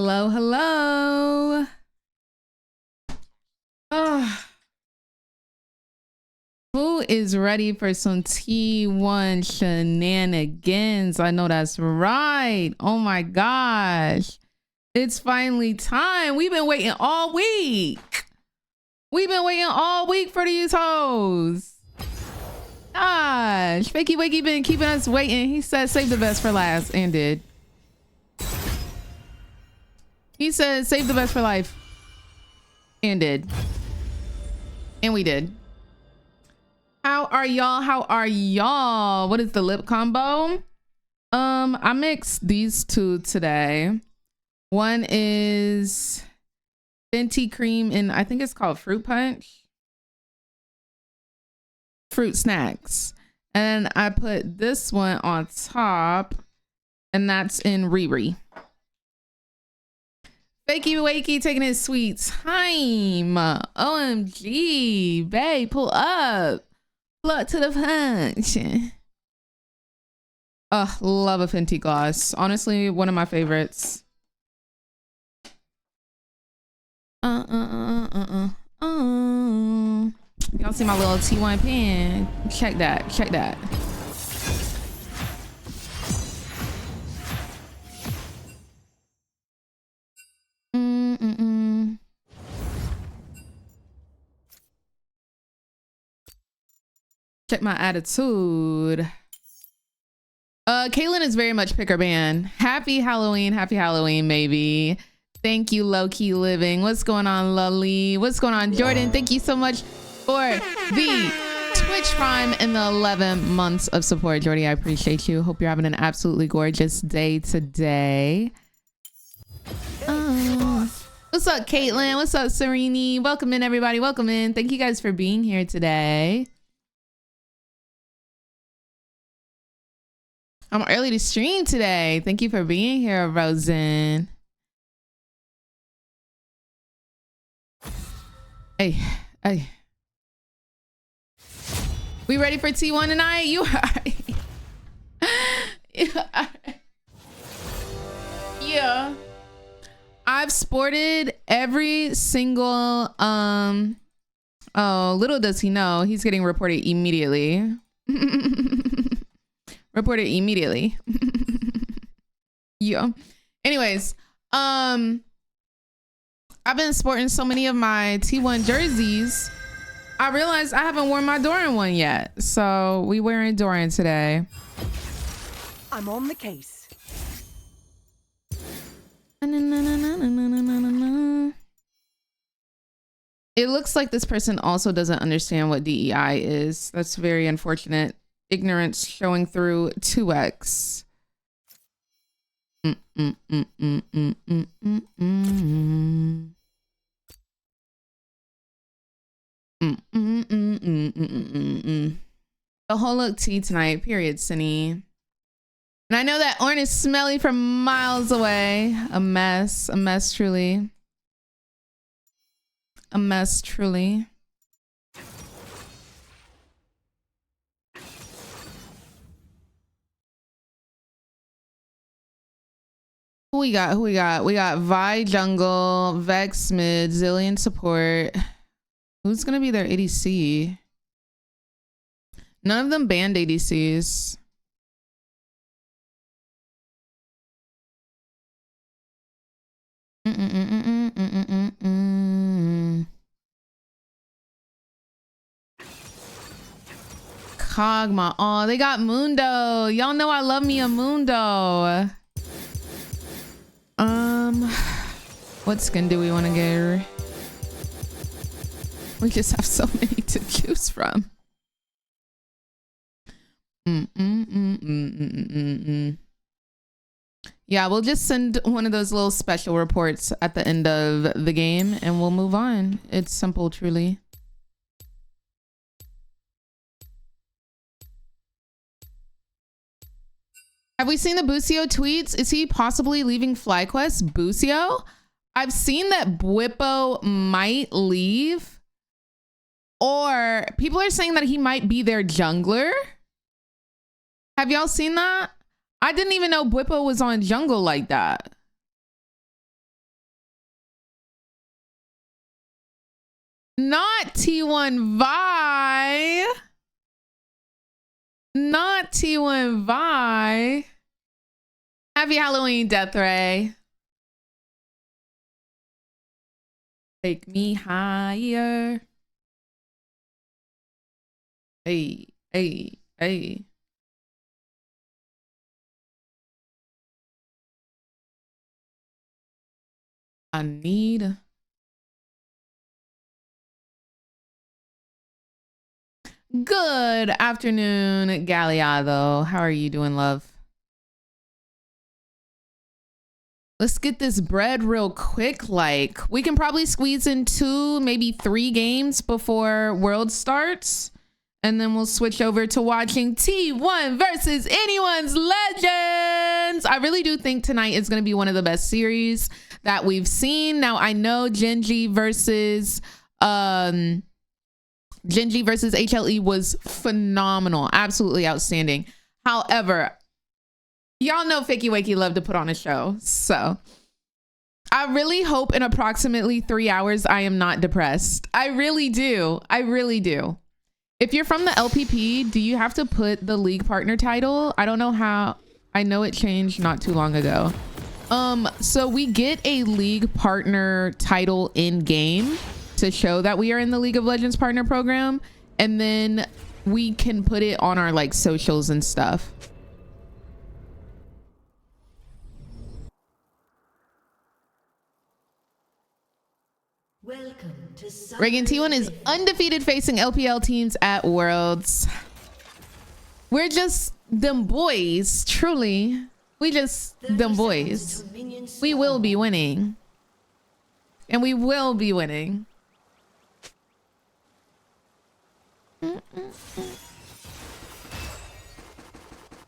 Hello, hello. Oh, who is ready for some T1 shenanigans? I know that's right. Oh my gosh. It's finally time. We've been waiting all week. We've been waiting all week for these hoes. Gosh, Fakey Wakey been keeping us waiting. He said save the best for last and did. He said save the best for life and did. And we did. How are y'all? How are y'all? What is the lip combo? I mixed these two today. One is Venti cream and I think it's called fruit punch. Fruit snacks. And I put this one on top and that's in Riri. Fakey Wakey taking his sweet time. OMG, babe, pull up. Pull up to the punch. Oh, love a Fenty gloss. Honestly, one of my favorites. Y'all see my little T1 pen? Check that. Check that. Check my attitude. Caitlin is very much picker ban. Happy Halloween, maybe. Thank you, low-key living. What's going on, Lully? What's going on, Jordan? Thank you so much for the Twitch Prime and the 11 months of support, Jordy. I appreciate you. Hope you're having an absolutely gorgeous day today. What's up, Caitlin? What's up, Serene? Welcome in, everybody. Welcome in. Thank you guys for being here today. I'm early to stream today. Thank you for being here, Rosen. Hey. We ready for T1 tonight? You are. Yeah. I've sported every single oh, little does he know, he's getting reported immediately. Reported immediately. Yeah. Anyways, I've been sporting so many of my T1 jerseys. I realized I haven't worn my Dorian one yet. So we wearing Dorian today. I'm on the case. It looks like this person also doesn't understand what DEI is. That's very unfortunate. Ignorance showing through 2x. The whole look tea tonight, period, Cindy. And I know that orange is smelly from miles away. A mess truly. A mess truly. Who we got? We got Vi Jungle, Vex Mid, Zillion Support. Who's gonna be their ADC? None of them banned ADCs. Kog'Maw. Oh, they got Mundo. Y'all know I love me a Mundo. What skin do we want to get her? We just have so many to choose from. Yeah, we'll just send one of those little special reports at the end of the game and we'll move on. It's simple, truly. Have we seen the Busio tweets? Is he possibly leaving FlyQuest? Busio? I've seen that Bwipo might leave. Or people are saying that he might be their jungler. Have y'all seen that? I didn't even know Bwipo was on jungle like that. Not T1 Vi. Not T1 Vi. Happy Halloween, Death Ray. Take me higher. Hey, hey, hey. I need. Good afternoon, Galeado. How are you doing, love? Let's get this bread real quick. Like, we can probably squeeze in 2, maybe 3 games before World starts. And then we'll switch over to watching T1 versus Anyone's Legends. I really do think tonight is going to be one of the best series that we've seen. Now, I know Genji versus HLE was phenomenal. Absolutely outstanding. However, y'all know Fakey Wakey love to put on a show. So I really hope in approximately 3 hours I am not depressed. I really do. I really do. If you're from the LPP, do you have to put the league partner title? I don't know how. I know it changed not too long ago. So we get a league partner title in game to show that we are in the League of Legends partner program, and then we can put it on our like socials and stuff. Welcome to Reagan T1 is undefeated facing LPL teams at Worlds. We're just them boys, truly. We just them boys. We will be winning. And we will be winning.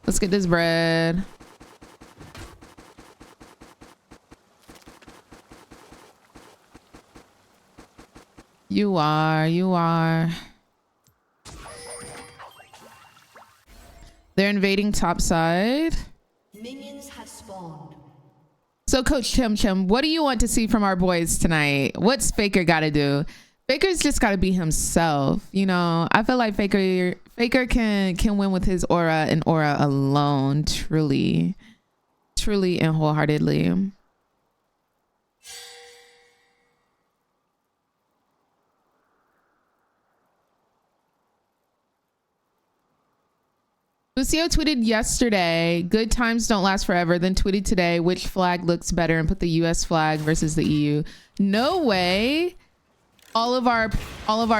Let's get this bread. You are. They're invading top side. Minions have spawned. So Coach Chim Chim, what do you want to see from our boys tonight? What's Faker got to do? Faker's just got to be himself. You know, I feel like Faker can win with his aura and aura alone. Truly and wholeheartedly. Lucio tweeted yesterday, good times don't last forever, then tweeted today, which flag looks better, and put the US flag versus the EU. No way. All of our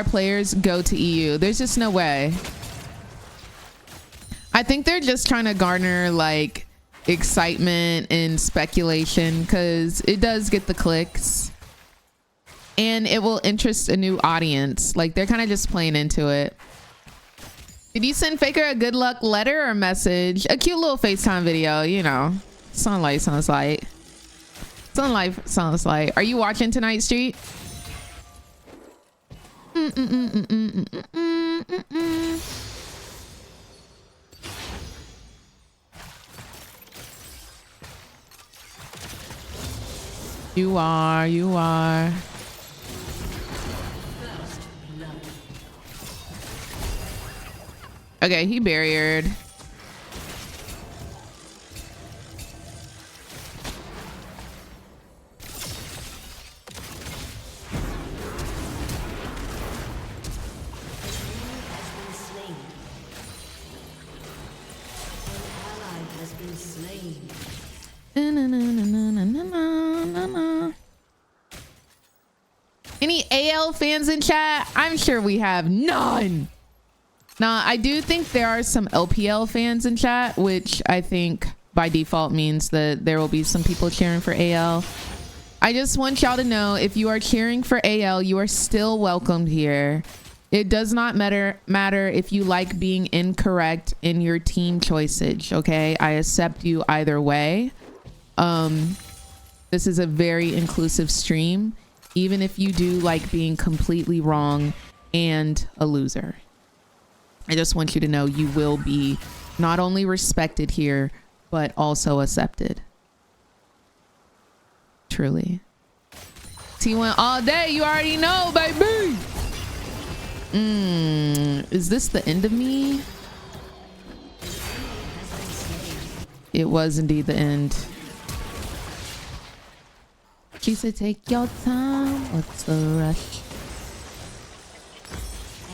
players go to EU. There's just no way. I think they're just trying to garner like excitement and speculation, because it does get the clicks and it will interest a new audience. Like, they're kind of just playing into it. Did you send Faker a good luck letter or message? A cute little FaceTime video, you know. Sunlight sounds like. Are you watching tonight, Street? You are. Okay, he barriered. Any AL fans in chat? I'm sure we have none. Now, I do think there are some LPL fans in chat, which I think by default means that there will be some people cheering for AL. I just want y'all to know, if you are cheering for AL, you are still welcomed here. It does not matter if you like being incorrect in your team choices, okay? I accept you either way. This is a very inclusive stream, even if you do like being completely wrong and a loser. I just want you to know you will be not only respected here, but also accepted. Truly. T1 all day, you already know, baby. Is this the end of me? It was indeed the end. She said, take your time. What's the rush?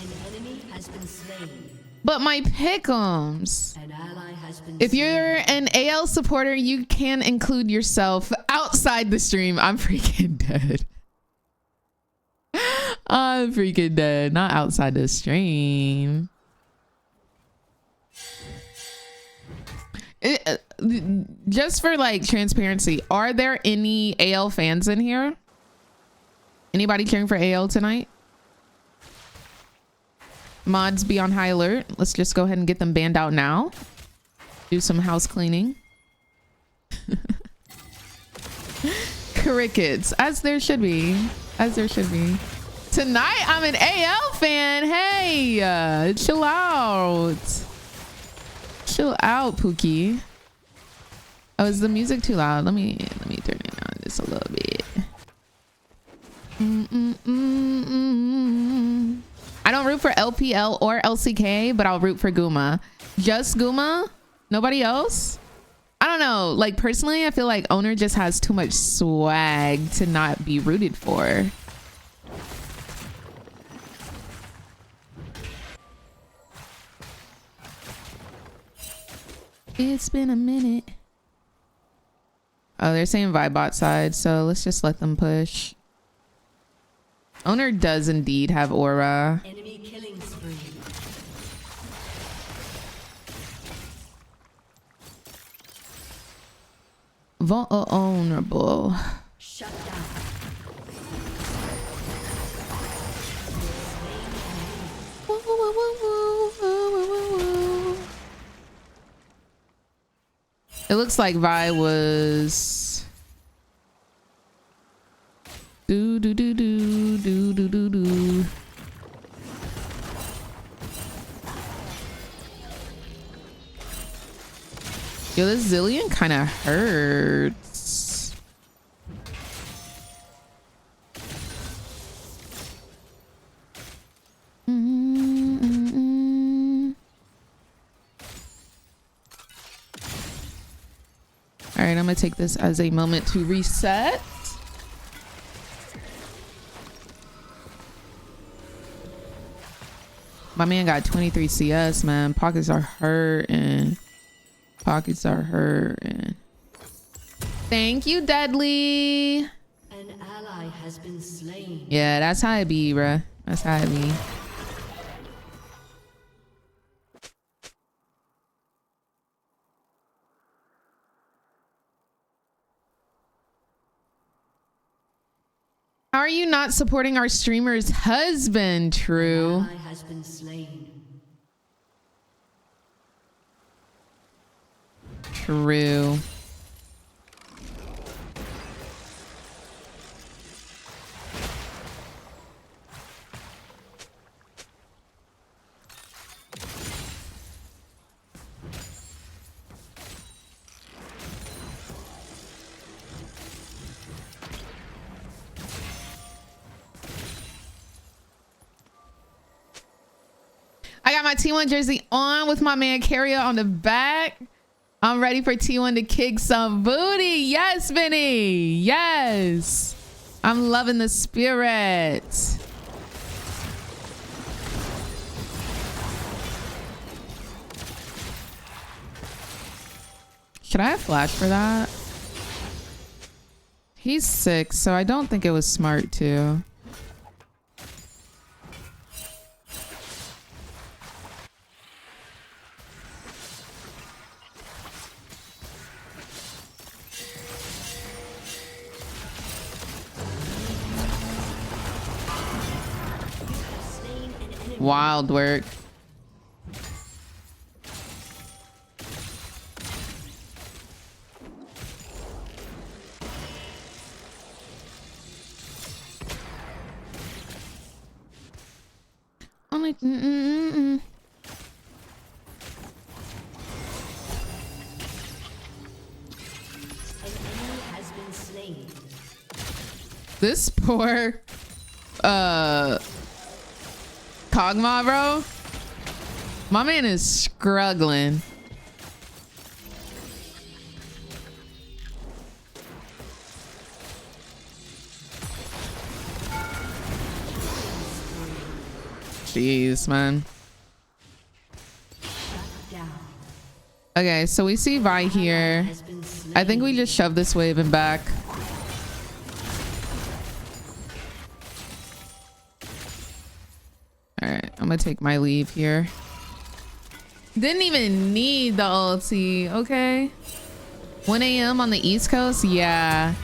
An enemy has been slain. But my pick'ems. An ally has been If slain. you're an AL supporter, you can include yourself outside the stream. I'm freaking dead. I'm freaking dead. Not outside the stream. Just for like transparency, are there any AL fans in here? Anybody cheering for AL tonight? Mods, be on high alert. Let's just go ahead and get them banned out now. Do some house cleaning. Crickets, as there should be. As there should be. Tonight, I'm an AL fan. Hey, chill out. Chill out, Pookie. Oh, is the music too loud? Let me turn it down just a little bit. I don't root for LPL or LCK, but I'll root for Guma. Just Guma? Nobody else? I don't know. Like, personally, I feel like Owner just has too much swag to not be rooted for. It's been a minute. Oh, they're saying Vibot side, so let's just let them push. Owner does indeed have aura. Enemy killing spree. Vulnerable. Shut down. It looks like Vi was do do do do do do do do. Yo, this Zillion kind of hurts. All right, I'm gonna take this as a moment to reset. My man got 23 CS, man. Pockets are hurting. Pockets are hurting. Thank you, Deadly. An ally has been slain. Yeah, that's how it be, bruh. That's how it be. How are you not supporting our streamer's husband, True? An ally has been slain. True. I got my T1 jersey on with my man Carrier on the back. I'm ready for T1 to kick some booty. Yes, Vinny. Yes. I'm loving the spirit. Should I have flash for that? He's 6, so I don't think it was smart to. Wild work. I'm like, An enemy has been slain. This poor Kog'Maw, bro. My man is struggling. Jeez, man. Okay, so we see Vi here. I think we just shove this wave and back. All right, I'm gonna take my leave here. Didn't even need the ulti, okay? 1 a.m. on the East Coast, yeah.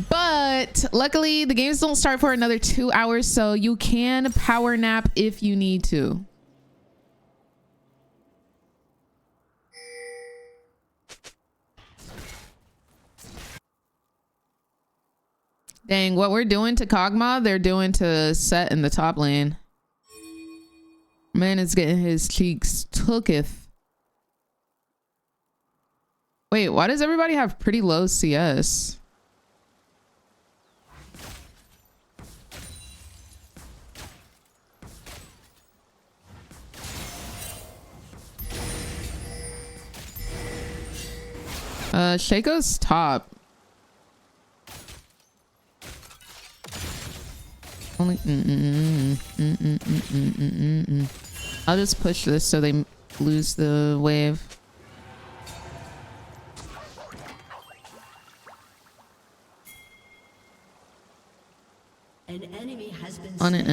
But luckily the games don't start for another 2 hours, so you can power nap if you need to. Dang, what we're doing to Kog'Maw, they're doing to Set in the top lane. Man is getting his cheeks tooketh. Wait, why does everybody have pretty low CS? Shaco's top. Only I'll just push this so they lose the wave. An enemy has been On it,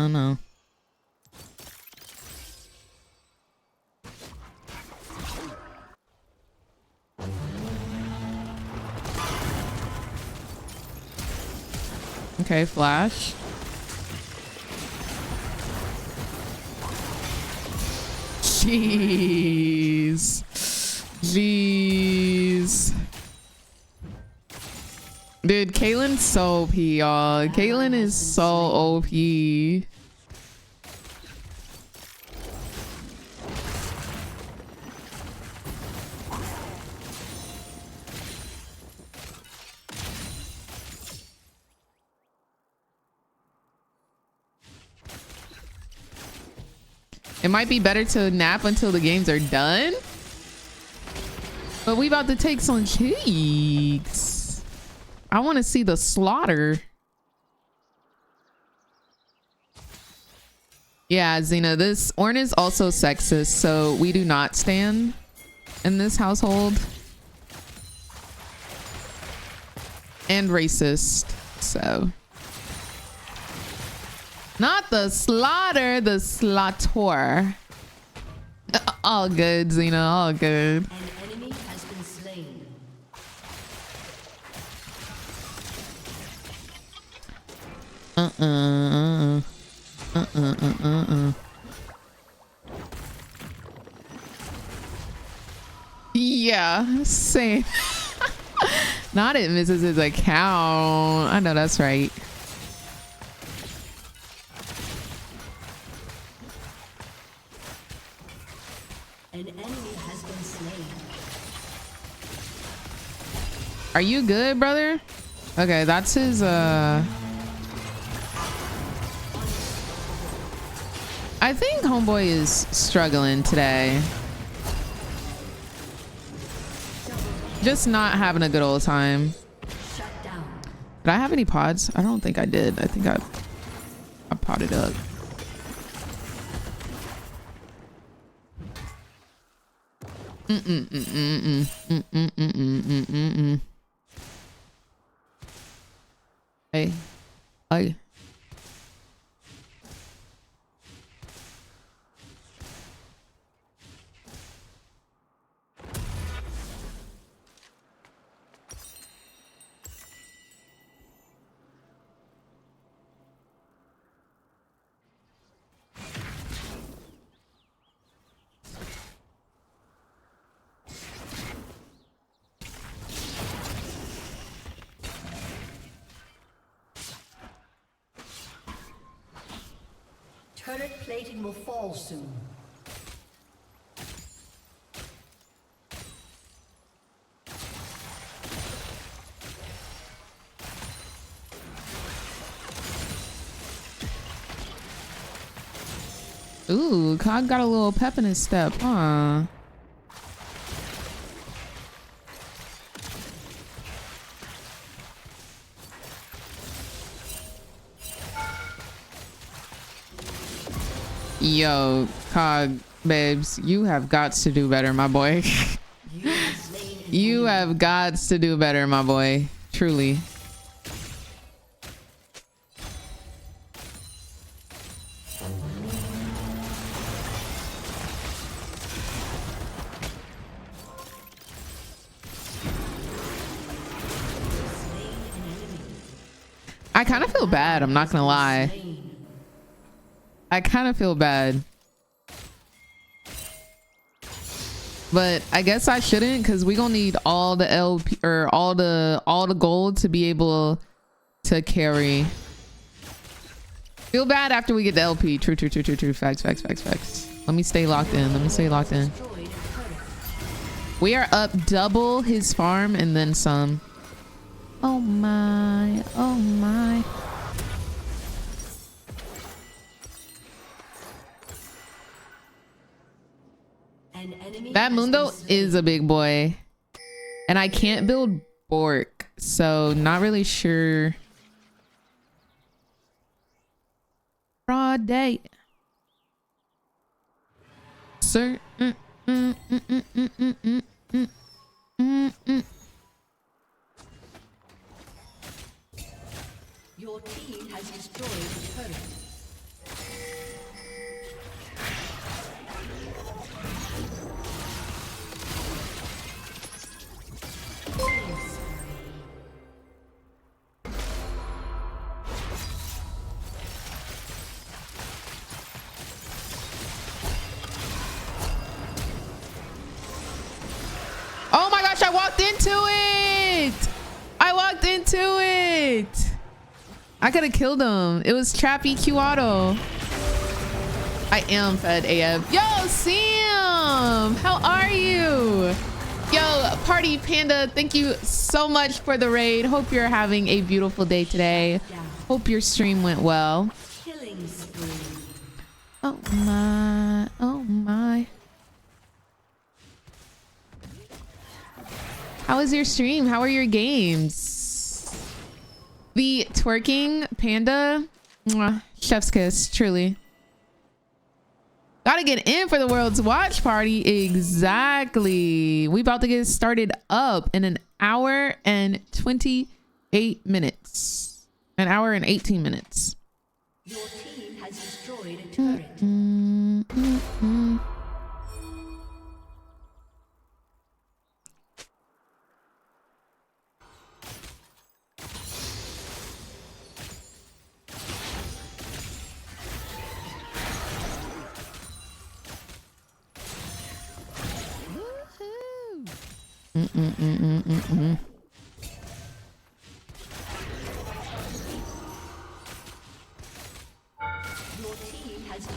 no. Okay, flash. Jeez. Jeez. Dude, Caitlyn's so OP, y'all. Caitlyn is so OP. It might be better to nap until the games are done. But we about to take some cheeks. I want to see the slaughter. Yeah, Xena, this Ornn is also sexist, so we do not stand in this household. And racist, so. Not the slaughter, the slaughter. All good, Xena, all good. An enemy has been slain. Yeah, same. Not it misses his account. I know that's right. An enemy has been slain. Are you good, brother? Okay, that's his I think homeboy is struggling today. Just not having a good old time. Shut down. Did I have any pods? I don't think I did. I think I potted up. Hey. Hey. Turret plating will fall soon. Ooh, Cog got a little pep in his step, huh? Yo, Cog, babes, you have got to do better, my boy. You have got to do better, my boy. Truly. I kind of feel bad. I'm not gonna lie. I kind of feel bad. But I guess I shouldn't, because we gonna need all the LP or all the gold to be able to carry. Feel bad after we get the LP. True. Facts. Let me stay locked in. We are up double his farm and then some. Oh my. That Mundo is a big boy. And I can't build Bork, so not really sure. Broad day. Sir. Your team has destroyed the turret. Oh my gosh, I walked into it. I could have killed him. It was trap EQ auto. I am fed AF. Yo, Sam, how are you? Yo, Party Panda, thank you so much for the raid. Hope you're having a beautiful day today. Hope your stream went well. Killing spree. Oh my. How was your stream? How are your games? The twerking panda, mwah, chef's kiss, truly. Gotta get in for the world's watch party. Exactly. We about to get started up in an hour and 28 minutes. An hour and 18 minutes. Your team has destroyed a turret.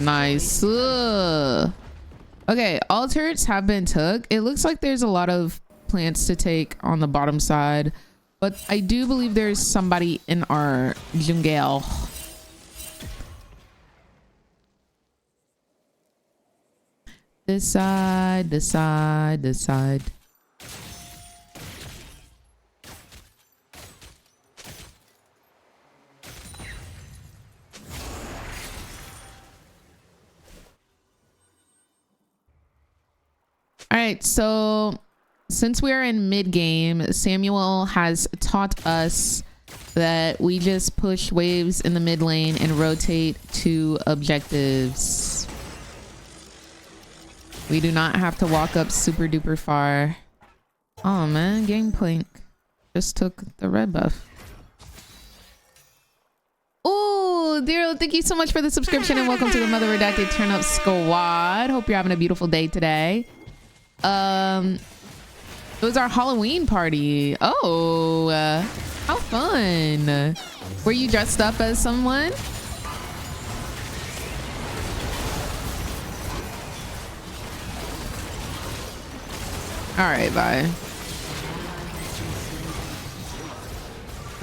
Nice. Okay, all turrets have been took. It looks like there's a lot of plants to take on the bottom side, but I do believe there's somebody in our jungle. This side. All right, so since we are in mid game, Samuel has taught us that we just push waves in the mid lane and rotate to objectives. We do not have to walk up super duper far. Oh man, Gangplank just took the red buff. Oh, Daryl, thank you so much for the subscription and welcome to the Mother Redacted Turn Up Squad. Hope you're having a beautiful day today. It was our Halloween party. Oh, how fun. Were you dressed up as someone? All right, bye.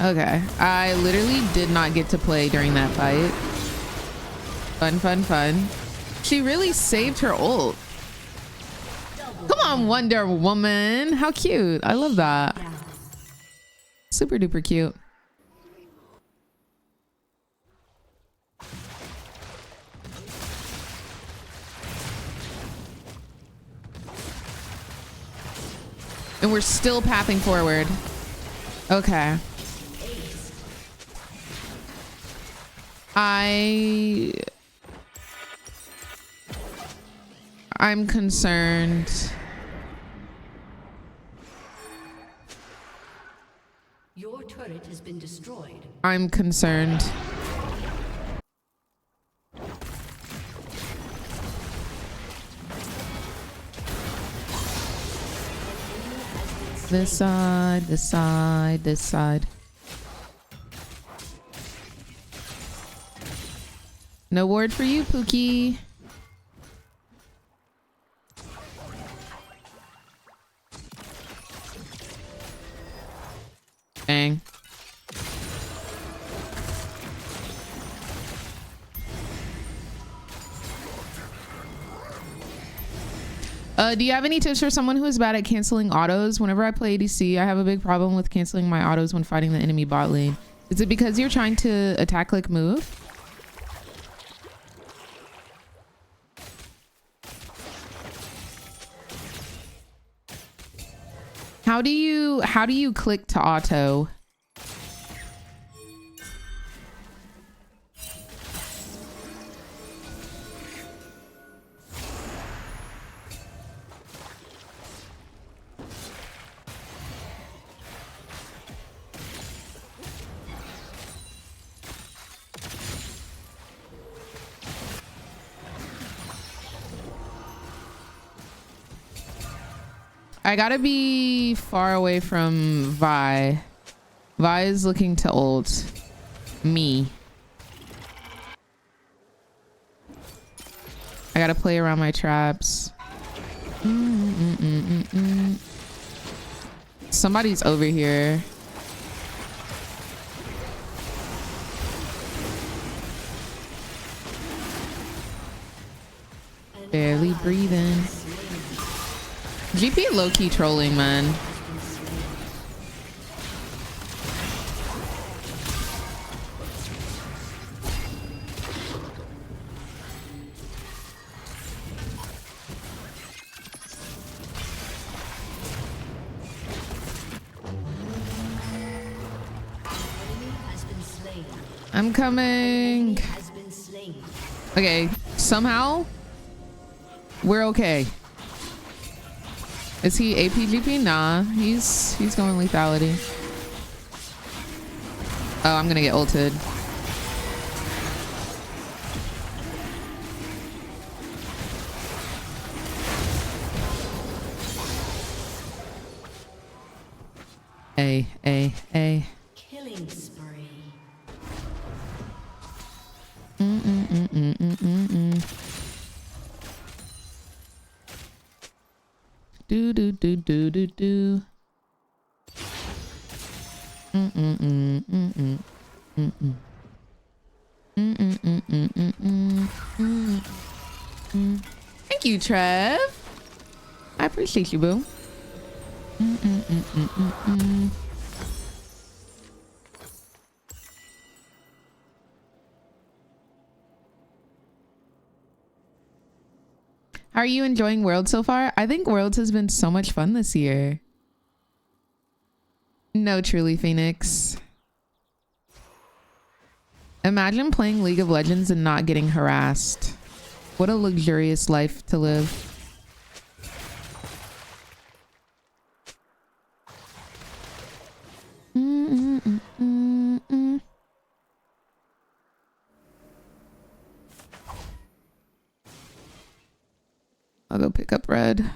Okay, I literally did not get to play during that fight. Fun. She really saved her ult. Come on, Wonder Woman. How cute. I love that. Super duper cute. And we're still pathing forward. Okay. I'm concerned. Your turret has been destroyed. I'm concerned. This side, this side, this side. No ward for you, Pookie. Dang. Do you have any tips for someone who is bad at canceling autos? Whenever I play ADC, I have a big problem with canceling my autos when fighting the enemy bot lane. Is it because you're trying to attack like move? How do you click to auto? I gotta be far away from Vi. Vi is looking to ult me. I gotta play around my traps. Somebody's over here. Barely breathing. GP low-key trolling, man. I'm coming. Okay, somehow we're okay. Is he APGP? Nah, he's going lethality. Oh, I'm gonna get ulted. A. Killing spree. Do. Thank you, Trev. I appreciate you, boo. How are you enjoying Worlds so far? I think Worlds has been so much fun this year. No, truly, Phoenix. Imagine playing League of Legends and not getting harassed. What a luxurious life to live. I'll go pick up red.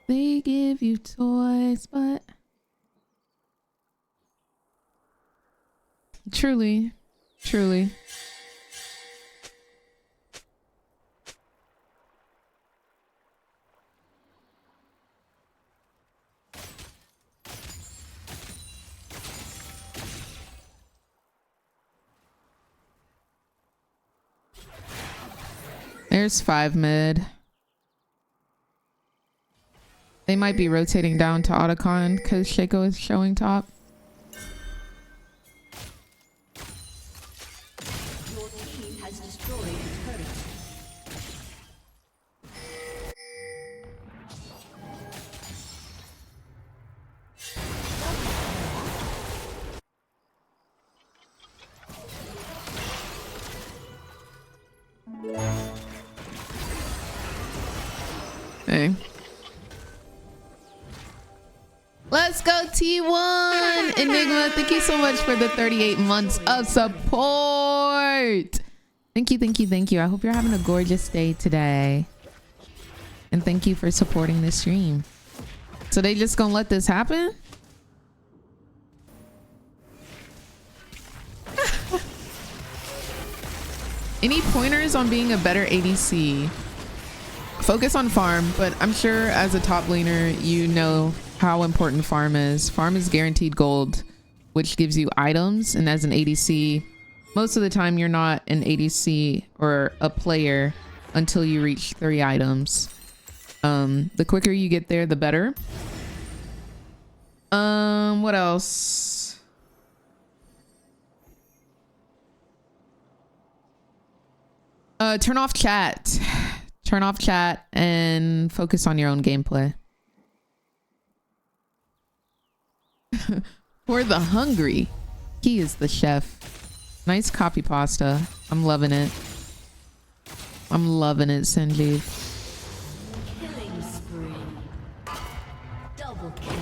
They give you toys, but truly. There's 5 mid. They might be rotating down to Otacon because Shaco is showing top. Your team has destroyed a turret. Hey. Let's go T1! Enigma, thank you so much for the 38 months of support. Thank you, thank you, thank you. I hope you're having a gorgeous day today. And thank you for supporting this stream. So they just gonna let this happen? Any pointers on being a better ADC? Focus on farm, but I'm sure as a top laner, you know how important farm is. Farm is guaranteed gold, which gives you items. And as an ADC, most of the time you're not an ADC or a player until you reach 3 items. The quicker you get there, the better. What else? Turn off chat. Turn off chat and focus on your own gameplay. For the hungry, he is the chef. Nice copy pasta. I'm loving it. I'm loving it, Sanjeev. Killing spree. Double kill.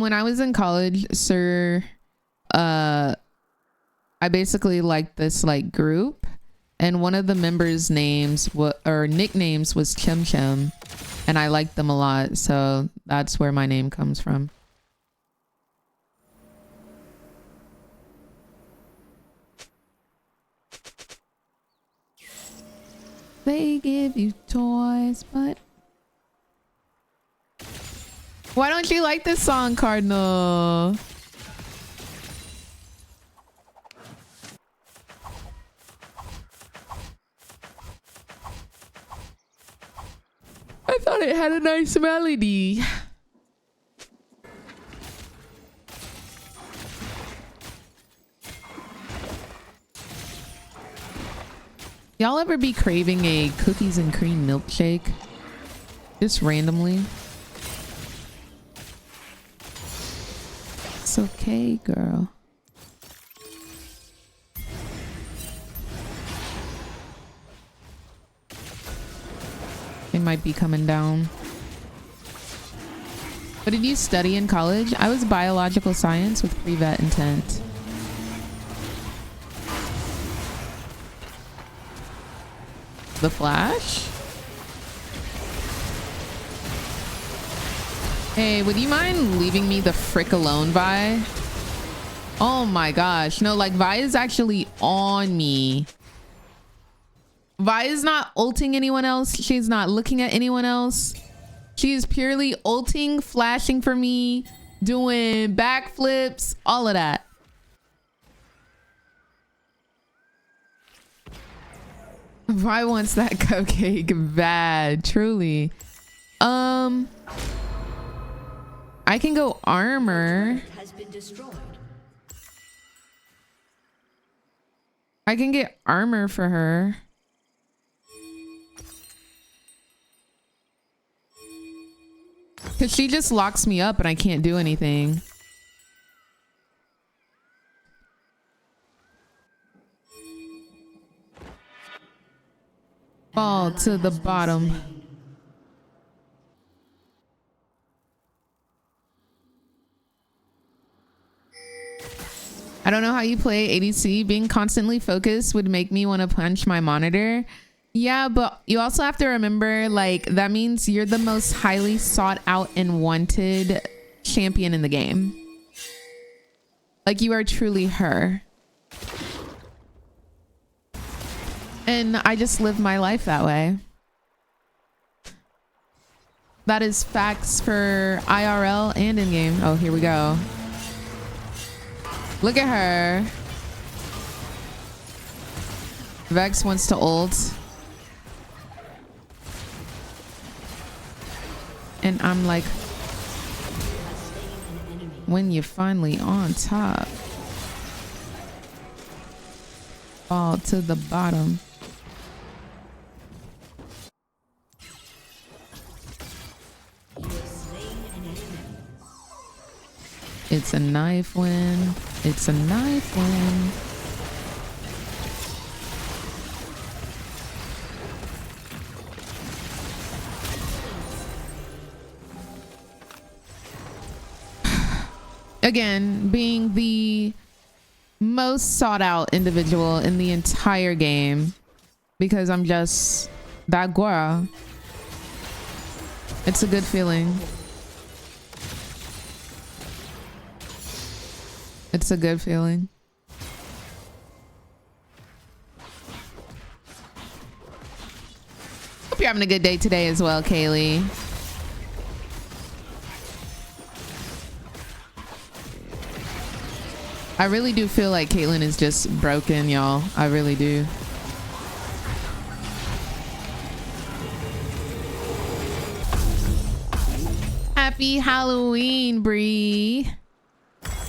When I was in college, sir, I basically liked this like group, and one of the members' names or nicknames was Chim Chim, and I liked them a lot, so that's where my name comes from. They give you toys, but why don't you like this song, Cardinal? I thought it had a nice melody. Y'all ever be craving a cookies and cream milkshake? Just randomly? It's okay, girl. They might be coming down. What did you study in college? I was biological science with pre-vet intent. The Flash? Hey, would you mind leaving me the frick alone, Vi? Oh my gosh. No, like Vi is actually on me. Vi is not ulting anyone else. She's not looking at anyone else. She is purely ulting, flashing for me, doing backflips, all of that. Vi wants that cupcake bad, truly. I can go armor. Has been destroyed. I can get armor for her. Cause she just locks me up and I can't do anything. Fall to the bottom. I don't know how you play ADC. Being constantly focused would make me want to punch my monitor. Yeah, but you also have to remember, like, that means you're the most highly sought out and wanted champion in the game. Like, you are truly her. And I just live my life that way. That is facts for IRL and in-game. Oh, here we go. Look at her. Vex wants to ult. And I'm like, when you're finally on top, fall to the bottom. It's a knife win. It's a knife win. Again, being the most sought out individual in the entire game because I'm just that girl. It's a good feeling. It's a good feeling. Hope you're having a good day today as well, Kaylee. I really do feel like Caitlyn is just broken, y'all. I really do. Happy Halloween, Bree.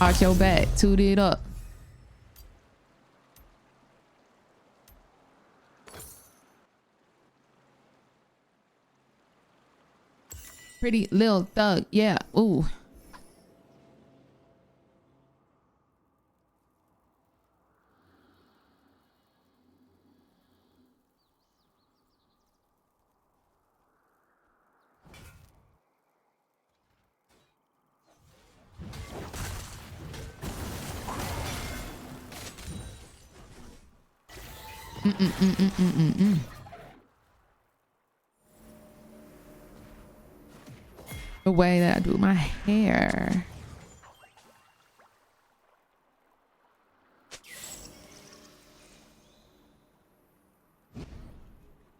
Arch your back, toot it up. Pretty little thug, yeah. Ooh. The way that I do my hair.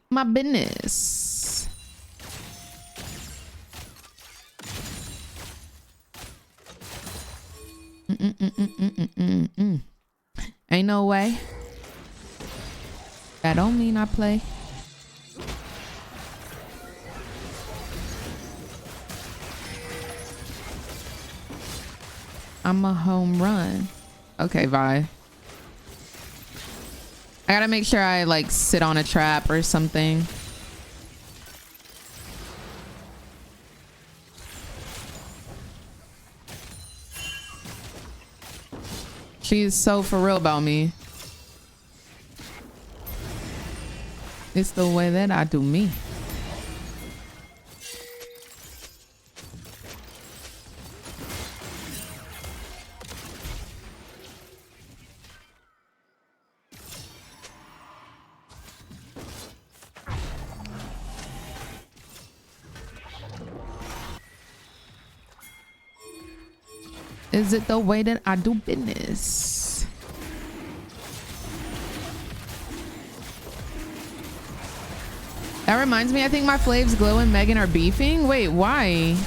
My business. Ain't no way. That don't mean I play. I'm a home run. Okay, Vi. I gotta make sure I like sit on a trap or something. She's so for real about me. It's the way that I do me. Is it the way that I do business? That reminds me, I think my flaves Glow and Megan are beefing. Wait, why?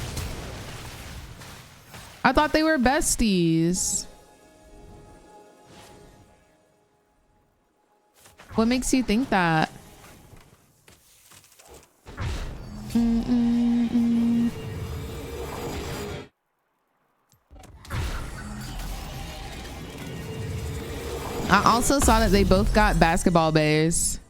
I thought they were besties. What makes you think that? I also saw that they both got basketball bays.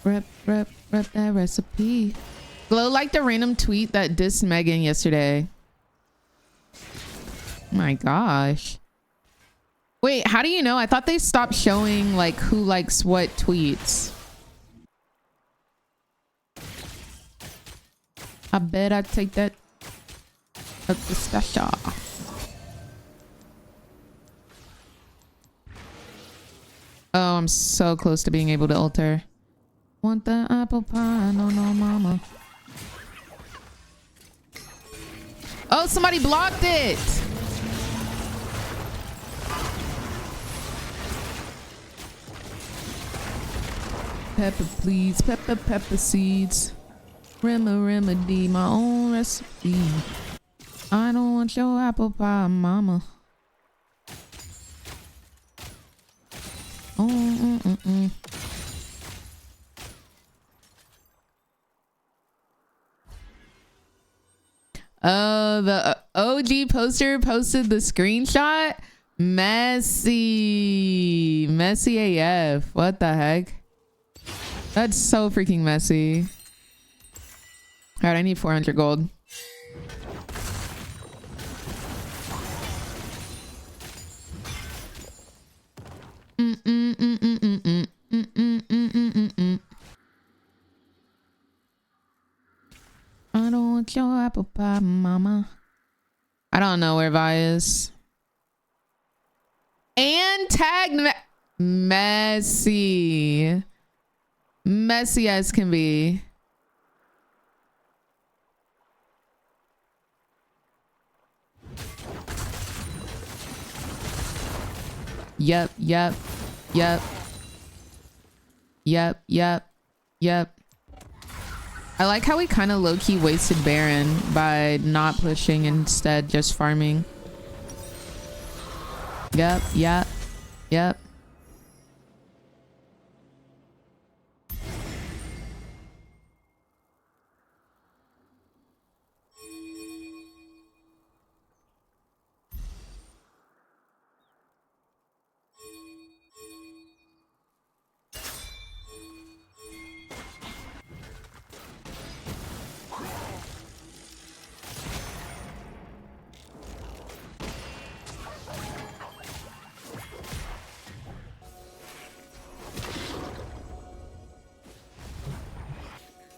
Rep that recipe. Glow liked a random tweet that dissed Megan yesterday. My gosh. Wait, how do you know? I thought they stopped showing like who likes what tweets. I bet I take that up the special. Oh, I'm so close to being able to alter. Want the apple pie? No, no, mama. Oh, somebody blocked it. Pepper, please. Pepper, pepper seeds. Remedy, my own recipe. I don't want your apple pie, mama. Oh, the OG poster posted the screenshot. Messy AF. What the heck? That's so freaking messy. All right, I need 400 gold. I don't want your apple pie, mama. I don't know where Vi is. And tagged messy. Messy as can be. Yep. I like how we kind of low-key wasted Baron by not pushing, instead just farming. Yep.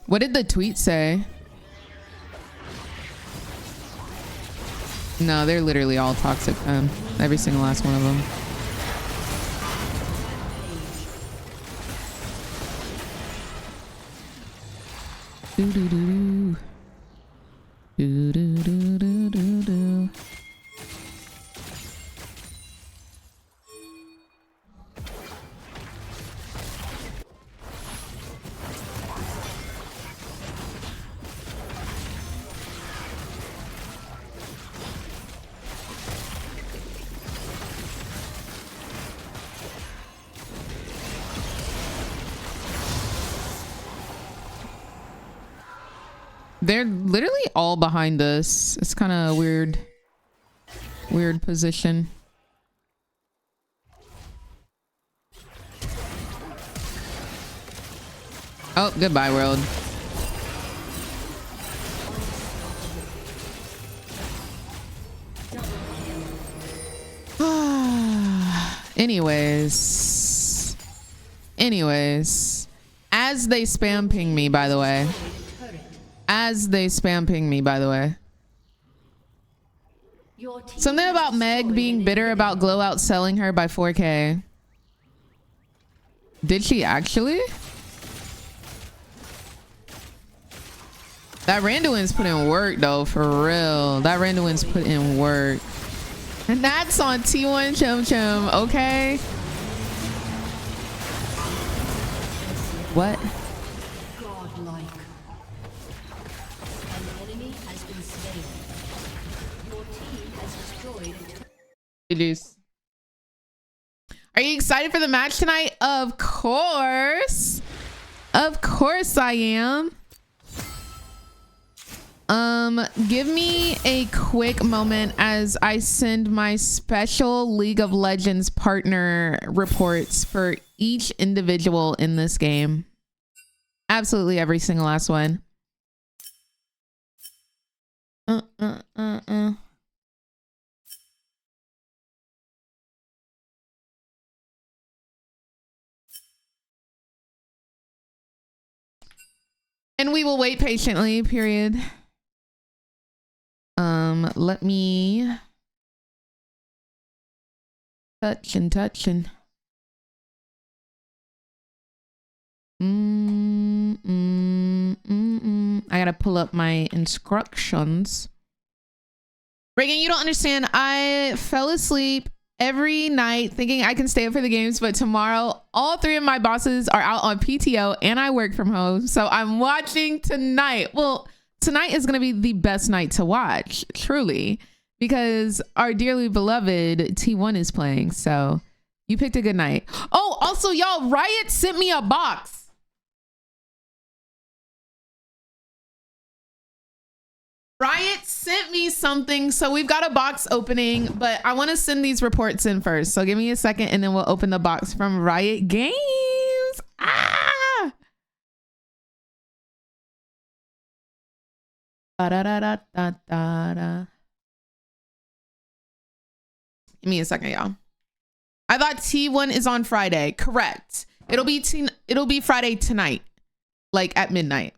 What did the tweet say? No, they're literally all toxic. Every single last one of them. Do do do do do do do do do. They're literally all behind us. It's kind of weird position. Oh, goodbye, world. Anyways, as they spam ping me, by the way. Something about Meg being bitter about Glow outselling her by 4K. Did she actually? That Randuin's put in work though, for real. That Randuin's put in work. And that's on T1 Chim Chim, okay? What? GG's. Are you excited for the match tonight? Of course. Of course I am. Give me a quick moment as I send my special League of Legends partner reports for each individual in this game. Absolutely every single last one. And we will wait patiently, period. Let me touch and touch and I gotta pull up my instructions. Reagan, you don't understand. I fell asleep every night thinking I can stay up for the games, but tomorrow all three of my bosses are out on PTO and I work from home, so I'm watching tonight. Well, tonight is gonna be the best night to watch, truly, because our dearly beloved T1 is playing. So you picked a good night. Oh, also y'all, Riot sent me a box. Riot sent me something, so we've got a box opening, but I want to send these reports in first. So give me a second and then we'll open the box from Riot Games. Ah! Da-da-da-da-da-da. Give me a second, y'all. I thought T1 is on Friday. Correct. It'll be Friday tonight, like at midnight.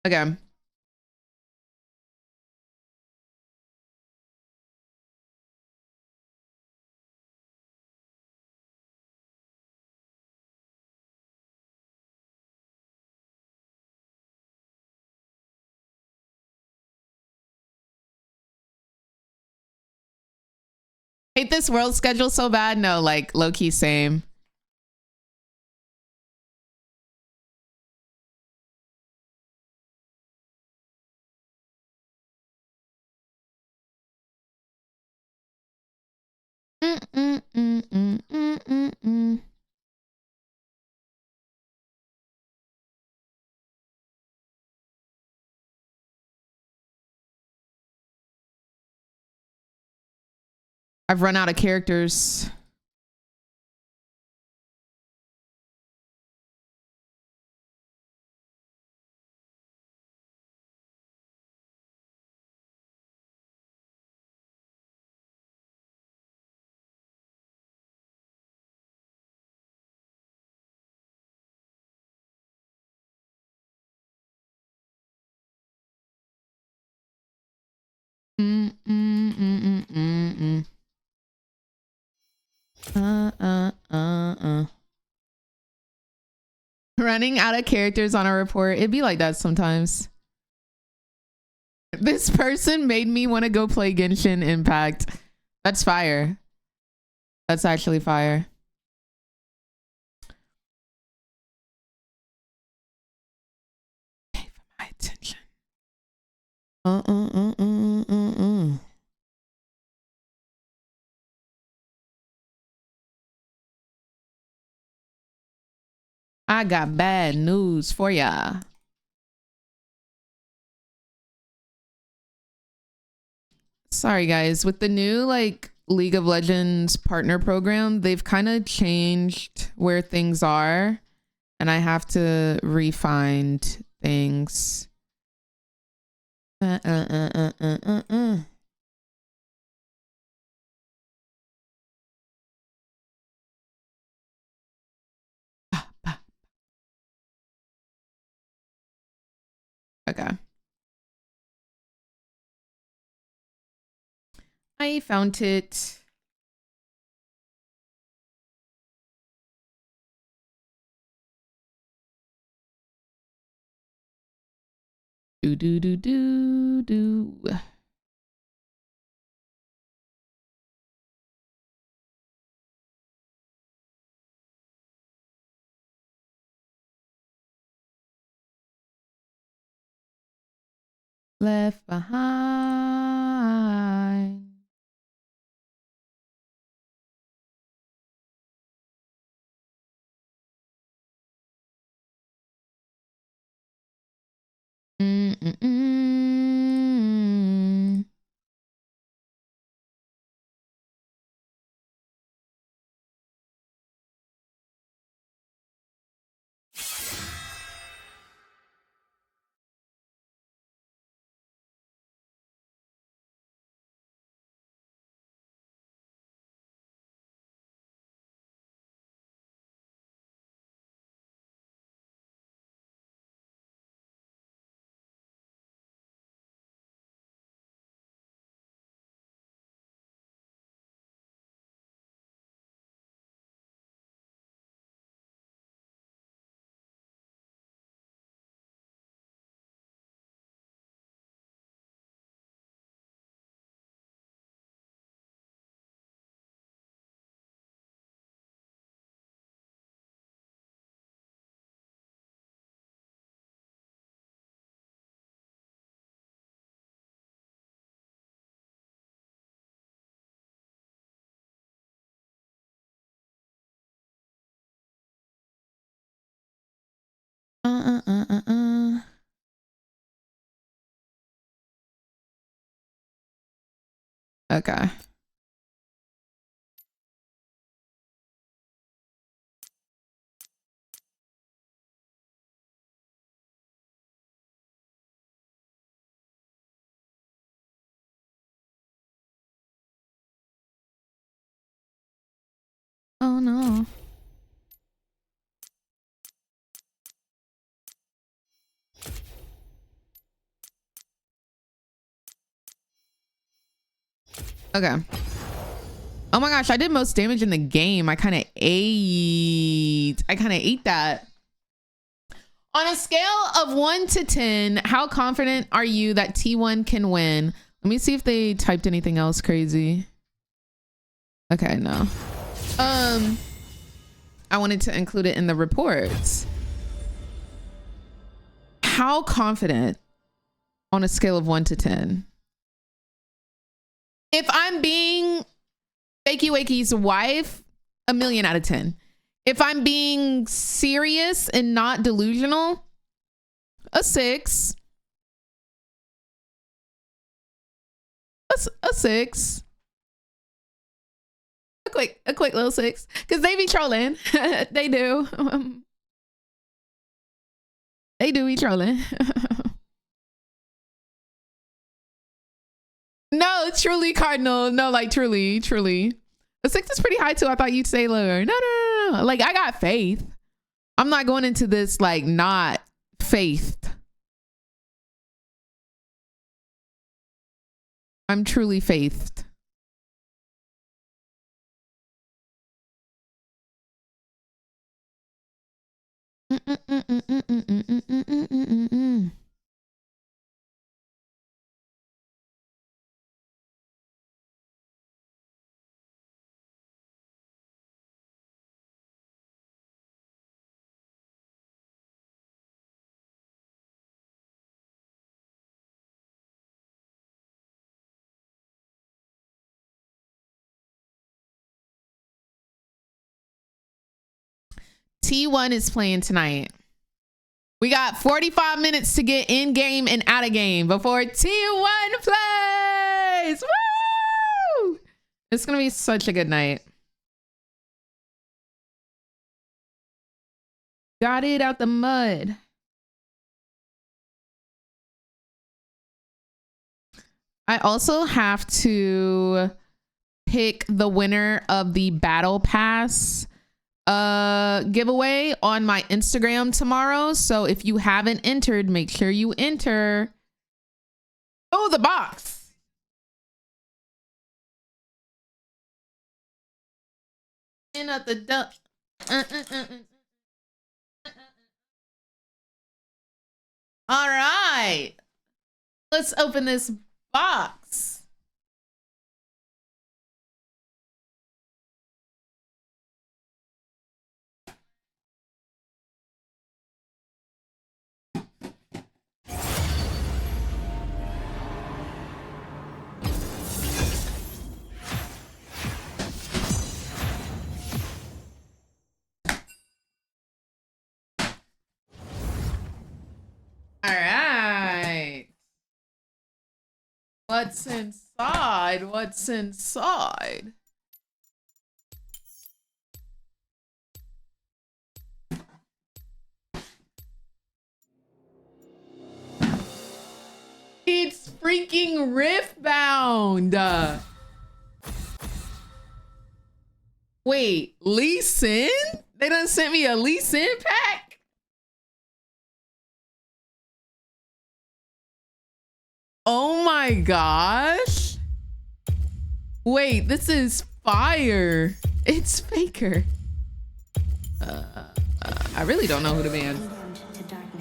Okay. Hate this world schedule so bad. No, like low-key same. I've run out of characters. Running out of characters on a report. It'd be like that sometimes. This person made me want to go play Genshin Impact. That's fire. That's actually fire. Pay for my attention. I got bad news for ya. Sorry guys, with the new like League of Legends partner program, they've kind of changed where things are and I have to refine things. Okay. I found it. Do do do do do. Left behind. Okay. Oh no. Okay. Oh my gosh, I did most damage in the game. I kind of ate that. On a scale of 1 to 10, how confident are you that T1 can win? Let me see if they typed anything else crazy. Okay, no. I wanted to include it in the reports. How confident on a scale of 1 to 10? If I'm being Fakey Wakey's wife, 1,000,000 out of 10. If I'm being serious and not delusional, a 6. A 6. A quick little 6. Because they be trolling. They do. They do be trolling. No, truly, Cardinal. No, like truly. A 6 is pretty high too. I thought you'd say lower. No. Like, I got faith. I'm not going into this like not faithed. I'm truly faithed. T1 is playing tonight. We got 45 minutes to get in game and out of game before T1 plays. Woo! It's gonna be such a good night. Got it out the mud. I also have to pick the winner of the battle pass giveaway on my Instagram tomorrow. So if you haven't entered, make sure you enter. Oh, the box. In at the dump. All right. Let's open this box. All right. What's inside? What's inside? It's freaking Riftbound. Wait, Lee Sin? They done sent me a Lee Sin pack? Oh my gosh. Wait, this is fire. It's Faker. I really don't know who to ban.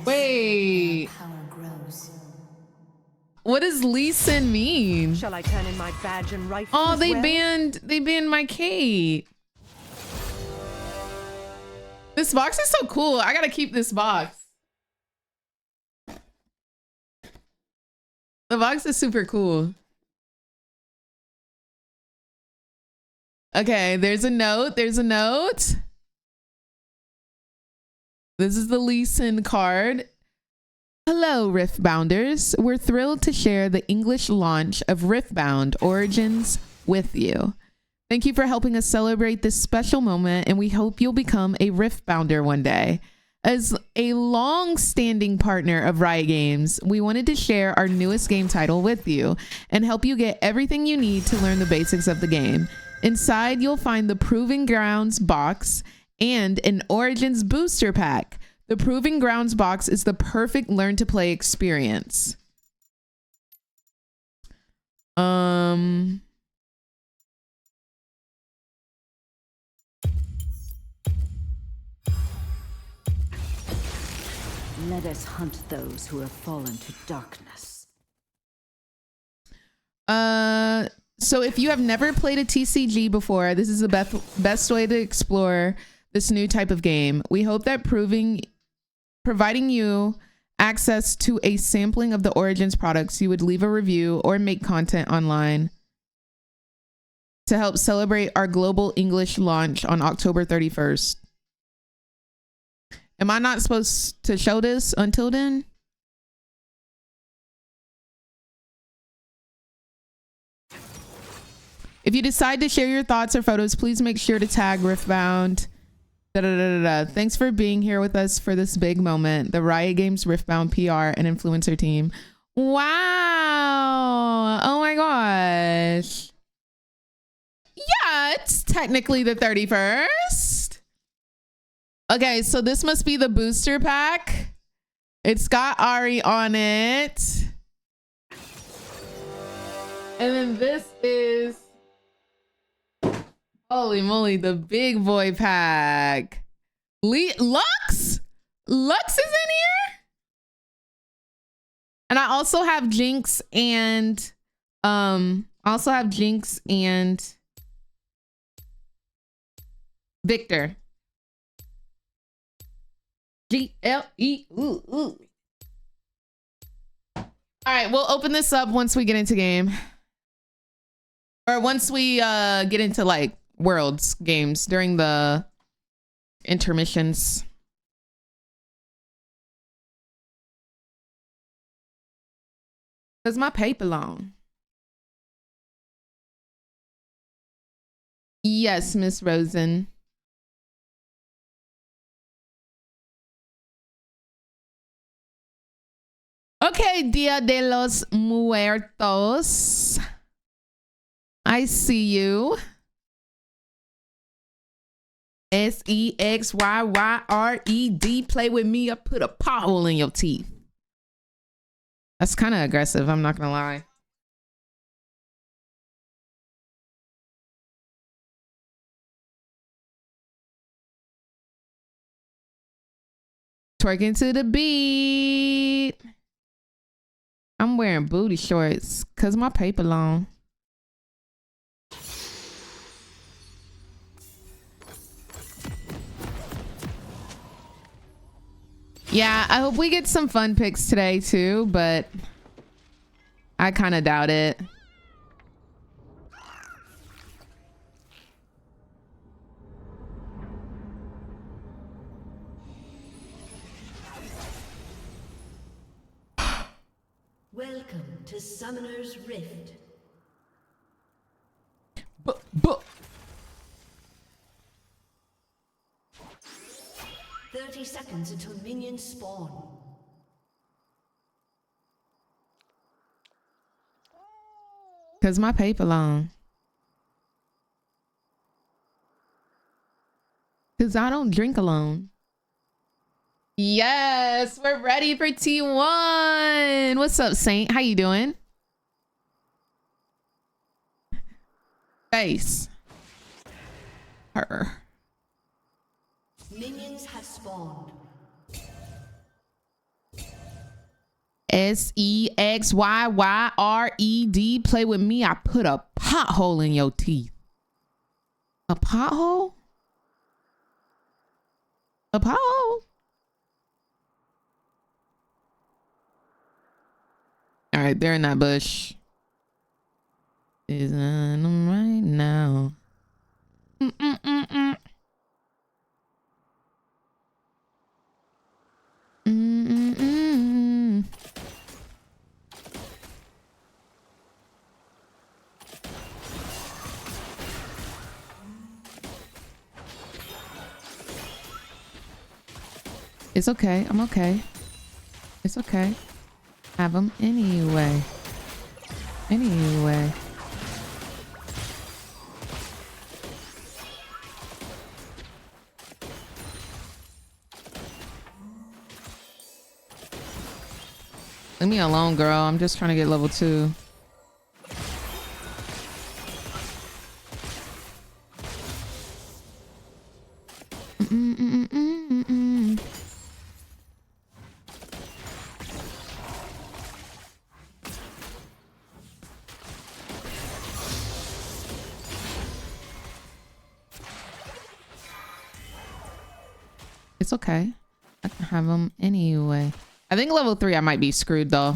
Wait. What does Lee Sin mean? Shall I turn in my badge and rifle? Oh, they well? banned my cape. This box is so cool. I gotta keep this box. The box is super cool. Okay, there's a note. There's a note. This is the Lee Sin card. Hello, Riftbounders. We're thrilled to share the English launch of Riftbound Origins with you. Thank you for helping us celebrate this special moment, and we hope you'll become a Riftbounder one day. As a long-standing partner of Riot Games, we wanted to share our newest game title with you and help you get everything you need to learn the basics of the game. Inside, you'll find the Proving Grounds box and an Origins booster pack. The Proving Grounds box is the perfect learn to play experience. Let us hunt those who have fallen to darkness. So if you have never played a TCG before, this is the best way to explore this new type of game. We hope that providing you access to a sampling of the Origins products, you would leave a review or make content online to help celebrate our global English launch on October 31st. Am I not supposed to show this until then? If you decide to share your thoughts or photos, please make sure to tag Riftbound. Thanks for being here with us for this big moment. The Riot Games Riftbound PR and influencer team. Wow. Oh my gosh. Yeah, it's technically the 31st. Okay, so this must be the booster pack. It's got Ari on it. And then this is, holy moly, the big boy pack. Lux? Lux is in here? And I also have Jinx and Victor. GLE. Ooh, ooh. All right, we'll open this up once we get into game. Or once we get into like Worlds games during the intermissions. Cause my paper long. Yes, Miss Rosen. Okay, Dia de los Muertos. I see you. SEXYYRED. Play with me. I put a pothole in your teeth. That's kind of aggressive. I'm not gonna lie. Twerking to the beat. I'm wearing booty shorts because my paper long. Yeah, I hope we get some fun picks today too, but I kind of doubt it. Welcome to Summoner's Rift. 30 seconds until minions spawn. Cause my paper long. Cause I don't drink alone. Yes, we're ready for T1. What's up, Saint? How you doing? Face. Her. Minions have spawned. SEXYYRED. Play with me. I put a pothole in your teeth. A pothole? A pothole? All right, they're in that bush. Is on them right now. It's okay. I'm okay. It's okay. Have them anyway. Anyway. Leave me alone, girl. I'm just trying to get level 2. It's okay. I can have them anyway. I think level 3 I might be screwed though.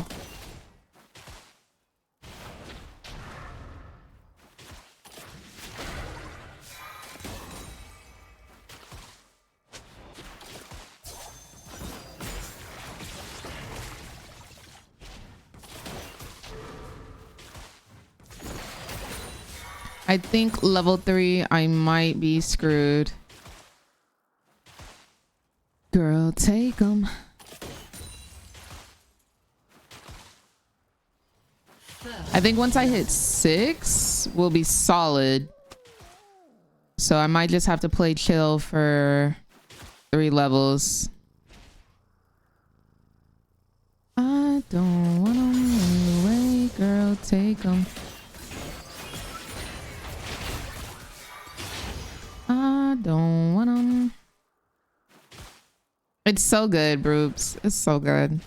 I think level 3 I might be screwed. Girl, take them. I think once I hit 6, we'll be solid. So I might just have to play chill for 3 levels. I don't want them anyway, girl, take them. I don't want them. It's so good, Broops. It's so good.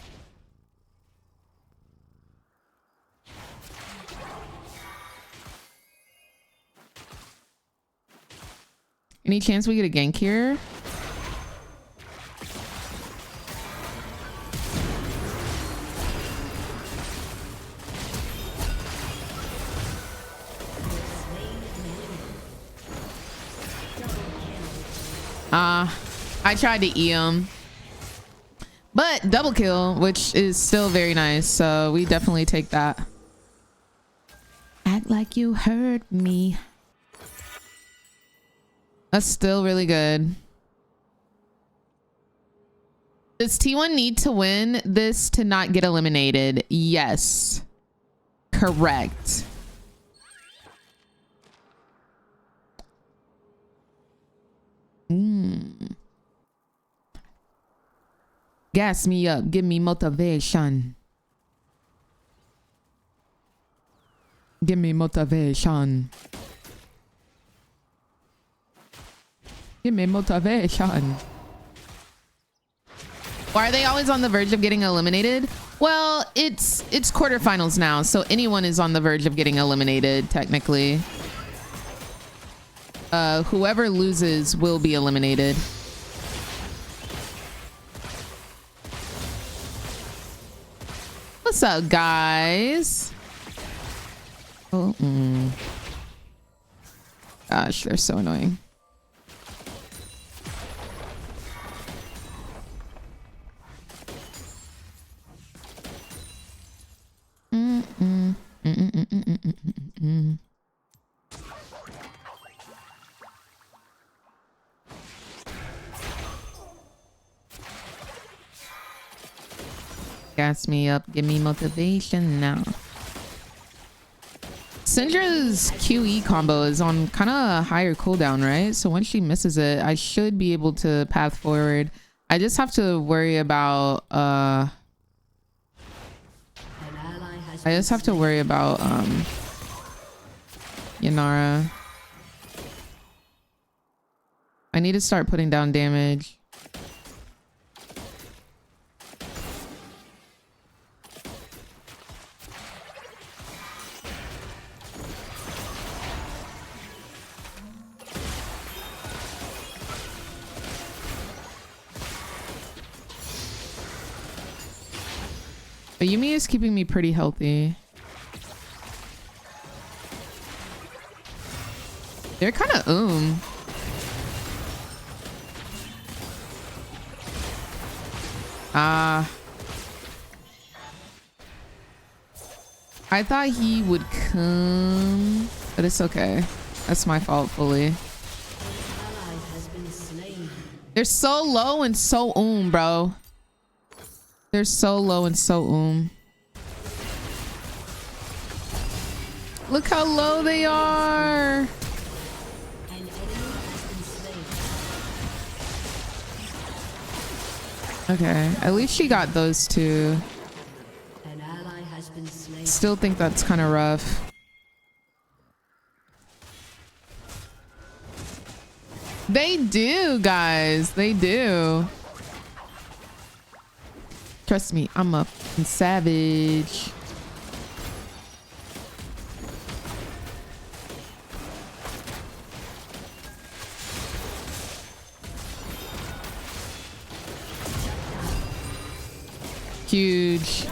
Any chance we get a gank here? I tried to E him. But double kill, which is still very nice. So we definitely take that. Act like you heard me. That's still really good. Does T1 need to win this to not get eliminated? Yes. Correct. Gas me up. Give me motivation. Give me motivation. Give me motivation. Why are they always on the verge of getting eliminated? Well, it's quarterfinals now, so anyone is on the verge of getting eliminated, technically. Whoever loses will be eliminated. What's up, guys? Oh, gosh, they're so annoying. Gas me up, give me motivation now. Syndra's QE combo is on kind of a higher cooldown, right? So once she misses it, I should be able to path forward. I just have to worry about Yanara. I need to start putting down damage. But Yumi is keeping me pretty healthy. They're kind of I thought he would come, but it's okay. That's my fault fully. They're so low and so bro. They're so low and so Look how low they are. An enemy has been slain. Okay, at least she got those two. An ally has been slain. Still think that's kind of rough. They do, guys. They do. Trust me, I'm a fucking savage. Huge.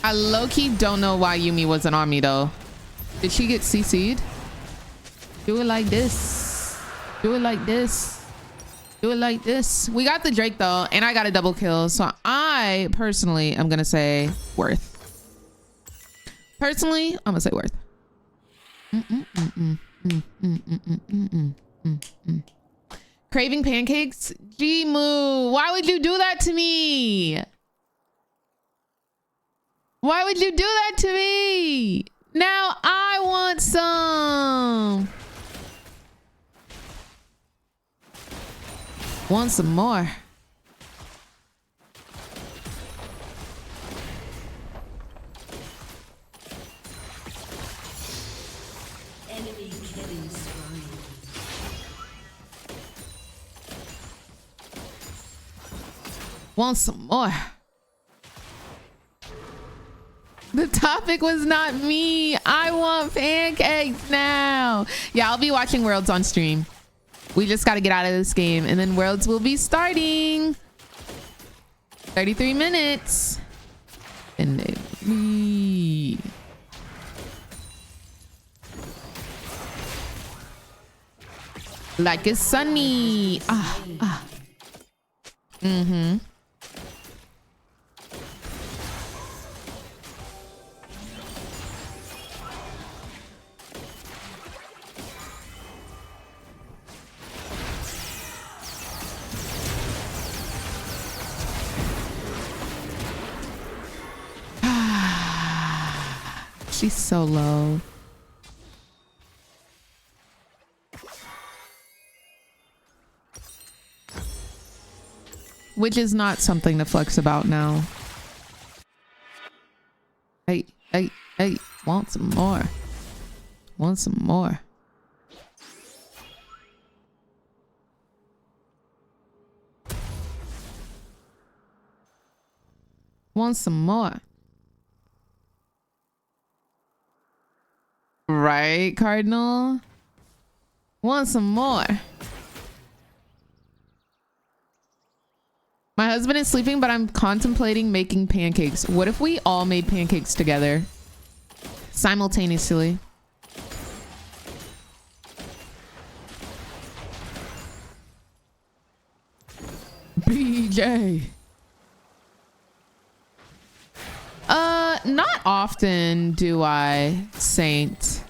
I low-key don't know why Yumi wasn't on me though. Did she get CC'd? Do it like this. Do it like this. Do it like this. We got the Drake though, and I got a double kill. So I personally am gonna say worth. Personally, I'm gonna say worth. Craving pancakes? G-Moo, why would you do that to me? Why would you do that to me? Now I want some. Want some more. Enemy killing spree. Want some more. The topic was not me. I want pancakes now. Yeah, I'll be watching Worlds on stream. We just got to get out of this game and then Worlds will be starting. 33 minutes. And then like it's sunny. She's so low. Which is not something to flex about now. Hey, want some more. Want some more. Want some more. Right, Cardinal? Want some more. My husband is sleeping, but I'm contemplating making pancakes. What if we all made pancakes together? Simultaneously. BJ. Not often do I, Saint.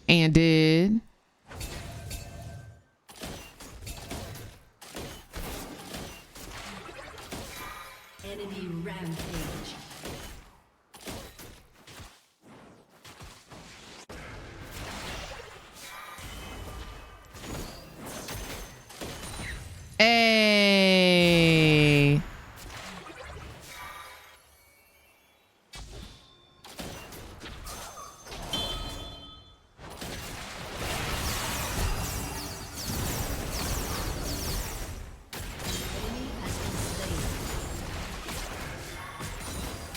And did. Enemy rampage. Hey.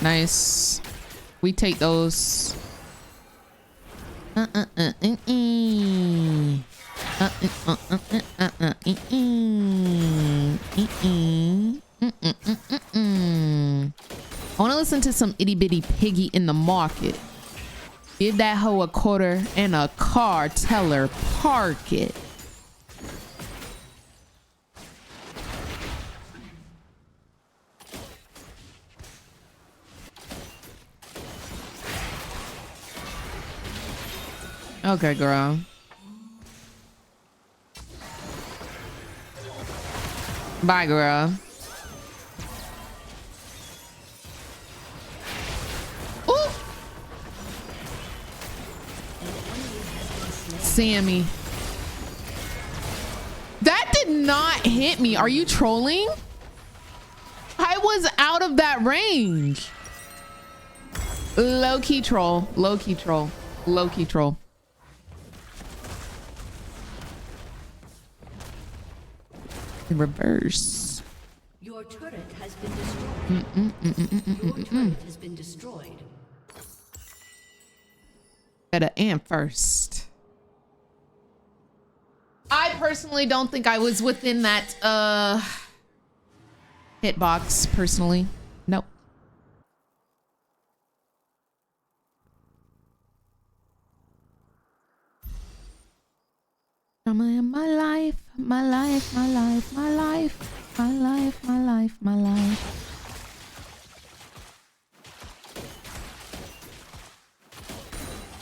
Nice. We take those. I want to listen to some itty bitty piggy in the market. Give that hoe a quarter and a car. Tell her park it. Okay, girl. Bye, girl. Ooh. Sammy. That did not hit me. Are you trolling? I was out of that range. Low-key troll. Low-key troll. Low-key troll. In reverse. Your turret has been destroyed. Your turret has been destroyed. Better am first. I personally don't think I was within that hitbox personally. Nope. Drama in my life, my life, my life, my life, my life, my life, my life.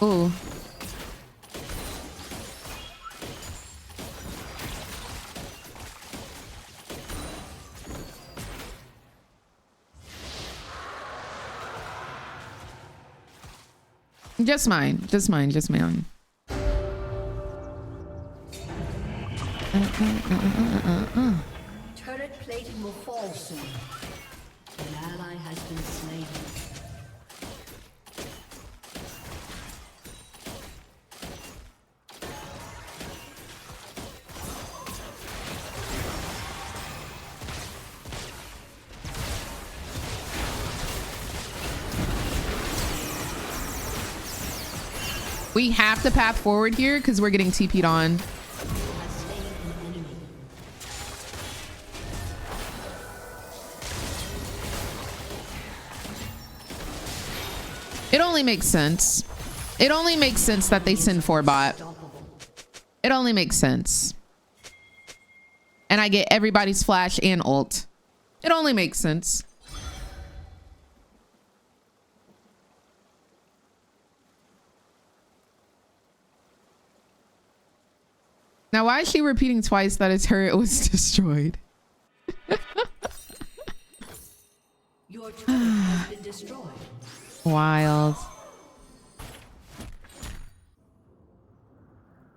Ooh. Just mine, just mine, just mine. Turret plating will fall soon. An ally has been slain. We have to path forward here because we're getting TP'd on. It only makes sense. It only makes sense that they send 4 bot. It only makes sense. And I get everybody's flash and ult. It only makes sense. Now, why is she repeating twice that a turret was destroyed? Your turret has been destroyed. Wild.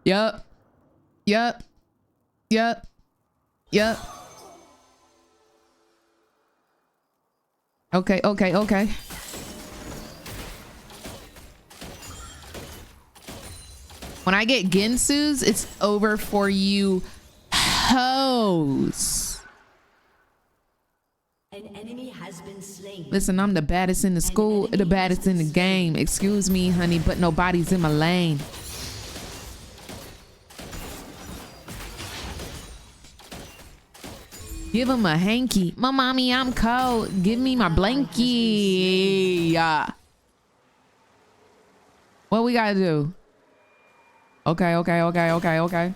Yup. Yup. Yup. Yup. Okay, okay, okay. When I get Ginsu's, it's over for you hoes. An enemy has been slain. Listen, I'm the baddest in the school, the baddest in the game. Excuse me, honey, but nobody's in my lane. Give him a hanky. My mommy, I'm cold. Give me my blankie. What we gotta do? Okay, okay, okay, okay, okay.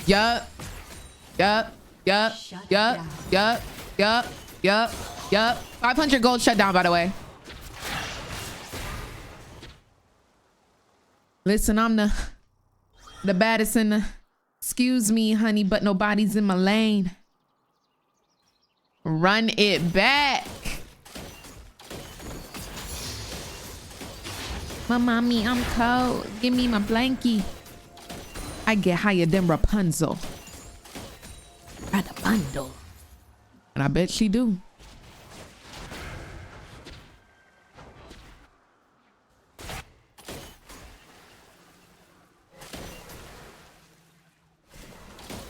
Yup. Yup. Yup. Yup. Yup. Yup. Yup. Yup. 500 gold shutdown, by the way. Listen, I'm the baddest in the... Excuse me, honey, but nobody's in my lane. Run it back. My mommy, I'm cold. Give me my blankie. I get higher than Rapunzel. By the bundle. And I bet she do.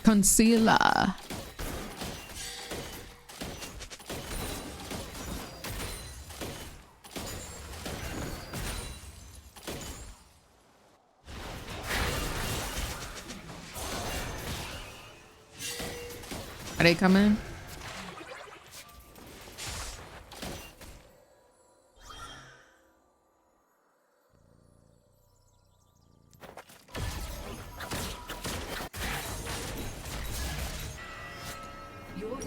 Concealer. Are they coming?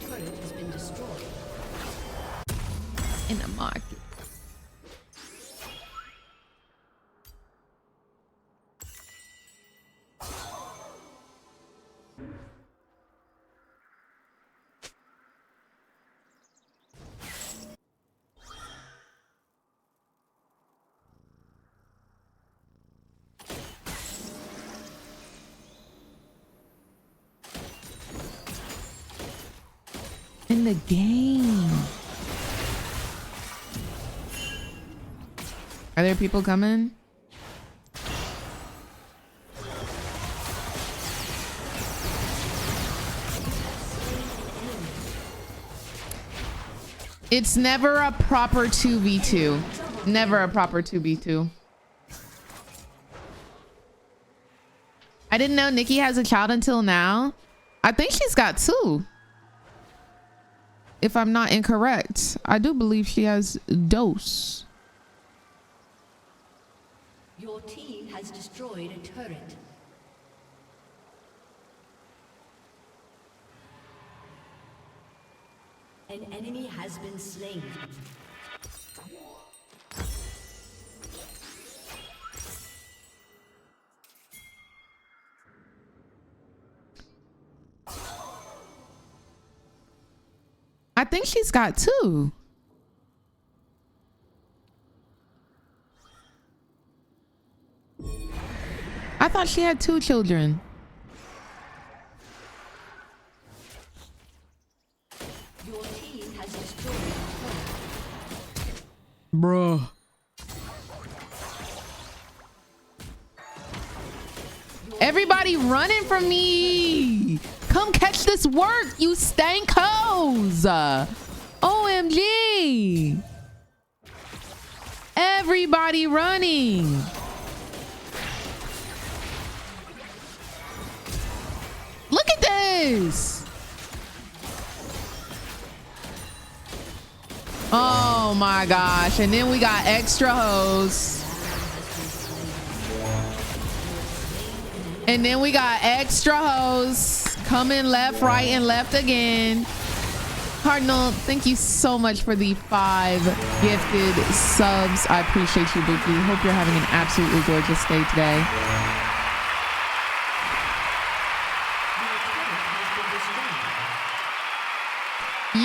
turret has been destroyed. In the market. In the game. Are there people coming? It's never a proper 2v2. Never a proper 2v2. I didn't know Nikki has a child until now. I think she's got 2. If I'm not incorrect, I do believe she has dose. Your team has destroyed a turret. An enemy has been slain. I think she's got 2. I thought she had 2 children. Your team has destroyed a turret. Bruh. Everybody running from me. Come catch this work, you stank hoes. OMG. Everybody running. Look at this. Oh my gosh. And then we got extra hoes. And then we got extra hoes coming left, right, and left again. Cardinal, thank you so much for the 5 gifted subs. I appreciate you, Buki. Hope you're having an absolutely gorgeous day today.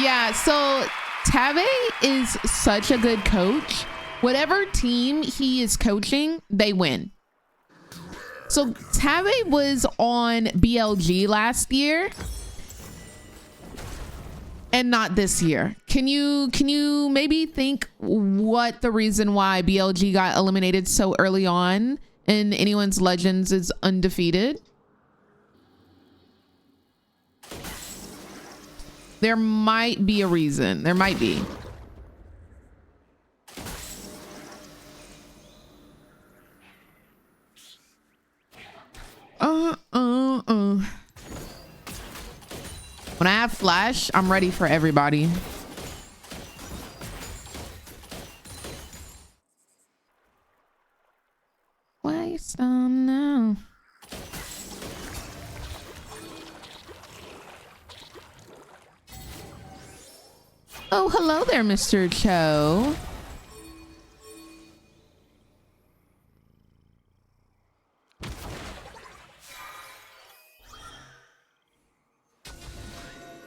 Yeah, so Tabe is such a good coach. Whatever team he is coaching, they win. So Tabe was on BLG last year and not this year. Can you maybe think what the reason why BLG got eliminated so early on in anyone's Legends is undefeated? There might be a reason. There might be. When I have flash, I'm ready for everybody. Waste on now. Oh, hello there, Mr. Cho.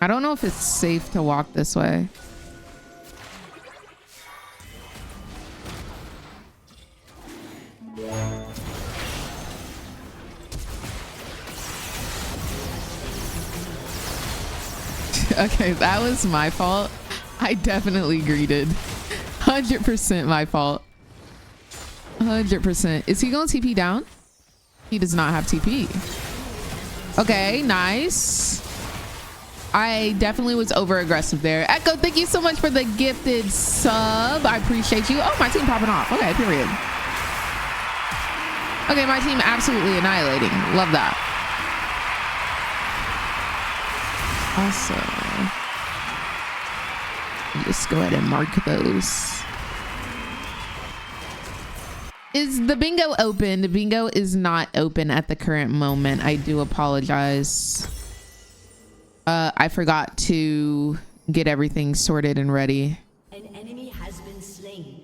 I don't know if it's safe to walk this way. Okay, that was my fault. I definitely greeted. 100% my fault. 100%. Is he going TP down? He does not have TP. Okay, nice. I definitely was over aggressive there. Echo, thank you so much for the gifted sub. I appreciate you. Oh, my team popping off. Okay, period. Okay, my team absolutely annihilating. Love that. Also, just go ahead and mark those. Is the bingo open? The bingo is not open at the current moment. I do apologize. I forgot to get everything sorted and ready. An enemy has been slain.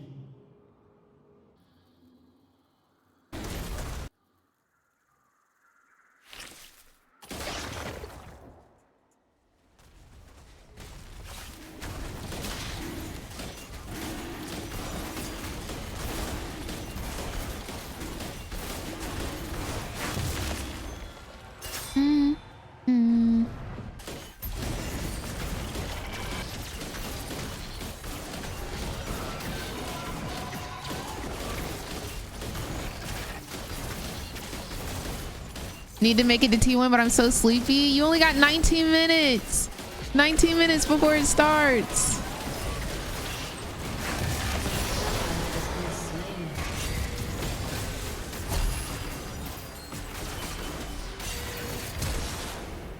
Need to make it to T1, but I'm so sleepy. You only got 19 minutes. 19 minutes before it starts.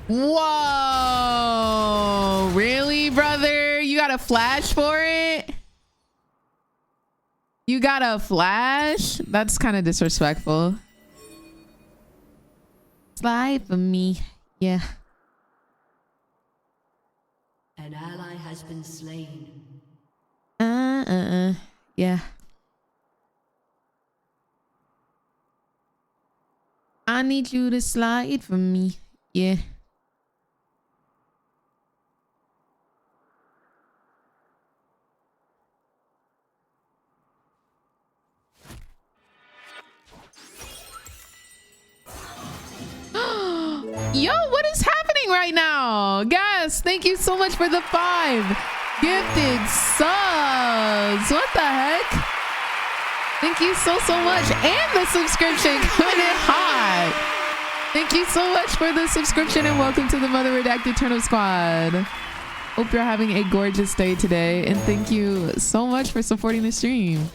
Whoa. Really, brother? You got a flash for it? You got a flash? That's kind of disrespectful. Slide for me. Yeah. An ally has been slain. Yeah. I need you to slide for me. Yeah. Yo, what is happening right now? Guys, thank you so much for the 5 gifted subs. What the heck? Thank you so much. And the subscription coming in hot. Thank you so much for the subscription and welcome to the Mother Redacted Turnip Squad. Hope you're having a gorgeous day today. And thank you so much for supporting the stream.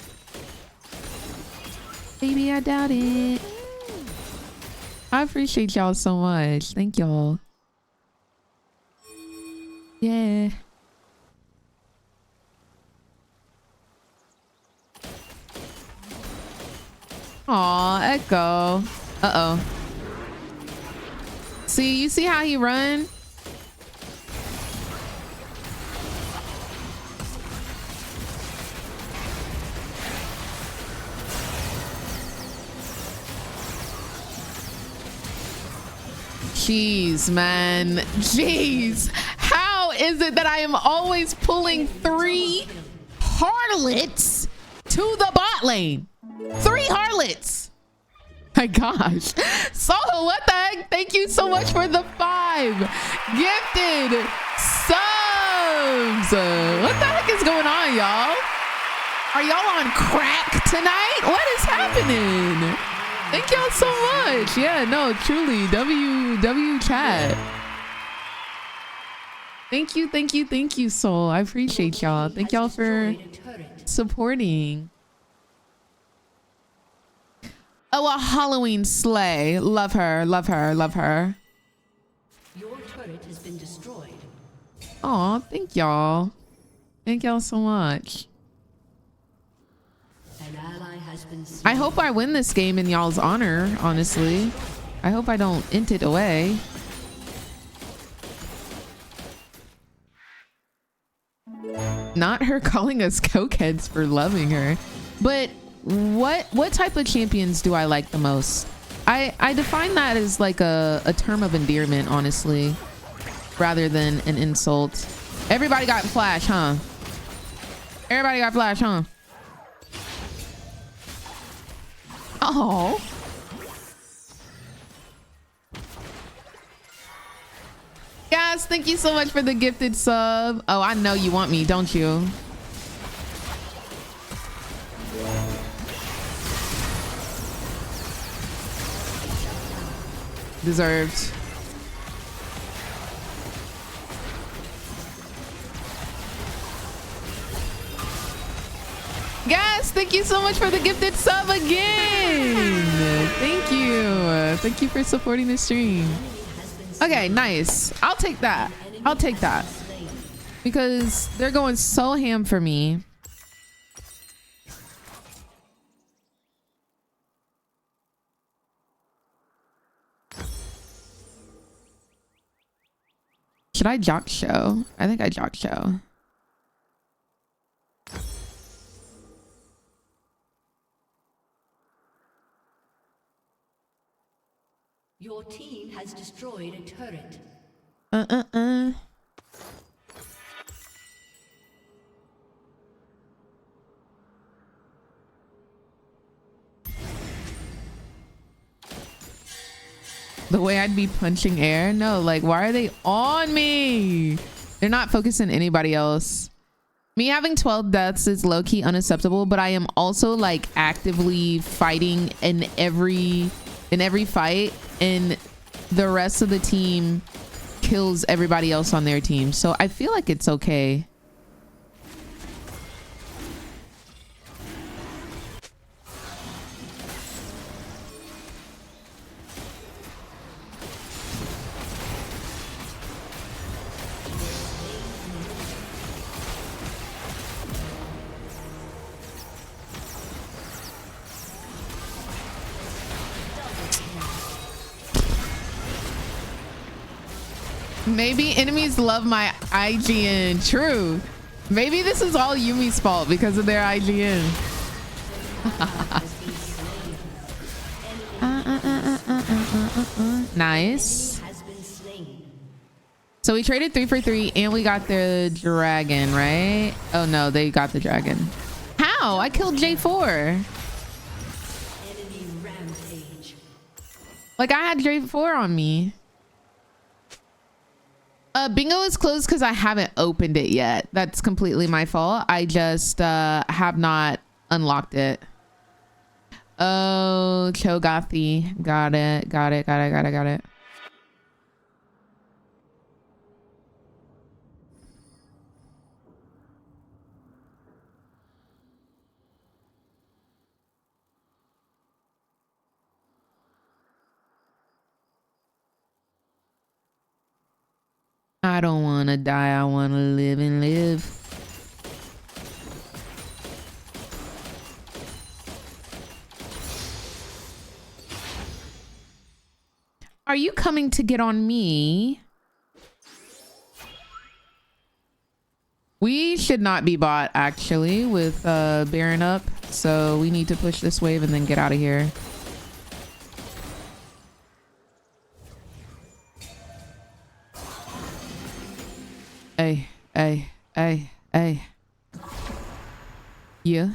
Baby, I doubt it. I appreciate y'all so much. Thank y'all. Yeah. Aw, Echo. Uh-oh. See, you see how he run? Jeez, man. Jeez. How is it that I am always pulling 3 harlots to the bot lane? 3 harlots. My gosh. So what the heck? Thank you so much for the 5 gifted subs. What the heck is going on, y'all? Are y'all on crack tonight? What is happening? Thank y'all so much. Yeah, no, truly. W chat. Thank you, Soul. I appreciate y'all. Thank y'all for supporting. Oh, a Halloween sleigh. Love her, love her, love her. Your turret has been destroyed. Aw, thank y'all. Thank y'all so much. An ally has been slain. I hope I win this game in y'all's honor, honestly. I hope I don't int it away. Not her calling us cokeheads for loving her. But what type of champions do I like the most? I define that as like a term of endearment, honestly, rather than an insult. Everybody got flash, huh? Everybody got flash, huh? Oh. Guys, thank you so much for the gifted sub. Oh, I know you want me, don't you? Deserved. Guys, thank you so much for the gifted sub again. Thank you. Thank you for supporting the stream. Okay, nice. I'll take that. I'll take that. Because they're going so ham for me. Should I jock show? I think I jock show. Your team has destroyed a turret. The way I'd be punching air? No, like, why are they on me? They're not focusing anybody else. Me having 12 deaths is low-key unacceptable, but I am also like actively fighting in every fight, and the rest of the team kills everybody else on their team. So I feel like it's okay. Maybe enemies love my IGN. True. Maybe this is all Yumi's fault because of their IGN. Nice. So we traded 3 for 3 and we got the dragon, right? Oh no, they got the dragon. How? I killed J4. Like I had J4 on me. Bingo is closed because I haven't opened it yet. That's completely my fault. I just have not unlocked it. Oh, Cho'Gath. Got it. I don't want to die. I want to live and live. Are you coming to get on me? We should not be bought actually with Baron up. So we need to push this wave and then get out of here. Hey. Yeah.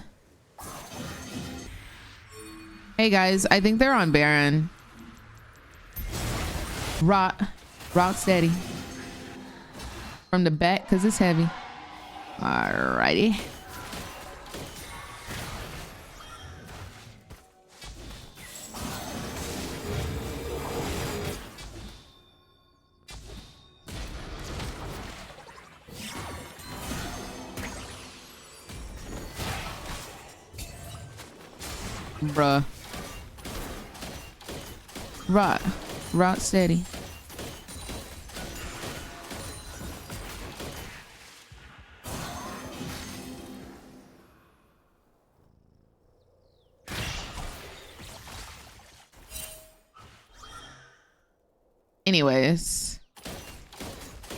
Hey guys, I think they're on Baron. Rock steady. From the back, because it's heavy. Alrighty. Bruh. Rock steady. Anyways.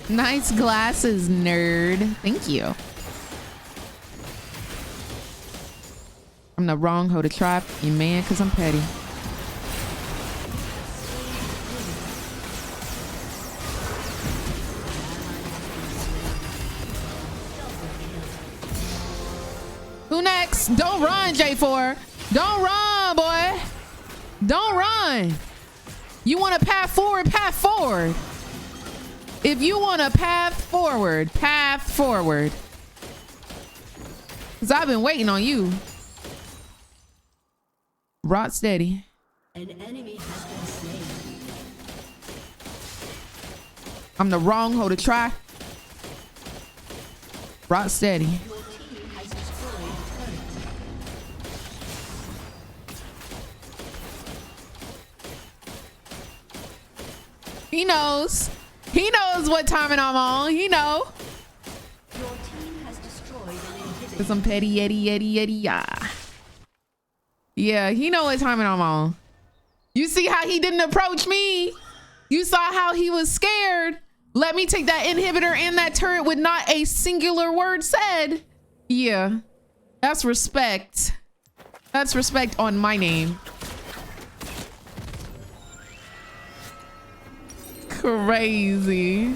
Nice glasses, nerd. Thank you. I'm the wrong hoe to trap you, man, because I'm petty. Who next? Don't run, J4. Don't run, boy. Don't run. You want a path forward, path forward. If you want a path forward, path forward. Because I've been waiting on you. Rock steady. An enemy has been slain. I'm the wrong hoe to try. Rock steady. Your team has destroyed a turret. He knows. He knows what timing I'm on. He know. Your team has destroyed an inhibitor. Cause I'm petty, yeti, yeah. Yeah, he know what timing I'm on. You see how he didn't approach me? You saw how he was scared Let me take that inhibitor and that turret with not a singular word said. Yeah, that's respect. That's respect on my name. Crazy.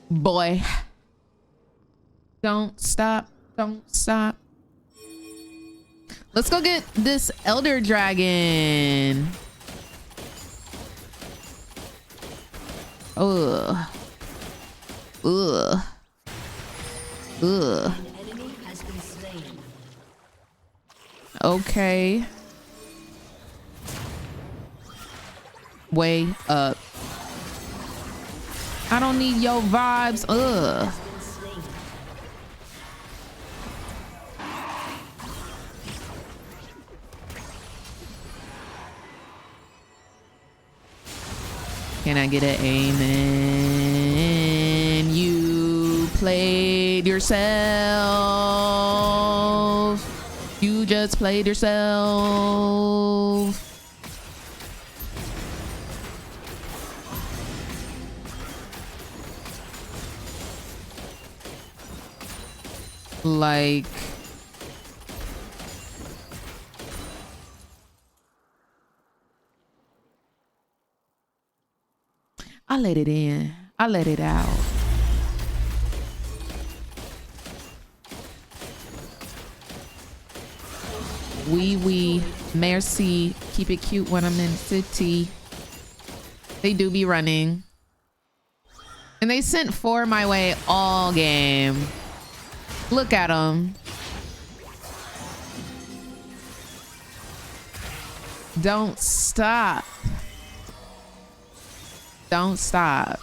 Boy. Don't stop. Don't stop. Let's go get this elder dragon. Ugh. Ugh. Ugh. An enemy has been slain. Okay. Way up. I don't need your vibes. Ugh. Has been slain. Can I get an amen? You played yourself. You just played yourself. Like, I let it in. I let it out. Oui, merci. Keep it cute when I'm in city. They do be running. And they sent 4 my way all game. Look at them. Don't stop. Don't stop.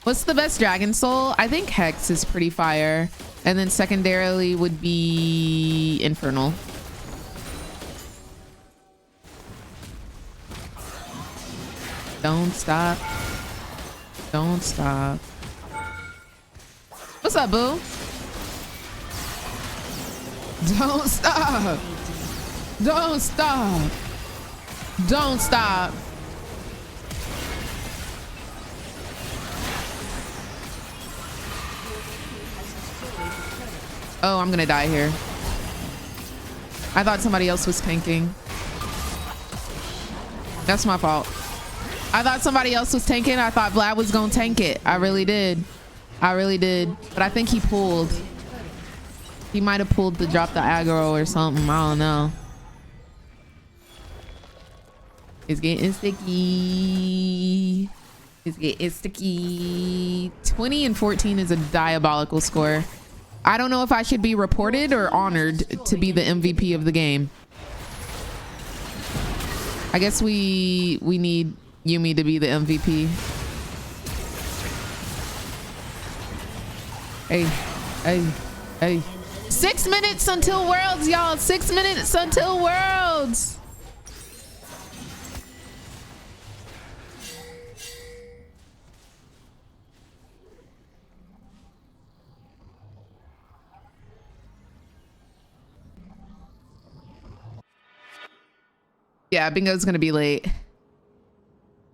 What's the best dragon soul? I think Hex is pretty fire. And then secondarily would be Infernal. Don't stop. Don't stop. What's up, boo? Don't stop. Don't stop. Don't stop. Oh, I'm gonna die here. I thought somebody else was tanking. That's my fault. I thought somebody else was tanking. I thought Vlad was gonna tank it. I really did. I really did. But I think he pulled. He might have pulled to drop the aggro or something. I don't know. It's getting sticky. It's getting sticky. 20 and 14 is a diabolical score. I don't know if I should be reported or honored to be the MVP of the game. I guess we need Yumi to be the MVP. Hey. 6 minutes until Worlds, y'all. 6 minutes until Worlds. Yeah, bingo's gonna be late.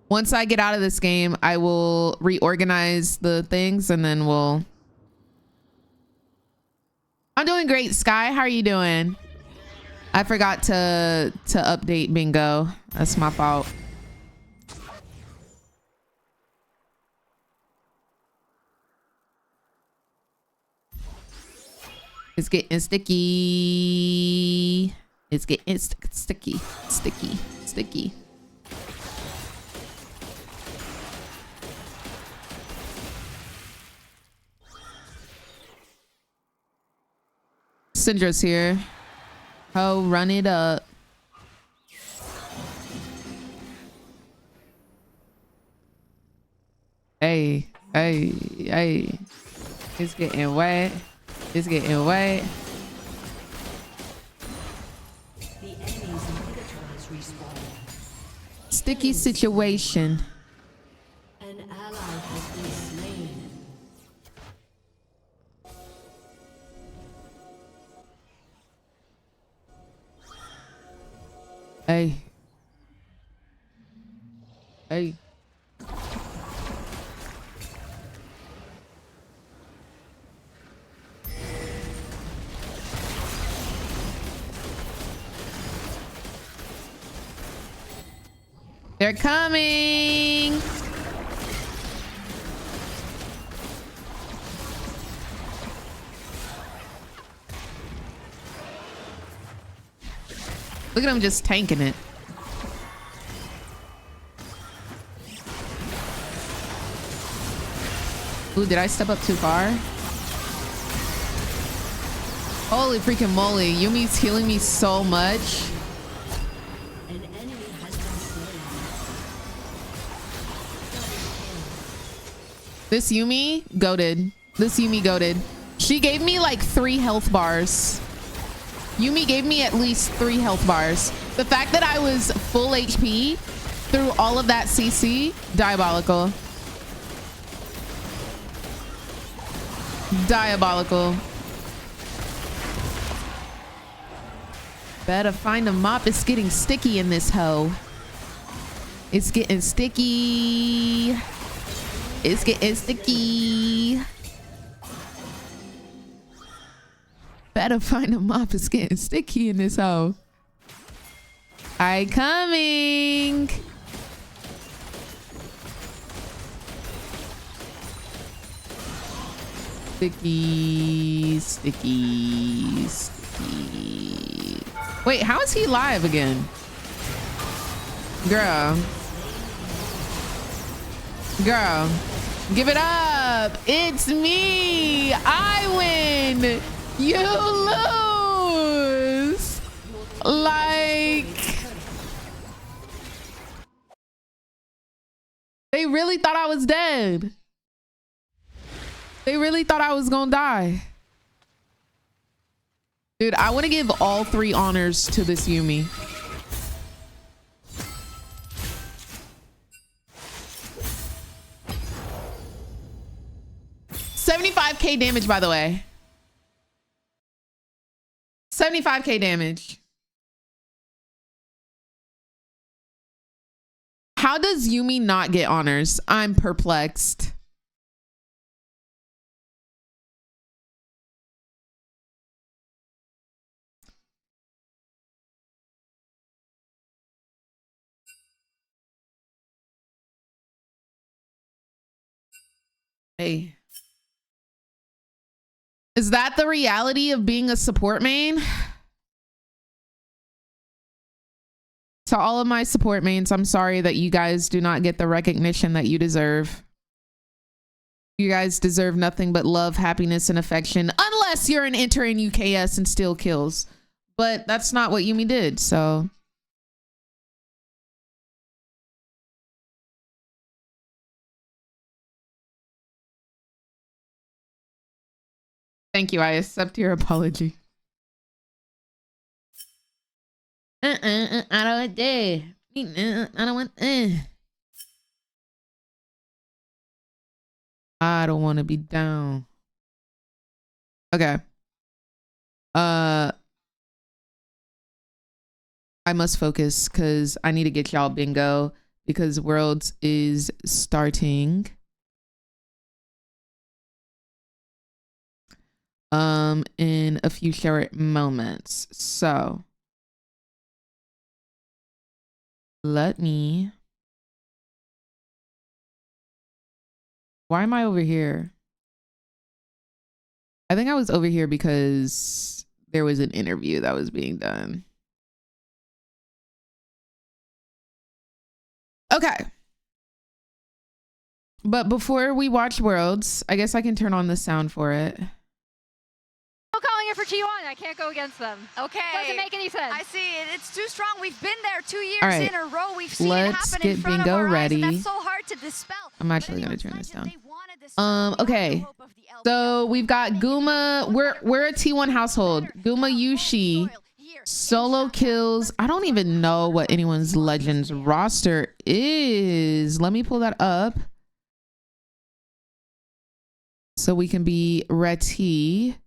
Once I get out of this game, I will reorganize the things and then we'll... I'm doing great, Sky. How are you doing? I forgot to update bingo. That's my fault. It's getting sticky. It's getting sticky. Syndra's here. Oh, run it up. Hey. It's getting wet. It's getting wet. The enemy's inhibitor has respawned. Sticky situation. An ally has been slain. Hey. Hey. They're coming. Look at him just tanking it. Ooh, did I step up too far? Holy freaking moly. Yumi's healing me so much. An enemy has been slain. This Yumi goated. This Yumi goated. She gave me like 3 health bars. Yumi gave me at least 3 health bars. The fact that I was full HP through all of that CC, diabolical. Diabolical. Better find a mop. It's getting sticky in this hoe. It's getting sticky. It's getting sticky. Better find a mop. It's getting sticky in this hoe. I coming. Sticky, sticky, sticky. Wait, how is he live again? Girl. Girl. Give it up. It's me. I win. You lose. Like, they really thought I was dead. They really thought I was gonna die. Dude, I want to give all 3 honors to this Yumi. $75K damage, by the way. 75K damage. How does Yumi not get honors? I'm perplexed. Hey. Is that the reality of being a support main? To all of my support mains, I'm sorry that you guys do not get the recognition that you deserve. You guys deserve nothing but love, happiness, and affection, unless you're an enter in UKS and steal kills. But that's not what Yumi did, so. Thank you. I accept your apology. I don't want that. I don't want. I don't want to be down. Okay. I must focus because I need to get y'all bingo because Worlds is starting. In a few short moments. So let me. Why am I over here? I think I was over here because there was an interview that was being done. Okay. But before we watch Worlds, I guess I can turn on the sound for it. Calling it for T1. I can't go against them. Okay. Doesn't make any sense. I see. It's too strong. We've been there 2 years All right. in a row. We've seen Let's it happen get in front bingo of our ready. eyes, and that's so hard to dispel. I'm actually going to turn this down. Okay. So we've got Guma. We're a T1 household. Guma Yushi. Solo kills. I don't even know what anyone's Legends roster is. Let me pull that up so we can be ready.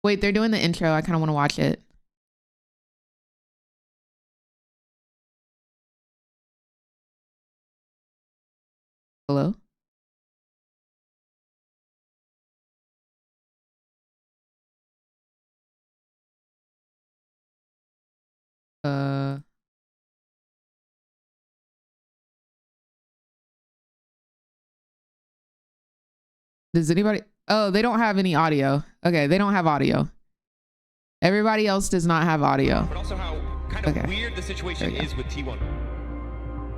Wait, they're doing the intro. I kind of want to watch it. Hello? Does anybody? Oh, they don't have any audio. Okay, they don't have audio. Everybody else does not have audio. But also how kind of weird the situation is with T1.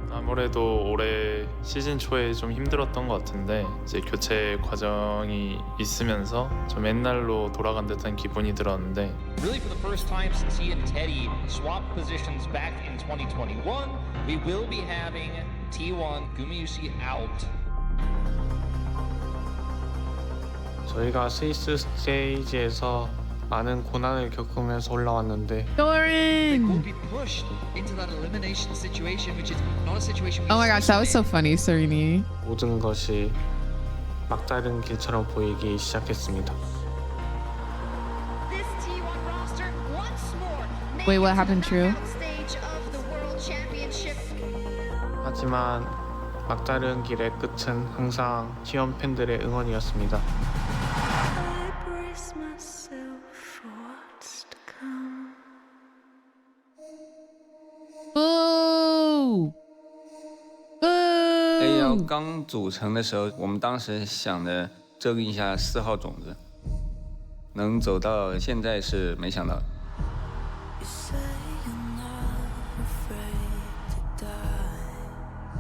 아무래도 올해 시즌 초에 좀 힘들었던 것 같은데 이제 교체 과정이 있으면서 좀 옛날로 돌아간 듯한 기분이 들었는데 Really for the first time since he and Teddy swapped positions back in 2021, we will be having T1 Gumayusi out. 저희가 스위스 스테이지에서 많은 고난을 겪으면서 올라왔는데 Doran! Be pushed into that elimination situation, which is not a situation. Oh my gosh, that was so funny, Serini. 모든 것이 막다른 길처럼 보이기 시작했습니다. This T1 roster once more made Wait, what it to happened, the True? knockout stage of the World Championship. 하지만 막다른 길의 끝은 항상 T1 팬들의 응원이었습니다. Boo! Boo! A1刚组成的时候，我们当时想的种一下4号种子，能走到现在是没想到的。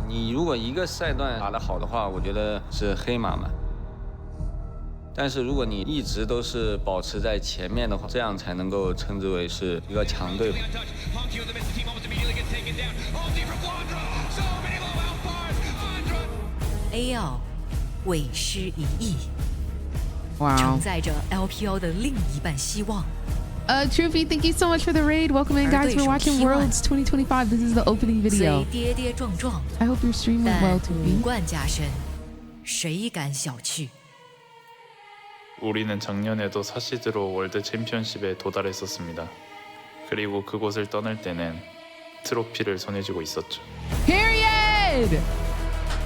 你如果一个赛段打得好的话，我觉得是黑马嘛。但是如果你一直都是保持在前面的话，这样才能够称之为是一个强队吧。AL 委师一役， Wow. 承载着 LPL 的另一半希望。 Truffy, thank you so much for the raid. Welcome in, guys. We're watching Worlds 2025. This is the opening 虽 video. 跌跌撞撞， I hope your stream went 但 well, 五 Truffy. 冠加身，谁敢小觑？ 우리는 작년에도 사시드로 월드 챔피언십에 도달했었습니다. 그리고 그곳을 떠날 때는 트로피를 손에 쥐고 있었죠. Period!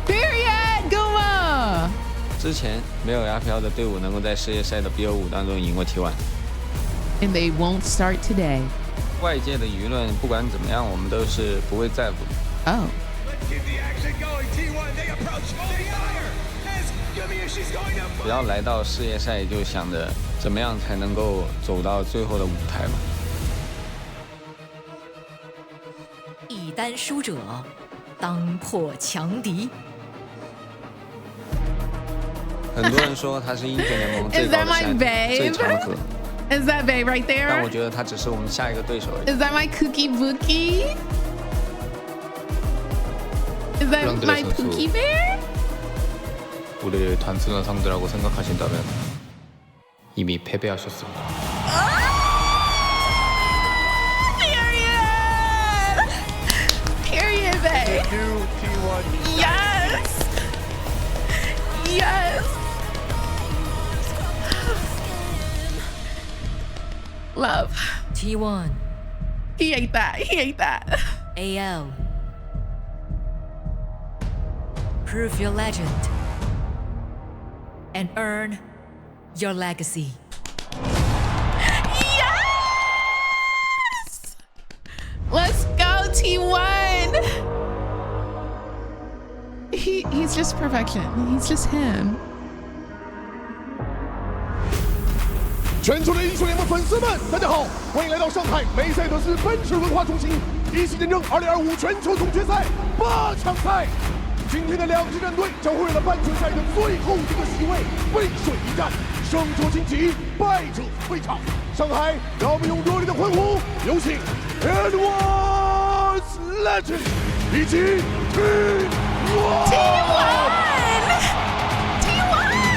Period! Guma! 之前没有 RPL 的队伍能够在世界赛的 BO5当中赢过 T1。 And they won't start today. 外界的舆论不管怎么样，我们都是不会在乎的。 Oh.不要来到世界赛就想着怎么样才能够走到最后的舞台嘛。一单输者，当破强敌。很多人说他是英雄联盟最 Is 高 that 的 my 山，最长 babe? 河。 Is that babe right 但 there? 我觉得他只是我们下一个对手而已。 Is that my cookie bookie? Is that my pookie bear? 우리를 단순한 상대라고 생각하신다면 이미 패배하셨습니다. Period! Period, babe. Yes! Yes! Love. T1 He ate that. He ate that. AL Prove your legend and earn your legacy. Yes! Let's go, T1! He's just perfection. He's just him. 全球的英雄联盟粉丝们，大家好，欢迎来到上海梅赛德斯奔驰文化中心，一起见证2025全球总决赛8强赛。今天的2支战队将会为了半决赛的最后一个席位背水一战，胜者晋级，败者退场。上海，让我们用热烈的欢呼，有请 T1's Legend 以及 T1。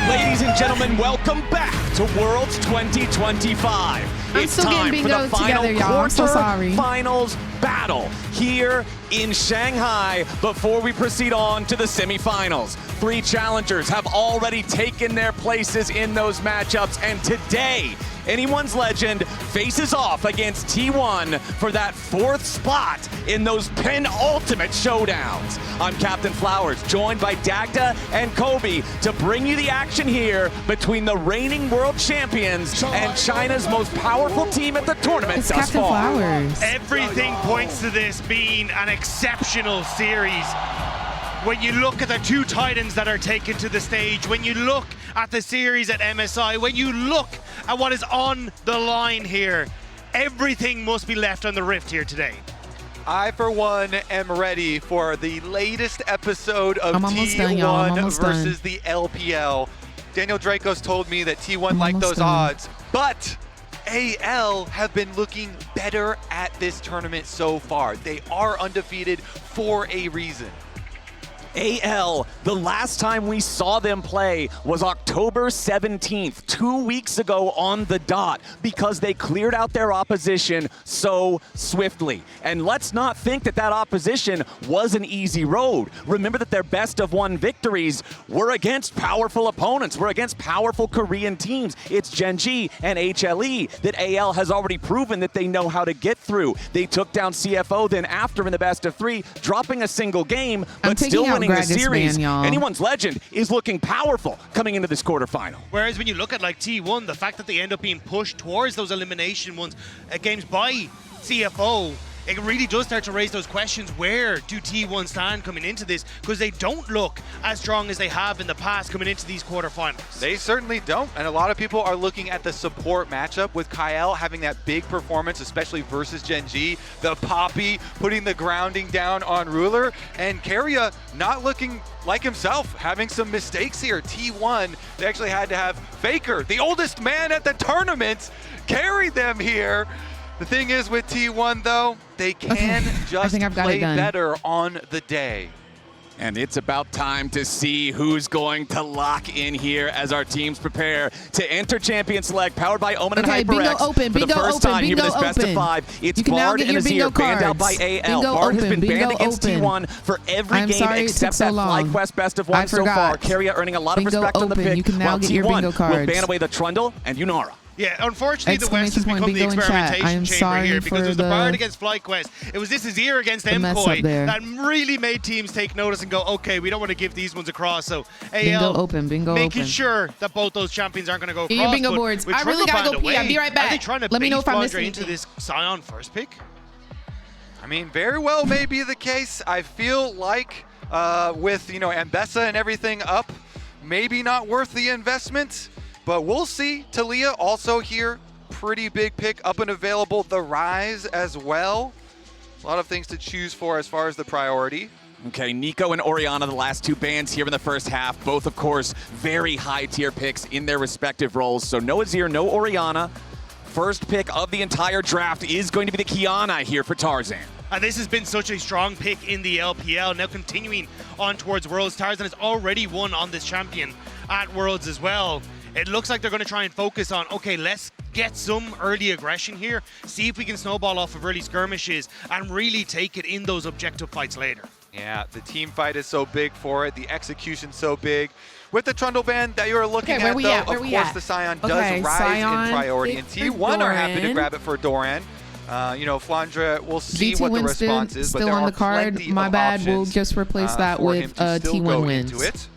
Ladies and gentlemen, welcome back to Worlds 2025. I'm It's still getting time for the bingo final together, y'all. I'm so sorry. quarter-finals battle. here in Shanghai before we proceed on to the semifinals. 3 challengers have already taken their places in those matchups, and today, Anyone's Legend faces off against T1 for that 4th spot in those penultimate showdowns. I'm Captain Flowers, joined by Dagda and Kobe to bring you the action here between the reigning world champions and China's most powerful team at the tournament It's thus Captain far. Flowers. Everything points to this being an exceptional series. When you look at the 2 titans that are taken to the stage, when you look at the series at MSI, when you look at what is on the line here, everything must be left on the Rift here today. I, for one, am ready for the latest episode of T1 versus the LPL. Daniel Dracos told me that T1 liked those odds, but AL have been looking better at this tournament so far. They are undefeated for a reason. AL, the last time we saw them play was October 17th, 2 weeks ago on the dot, because they cleared out their opposition so swiftly. And let's not think that that opposition was an easy road. Remember that their best of 1 victories were against powerful opponents, were against powerful Korean teams. It's Genji and HLE that AL has already proven that they know how to get through. They took down CFO then after in the best of 3, dropping a single game, but still winning the series. Anyone's Legend is looking powerful coming into this quarterfinal. Whereas when you look at like T1, the fact that they end up being pushed towards those elimination ones, games by CFO, it really does start to raise those questions. Where do T1 stand coming into this? Because they don't look as strong as they have in the past coming into these quarterfinals. They certainly don't, and a lot of people are looking at the support matchup with Kyle having that big performance, especially versus Genji, the Poppy putting the grounding down on Ruler, and Keria not looking like himself, having some mistakes here. T1, they actually had to have Faker, the oldest man at the tournament, carry them here. The thing is with T1 though, they can just play better on the day. And it's about time to see who's going to lock in here as our teams prepare to enter Champion Select, powered by Omen and HyperX. Bingo open, for the bingo first open, time here in bingo this best of open. 5. It's You can now Bard get and your bingo Azir banned out by cards. AL. Bingo Bard has open, been banned bingo against open. T1 for every I'm game sorry it except took so that long. FlyQuest best of 1 I so far. forgot. Keria earning a lot of Bingo respect on the open. pick, You can now while get your T1 bingo will cards. ban away the Trundle and Yunara. Yeah, unfortunately, the West has become the bingo in chat. experimentation I am chamber sorry here because it was the for Bard against FlyQuest. It was this Azir against mess up MCoy there. that really made teams take notice and go, okay, we don't want to give these ones across. So Bingo AL open, bingo making open. sure that both those champions aren't going to go Get across. your bingo but boards. with I really Trundle gotta go banned pee. I'll be away, right back. Are they trying to Let me know bait if I Flandre missed into anything. this Sion first pick? I mean, very well may be the case. I feel like with, Ambessa and everything up, maybe not worth the investment, but we'll see. Talia also here, pretty big pick up and available. The Rise as well. A lot of things to choose for as far as the priority. Okay, Nico and Orianna, the last 2 bans here in the first half. Both, of course, very high-tier picks in their respective roles. So no Azir, no Orianna. First pick of the entire draft is going to be the Kiana here for Tarzan. And this has been such a strong pick in the LPL. Now continuing on towards Worlds. Tarzan has already won on this champion at Worlds as well. It looks like they're going to try and focus on, okay, let's get some early aggression here, see if we can snowball off of early skirmishes and really take it in those objective fights later. Yeah, the team fight is so big for it, the execution's so big. With the Trundle band that you're looking at, though, of course, the Sion does rise in priority, and T1 are happy to grab it for Doran. Flandre, we'll see what the response is, but there are plenty My of bad. options, We'll just replace that for with him to still T1 go wins. into it.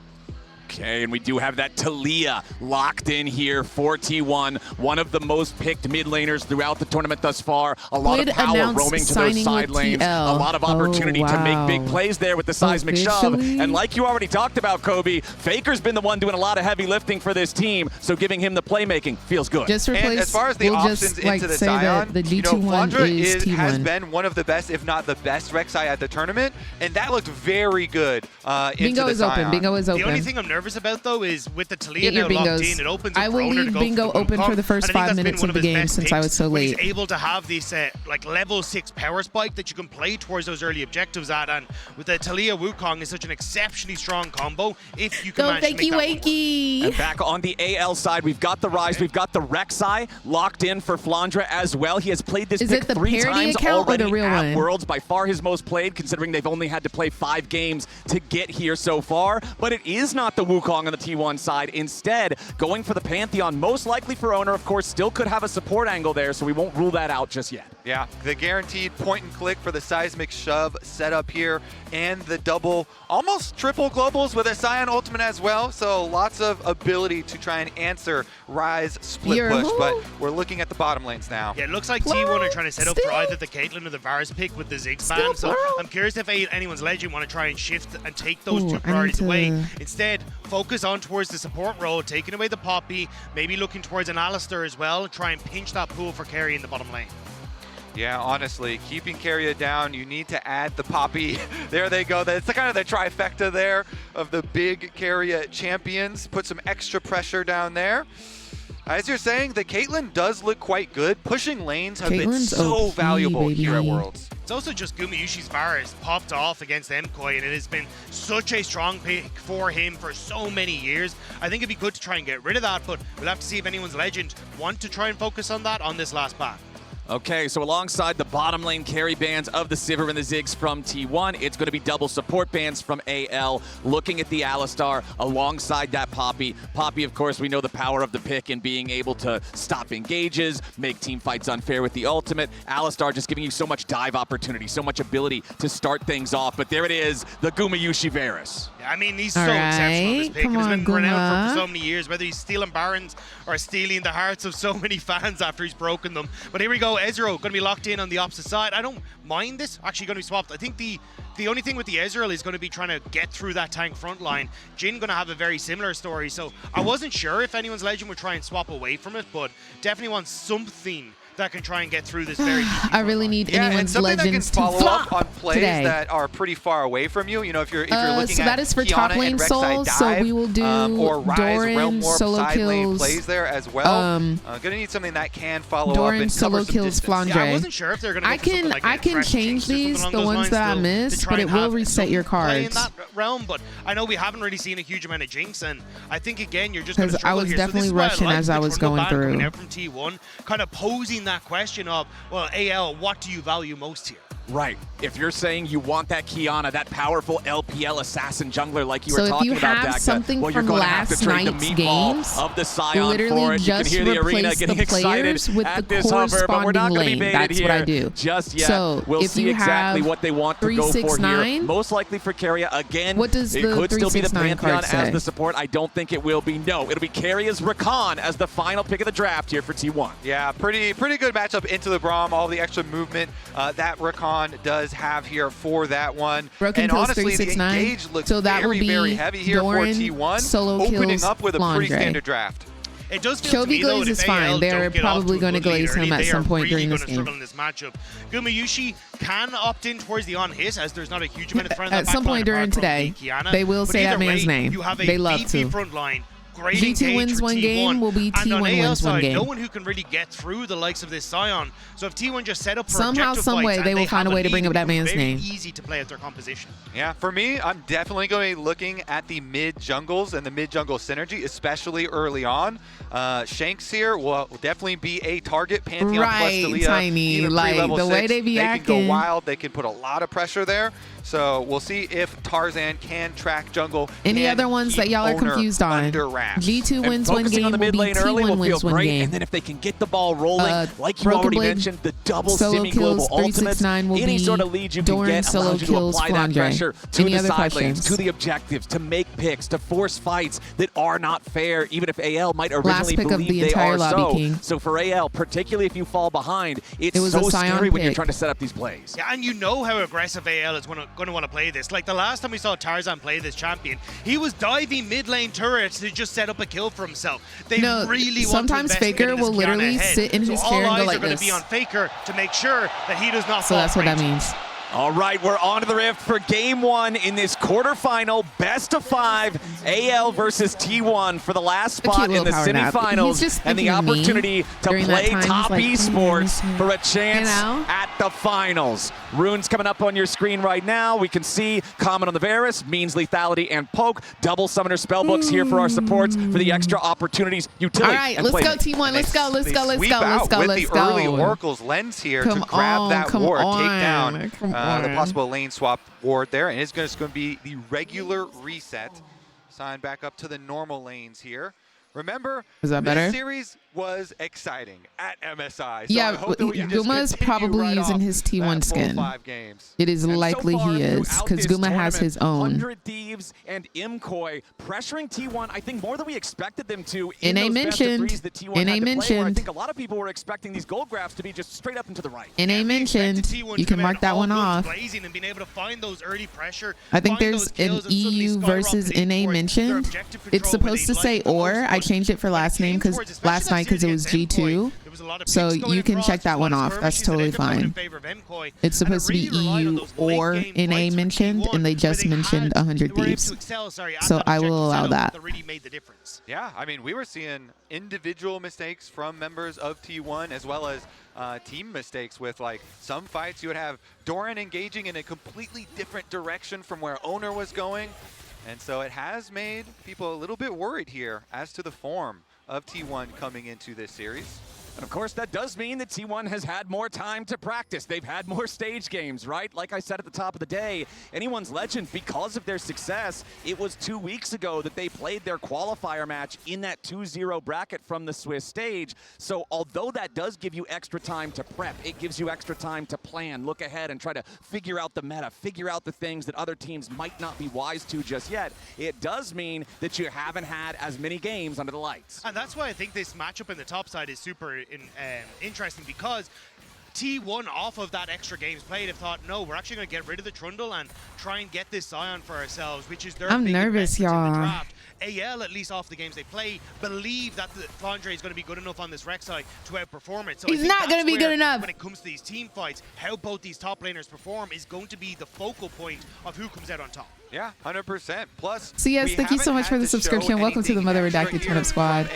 Okay, and we do have that Talia locked in here for T1, one of the most picked mid laners throughout the tournament thus far. A lot of power roaming to those side lanes, a lot of opportunity to make big plays there with the seismic shove. And like you already talked about, Kobe, Faker's been the one doing a lot of heavy lifting for this team, so giving him the playmaking feels good. Just replace, and as far as the options into the Sion, the G21 Flandre has been one of the best, if not the best, Rek'Sai at the tournament, and that looked very good into Bingo the is Sion. open. Bingo is open. The only thing I'm nervous nervous about though is with the Talia Get now your locked bingos. in, it opens up I for will Owner to leave go bingo for the open for Wukong, the first and I think 5 that's been minutes one of the his game best since I was picks, so when late. He's able to have this like level 6 power spike that you can play towards those early objectives at, and with the Talia Wukong is such an exceptionally strong combo if you can Go manage to fakey make that wakey. And back on the AL side, we've got the Rise, we've got the Rek'Sai locked in for Flandre as well. He has played this Is pick it the 3 parody times account or already the real at one? Worlds, by far his most played, considering they've only had to play 5 games to get here so far. But it is not the Wukong on the T1 side. Instead, going for the Pantheon, most likely for Owner, of course, still could have a support angle there, so we won't rule that out just yet. Yeah, the guaranteed point and click for the seismic shove setup here, and the double, almost triple globals with a Scion ultimate as well. So lots of ability to try and answer Rise split push, but we're looking at the bottom lanes now. Yeah, it looks like T1 are trying to set up for either the Caitlyn or the Varus pick with the Ziggs ban. So I'm curious if anyone's Legend want to try and shift and take those 2 priorities away. Instead, focus on towards the support role, taking away the Poppy, maybe looking towards an Alistar as well, try and pinch that pool for carry in the bottom lane. Yeah, honestly, keeping Keria down, you need to add the Poppy. There they go. That's kind of the trifecta there of the big Keria champions. Put some extra pressure down there. As you're saying, the Caitlyn does look quite good. Pushing lanes have been so valuable here at Worlds. It's also just Gumayusi's Varus popped off against Mkoy, and it has been such a strong pick for him for so many years. I think it'd be good to try and get rid of that, but we'll have to see if anyone's Legend want to try and focus on that on this last ban. Okay, so alongside the bottom lane carry bans of the Sivir and the Ziggs from T1, it's going to be double support bans from AL, looking at the Alistar alongside that Poppy. Poppy, of course, we know the power of the pick in being able to stop engages, make team fights unfair with the ultimate. Alistar just giving you so much dive opportunity, so much ability to start things off. But there it is, the Gumayusi Varus. Yeah, I mean, he's so exceptional, this pick. Come He's on, been renowned Guma. for so many years, whether he's stealing Barons or stealing the hearts of so many fans after he's broken them. But here we go, Ezreal going to be locked in on the opposite side. I don't mind this actually going to be swapped. I think the only thing with the Ezreal is going to be trying to get through that tank front line. Jhin going to have a very similar story, so I wasn't sure if anyone's Legend would try and swap away from it, but definitely want something that can try and get through this very I really need anyone's Legends to follow flop up on plays today. that are pretty far away from you. You know, if you're looking so at that is for Kiana top lane and Rek'Sai Soul, dive, so we will do or Rise, Doran Realm Warp, solo side lane kills. plays there as well. Gonna need something that can follow up Doran and solo cover some kills distance. Flandre. Yeah, I wasn't sure if they're going to go for something like I can change these, the ones that I missed, but it will reset your play in cards. that realm, but I know we haven't really seen a huge amount of Jinx, and I think again you're just going to Because I struggle was here. definitely so this rushing is why I like as the I was Trundle going ban coming through. out from T1, kind of posing that question of, well, AL, what do you value most here? Right. If you're saying you want that Kiana, that powerful LPL assassin jungler like you So were if talking you about, have Dagda, something well, you're from going to have to last trade the night's meatball games, of the Scion literally for it. You can just hear the arena replace getting the excited players with at the this hover, but we're not going to corresponding be lane. baited That's here what I do. just yet. So we'll if see you exactly have what they want to go for 369, here. Most likely for Keria again. What does it the could still be the 369 Pantheon card as say? the support. I don't think it will be. No, it'll be Keria's Rakan as the final pick of the draft here for T1. Yeah, pretty good matchup into the Braum. All the extra movement that Rakan does have here for that one. Broken and kills honestly, the 369. engage looks So that will very, be very heavy here Doran for T1, solo opening kills up with a pretty Flandre. standard draft. It does feel to Chovy me, though, glaze that is if fine. AL They're don't get off probably to a going to good lead glaze him early, at they some are point really during going this to game. struggle in this matchup. Gumayusi can opt in towards the on-hit, as there's not a huge amount of front At some point during today, they will say that man's name. You have a They love beefy to. front line. Great G2 engage wins for one T1. game will be And on T1 AL wins one side, game. no one who can really get through the likes of this Scion. So if T1 just set up for Somehow, objective some way, fights they and will find have a way to bring lead, up that it becomes man's very name. easy to play at their composition. Yeah, for me, I'm definitely going to be looking at the mid jungles and the mid jungle synergy, especially early on. Shanks here will definitely be a target. Pantheon plus Right, Dalia, Tiny. even Like, pre-level the way 6, they be can acting. go wild. They can put a lot of pressure there. So we'll see if Tarzan can track jungle. Any and other ones keep that y'all are Owner confused on? under wraps. G2 And wins one focusing game on the will mid be lane early T1 will wins feel one great, game. and then if they can get the ball rolling, like you Broken already Blade mentioned, the double solo simi kills, global ultimates, 369 will any be sort of lead you can Doran get solo allows you to kills apply that Flandre. pressure to Any the other side lanes, questions? to the objectives, to make picks, to force fights that are not fair, even if AL might originally pick of believe the they entire are lobby, so. King. So for AL, particularly if you fall behind, it's It was so a Scion scary when you're pick. trying to set up these plays. Yeah, and you know how aggressive AL is going to want to play this. Like the last time we saw Tarzan play this champion, he was diving mid lane turrets to just set up a kill for himself. They No, really want sometimes to invest in Faker getting this will Kiana literally ahead. sit in So his all chair and go eyes like are going this. to be on Faker to make sure that he does not So fall that's what that prey to means. All right, we're on to the Rift for game 1 in this quarterfinal, best of 5, AL versus T1 for the last spot in the semifinals and the opportunity to play top esports for a chance at the finals. Runes coming up on your screen right now. We can see comment on the Varus, means lethality and poke. Double summoner spellbooks here for our supports for the extra opportunities, utility. All right, let's go T1. Let's go. Let's go. Let's go. Let's go. With the early Oracle's lens here to grab that ward, take down the possible lane swap ward there, and it's going to be the regular reset. Sign back up to the normal lanes here. Remember, this series was exciting at MSI. So yeah, Guma is probably using his T1 skin. It is likely he is, because Guma has his own. 100 Thieves and Imkoi pressuring T1, I think, more than we expected them to. NA mentioned. NA mentioned. I think a lot of people were expecting these gold graphs to be just straight up and to the right. NA mentioned. You can mark that one off. I think there's an EU versus NA mentioned. It's supposed to say or. I changed it for last night because it was G2, so you can check that one off. That's totally fine. It's supposed to be EU or NA mentioned, and they just mentioned 100 Thieves, so I will allow that. Yeah, I mean, we were seeing individual mistakes from members of T1 as well as team mistakes with, like, some fights you would have Doran engaging in a completely different direction from where Owner was going, and so it has made people a little bit worried here as to the form of T1 coming into this series. And of course, that does mean that T1 has had more time to practice. They've had more stage games, right? Like I said at the top of the day, anyone's legend, because of their success, it was 2 weeks ago that they played their qualifier match in that 2-0 bracket from the Swiss stage. So although that does give you extra time to prep, it gives you extra time to plan, look ahead and try to figure out the meta, figure out the things that other teams might not be wise to just yet. It does mean that you haven't had as many games under the lights. And that's why I think this matchup in the top side is super interesting, because T1 off of that extra games played have thought, no, we're actually going to get rid of the Trundle and try and get this Zion for ourselves, which is their I'm big nervous, y'all. AL, at least off the games they play, believe that the Flandre is going to be good enough on this Rek'Sai to outperform it. So he's not going to be good enough. When it comes to these team fights, how both these top laners perform is going to be the focal point of who comes out on top. Yeah, 100%. Plus, CS, thank you so much for the subscription. Welcome to the Mother Redacted Turnip Squad.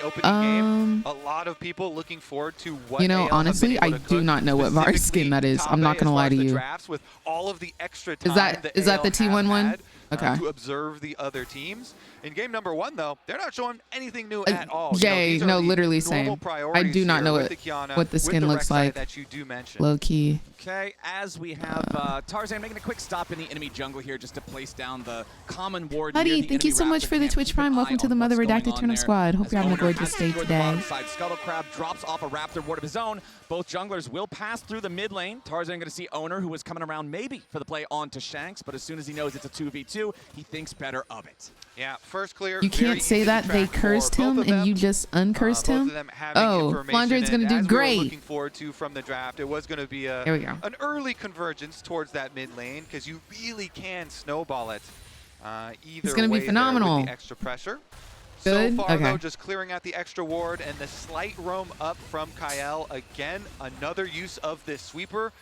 A lot of people looking forward to what, you know, honestly, I do not know what Varus skin that is. I'm not going to lie to you. With all of the extra time is that the T1 one? Okay. To observe the other teams. In game number 1, though, they're not showing anything new at all. Jay, no, literally same. I do not know what the skin looks like. That you do mention. Low key. Okay, as we have Tarzan making a quick stop in the enemy jungle here just to place down the common ward. Buddy, thank you so much for the Twitch Prime. Welcome to the Mother Redacted Turnip Squad. Hope you're having a gorgeous day today. Scuttle Crab drops off a Raptor ward of his own. Both junglers will pass through the mid lane. Tarzan going to see Owner, who was coming around maybe for the play on to Shanks, but as soon as he knows it's a 2v2, he thinks better of it. Yeah, first clear. You can't say that. They cursed him and you just uncursed him. Oh, Flandre's going to do great. Looking forward to from the draft. It was going to be an early convergence towards that mid lane because you really can snowball it either it's going to be phenomenal. With the extra pressure. Good. So far, though, just clearing out the extra ward and the slight roam up from Kael. Again, another use of this sweeper.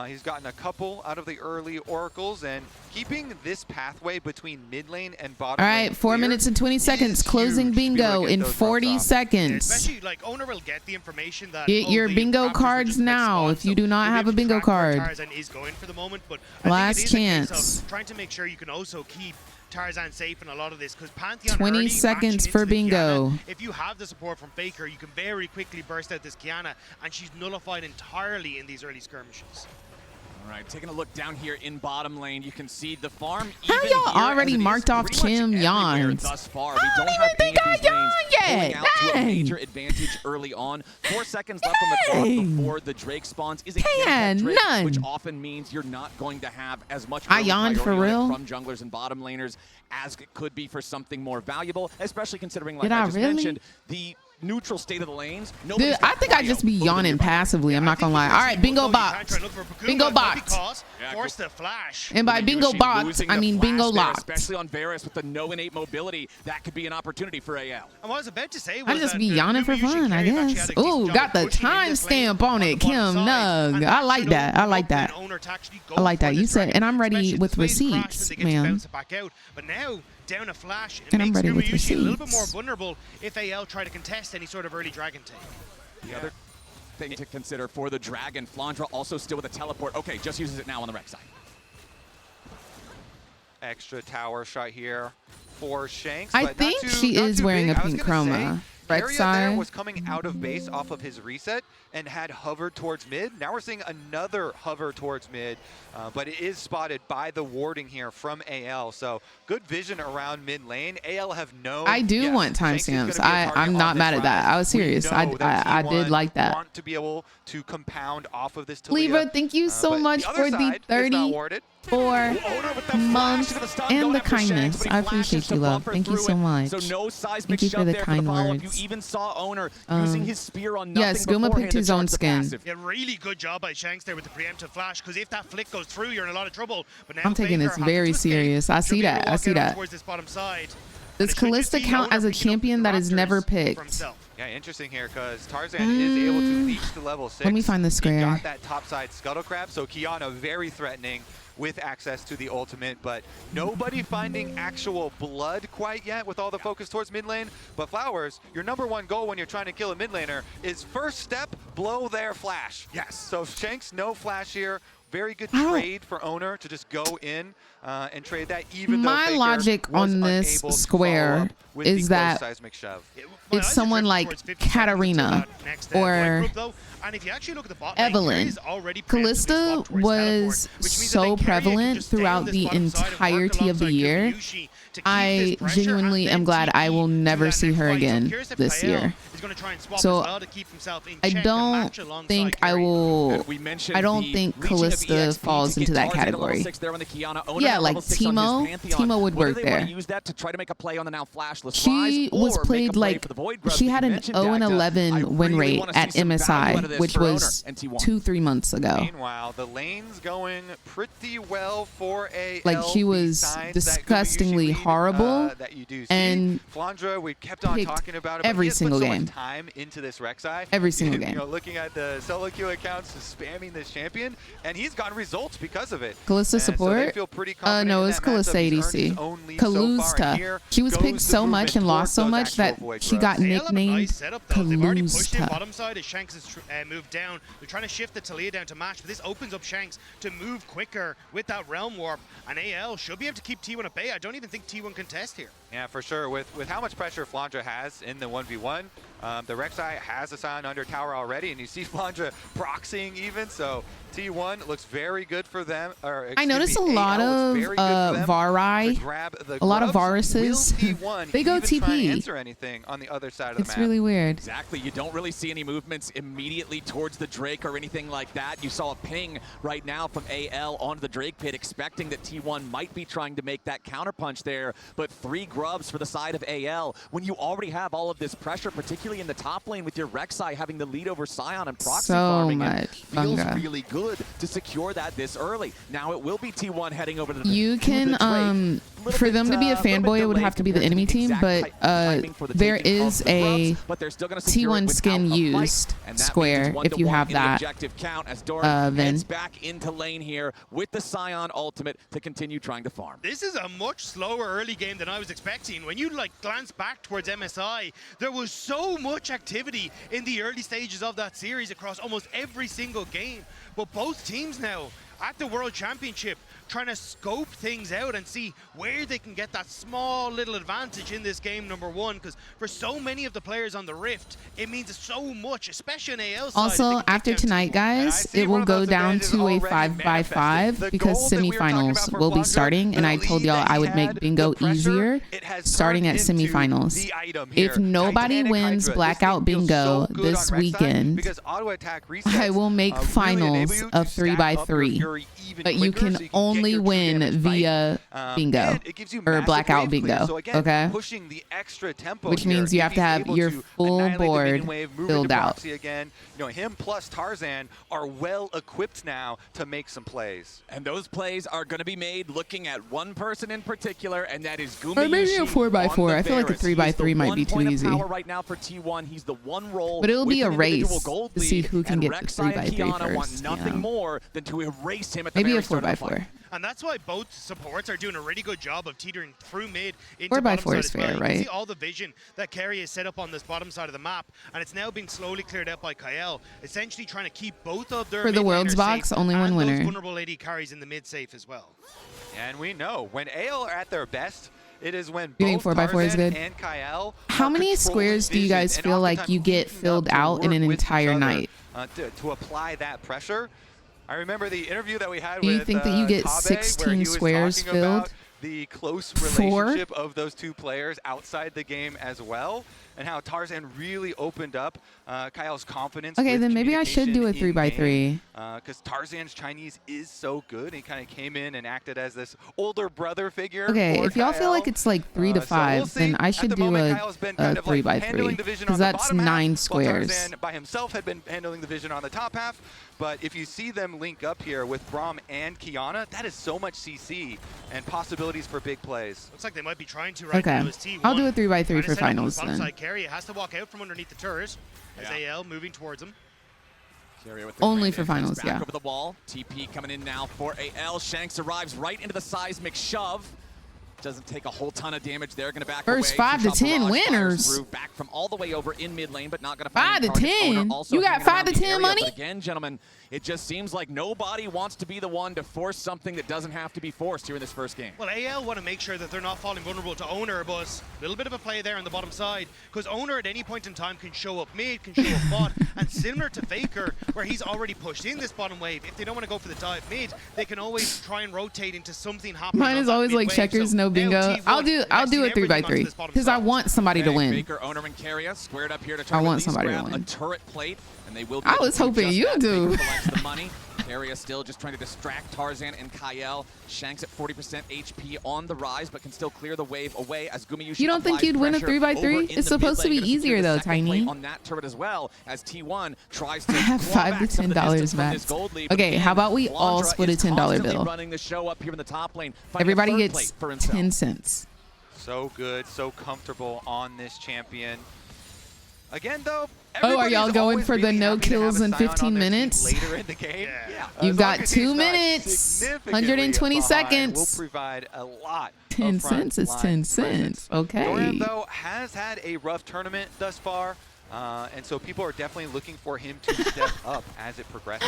He's gotten a couple out of the early oracles and keeping this pathway between mid lane and bottom lane. All right, 4 minutes and 20 seconds. Closing bingo in 40 seconds. Especially, like, Owner will get the information that get your bingo cards now if you do not have a bingo card. Tarzan is going for the moment, but last chance. Trying to make sure you can also keep Tarzan safe in a lot of this, because Pantheon 20 seconds for bingo. Kiana, if you have the support from Faker, you can very quickly burst out this Kiana, and she's nullified entirely in these early skirmishes. All right, taking a look down here in bottom lane, you can see the farm. How y'all already marked off Chim Yawns? Thus far, we don't have any of these lanes pulling out to a major advantage early on. 4 seconds left on the clock before the Drake spawns. Is a Drake, which often means you're not going to have as much yawned for real from junglers and bottom laners as it could be for something more valuable, especially considering, like I just mentioned, the neutral state of the lanes. Dude, I think I just be yawning passively. I'm not gonna lie. All right, bingo box. Bingo box. Force the flash. And by bingo box, I mean bingo locked. Especially on Varus with the no innate mobility, that could be an opportunity for AL. I was about to say, I just be yawning for fun, I guess. Ooh, got the timestamp on it, Kim Nug. I like that. I like that. I like that. You said, and I'm ready with receipts, ma'am. But now, down a flash, it And I'm makes ready with Gumayusi a little bit receipts. more vulnerable if AL try to contest any sort of early dragon take. The other thing to consider for the Dragon, Flandra also still with a teleport. Okay, just uses it now on the Rex side. Extra tower shot here for Shanks. I but think not too, she not is too wearing big. a I was pink gonna chroma. say, Rex Area there side. was coming out of base off of his reset and had hovered towards mid. Now we're seeing another hover towards mid, but it is spotted by the warding here from AL. So good vision around mid lane. AL have no. I do want timestamps. I'm not mad at that. I was serious. I did like that. Want to be able to compound off of this. Libra, thank you so much for the 34-month and the kindness. I appreciate you, love. Thank you so much. So no seismic Thank you for shove the there kind the follow-up. words. You even saw Owner using his spear on nothing Yes, Guma beforehand picked to his own charge the skin. passive. Yeah, really good job by Shanks there with the preemptive flash, because if that flick goes through, you're in a lot of trouble. But now I'm taking Faker this has very to escape. serious. I see Should be able that. to I walk see out that. towards this bottom side. Does Callista count as a champion that is never picked? Yeah, interesting here because Tarzan is able to leech to level 6. Let me find the He square. got that topside scuttle crab, so Kiana very threatening with access to the ultimate, but nobody finding actual blood quite yet with all the focus towards mid lane. But Flowers, your #1 goal when you're trying to kill a mid laner is first step, blow their flash. Yes. So Shanks, no flash here. Very good trade for Owner to just go in and trade that, even though My Faker logic was on this unable to square follow up with the is close that seismic shove. if someone like Katarina or Evelyn, Callista was so prevalent throughout the entirety of the year. I genuinely am glad I will never see her again this year. So I don't think I will. I don't think Callista falls into that category. Yeah, like Timo would work there. She was played like she had an 0-11 win rate at MSI, which was 2-3 months ago. Meanwhile, the lane's going pretty well for a like she was disgustingly horrible and Flandra, we kept on talking about it, but every he has single put so game. much time into this Rek'Sai. Every single You game. know, looking at the solo queue accounts, spamming this champion, and he's gotten results because of it. Callista And so they support? feel pretty confident No, in it's that matchup. Callista He's earned his ADC. own lead so far, and Callista. here She was goes picked the so much and movement lost so towards much those that actual void she growths. got They've got a nice nicknamed setup, though. They've already pushed him Callista. bottom side as Shanks has moved down. They're trying to shift the Talia down to match, but this opens up Shanks to move quicker with that Realm Warp, and AL should be able to keep T1 at bay. I don't even think T1 can test here. Yeah, for sure. With how much pressure Flandra has in the 1v1, the Rek'Sai has a Scion under tower already, and you see Flandra proxying even, so T1 looks very good for them. I noticed a lot of Varai, a lot of Varuses. They go TP. Answer anything on the other side of the It's map. really weird. Exactly. You don't really see any movements immediately towards the Drake or anything like that. You saw a ping right now from AL onto the Drake pit, expecting that T1 might be trying to make that counterpunch there, but 3 grubs for the side of AL. When you already have all of this pressure, particularly in the top lane with your Rek'Sai having the lead over Scion and proxy farming, it feels really good to secure that this early. Now it will be T1 heading over to the You can, for them to be a fanboy, it would have to be the enemy team, but there is a T1 skin used square if you have that. Heads back into lane here with the Scion ultimate to continue trying to farm. This is a much slower early game than I was expecting. When you glance back towards MSI, there was so much activity in the early stages of that series across almost every single game. But both teams now at the World Championship trying to scope things out and see where they can get that small little advantage in this game #1, because for so many of the players on the Rift, it means so much, especially on AL side. Also, after tonight, guys, it will go down to a 5x5 because semifinals will be starting, and I told y'all I would make bingo easier starting at semifinals. If nobody wins blackout bingo this weekend, I will make finals of 3x3, but you can only only your win true damage via bingo and it gives you or massive blackout wave clear. bingo. So again, Okay. pushing the extra tempo Which here. means you If have to he's have able your to full annihilate the board minion wave, move filled into out. proxy again. You know, him plus Tarzan are well equipped now to make some plays. And those plays are going to be made looking at one person in particular, and that is Gumi. Or maybe a 4x4. I feel like a 3x3 might be too easy. Right now for T1, he's the one role. But it'll be a with an race individual gold to see lead, who can and get the Rek'Sai and 3x3 Kiana want first. nothing You know? more than to erase him at the Maybe a very start of the 4x4. fight. And that's why both supports are doing a really good job of teetering through mid into 4x4 bottom side is as well. fair, You right? can see all the vision that Kerry has set up on this bottom side of the map, and it's now being slowly cleared out by Kael, essentially trying to keep both of their For the mid world's laners box, safe only one and winner. those vulnerable AD carries in the mid safe as well. And we know when AL are at their best, it is when You think both 4x4 is Tarzan good? and Kael How are many controlling squares do you vision guys and feel like oftentimes you get teaming up filled to out in work an with each entire other, night? to apply that pressure. I remember the interview that we had Do you with think that you get Kabe, 16 where he was squares talking filled? about the close 4? relationship of those two players outside the game as well, and how Tarzan really opened up Kyle's confidence. Okay, with then maybe I should do a communication 3x3. because Tarzan's Chinese is so good. He kind of came in and acted as this older brother figure. Okay, for if y'all feel Kyle. like it's like 3 to 5, so then we'll I see. should At the do moment, a Kyle's been kind of like 3x3 handling the vision because on the that's bottom half, 9 while squares. Tarzan by himself had been handling the vision on the top half. But if you see them link up here with Braum and Kiana, that is so much CC and possibilities for big plays. Looks like they might be trying to right Okay. now as T1. I'll do a 3x3 Trying to for set up on finals the bottom then. side. Kerry has to walk out from underneath the turret as AL moving towards him. With the Only grenade for comes finals, back yeah. Over the wall. TP coming in now for AL. Shanks arrives right into the seismic shove. Doesn't take a whole ton of damage there. Going to back First away. 5 to Shot 10 barrage fires winners. through, back from all the way over in mid lane, but not going to 5 to 10? You got 5 to 10 money? But again, gentlemen, it just seems like nobody wants to be the one to force something that doesn't have to be forced here in this first game. Well, AL want to make sure that they're not falling vulnerable to Owner, but a little bit of a play there on the bottom side, because Owner at any point in time can show up mid, can show up bot, and similar to Faker, where he's already pushed in this bottom wave, if they don't want to go for the dive mid, they can always try and rotate into something happening. Mine is always like checkers, no bingo. I'll do a 3x3 because I want somebody to win. Faker, Owner, and Carrier squared up here to try I to want at least somebody to grab win. a turret plate, and they will be I able was to do hoping just you that. do. Faker collects the money. Carrier still just trying to distract Tarzan and Kael. Shanks at 40% HP on the rise, but can still clear the wave away as Gumayushi. You don't think applies you'd win a pressure 3x3? over in It's the supposed to mid be lane, gonna secure easier the though, second plate Tiny. on that turret as well as T1 tries to I have claw $5 back to some of the $10 distance from this max. gold lead. But Okay, again, how about we all Flandra split a is $10 constantly bill? running the show up here in the top lane, finding a Everybody third gets plate for himself. 10 cents. So good, so comfortable on this champion. Again, though. Oh, are y'all going for the really no happy to have kills a in Sion 15 on their team minutes? Later in the game. Yeah. You've As got long as 2 he's not minutes, significantly 120 behind, seconds. We'll provide a lot. 10 of front cents is line 10 presence. cents. Okay. Dorian, though, has had a rough tournament thus far. And so people are definitely looking for him to step up as it progresses.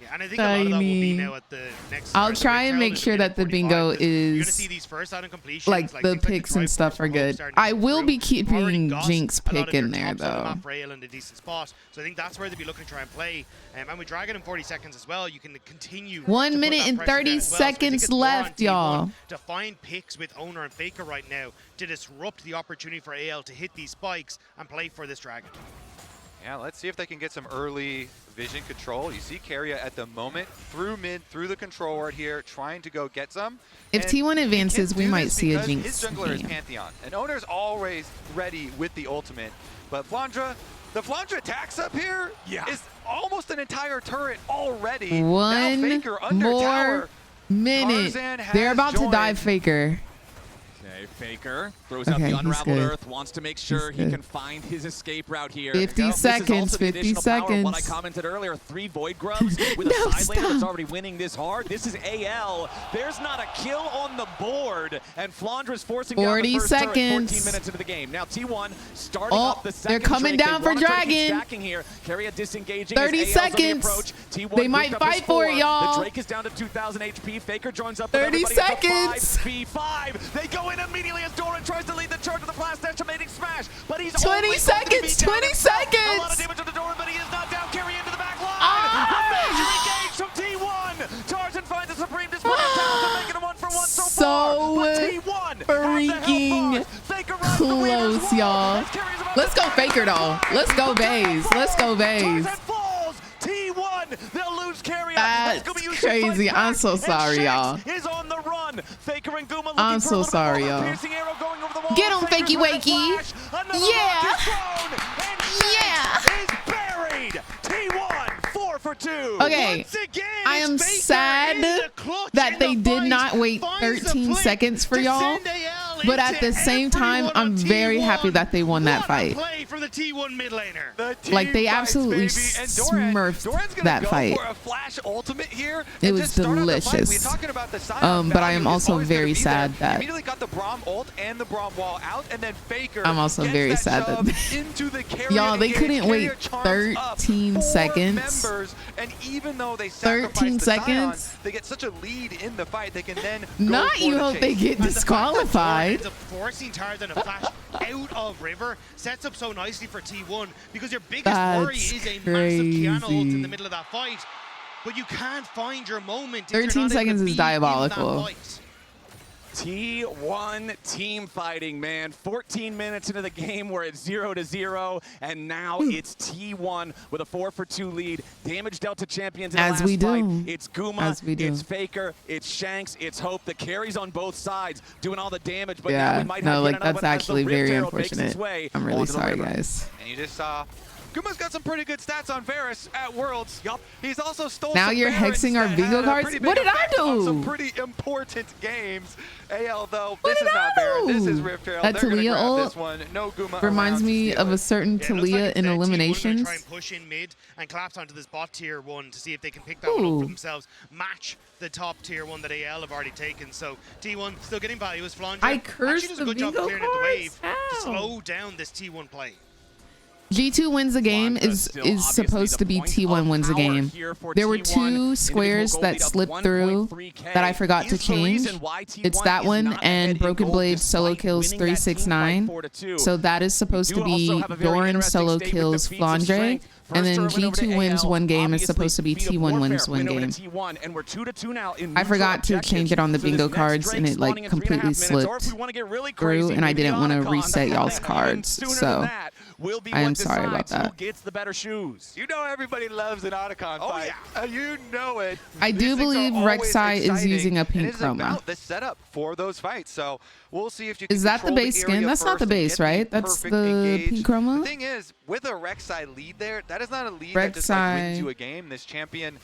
Yeah, and I think a lot of that will be now at the next. I'll try and make sure that the bingo You're gonna is see these first item completions, like the things picks the and drive stuff force are good. starting to I come will through. be You've already keeping got Jinx a lot pick of your in there tops on the though. map for AL in a decent spot. So I think that's where they'll be looking to try and play. And with Dragon in 40 seconds as well, you can continue. 1 to put minute that and pressure down 30 as well. So I think seconds it's more on left, T1 y'all. to find picks with Owner and Faker right now to disrupt the opportunity for AL to hit these spikes and play for this Dragon. Yeah, let's see if they can get some early vision control. You see Carrier at the moment through mid, through the control ward here, trying to go get some. If And T1 he advances, can we do might this see a because Jinx his jungler is game. Pantheon, and Owner's always ready with the ultimate. But Flandra, the Flandra tax up here is almost an entire turret already. Now One Faker under more tower. minute. Tarzan has They're about to dive joined. Faker. Okay, Faker throws Okay, out the he's unraveled good. earth, wants to make sure He's he good. can find his escape route here. 50 This is seconds, also the 50 additional power of what I seconds. commented earlier, 3 Void Grubs with No, a side laner that's stop. already winning this hard. This is AL. There's not a kill on the board, and Flandra's forcing down 40 the first turret 14 seconds. minutes into the game. Now T1 starting Oh, up the they're second coming Drake. down They for wanna try to keep Dragon. stacking here. Carrier disengaging 30 as AL's on the seconds. approach. T1 They might booped up his fight for it, 4. y'all. The Drake is down to 2,000 HP. Faker joins up with 30 everybody. It's a seconds. 5v5. They go in immediately as Doran tries to lead the charge with the blast estimating smash, but he's 20 only going to be seconds, down 20 himself. A lot seconds. of damage to the Doran, but he is not down. Carry into the back line. Ah! A major engage from T1. Tarzan finds a supreme display of talent to make it a 1-for-1 so far. But T1 freaking close, y'all. Let's go Faker though. Let's go Baze. Let's go Baze. T1, they'll lose Carrier. That's crazy. I'm so sorry, y'all. Is on T1. Faker and Guma I'm so sorry, y'all. Get him, Fakey Wakey. Yeah. Yeah. Is buried. T1 4 for 2. Okay. I am sad that they did not wait 13 seconds for y'all. But at the same time, I'm very happy that they won that fight. For the T1 mid laner. Like, they absolutely smurfed that fight. It was delicious. But I am also very sad that immediately got the Braum ult and the Braum wall out, and then Faker. I'm also very sad that y'all, they couldn't wait 13 seconds. And even though they 13 seconds, they get such a lead in the fight. They can then not you hope they get disqualified. Forcing Tarzan to flash out of River sets up so nicely for T1 because your biggest worry is a massive Kiana ult in the middle of that fight. But you can't find your moment. 13 seconds is diabolical. T1 team fighting, man. 14 minutes into the game, we're at 0-0, and now it's T1 with a 4 for 2 lead. Damage dealt to champions in the last fight. It's Guma, it's Faker, it's Shanks, it's Hope. The carries on both sides doing all the damage, but now we might have that's actually very unfortunate. I'm really sorry, guys. And you just saw Guma's got some pretty good stats on Varus at Worlds. Yup. He's also stole now some you're hexing our bingo cards? What did I do? Some pretty important games. AL though, this is not Varus. This is Rift Trail. That Talia ult this one. No Guma reminds me of a certain Talia in eliminations. Try and push in mid and collapse onto this bot tier 1 to see if they can pick that one up for themselves. Match the top tier 1 that AL have already taken. So T1 still getting value as Flandre. I cursed the bingo cards. Clearing out the wave to slow down this T1 play. G2 wins a game is supposed to be T1 wins a game. There were 2 squares that slipped through that I forgot to change. It's that one and Broken Blade solo kills 369. So that is supposed to be Doran solo kills Flandre. And then G2 wins one game is supposed to be T1 wins one game. I forgot to change it on the bingo cards and it like completely slipped through and I didn't want to reset y'all's cards. So I am sorry about that. You know everybody loves an Otacon fight. You know it. I do believe Rek'Sai is using a pink chroma. About the setup for those fights. So we'll see if you can Is that the base skin? That's not the base, right? That's the pink chroma? The thing is, with a Rek'Sai lead there, that is not a lead that just like wins you a game. This champion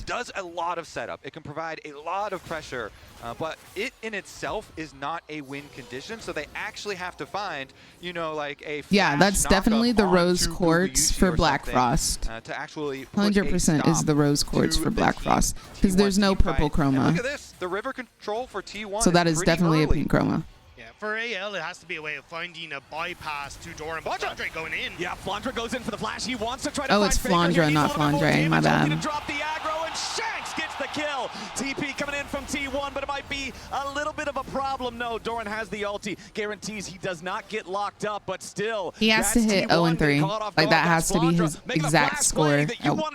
does a lot of setup. It can provide a lot of pressure, but it in itself is not a win condition. So they actually have to find, you know, like a that's definitely the rose quartz for Black Frost. To actually 100% is the rose quartz for Black Frost because there's no purple chroma. Look at this, the river control for T1. So that is definitely a pink chroma. Yeah, for AL, it has to be a way of finding a bypass to Doran. But Flandre going in. Yeah, Flandre goes in for the flash. He wants to try to find it's Flandre, not Flandre. My bad. Drop the aggro and Shanks gets the kill. TP coming in from T1, but it might be a little bit of a problem. No, Doran has the ulti. Guarantees he does not get locked up, but still. He has to hit 0-3. Like that has to be his exact score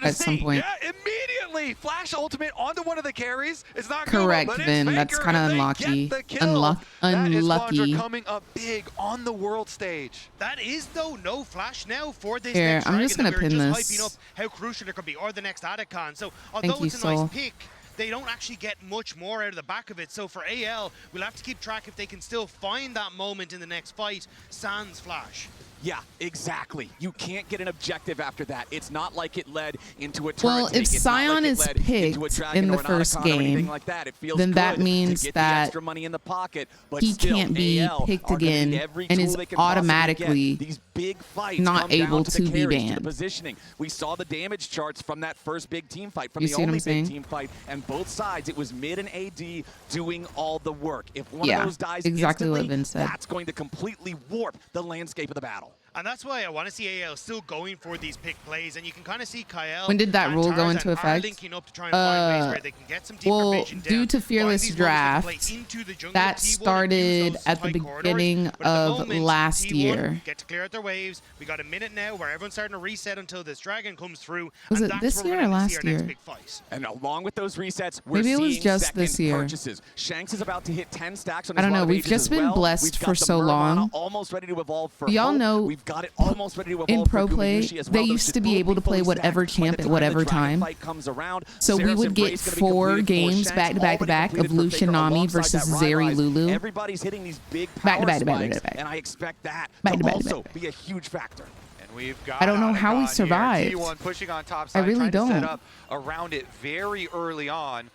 at some point. Yeah, immediately. Flash ultimate onto one of the carries. It's not correct, Vin. That's kind of unlucky. Unlucky. Coming up big on the world stage. That is though no flash now for this Here, next I'm just gonna pin this. Hyping up how crucial it could be, or the next Adacon. So although it's a nice pick, they don't actually get much more out of the back of it. So for AL, we'll have to keep track if they can still find that moment in the next fight. Sans flash. Yeah, exactly. You can't get an objective after that. It's not like it led into a turret. Well, if Sion is picked in the first game, then that means that he can't be picked again and is automatically not able to be banned. Positioning. We saw the damage charts from that first big team fight, from the only big team fight, and both sides, it was mid and AD doing all the work. If one of those dies exactly instantly, what Vin said. That's going to completely warp the landscape of the battle. And that's why I want to see AL still going for these pick plays, and you can kind of see Kyle. When did that rule go into effect? Linking up to try and find ways where they can get some well, due to Fearless Draft, that started at the beginning of last year. Get to clear out their waves. We got a minute now where everyone's starting to reset until this dragon comes through. Was it this year or last year? And along with those resets, we're maybe it was seeing just this year. Purchases. Shanks is about to hit 10 stacks on I don't know. We've just been blessed for so long. Almost ready to evolve for y'all know got it almost ready to evolve in pro for play, Gumayusi as well. they Those used should to be both able to play fully whatever stacked by champ the at time whatever the Dragon time. fight comes around. So we Seraph's would get Embrace gonna be 4 completed for games Shanks, back to back to already back of completed for Lucian Faker Nami alongside versus that Zeri Rise. Lulu. Everybody's hitting these big Back power to back to back to spikes, back. and I expect that Back to to back to also back. be a huge factor. We've got I don't know how we Otacon here. survived. T1 pushing on top I side, really trying to set don't. up around it very early on.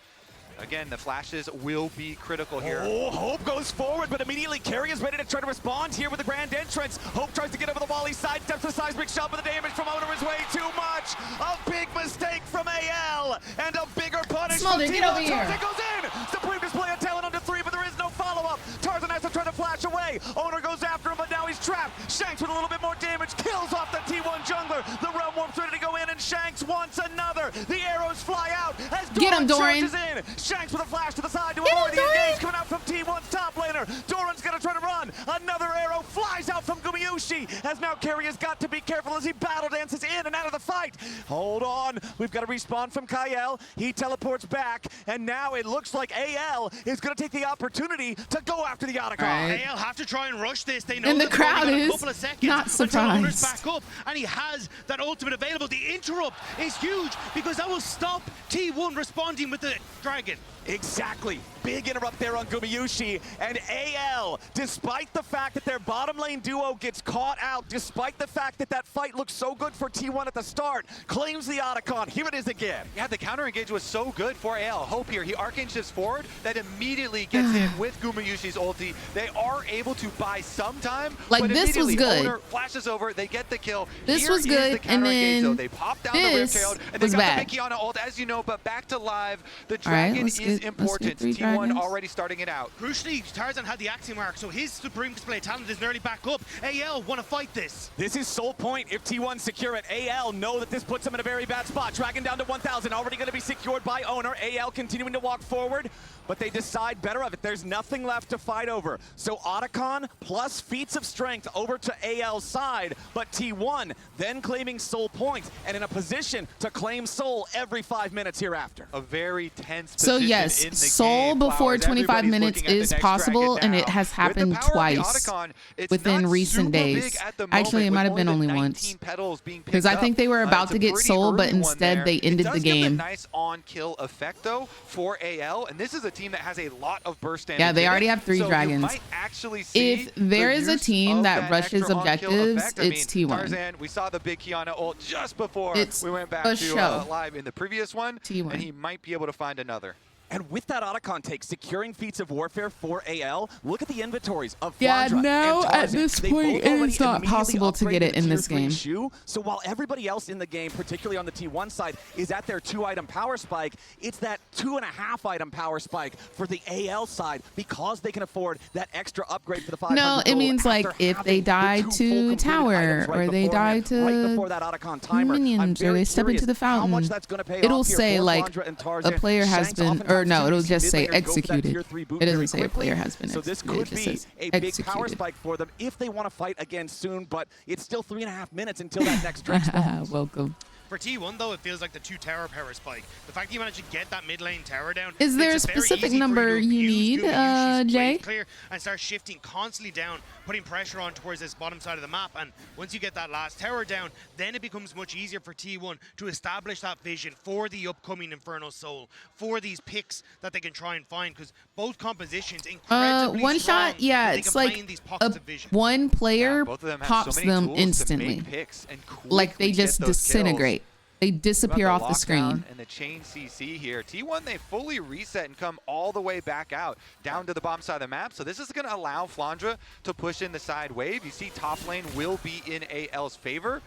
Again, the flashes will be critical here. Oh, Hope goes forward, but immediately Carry is ready to try to respond here with the grand entrance. Hope tries to get over the wall. He sidesteps the seismic shot, but the damage from Owner is way too much. A big mistake from AL, and a bigger punish Smolder, from get over T1. here. Tarzan goes in. Supreme display of talent under 3, but there is no follow-up. Tarzan has to try to flash away. Owner goes after him, but now he's trapped. Shanks with a little bit more damage, kills off the T1 jungler. The Realm Warp's ready to go in, and Shanks wants another. The arrows fly out as Get him, Doran. charges in. Shanks with a flash to the side to avoid the engage coming out from T1's top laner. Doran's gonna try to run. Another arrow flies out from Gumayusi, as now Carry has got to be careful as he battle dances in and out of the fight. Hold on, we've got a respawn from Kyle. He teleports back, and now it looks like AL is gonna take the opportunity to go after the Otacon. Right. AL have to try and rush this. They know And the that they've only crowd got a is couple of seconds not until Owner's surprised. back up, and he has that ultimate available. The interrupt is huge because that will stop T1 responding with the dragon. Exactly. Big interrupt there on Gumayusi, and AL, despite the fact that their bottom lane duo gets caught out, despite the fact that that fight looked so good for T1 at the start, claims the Otacon. Here it is again. Yeah, the counter engage was so good for AL. Hope here, he arcane shifts forward, that immediately gets hit with Gumayusi's ulti. They are able to buy some time, Like, but this was immediately good. Owner flashes over, they get the kill. This Here was is good, the counter and engage, then though. They pop down the this Rift Herald, and they was got bad. the big Kiana ult, as you know, but back to live. The All right, dragon let's is get important. 3 T1 dragons. already starting it out. Crucially, Tarzan had the Axie mark, so his Supreme Display talent is nearly back up. AL want to fight this. This is sole point if T1 secure it. AL know that this puts them in a very bad spot. Dragon down to 1,000, already going to be secured by Owner. AL continuing to walk forward, but they decide better of it. There's nothing left to fight over. So Otacon plus feats of strength over to AL's side, but T1 then claiming soul points and in a position to claim soul every 5 minutes hereafter. A very tense So position yes, in the soul game. before Flowers, 25 everybody's minutes looking at the is next possible, dragon and it now. has With the happened power of the twice Otacon, it's within not recent super big days. at the Actually, it moment, might have with been only only the once. 19 petals being Because picked I think up. they were about It's to a get pretty soul, but early one instead there. they ended It the does give game. a nice on-kill effect though for AL, and this is a team that has a lot of burst damage. Yeah, they in already it, have 3 so dragons. You might actually see If there is a use team of that rushes extra on-kill objectives, effect. I it's mean, T1. Tarzan, we saw the big Kiana ult just before It's we went back a to show. live in the previous one, T1. and he might be able to find another. And with that Otacon take, securing feats of warfare for AL, look at the inventories of Yeah, Flandra now and at Tarzan. this They point, both it is already not immediately possible to get upgraded it in to this tier 3 game. shoe. So while everybody else in the game, particularly on the T1 side, is at their 2-item power spike, it's that 2.5-item power spike for the AL side because they can afford that extra upgrade for the 500 No, it gold means like after if they having die the 2 full to completed tower, items right or they die beforehand, to right before that Otacon timer. I'm minions, or very they step into curious the how much fountain. that's gonna pay It'll off here say for like Flandra and a Tarzan. player has Shanks been, or oftentimes no, it'll see just say mid-laners go for that executed. tier 3 boot It doesn't very say a quickly. player has been So this executed. could It be just says a big power executed. spike for them if they want to fight again soon, but it's still 3.5 minutes until that next drink spawns. Welcome. For T1, though, it feels like the 2 tower power spike. The fact that you managed to get that mid lane tower down. Is there makes a it very specific easy for number to you abuse need, Gumayusi's Jay? wave clear and start shifting constantly down, putting pressure on towards this bottom side of the map. And once you get that last tower down, then it becomes much easier for T1 to establish that vision for the upcoming Infernal Soul, for these picks that they can try and find, because both compositions incredibly One strong, shot, yeah, that they it's can play like in these pockets of vision. one player both of them have pops so many them tools to instantly. make picks and Like they quickly just get those disintegrate. They disappear About off the lockdown screen. And the chain CC here. T1, they fully reset and come all the way back out, down to the bottom side of the map. So this is going to allow Flandra to push in the side wave. You see top lane will be in AL's favor.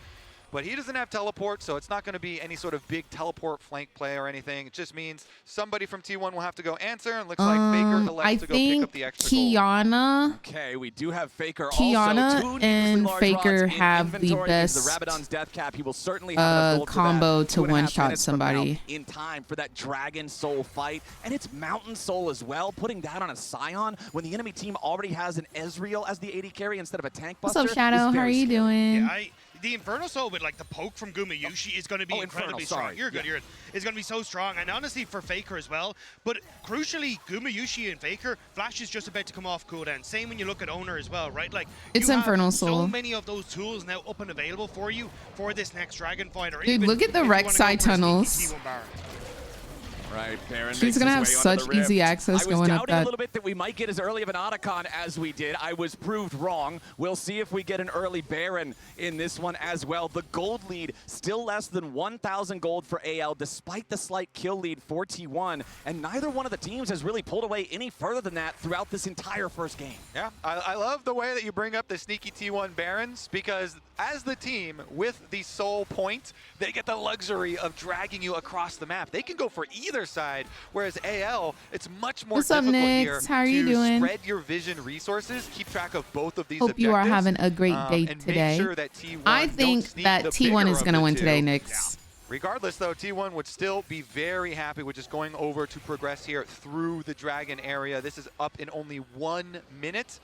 But he doesn't have teleport, so it's not going to be any sort of big teleport flank play or anything. It just means somebody from T1 will have to go answer, and looks like Faker elects to go pick up the extra gold. Kiana. Okay, we do have Faker. Kiana also, 2 and large Faker rods in have the inventory. best, The Rabadon's death cap. He will certainly have enough gold for combo that. to 2.5 one-shot minutes from now somebody. in time for that Dragon Soul fight, and it's Mountain Soul as well. Putting that on a Scion when the enemy team already has an Ezreal as the AD carry instead of a tank What's buster. up, Shadow? is How are very you scary. doing? Yeah, the Infernal Soul with like the poke from Gumayusi is going to be incredibly strong. You're good. You're good. It's going to be so strong, and honestly for Faker as well. But crucially, Gumayusi and Faker, Flash is just about to come off cooldown. Same when you look at Owner as well, right? Like it's you Infernal have Soul. so many of those tools now up and available for you for this next Dragon fight. Or Dude, look at the Rek'Sai tunnels. Right, Baron She's gonna have such easy access going up that. I was doubting a little bit that we might get as early of an Otacon as we did. I was proved wrong. We'll see if we get an early Baron in this one as well. The gold lead still less than 1,000 gold for AL, despite the slight kill lead for T1, and neither one of the teams has really pulled away any further than that throughout this entire first game. Yeah, I love the way that you bring up the sneaky T1 Barons, because as the team with the soul point, they get the luxury of dragging you across the map. They can go for either side, whereas AL, it's much more difficult here to spread your vision resources, keep track of both of these Hope objectives. You are having a great day and today. Make sure that T1 I think that T1 is going to win today, Nyx. Yeah. Regardless, though, T1 would still be very happy with just going over to progress here through the Dragon area. This is up in only 1 minute.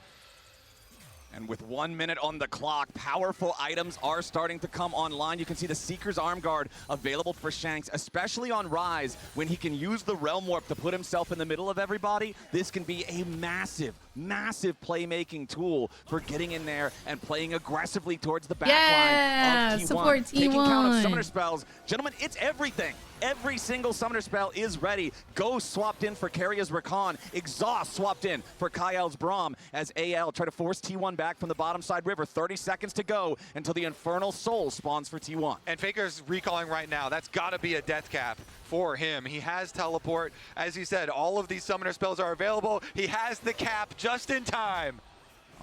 And with 1 minute on the clock, powerful items are starting to come online. You can see the Seeker's Arm Guard available for Shanks, especially on Rise, when he can use the Realm Warp to put himself in the middle of everybody. This can be a massive, massive playmaking tool for getting in there and playing aggressively towards the backline of T1. Support T1. Taking count of summoner spells. Gentlemen, it's everything. Every single summoner spell is ready. Ghost swapped in for Karia's Rakan. Exhaust swapped in for Kyle's Braum as AL try to force T1 back from the bottom side river. 30 seconds to go until the Infernal Soul spawns for T1. And Faker's recalling right now. That's got to be a death cap for him. He has teleport. As he said, all of these summoner spells are available. He has the cap just in time.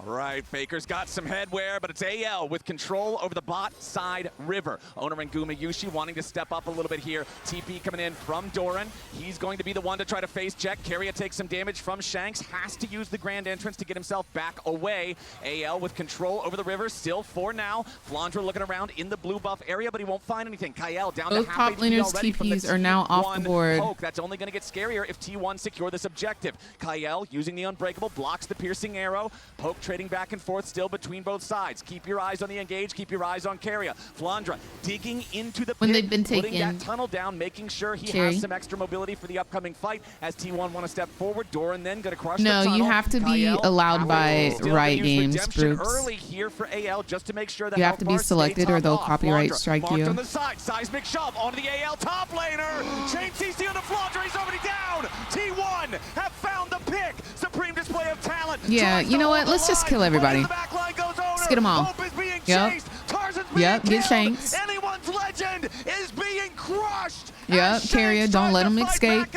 All right, Faker's got some headwear, but it's AL with control over the bot side river. Owner and Gumayusi wanting to step up a little bit here. TP coming in from Doran. He's going to be the one to try to face check. Keria takes some damage from Shanks. Has to use the grand entrance to get himself back away. AL with control over the river, still for now. Flandra looking around in the blue buff area, but he won't find anything. Kyle down Both to half top laners' TPs are now off the board. Poke. That's only going to get scarier if T1 secure this objective. Kyle using the Unbreakable, blocks the piercing arrow. Poke trading back and forth still between both sides. Keep your eyes on the engage, keep your eyes on Keria. Flandra digging into the when pit, they've been putting taken that tunnel down, making sure he has some extra mobility for the upcoming fight as T1 want to step forward. Doran then going to crush the tunnel. You have to be allowed by Riot Games groups. Early here for AL just to make sure that you have to be selected or they'll copyright strike you. On the side, seismic shove onto the AL top laner. Chain CC on the Flandra, he's already down. T1 have found the pick. Supreme display of talent. Yeah, you know what? Let's just kill everybody. Let's get them all. Yep. Yep, get Shanks. Anyone's legend is being crushed. Yep, Keria, don't let him escape.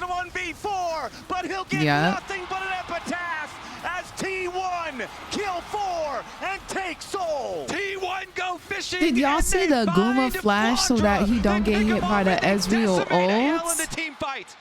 But he'll get nothing but an epitaph as T1 kill 4 and take soul. T1 go fishing. Did y'all see the Guma flash so that he don't get hit by the Ezreal ult?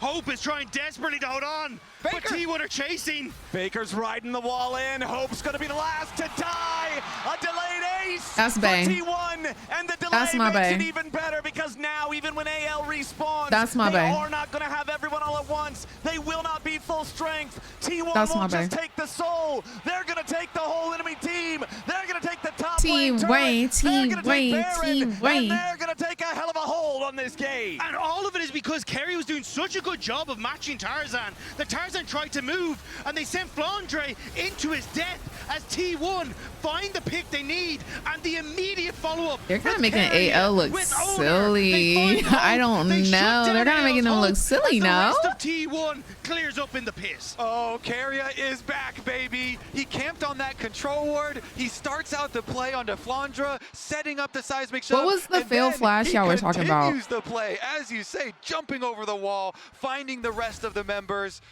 Hope is trying desperately to hold on, but T1 are chasing. Faker's riding the wall in. Hope's going to be the last to die. A delayed ace. That's bang. T1, and the delay makes it even better because now, even when AL respawns, they are not going to have everyone all at once. They will not be full strength. T1 won't just take the soul. They're going to take the whole enemy team. They're going to take the top lane turret. T-Wayne. And they're going to take a hell of a hold on this game. And all of it is because Kerry was doing such a good job of matching Tarzan. The Tarzan tried to move, and they sent Flandre into his death as T1 find the pick they need, and the immediate follow-up. They're kind of making AL look silly. I don't know. They're kind of making them look silly now. The rest of T1 clears up in the piss. Oh, Keria is back, baby. He camped on that control ward. He starts out the play onto Flandra, setting up the seismic shove. What was the fail flash y'all were talking about? He continues the play, as you say, jumping over the wall, finding the rest of the members.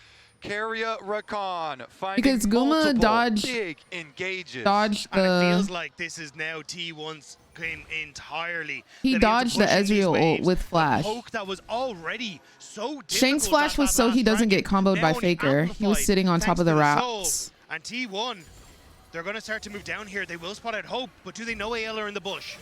Keria Rakan finding because Guma dodged big engages. Dodged the. And it feels like this is now T1's game entirely. He dodged the Ezreal ult with flash. Poke that was already so Shank's flash was so he doesn't get comboed by Faker. He was sitting on top of the rocks. And T1, they're going to start to move down here. They will spot out Hope, but do they know AL are in the bush?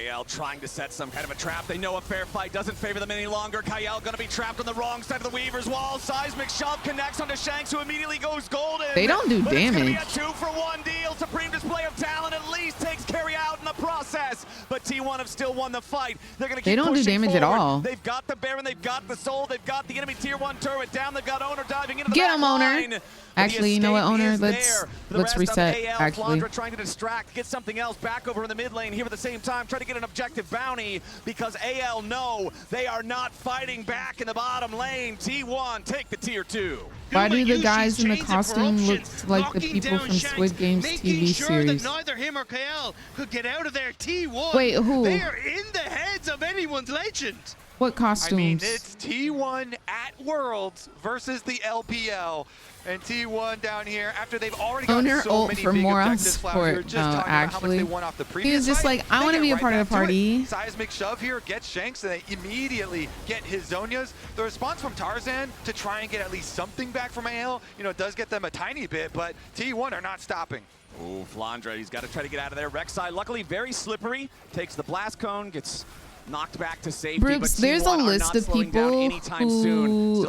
AL trying to set some kind of a trap. They know a fair fight doesn't favor them any longer. Kyle going to be trapped on the wrong side of the Weaver's wall. Seismic shove connects onto Shanks, who immediately goes golden. They don't do damage. It's going to be a 2-for-1 deal. Supreme display of talent at least takes Kerry out in the process. this, but T1 have still won the fight. They're going to They keep don't do pushing damage at forward. all. They've got the Baron, they've got the Soul, they've got the enemy tier 1 turret down, they've got Owner diving into the Get back him, Owner. line. Actually, you know what, Owner? Let's reset. Actually, Flandra trying to distract, get something else back over in the mid lane here at the same time, try to get an objective bounty because AL know they are not fighting back in the bottom lane. T1 take the tier 2. why do the guys in the costume look like the people from Squid Game's TV series? That neither him or KL could get out of their T1. Wait, who? They are in the heads of anyone's legend. What costumes? I mean, it's T1 at Worlds versus the LPL. And T1 down here, after they've already got Owner so ult many for big more objectives, support. just talking about how much they won off the He previous was just fight, like, I they want to get be a right part of the back to it. party. Seismic shove here, get Shanks, and they immediately get his Zonias. The response from Tarzan to try and get at least something back from AL, you know, does get them a tiny bit, but T1 are not stopping. Ooh, Flandra, he's got to try to get out of there. Rek'Sai, luckily very slippery, takes the blast cone, gets knocked back to safety. Brooks, there's a list of people who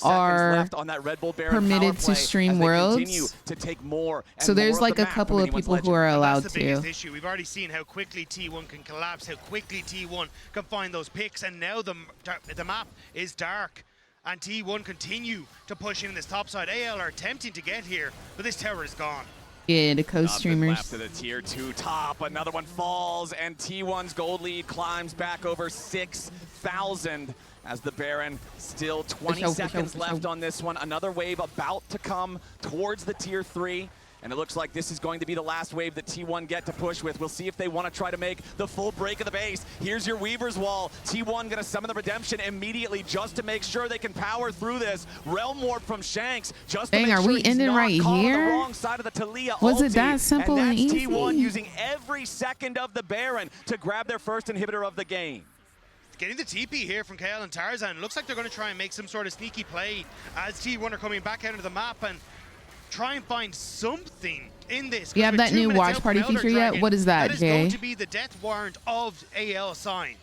are permitted to stream Worlds. So there's like a couple of people who are allowed That's the biggest to. issue. We've already seen how quickly T1 can collapse, how quickly T1 can find those picks, and now the map is dark. And T1 continue to push in this top side. AL are attempting to get here, but this tower is gone. Yeah, the co-streamers. Left to the tier 2 top, another one falls, and T1's gold lead climbs back over 6,000 as the Baron still 20 seconds left on this one. Another wave about to come towards the tier 3. And it looks like this is going to be the last wave that T1 get to push with. We'll see if they want to try to make the full break of the base. Here's your Weaver's Wall. T1 going to summon the Redemption immediately just to make sure they can power through this. Realm Warp from Shanks just to Dang, make are sure we he's ending not right caught on here? the wrong side of the Talia Was it ulti. that simple and that's easy? T1 using every second of the Baron to grab their first inhibitor of the game. Getting the TP here from KL and Tarzan. Looks like they're going to try and make some sort of sneaky play as T1 are coming back out of the map and try and find something in this. You have that new watch party feature yet? What is that, That is Jay? going to be the death warrant of AL signed.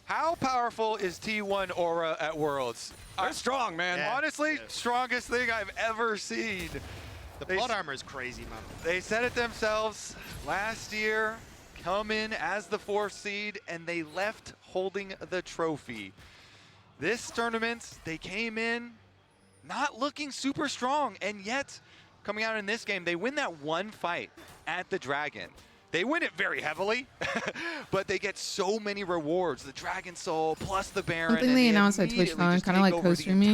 How powerful is T1 Aura at Worlds? They're strong, man. Yeah. Honestly, strongest thing I've ever seen. The plot armor is crazy, man. They said it themselves last year, come in as the 4th seed, and they left holding the trophy. This tournament, they came in not looking super strong, and yet coming out in this game, they win that one fight at the Dragon. They win it very heavily, but they get so many rewards. The Dragon Soul plus the Baron. Something they announced at TwitchCon, kind of like co-streaming,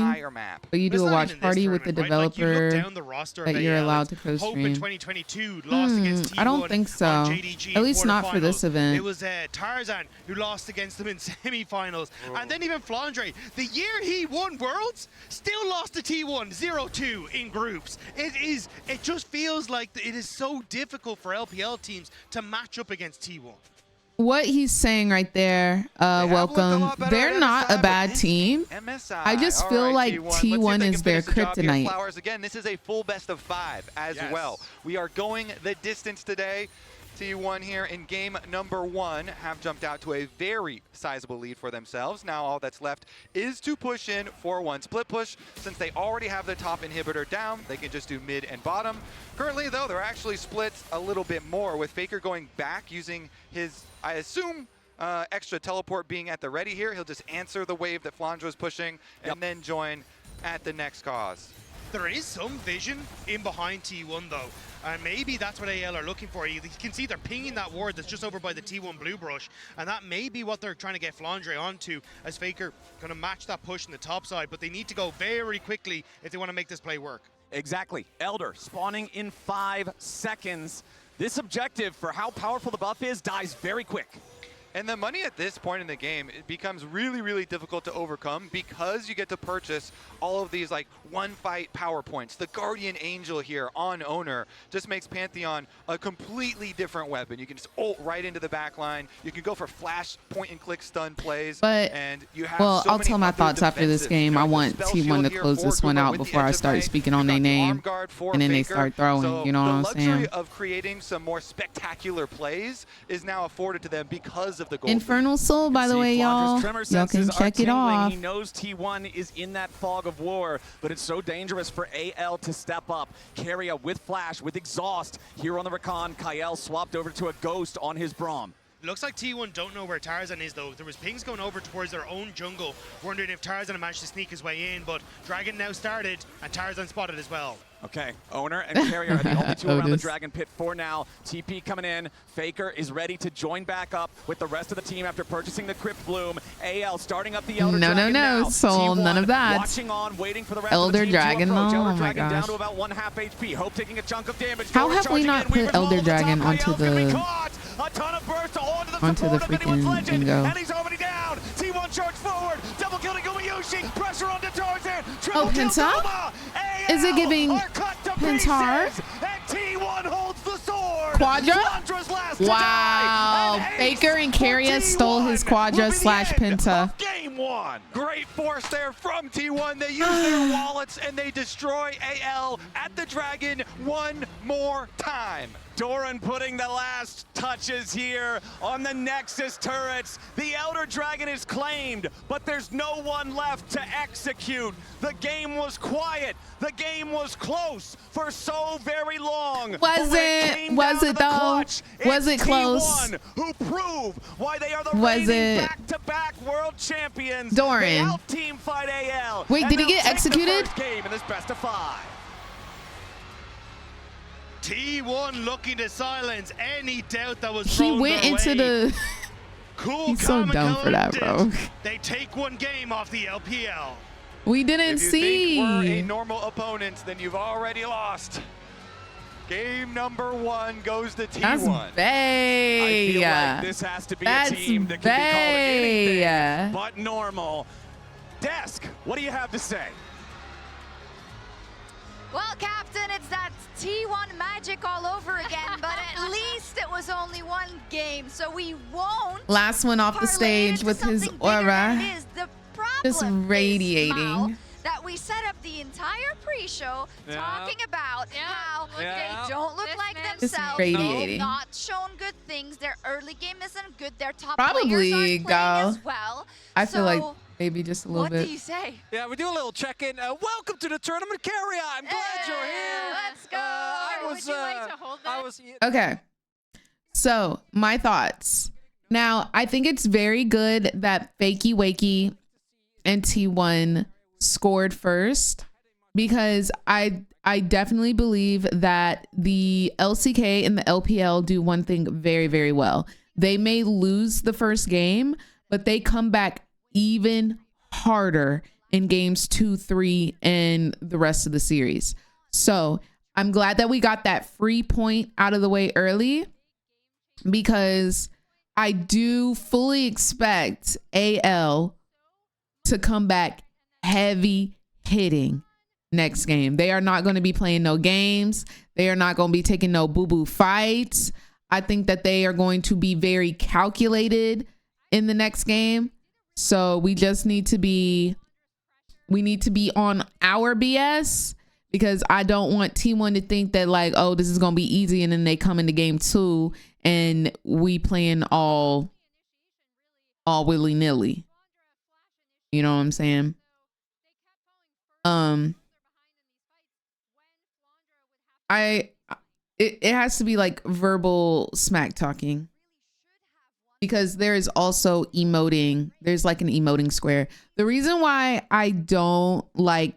but you do a watch party with the developer that you're allowed to co-stream. 2022 lost against T1 I don't think so. on JDG At least not for this event. It was Tarzan who lost against them in semifinals. And then even Flandre, the year he won Worlds, still lost to T1 0-2 in groups. It just feels like it is so difficult for LPL teams to match up against T1. What he's saying right there, welcome. They're not a bad team. MSI. I just feel like T1 is their kryptonite. Flowers. Again, this is a full best of 5 as well. We are going the distance today. T1 here in game number 1 have jumped out to a very sizable lead for themselves. Now all that's left is to push in for one split push. Since they already have the top inhibitor down, they can just do mid and bottom. Currently though, they're actually split a little bit more, with Faker going back using his, I assume, extra teleport being at the ready here. He'll just answer the wave that Flandra is pushing and then join at the next cause. There is some vision in behind T1 though, and maybe that's what AL are looking for. You can see they're pinging that ward that's just over by the T1 blue brush, and that may be what they're trying to get Flandre onto, as Faker going to match that push in the top side, but they need to go very quickly if they want to make this play work. Exactly. Elder spawning in 5 seconds. This objective, for how powerful the buff is, dies very quick. And the money at this point in the game, it becomes really, really difficult to overcome because you get to purchase all of these like one fight power points. The Guardian Angel here on Owner just makes Pantheon a completely different weapon. You can just ult right into the back line. You can go for flash point and click stun plays. But, and you have well, so I'll many tell my other thoughts after this defensive, game. you know, I want the spell T1 shield to here close for this one Kuma out with the before I edge of start night. speaking on their You've got the name. arm guard for And then they Faker. start throwing, So you know what I'm the luxury saying? of creating some more spectacular plays is now afforded to them because of the gold. Infernal Soul, by the way, y'all. Y'all can check it off. He knows T1 is in that fog of war, but it's so dangerous for AL to step up. Carrier with flash, with exhaust. Here on the Recon, Kael swapped over to a Ghost on his Braum. Looks like T1 don't know where Tarzan is, though. There was pings going over towards their own jungle, wondering if Tarzan managed to sneak his way in, but Dragon now started, and Tarzan spotted as well. Okay, Owner and Carrier are the only two around the Dragon Pit for now. TP coming in. Faker is ready to join back up with the rest of the team after purchasing the Crypt Bloom. AL starting up the Elder Dragon now. Soul, none of that. Watching on, waiting for the rest Elder of the team Dragon, to approach. oh Elder my Dragon down gosh. to about 1/2 HP. Hope taking a chunk of damage. How have we not put Elder Dragon onto the freaking bingo? And he's already down. T1 charge forward. Double killing Gumayushi. Pressure onto Tarzan. Oh, Penta? Is it giving Pentar? And T1 holds the sword. Quadra? Quadra's last to Wow. die. Faker and Carrier stole his Quadra slash Penta. Game 1. Great force there from T1. They use their wallets and they destroy AL at the Dragon one more time. Doran putting the last touches here on the Nexus turrets. The Elder Dragon is claimed, but there's no one left to execute. The game was quiet. The game was close for so very long. Was it though? Was it close? T1 who prove why they are the back-to-back world champions. Doran. They out-team fight AL. Wait, did he get executed? First game in this best of 5. T1 looking to silence any doubt that was He thrown went their into way. the. Cool, He's so calm, and dumb for that, bro. collected. They take one game off the LPL. We didn't If you see. think we're a normal opponent, then you've already lost. Game number 1 goes to T1. That's bae. I feel like this has to be a team that can be called anything but normal. Desk, what do you have to say? Well, Captain, it's that T1 magic all over again, but at least it was only one game, so we won't. Last one off the stage with his aura. Just radiating. That we set up the entire pre-show talking about how they don't look like Just themselves. radiating. They've not shown good things. Their early game isn't good. Their top Probably, players aren't playing gal. as well. I feel like So, maybe just a little what bit. do you say? Yeah, we do a little check-in. Welcome to the tournament, Carrier. I'm glad you're here. Let's go. Would you like to hold that? Okay. So, my thoughts. Now, I think it's very good that Fakey Wakey and T1 scored first, because I definitely believe that the LCK and the LPL do one thing very, very well. They may lose the first game, but they come back even harder in games 2, 3, and the rest of the series. So I'm glad that we got that free point out of the way early, because I do fully expect AL to come back heavy hitting next game. They are not going to be playing no games. They are not going to be taking no boo-boo fights. I think that they are going to be very calculated in the next game. So we just need to be on our BS, because I don't want T1 to think that like, oh, this is going to be easy, and then they come into game 2 and we playing all willy-nilly. You know what I'm saying? It has to be like verbal smack talking, because there is also emoting. There's like an emoting square. The reason why I don't I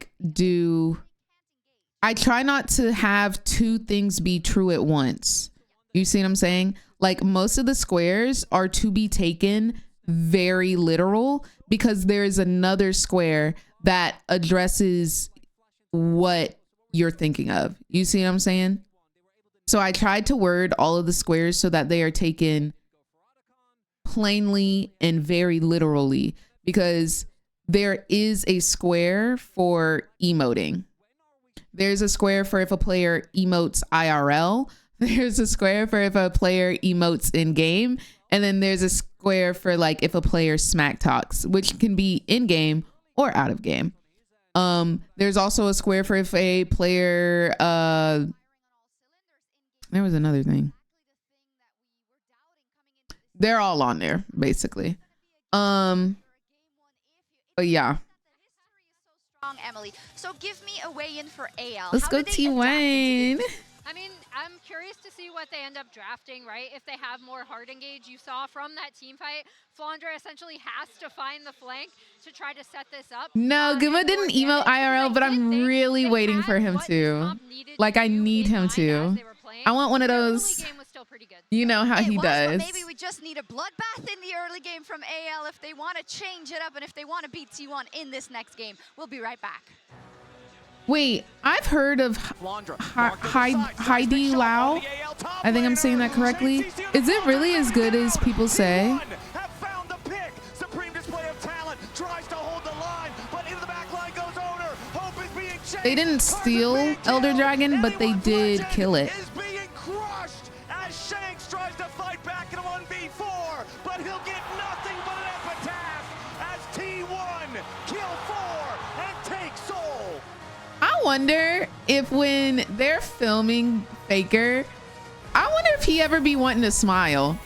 try not to have two things be true at once. You see what I'm saying? Like, most of the squares are to be taken very literal, because there is another square that addresses what you're thinking of. You see what I'm saying? So I tried to word all of the squares so that they are taken plainly and very literally, because there is a square for emoting. There's a square for if a player emotes IRL. There's a square for if a player emotes in game. And then there's a square for like if a player smack talks, which can be in game or out of game. There's also a square for if a player, there was another thing. They're all on there, basically. But yeah. Strong, Emily. So give me a way in for AL. Let's go T1. I mean, I'm curious to see what they end up drafting, right? If they have more hard engage. You saw from that team fight, Flandre essentially has to find the flank to try to set this up. No, Guma didn't email IRL, but I'm really waiting for him to. Like, I need him to. I want one of those. You know how he does. Maybe we just need a bloodbath in the early game from AL if they want to change it up and if they want to beat T1 in this next game. We'll be right back. Wait, I've heard of Heidi Lau. I think I'm saying that correctly. Is it really as good as people say? They didn't steal Elder Dragon, but they did kill it. I wonder if when they're filming Faker, I wonder if he ever be wanting to smile.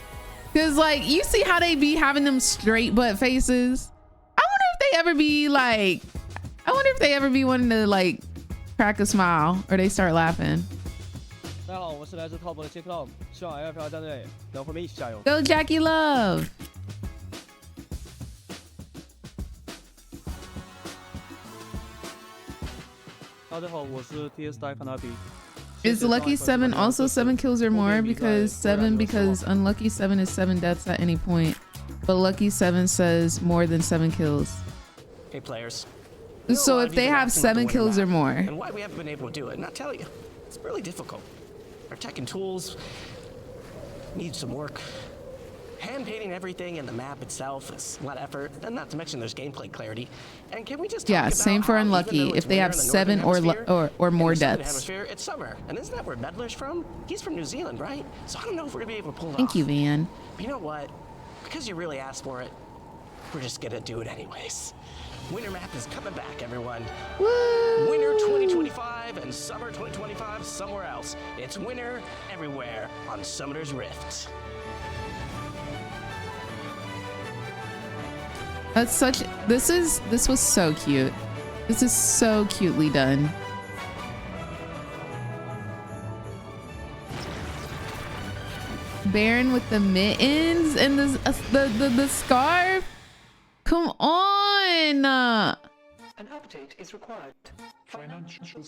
Cause like, you see how they be having them straight butt faces. I wonder if they ever be like, I wonder if they ever be wanting to like crack a smile or they start laughing. Go Jackie Love. Is Lucky 7 also 7 kills or more? Because Unlucky 7 is 7 deaths at any point, but Lucky 7 says more than 7 kills. Hey players. So if they have 7 kills or more. And why we haven't been able to do it, and I'll tell you, it's really difficult. Our tech and tools need some work. Hand painting everything in the map itself is a lot of effort, and not to mention there's gameplay clarity. And can we just talk about same for Unlucky. If they have 7 or more deaths. It's summer, and isn't that where Medler's from? He's from New Zealand, right? So I don't know if we're gonna be able to pull it off. Thank you, Van. But you know what? Because you really asked for it, we're just gonna do it anyways. Winter map is coming back, everyone. Woo! Winter 2025 and summer 2025 somewhere else. It's winter everywhere on Summoner's Rift. That's such, this was so cute. This is so cutely done. Baron with the mittens and the scarf. Come on. An update is required.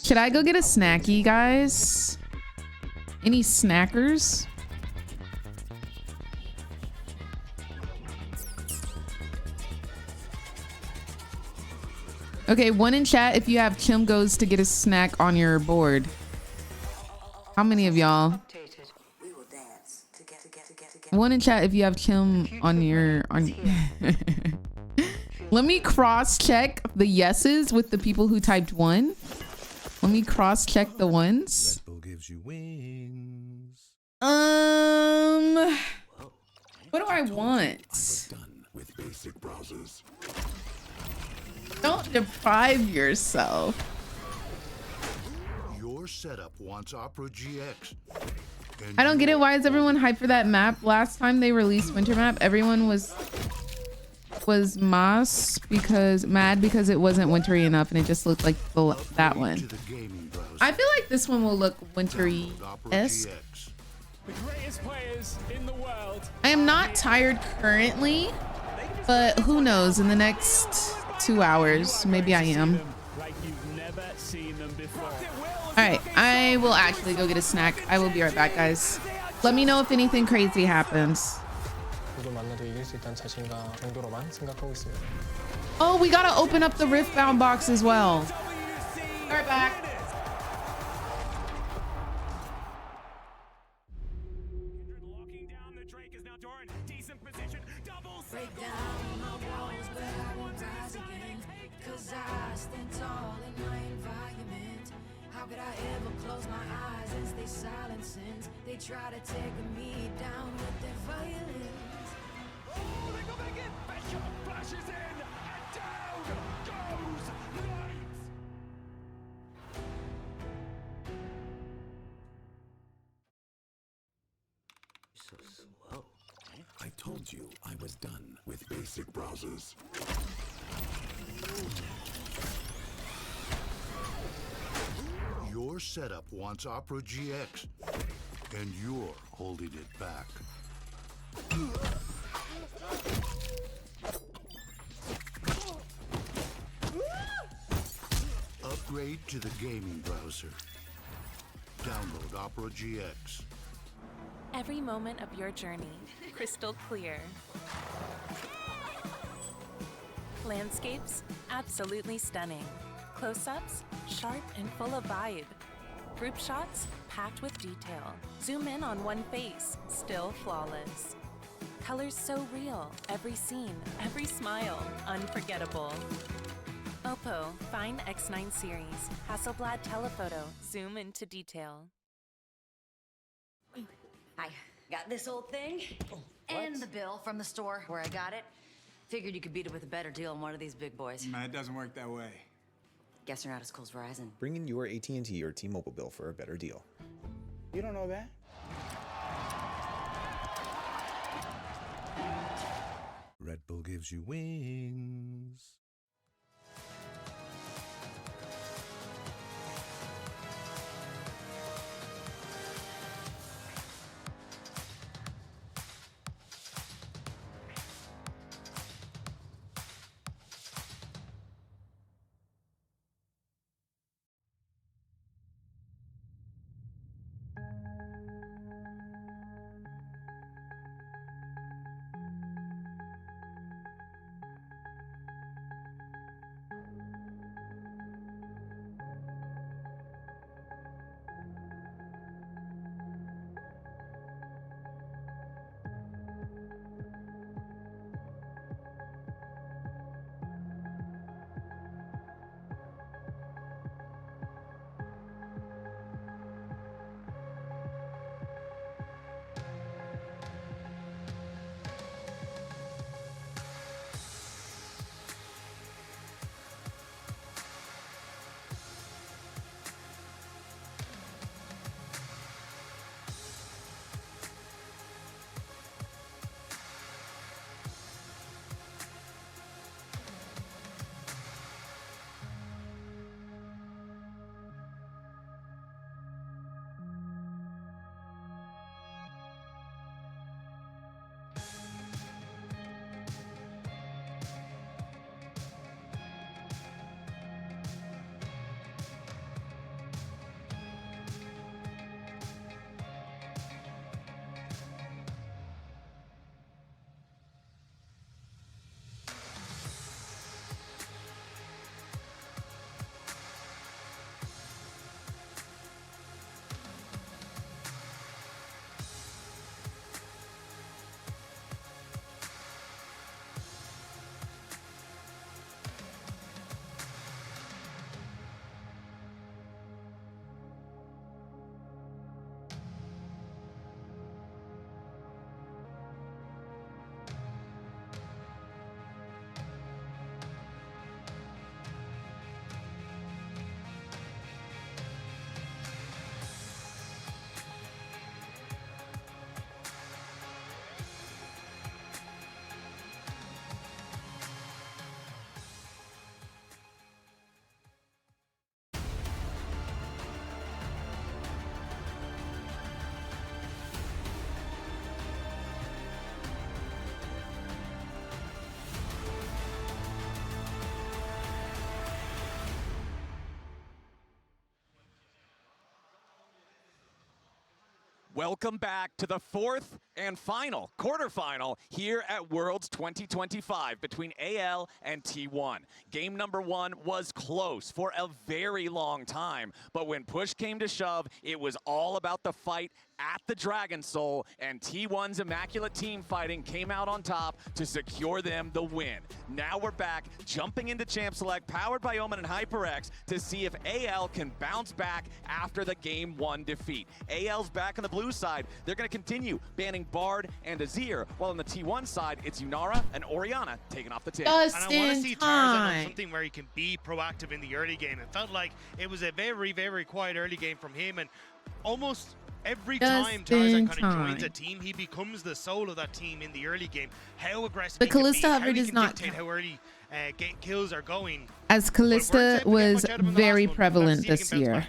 Should I go get a snacky, guys? Any snackers? Okay, one in chat if you have Chim goes to get a snack on your board. How many of y'all? One in chat if you have Chim on your Let me cross check the yeses with the people who typed 1. Let me cross check the ones. Red Bull gives you wings. What do I want? Done with basic browsers. Don't deprive yourself. Your setup wants Opera GX. I don't get it. Why is everyone hyped for that map? Last time they released Winter Map, everyone was mad because it wasn't wintry enough and it just looked like that one. I feel like this one will look wintry-esque. I am not tired currently, but who knows, in the next 2 hours, maybe I am. All right, I will actually go get a snack. I will be right back, guys. Let me know if anything crazy happens. Oh, we gotta open up the Riftbound box as well. All right, back. They try to take me down with their violence. Oh, they're coming again! Bishop flashes in, and down goes Knight! So slow. I told you I was done with basic browsers. Your setup wants Opera GX, and you're holding it back. Upgrade to the gaming browser. Download Opera GX. Every moment of your journey, crystal clear. Landscapes, absolutely stunning. Close-ups, sharp and full of vibe. Group shots, packed with detail. Zoom in on one face, still flawless. Colors so real, every scene, every smile, unforgettable. Oppo, Find X9 series, Hasselblad telephoto, zoom into detail. I got this old thing and the bill from the store where I got it. Figured you could beat it with a better deal on one of these big boys. Man, it doesn't work that way. Guess you're not as cool as Verizon. Bring in your AT&T or T-Mobile bill for a better deal. You don't know that? Red Bull gives you wings. Welcome back to the fourth and final quarterfinal here at Worlds 2025 between AL and T1. Game number one was close for a very long time, but when push came to shove, it was all about the fight at the Dragon Soul, and T1's immaculate team fighting came out on top to secure them the win. Now we're back, jumping into Champ Select, powered by Omen and HyperX, to see if AL can bounce back after the Game 1 defeat. AL's back on the blue side. They're going to continue banning Bard and Azir, while on the T1 side, it's Yunara and Orianna taking off the table. And I want to see Tarzan on something where he can be proactive in the early game. It felt like it was a very, very quiet early game from him, and almost Every Just time Tarzan in kind of joins time. a team, he becomes the soul of that team in the early game. How aggressive The he can be, Callista how hover he does can not dictate how early kills are going. As Callista was very prevalent this year.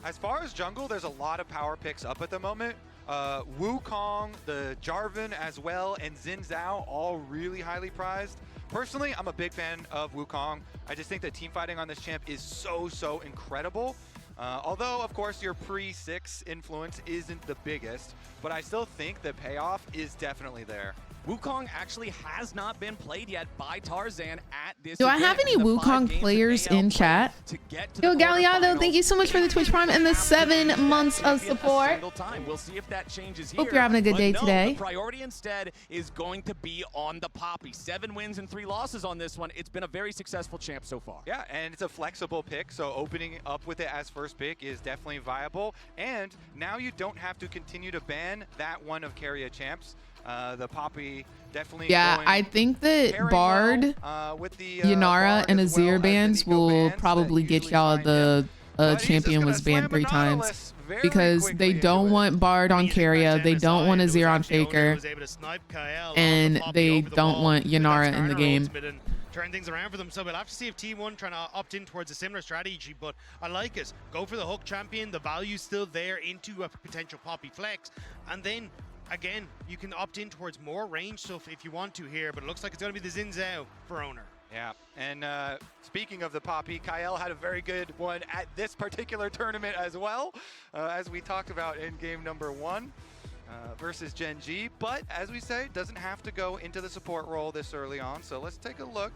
As far as jungle, there's a lot of power picks up at the moment. Wukong, the Jarvan as well, and Xin Zhao, all really highly prized. Personally, I'm a big fan of Wukong. I just think that team fighting on this champ is so incredible. Although, of course, your pre-6 influence isn't the biggest, but I still think the payoff is definitely there. Wukong actually has not been played yet by Tarzan at this Do I have event. any The 5 Wukong games players that AL in chat? to get to Yo, the Galliardo, thank you so much for the Twitch Prime and the 7 months of support. We'll see if that changes Hope here. you're having a good But day no, today. The priority instead is going to be on the Poppy. 7 wins and 3 losses on this one. It's been a very successful champ so far. Yeah, and it's a flexible pick, so opening up with it as first pick is definitely viable. And now you don't have to continue to ban that one of Keria champs. The Poppy definitely. Yeah, I think that Bard, with the Yanara, and Azir bans will probably get y'all the champion was banned 3 times. Because they don't want Bard on Keria, they don't want Azir on Faker, and they don't want Yanara in the game. Turn things around for them, so we'll have to see if T1 trying to opt in towards a similar strategy, but I like it. Go for the hook champion, the value's still there into a potential Poppy flex, and then again, you can opt in towards more range stuff if you want to here, but it looks like it's going to be the Xin Zhao for owner. Yeah, and speaking of the Poppy, Kael had a very good one at this particular tournament as well, as we talked about in game number 1 versus Gen G. But as we say, doesn't have to go into the support role this early on. So let's take a look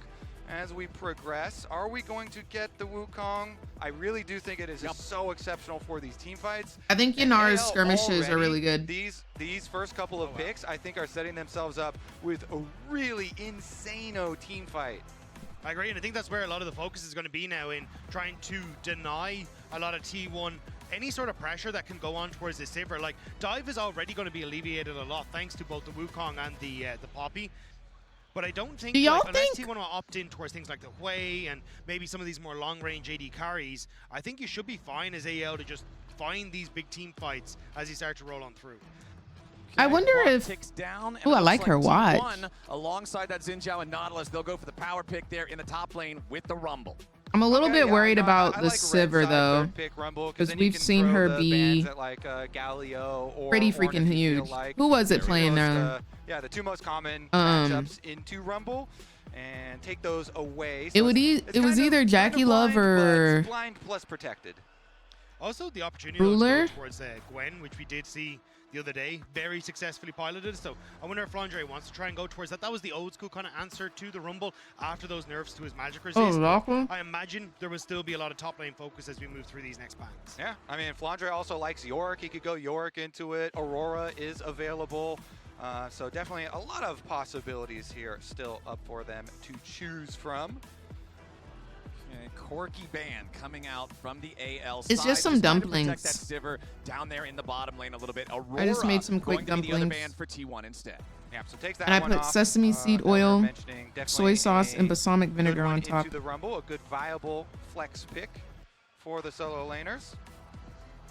as we progress. Are we going to get the Wukong? I really do think it is just so exceptional for these team fights. I think Yanara's skirmishes are really good. These first couple of picks, I think, are setting themselves up with a really insane-o team fight. I agree, and I think that's where a lot of the focus is going to be now, in trying to deny a lot of T1 any sort of pressure that can go on towards this Sivir. Like, dive is already going to be alleviated a lot thanks to both the Wukong and the Poppy. But I don't think, unless T1 will opt in towards things like the Hui and maybe some of these more long-range AD carries, I think you should be fine as AL to just find these big team fights as you start to roll on through. I wonder if. Oh, I like her watch. Alongside that Xin Zhao and Nautilus, they'll go for the power pick there in the top lane with the Rumble. I'm a little bit worried about the Sivir though, because we've seen her be pretty freaking huge. Who was it playing there? Yeah, the 2 most common matchups into Rumble, and take those away. So it was either Jackie Love or blind plus protected. Also, the opportunity Ruler towards Gwen, which we did see the other day, very successfully piloted. So I wonder if Flandre wants to try and go towards that. That was the old school kind of answer to the Rumble after those nerfs to his magic resist. I imagine there will still be a lot of top lane focus as we move through these next bans. Yeah, I mean, Flandre also likes Yorick. He could go Yorick into it. Aurora is available. So definitely a lot of possibilities here still up for them to choose from. Quirky band coming out from the AL side. It's just some dumplings. Protect that Sivir down there in the bottom lane a little bit. Aurora I just made some quick going to be the other dumplings. band for T1 instead. Yeah, so takes that And I one put off. sesame seed oil, soy sauce, a and balsamic vinegar on top. Into the Rumble, a good viable flex pick for the solo laners.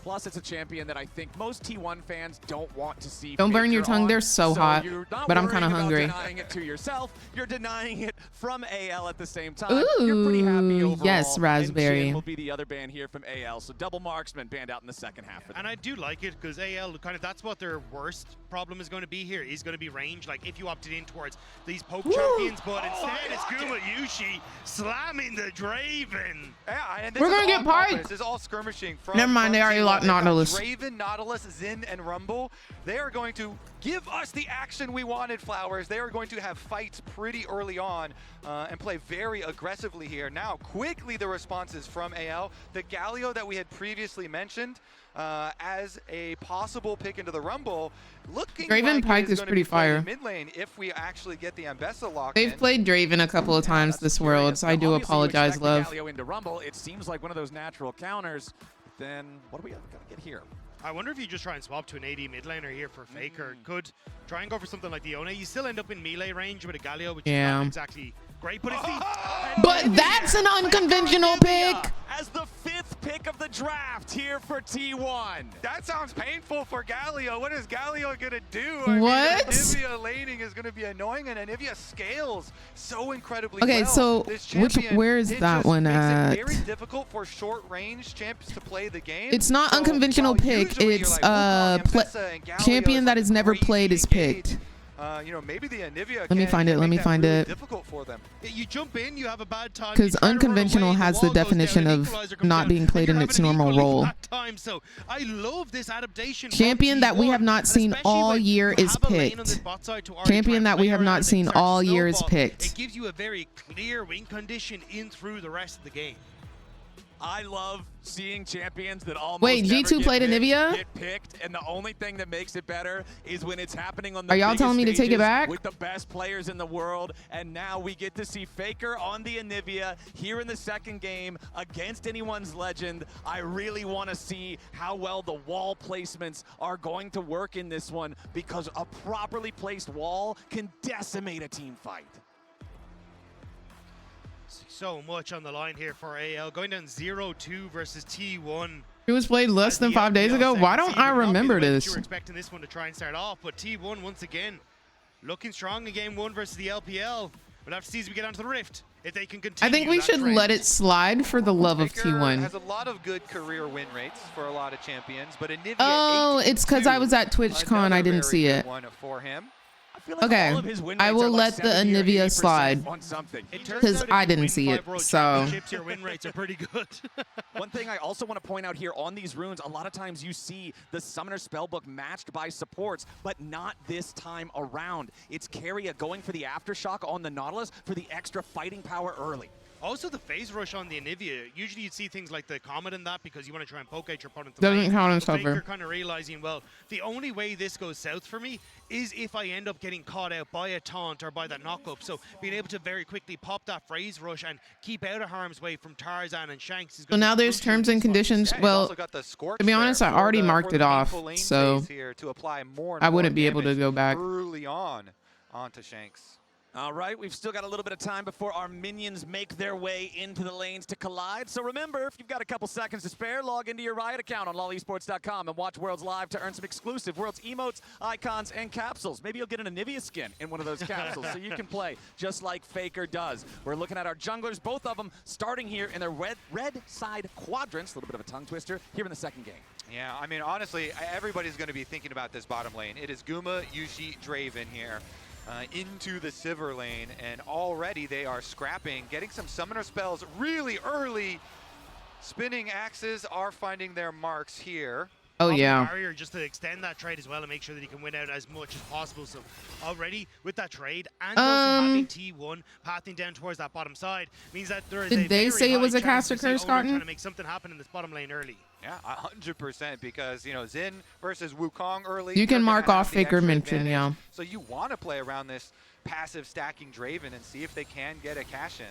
Plus, it's a champion that I think most T1 fans don't want to see. Don't burn your tongue, they're so hot, you're not but I'm kind of worrying about hungry. Denying it to yourself, you're denying it from AL at the same time. You're pretty happy overall. Yes, raspberry. And Jin will be the other band here from AL, so double marksman banned out in the second half. And I do like it because AL kind of, that's what their worst problem is going to be here, is going to be range. Like if you opted in towards these poke champions, but instead it's Guma Yushi slamming the Draven. Yeah, and We're gonna get parked. This is all skirmishing from. Never mind, they already locked Nautilus. Draven, Nautilus, Xin, and Rumble. They are going to give us the action we wanted, Flowers. They are going to have fights pretty early on and play very aggressively here. Now, quickly the responses from AL. The Galio that we had previously mentioned as a possible pick into the Rumble, looking Draven like Pike it is is going to pretty be played fire. in mid lane if we actually get the Ambessa lock They've in. played Draven a couple of times this world, so I do apologize, love. Galio into Rumble, it seems like one of those natural counters. Then what do we got to get here? I wonder if you just try and swap to an AD mid laner here for Faker. Could try and go for something like the One. You still end up in melee range with a Galio, which is not exactly great, but it's the... But that's an unconventional pick! As the 5th pick of the draft here for T1. That sounds painful for Galio. What is Galio gonna do? What? Anivia laning is gonna be annoying, and Anivia scales so incredibly Okay, well. so where is that one at? It's very difficult for short-range champs to play the game. It's not unconventional pick. It's champion that has never played is picked. You know, maybe the Anivia Let me find it. Let me find it. Difficult for them. You jump in, you have a bad time. Because unconventional has the definition of not being played in its normal role. So I love this adaptation. Champion that we have not seen all year is picked. Champion that we have not seen all year is picked. It gives you a very clear win condition in through the rest of the game. I love seeing champions that almost Wait, never G2 played Anivia? get picked, and the only thing that makes it better is when it's happening on the Are y'all telling me to take it back? with the best players in the world, and now we get to see Faker on the Anivia here in the second game against anyone's legend. I really want to see how well the wall placements are going to work in this one, because a properly placed wall can decimate a team fight. So much on the line here for AL, going down 0-2 versus T1. It was played less than 5 days ago. Why don't I remember this? You were expecting this one to try and start off, but T1 once again looking strong in game 1 versus the LPL. We'll have to see as we get onto the Rift if they can continue. I think we should let it slide for the love of T1. Has a lot of good career win rates for a lot of champions, but Anivia. Oh, it's because I was at TwitchCon. I didn't see it. One for him. Okay, I will let the Anivia slide because I didn't see it. So your win rates are pretty good. One thing I also want to point out here on these runes, a lot of times you see the Summoner Spellbook matched by supports, but not this time around. It's Keria going for the Aftershock on the Nautilus for the extra fighting power early. Also, the phase rush on the Anivia. Usually you'd see things like the Comet in that because you want to try and poke at your opponent. Doesn't count as Faker cover. kind of realizing, well, the only way this goes south for me is if I end up getting caught out by a taunt or by that knock-up. So being able to very quickly pop that phase rush and keep out of harm's way from Tarzan and Shanks is So now there's terms and conditions. Well, to be honest, I already marked it off, so I wouldn't be able to go back. Early on onto Shanks. All right, we've still got a little bit of time before our minions make their way into the lanes to collide. So remember, if you've got a couple seconds to spare, log into your Riot account on lolesports.com and watch Worlds live to earn some exclusive Worlds emotes, icons, and capsules. Maybe you'll get an Anivia skin in one of those capsules so you can play just like Faker does. We're looking at our junglers, both of them starting here in their red side quadrants. A little bit of a tongue twister here in the second game. Yeah, I mean, honestly, everybody's going to be thinking about this bottom lane. It is Guma, Yushi, Draven here. Into the Sivir lane, and already they are scrapping, getting some summoner spells really early. Spinning axes are finding their marks here. Oh yeah. Barrier just to extend that trade as well and make sure that he can win out as much as possible. So already with that trade and also having T1 pathing down towards that bottom side means that there is Did they say it was a caster curse, trying Cotton? to make something happen in this bottom lane early. Yeah, 100%, because, you know, Xin versus Wukong early. You can mark off Faker mention, yeah. So you want to play around this passive stacking Draven and see if they can get a cash in.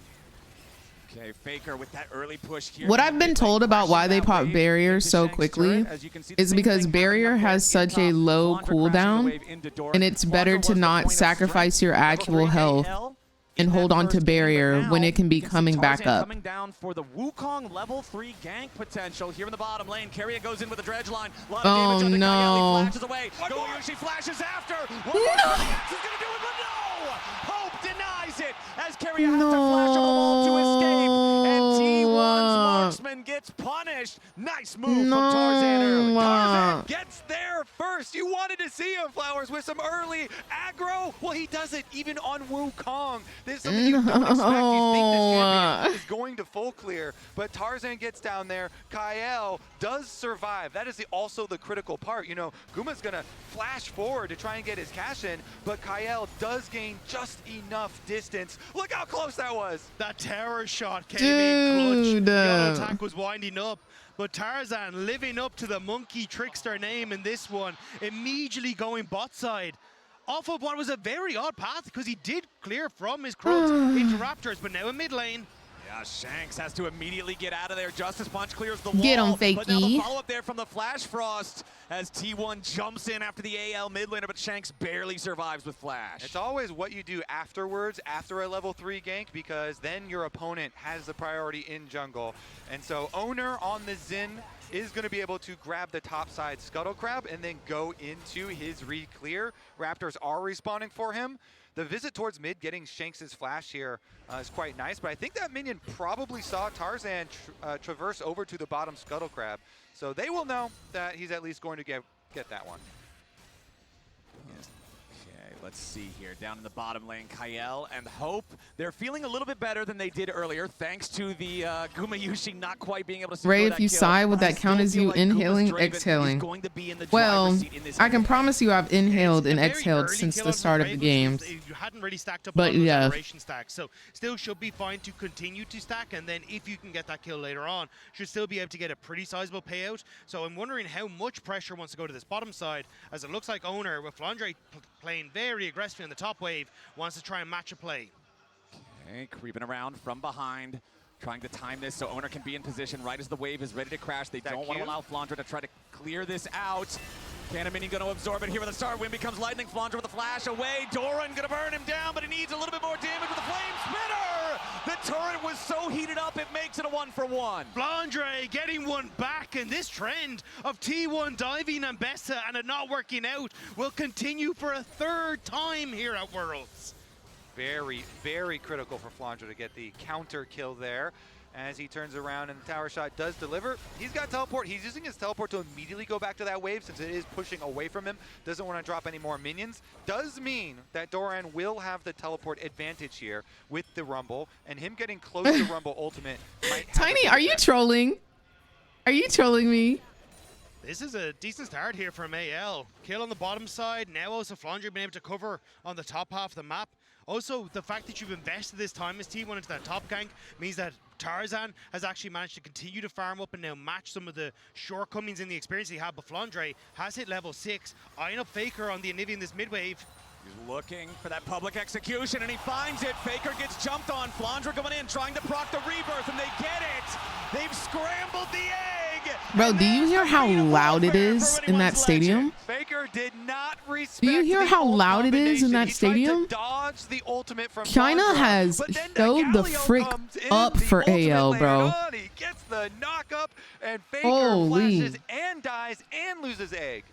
Okay, Faker with that early push here. What I've been told about why they pop barrier so quickly is because barrier has such a low cooldown, and it's better to not sacrifice your actual health and hold on to barrier when it can be coming back up. Coming down for the Wukong level 3 gank potential here in the bottom lane. Keria goes in with a dredge line. A lot of damage no. Kyle, flashes away. Go Yoshi flashes after. What is gonna do it, but no! Hope denies it as Keria has to flash over the wall to escape. And T1's marksman gets punished. Nice move from Tarzan early. Tarzan gets there first. You wanted to see him, Flowers, with some early aggro. Well, he does it even on Wukong. This is something you don't expect. You think this champion is going to full clear, but Tarzan gets down there. Kyle does survive. That is also the critical part. You know, Guma's going to flash forward to try and get his cash in, but Kyle does gain just enough distance. Look how close that was. That terror shot came in clutch. The auto attack was winding up. But Tarzan living up to the monkey trickster name in this one, immediately going bot side. Off of what was a very odd path because he did clear from his Krugs into Raptors, but now in mid lane. Yeah, Shanks has to immediately get out of there. Justice Punch clears the wall. Get him, But now the Fakey. follow-up there from the Flash Frost as T1 jumps in after the AL mid laner, but Shanks barely survives with Flash. It's always what you do afterwards, after a level 3 gank, because then your opponent has the priority in jungle. And so Owner on the Xin is going to be able to grab the top side Scuttle Crab and then go into his re-clear. Raptors are respawning for him. The visit towards mid, getting Shanks' flash here is quite nice, but I think that minion probably saw Tarzan traverse over to the bottom Scuttle Crab. So they will know that he's at least going to get that one. Okay, let's see here. Down in the bottom lane, Kael and Hope. They're feeling a little bit better than they did earlier, thanks to the Gumayushi not quite being able to secure Ray, that if you kill. sigh, would that I count still as feel you like Guma's inhaling, Draven is exhaling? going to be in the Well, driver's seat in this I can game. promise you I've inhaled and exhaled Early since kill the on start of the Ravens, games. You hadn't really stacked up But on those yeah. generation stacks, so still should be fine to continue to stack, and then if you can get that kill later on, should still be able to get a pretty sizable payout. So I'm wondering how much pressure wants to go to this bottom side, as it looks like Owner, with Flandre playing very aggressively on the top wave, wants to try and match a play. Okay, creeping around from behind, trying to time this so Owner can be in position right as the wave is ready to crash. They don't want to allow Flandre to try to clear this out. Canamini going to absorb it here with a star. Wind becomes lightning. Flandre with a flash away. Doran going to burn him down, but he needs a little bit more damage with the flame spitter. The turret was so heated up, it makes it a 1-for-1. Flandre getting one back, and this trend of T1 diving and Bessa and it not working out will continue for a third time here at Worlds. Very, very critical for Flandre to get the counter kill there. As he turns around and the tower shot does deliver. He's got teleport. He's using his teleport to immediately go back to that wave since it is pushing away from him. Doesn't want to drop any more minions. Does mean that Doran will have the teleport advantage here with the Rumble, and him getting close to Rumble ultimate might have Tiny, are you trolling? Are you trolling me? This is a decent start here from AL. Kill on the bottom side. Now also Flandre being able to cover on the top half of the map. Also, the fact that you've invested this time as T1 into that top gank means that Tarzan has actually managed to continue to farm up and now match some of the shortcomings in the experience he had. But Flandre has hit level 6, eyeing up Faker on the Anivia in this mid wave. He's looking for that public execution, and he finds it. Faker gets jumped on. Flandre going in, trying to proc the rebirth, and they get it. They've scrambled the egg. Bro, do you hear how loud it is in that stadium? Faker did not respect. Do you hear how loud it is in that stadium? Dodge the ultimate from China Flandre, has but then showed the frick up for AL, bro. He gets the knock up, and Faker Holy. flashes and dies and loses egg.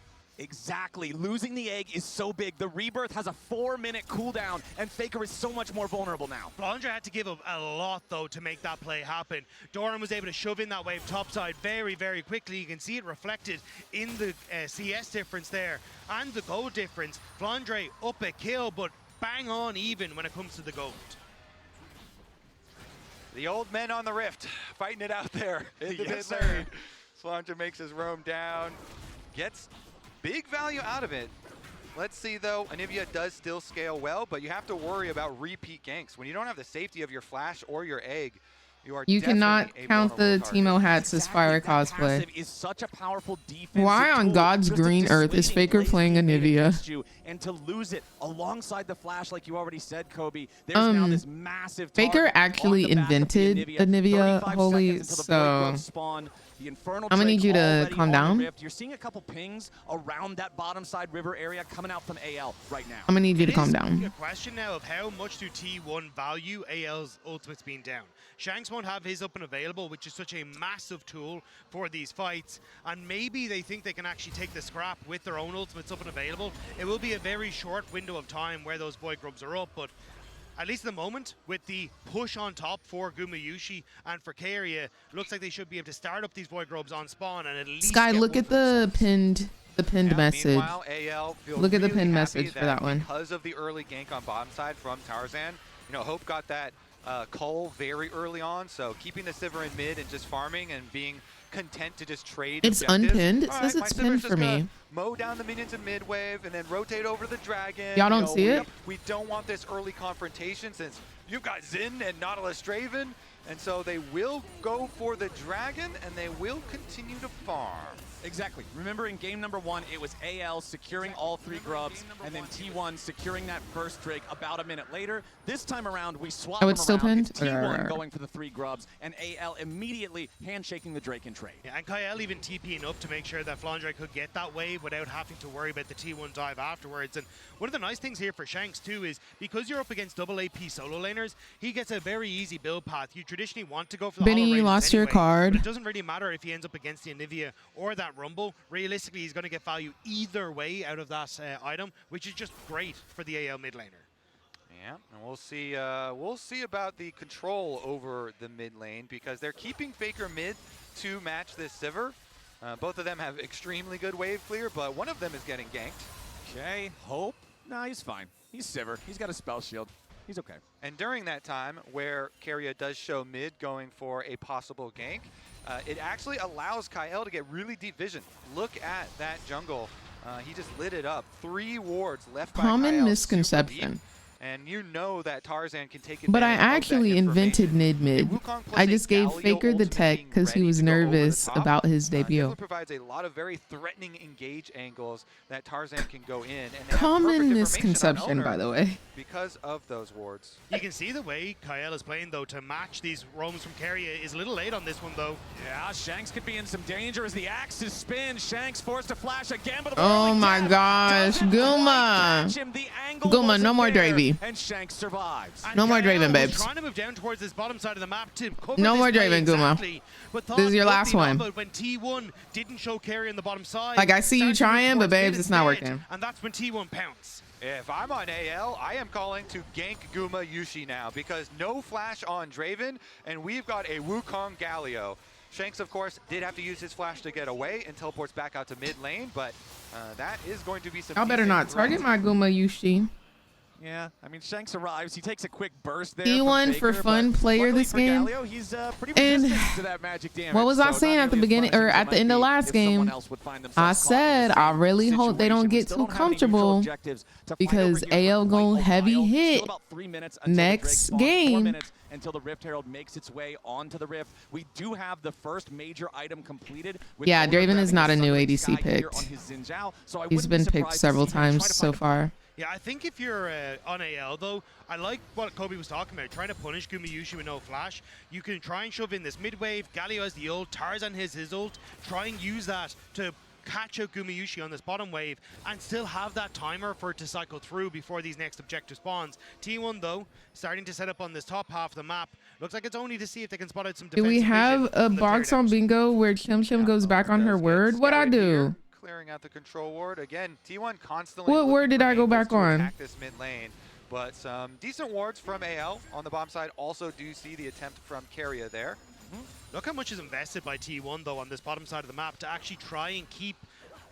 Exactly. Losing the egg is so big. The rebirth has a 4-minute cooldown, and Faker is so much more vulnerable now. Flandre had to give up a lot, though, to make that play happen. Doran was able to shove in that wave topside very, very quickly. You can see it reflected in the CS difference there and the gold difference. Flandre up a kill, but bang on even when it comes to the gold. The old men on the rift fighting it out there in the Yes, mid lane. Flandre makes his roam down, gets big value out of it. Let's see though, Anivia does still scale well, but you have to worry about repeat ganks. When you don't have the safety of your flash or your egg, you cannot count the Teemo hats as fire cosplay. Is such a powerful defensive Why on tool, God's just a green earth is dissuading Faker blade playing teammate Anivia? against you, and to lose it alongside the flash, like you already said, Kobe, there's now this massive Faker actually invented Anivia, holy, so I'm gonna need you to calm down. You're seeing a couple pings around that bottom side river area coming out from AL right now. I'm gonna need you to calm down. A question now of how much do T1 value AL's ultimates being down. Shanks won't have his up and available, which is such a massive tool for these fights, and maybe they think they can actually take the scrap with their own ultimates up and available. It will be a very short window of time where those Void Grubs are up, but at least at the moment, with the push on top for Gumayushi and for Keria, looks like they should be able to start up these Void Grubs on spawn and at least Sky, look at the pinned message. Meanwhile, AL feels Look at the really pinned happy message for that one. Because of the early gank on bottom side from Tarzan, Hope got that cull very early on, so keeping the Sivir in mid and just farming and being content to just trade. It's objectives. unpinned. It All says right, it's my pinned Sivers for just gonna me. mow down the minions in mid wave and then rotate over the dragon. Y'all don't You know, see it? We don't want this early confrontation since you've got Xin and Nautilus Draven, and so they will go for the dragon and they will continue to farm. Exactly. Remember in game number 1, it was AL securing all 3 grubs, and then T1 securing that first Drake about a minute later. This time around, we swapped Oh, it's still around. pinned? It's T1 going for the 3 grubs, and AL immediately handshaking the Drake in trade. Yeah, and Kyle even TPing up to make sure that Flandre could get that wave without having to worry about the T1 dive afterwards. And one of the nice things here for Shanks too is because you're up against double AP solo laners, he gets a very easy build path. You traditionally want to go for the Benny, hollow you raiders lost your anyway, card. but it doesn't really matter if he ends up against the Anivia or that Rumble. Realistically, he's going to get value either way out of that item, which is just great for the AL mid laner. Yeah, and we'll see about the control over the mid lane because they're keeping Faker mid to match this Sivir. Both of them have extremely good wave clear, but one of them is getting ganked. Okay, Hope? Nah, he's fine. He's Sivir. He's got a spell shield. He's okay. And during that time, where Keria does show mid going for a possible gank, it actually allows Kyle to get really deep vision. Look at that jungle. He just lit it up. 3 wards left by Common Kyle, misconception. and you know that Tarzan can take advantage But I of that actually invented mid. I just gave Faker the tech because he was nervous about his debut. Provides a lot of very threatening engage angles that Tarzan can go in. And they have Common perfect information on misconception, Owner by the way. Because of those wards. You can see the way Kyle is playing, though, to match these roams from Keria is a little late on this one, though. Yeah, Shanks could be in some danger as the axe is spin. Shanks forced to flash again, but Oh my gosh, Guma. Guma, no more Dravy. And Shanks survives. No more Kyle Draven, was babes. trying to move down towards this bottom side of the map to cover No this more play Draven, Guma. exactly, but This is your thought last nothing one. of it when T1 didn't show Keria on the bottom side. Like, I see you Started to move trying, but towards mid babes, it's not instead, working. And that's when T1 pounced. If I'm on AL, I am calling to gank Guma Yushi now because no flash on Draven, and we've got a Wukong Galio. Shanks, of course, did have to use his flash to get away and teleports back out to mid lane, but that is going to be some. Y'all better not target my Guma Yushi. Yeah, I mean, Shanks arrives. He takes a quick burst there. T1 for fun player this game. Galio, he's pretty And resistant to that magic damage. what was I so saying not at the nearly as beginning punishing or as it at the might end of be last if someone game? else would find I themselves caught in said the I same really hope they don't situation. We get still too don't have any neutral comfortable objectives to fight because over here AL for going quite a heavy while. hit Still about 3 minutes until the Drake next spawns. 4 game. minutes until the Rift Herald makes its way onto the Rift. We do have the first major item completed. With Yeah, Owner Draven is grabbing not a the new Sunlight ADC Sky here picked. on his Xin Zhao, so I He's wouldn't be been picked surprised to several see him try times to so find a far. Yeah, I think if you're on AL, though, I like what Kobe was talking about, trying to punish Guma Yushi with no flash. You can try and shove in this mid-wave, Galio has the ult, Tarzan has his ult, try and use that to catch out Guma Yushi on this bottom wave and still have that timer for it to cycle through before these next objective spawns. T1, though, starting to set up on this top half of the map. Looks like it's only to see if they can spot out some Do defensive we have vision a from the box turret on bingo where Chim Chim goes back on her word? What I do? Clearing out the control ward. Again, T1 constantly What word did I go back to on? attack this mid lane. But some decent wards from AL on the bomb side. Also do see the attempt from Keria there. Look how much is invested by T1, though, on this bottom side of the map to actually try and keep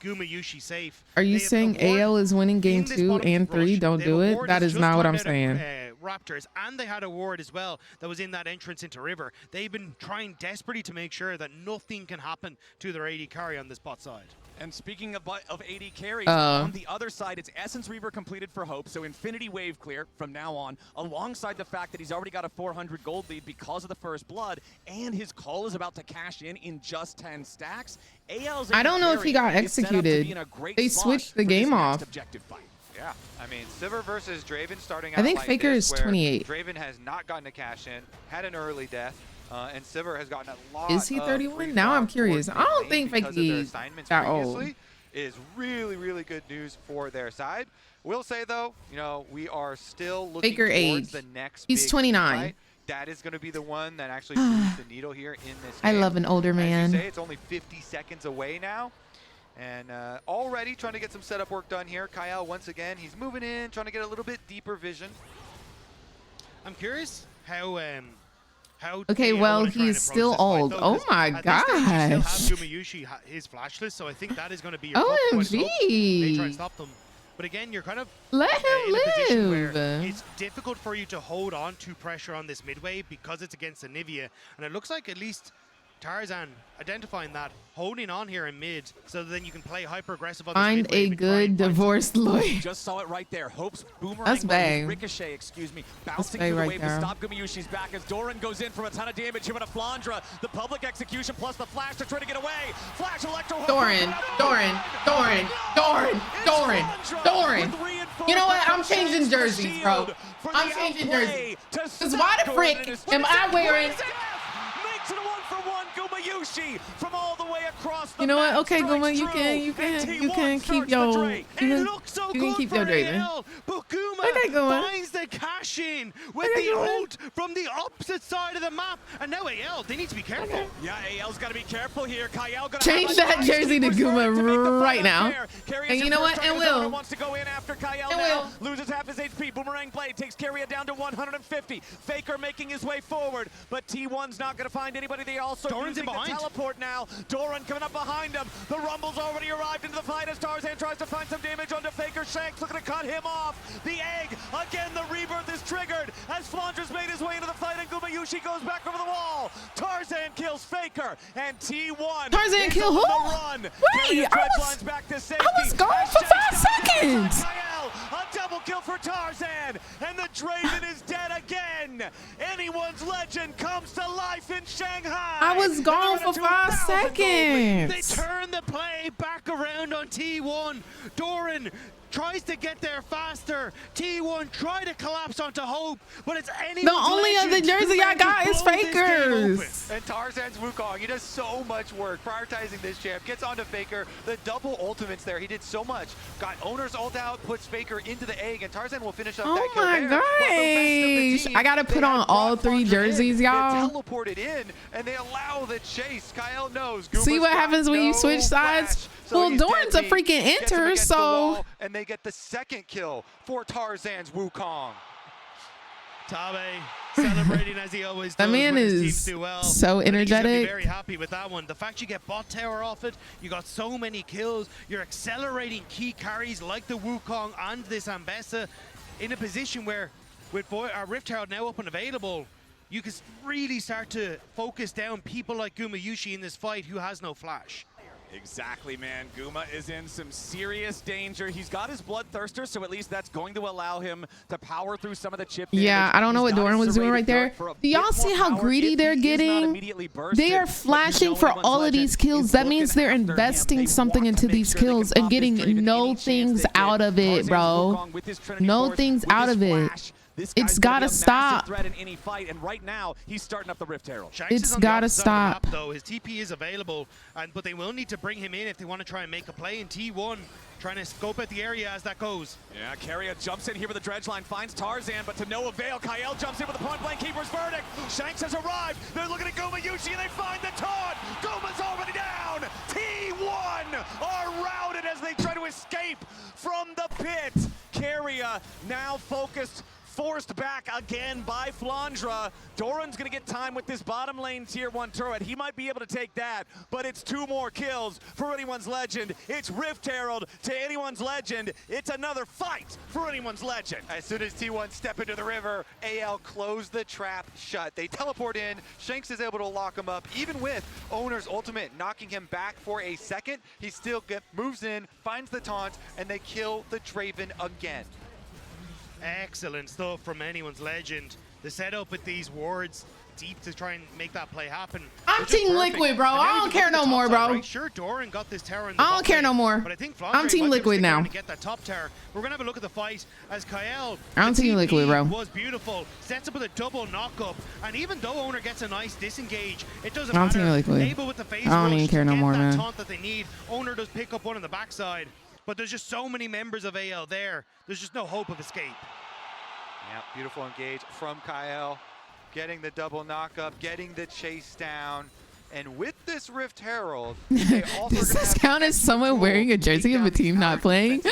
Guma Yushi safe. Are you saying AL is winning game 2 and 3? Don't do it. That is not what I'm saying. Raptors, and they had a ward as well that was in that entrance into River. They've been trying desperately to make sure that nothing can happen to their AD carry on this bot side. And speaking of AD carries, on the other side, it's Essence Reaver completed for Hope, so Infinity Wave clear from now on, alongside the fact that he's already got a 400 gold lead because of the first blood, and his call is about to cash in just 10 stacks. AL's I don't know if he got executed. They switched the game off. Yeah, I mean, Sivir versus Draven starting out I think like Faker this, is where 28. Draven has not gotten a cash in, had an early death, and Sivir has gotten a lot. Is he 31? Now I'm curious. I don't think Faker's that old. Is really, really good news for their side. We'll say though, you know, we are still looking Faker towards age. the next. He's big 29. fight. That is going to be the one that actually moves the needle here in this I game. love an older man. As you say, it's only 50 seconds away now. And already trying to get some setup work done here. Kyle, once again, he's moving in, trying to get a little bit deeper vision. I'm curious how Okay, well, he's still old. Oh my gosh. Guma Yushi his flashless, so I think that is going to be your OMG. They try and stop them. But again, you're kind of Let him in a position where live. it's difficult for you to hold on to pressure on this midway because it's against Anivia. And it looks like at least Tarzan identifying that, holding on here in mid, so then you can play hyper aggressive on Find this mid a wave good divorced lawyer. Just saw it right there. Hope's boomerang. That's bad. Ricochet, excuse me. Bouncing bad through the right wave there. to stop Gumayusi's back as Doran goes in from a ton of damage here with a Flandra. The public execution plus the flash to try to get away. Flash electro. Doran. You know what? I'm changing jerseys, bro. I'm changing jerseys. Because why the frick am I wearing... Makes it a 1-for-1 Gumayusi from all the way across the You know what? map, Okay, Guma, you can keep your keep your Draven. But Guma Okay, Guma. finds the cash in with the ult from the opposite side of the map, and now AL, they need to be careful. Yeah, AL's got to be careful here. Kyle gonna Change that jersey to Guma right now. And you know what? And Will. Wants to go in after Kyle And now. Will. Loses half his HP. Boomerang blade takes Carrier down to 150. Faker making his way forward, but T1's not going to find anybody. They also Doran's using in the behind. teleport now. Doran coming up behind him. The Rumble's already arrived into the fight as Tarzan tries to find some damage onto Faker. Shanks looking to cut him off. The egg, again, the rebirth is triggered as Flandra's made his way into the fight and Gumayusi goes back over the wall. Tarzan kills Faker and T1. Tarzan kill who? Wait, I was gone for 5 seconds. A double kill for Tarzan, and the Draven is dead again. Anyone's legend comes to life in Shanghai. I was gone for 5 seconds. They turn the play back around on T1. Doran tries to get there faster. T1 try to collapse onto Hope, but it's The only other jersey I got is Faker's. And Tarzan's Wukong, he does so much work prioritizing this champ. Gets onto Faker, the double ultimates there. He did so much. Got Owner's ult out, puts Faker into the egg, and Tarzan will finish up that kill Oh my there. gosh. I gotta put on all 3 jerseys, y'all. Teleported in, and they allow the chase. Kyle knows. See what happens when you switch sides? Well, Doran's a freaking enter, so... And they get the second kill for Tarzan's Wukong. Tabe celebrating as he always does. That man when his is teams do well. so I think he's gonna be energetic. very happy with that one. The fact you get bot tower off it, you got so many kills, you're accelerating key carries like the Wukong and this Ambessa in a position where with Rift Herald now up and available, you can really start to focus down people like Gumayusi in this fight who has no flash. Exactly, man. Guma is in some serious danger. He's got his Bloodthirster, so at least that's going to allow him to power through some of the chip damage. Yeah, I don't know what Doran was doing right there. Do y'all see how greedy they're getting? They are flashing for all of these kills. That means they're investing something into these kills and getting no things out of it, bro. No things out of it. It's gotta stop. Threat in any fight, and right now he's starting up the Rift Herald. It's gotta stop. Though his TP is available, but they will need to bring him in if they want to try and make a play in T1, trying to scope out the area as that goes. Yeah, Carrier jumps in here with the dredge line, finds Tarzan, but to no avail. Kyle jumps in with the point blank keeper's verdict. Shanks has arrived. They're looking at Gumayusi and they find the taunt. Guma's already down. T1 are routed as they try to escape from the pit. Carrier now focused, forced back again by Flandra. Doran's gonna get time with this bottom lane tier 1 turret. He might be able to take that, but it's 2 more kills for anyone's legend. It's Rift Herald to anyone's legend. It's another fight for anyone's legend. As soon as T1 step into the river, AL close the trap shut. They teleport in. Shanks is able to lock him up, even with Owner's ultimate knocking him back for a second. He still moves in, finds the taunt, and they kill the Draven again. Excellent stuff from anyone's legend. The setup with these wards deep to try and make that play happen. I'm Team Liquid, bro. I don't care no more, bro. Right? Sure, Doran got this tower in the I don't care no more. But I think I'm Team Liquid now. To get that top tower. We're gonna have a look at the fight as Kyle. I'm Team Liquid, bro. Was beautiful. Sets up with a double knockup, and even though Owner gets a nice disengage, it doesn't I'm matter. Team Liquid. Able with the phase I don't even care no more, that man. taunt that they need. Owner does pick up one on the backside, but there's just so many members of AL there. There's just no hope of escape. Yeah, beautiful engage from Kyle. Getting the double knockup, getting the chase down. And with this Rift Herald, they also Does this count as someone wearing a jersey of a team not playing?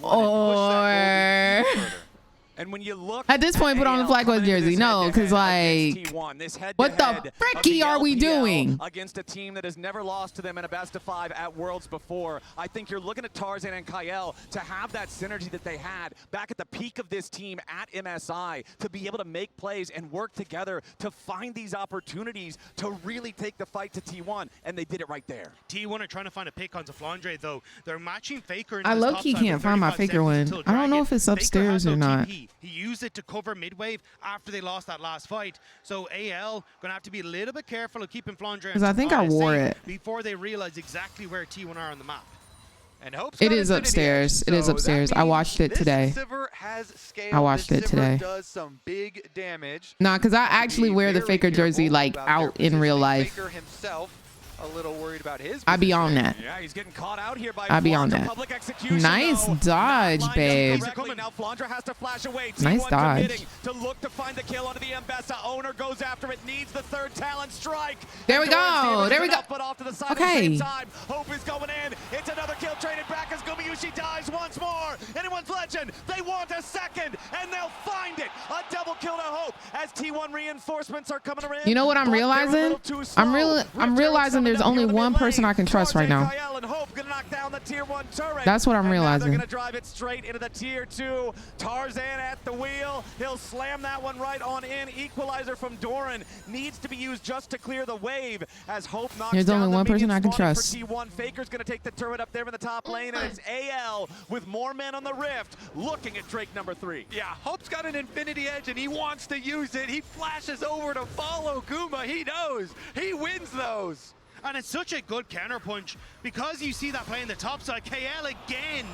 Or And when you look at this point, put on the Flacco jersey. No, because like, what the fricky are we doing? Against a team that has never lost to them in a best of 5 at Worlds before. I think you're looking at Tarzan and Kyle to have that synergy that they had back at the peak of this team at MSI, to be able to make plays and work together to find these opportunities to really take the fight to T1, and they did it right there. T1 are trying to find a pick on Flandre though. They're matching Faker. I low-key can't find my Faker one. I don't know if it's upstairs or not. He used it to cover mid-wave after they lost that last fight. So AL gonna have to be a little bit careful of keeping Flandre. Because I think I wore it before they realize exactly where T1 are on the map. And it is upstairs. It is upstairs. I watched it today. I watched it today. Does some big damage. Nah, because I actually wear the Faker jersey like out in real life. Faker himself a little worried about his I be on that. Yeah, he's getting caught out here by I be on that. Nice dodge, babe. Now Flandre has to flash away. Nice dodge. To look to find the kill onto the Mbessa. Owner goes after it, needs the third talent strike. There we go. There we go. But off to the side okay. At the same time. Hope is going in. It's another kill traded back as Gumayusi dies once more. Anyone's legend. They want a second, and they'll find it. A double kill to Hope as T1 reinforcements are coming in. You know what I'm realizing? I'm realizing there's only one person I can trust right now. That's what I'm realizing. They're gonna drive it straight into the tier 2. Tarzan at the wheel. He'll slam that one right on in. Equalizer from Doran needs to be used just to clear the wave as Hope knocks There's down only one person I can trust. T1. Faker's gonna take the turret up there in the top lane, and it's AL with more men on the rift looking at Drake number 3. Yeah, Hope's got an infinity edge and he wants to use it. He flashes over to follow Guma. He knows. He wins those. And it's such a good counterpunch because you see that play in the top side. KL again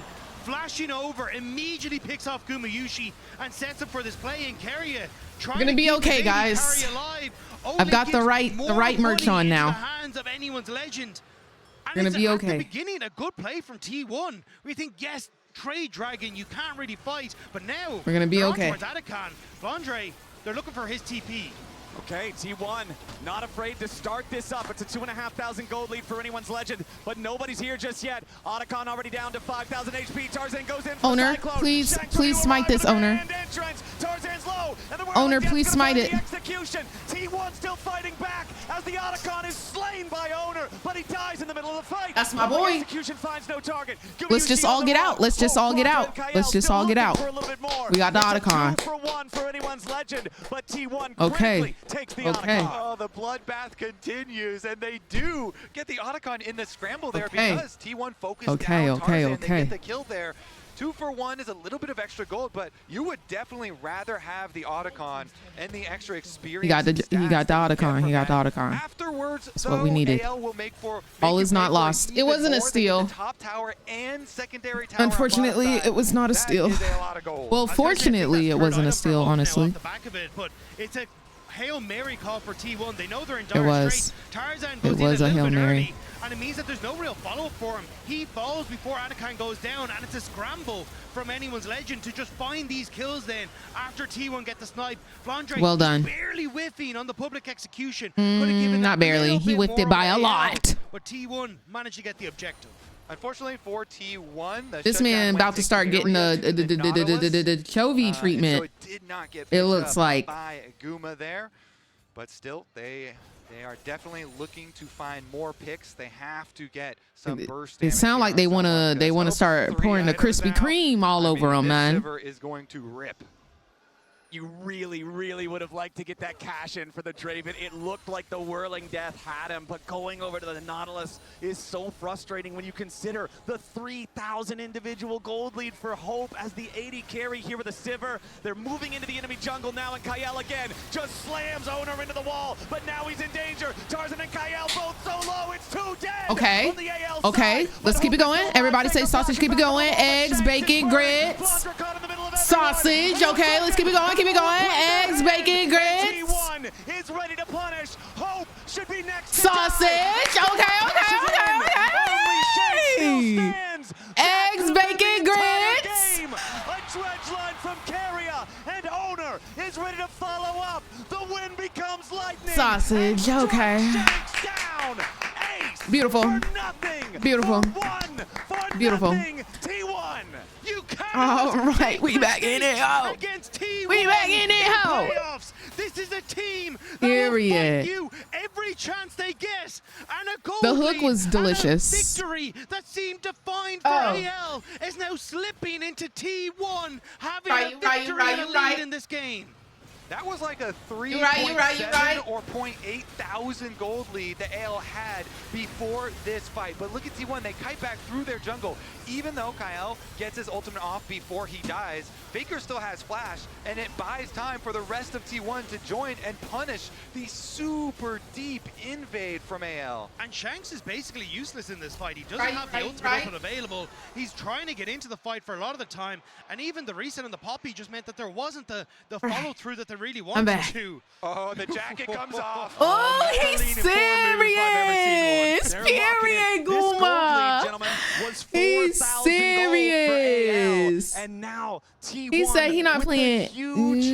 flashing over, immediately picks off Gumayusi and sets up for this play in Keria. We're gonna be okay, guys. I've got the right merch on now. The hands of anyone's legend. And we're gonna be okay. At the beginning, a good play from T1. We think, yes, trade Dragon, you can't really fight, but now we're gonna be okay. Towards Atakan. Flandre, they're looking for his TP. Okay, T1 not afraid to start this up. It's a 2,500 gold lead for anyone's legend, but nobody's here just yet. Otacon already down to 5,000 HP. Tarzan goes in for Owner, please smite this, Owner. Tarzan's low, and the Owner, please smite it. Execution. T1 still fighting back as the Otacon is slain by Owner, but he dies in the middle of the fight. That's my boy. Execution finds no target. Let's just all get out. Let's just all get out. Let's just all get out. We got the Otacon. 2 for 1 for anyone's legend, but T1 okay. Takes the okay. Otacon. Oh, the bloodbath continues, and they do get the Otacon in the scramble there because T1 focused down Tarzan. They get the kill there. 2 for 1 is a little bit of extra gold, but you would definitely rather have the Otacon and the extra experience. He got the Otacon. He got the Otacon. Afterwards, that's what we needed. All is not lost. It wasn't a steal. Top tower and secondary tower. Unfortunately, it was not a steal. Well, fortunately, it wasn't a steal, honestly. It's a Hail Mary call for T1. They know they're in dire straits. Tarzan goes in a little bit early, and it means that there's no real follow-up for him. He falls before Anakin goes down, and it's a scramble from anyone's legend to just find these kills then after T1 get the snipe. Flandre well done. Barely whiffing on the public execution. Not barely. He whiffed it by a lot. But T1 managed to get the objective. Unfortunately for T1, this man about to start getting the Chovy treatment. So it did not get it looks like by Guma there, but still they are definitely looking to find more picks. They have to get some burst. It sounds like they want to start pouring the Krispy Kreme all over them, man. Is going to rip. You really, really would have liked to get that cash in for the Draven. It looked like the Whirling Death had him, but going over to the Nautilus is so frustrating when you consider the 3,000 individual gold lead for Hope as the 80 carry here with a Sivir. They're moving into the enemy jungle now, and Kyle again just slams Owner into the wall, but now he's in danger. Tarzan and Kyle both so low, it's 2 dead. Okay, okay, let's keep it going. Everybody say sausage, keep it going. Eggs, bacon, grits. Sausage, okay, let's keep it going. Keep it going. Eggs, bacon, grits. T1 is ready to punish. Hope should be next. Sausage. Okay. Eggs, bacon, grits. A dredge line from Keria, and Owner is ready to follow up. The wind becomes lightning. Sausage. Okay. Down. Ace beautiful. For nothing. Beautiful. For one. For beautiful. Nothing. T1. You All right, we back in it, ho. We back in it, ho. This is a team that Period. will fight you every chance they get. And a goal The hook was lead delicious. and a victory that seemed defined for AL is now slipping into T1, having a victory and a lead in this game. That was like a 3.7 or 0.8 thousand gold lead that AL had before this fight. But look at T1, they kite back through their jungle. Even though Kyle gets his ultimate off before he dies, Faker still has flash, and it buys time for the rest of T1 to join and punish the super deep invade from AL. And Shanks is basically useless in this fight. He doesn't have the ultimate weapon available. He's trying to get into the fight for a lot of the time, and even the reset on the Poppy just meant that there wasn't the follow-through that they really wanted to. Oh, the jacket comes off. Oh, he's serious. Period, Guma. He's serious. And now T1 he said he not playing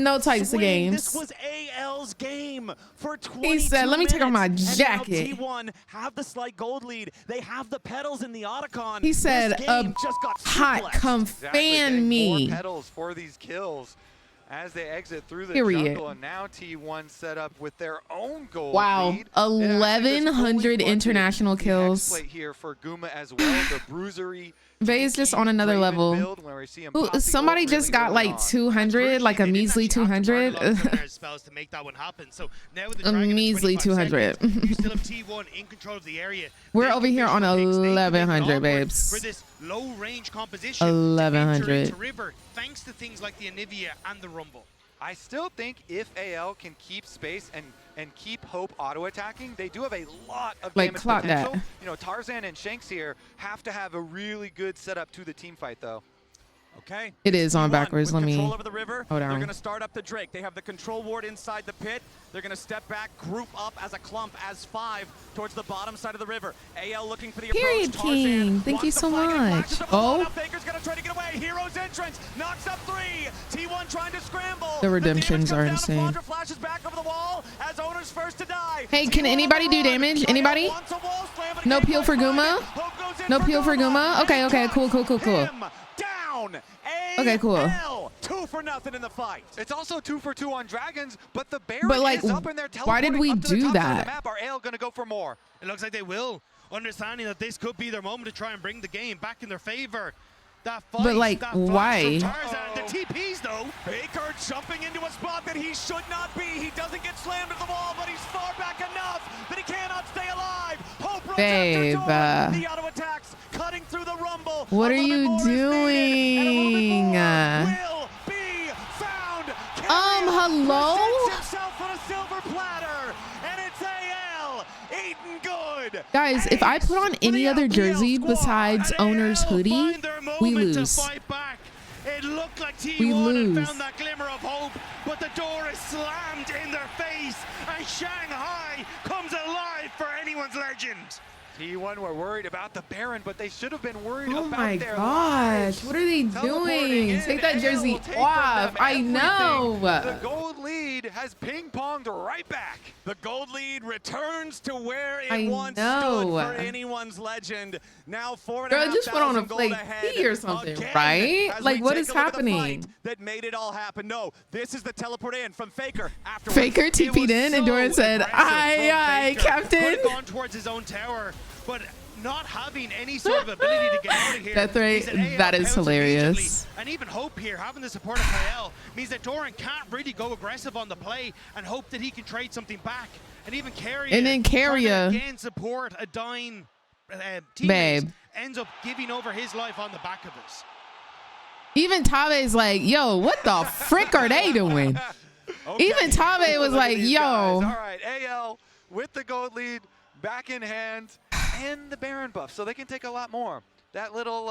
no types of games. This was AL's game for 22 He said, let me take off my minutes. jacket. And now T1 have the slight gold lead. They have the pedals in the Otacon. He said, this game just got hot, come fan me. More pedals for these kills as they exit through the Period. jungle, and now T1 set up with their own gold Wow, lead. 1,100 international kills. Here for Guma as well, the bruisery. Vay's just on another level. Ooh, somebody just got like 200, like a measly 200. spells to make that one happen. So now with the A Dragon measly 200. you still have T1 in control of the area. We're over here on 1,100, babes. For this low range composition, 1,100. to River, thanks to things like the Anivia and the Rumble. I still think if AL can keep space and keep Hope auto-attacking, they do have a lot of Like, damage clock potential. that. You know, Tarzan and Shanks here have to have a really good setup to the team fight, though. Okay. It is on backwards. Let me Control over the river. hold They're on. going to start up the Drake. They have the control ward inside the pit. They're going to step back, group up as a clump, as 5 towards the bottom side of the river. AL looking for the Period, approach. King. Thank you so much. Oh, Faker's going to try to get away. Hero's entrance knocks up 3. T1 trying to scramble. the redemptions are insane. Flashes back over the wall as Owner's first to die. Hey, can anybody do damage? Anybody? No peel for Guma? No peel for Guma? Okay, okay, cool. Down. Okay, cool. 2-0 in the fight. It's also 2 for 2 on Dragons, but the Baron But, like, is up and they're why did we teleporting up to the do top side of that? the map. Are AL going to go for more? It looks like they will, understanding that this could be their moment to try and bring the game back in their favor. That fight, But, like, that flash why? from Tarzan, the TPs though. Baker jumping into a spot that he should not be. He doesn't get slammed to the wall, but he's far back enough that he cannot stay alive. Hope runs Babe, after the auto attacks, cutting through the rumble. What are you doing? Will be found. Hello? Presents himself on a silver platter, and it's AL eating good. Guys, if I put on any other jersey besides Owner's hoodie, we lose. It looked like We T1 had lose. found that glimmer of hope, but the door is slammed in their face, and Shanghai comes alive for anyone's legend. T1 were worried about the Baron, but they should have been worried Oh about my their gosh, lives. what are they doing? in, Take that AL jersey will take from off. them I everything. know. The gold lead has ping-ponged right back. The gold lead returns to where it I once know. stood for anyone's legend. Now 4,500 Girl, just put on a gold plate ahead tea or something, again right? as Like, we what take is a look at the happening? fight that made it all happen. No, this is the teleport in from Faker. Afterwards. Faker TP'd in and Doran said, aye, Captain. Could have gone towards his own tower, but not having any sort of ability to get out of here. Death Ray, means that AL that is pounces hilarious. immediately. And even Hope here, having the support of Kyle, means that Doran can't really go aggressive on the play and hope that he can trade something back. And even Carrier, And then Carrier, again support a dying teammate, babe, ends up giving over his life on the back of this. even Tabe's like, yo, what the frick are they doing? Even Tabe was like, yo. All right, AL with the gold lead back in hand and the Baron buff, so they can take a lot more. That little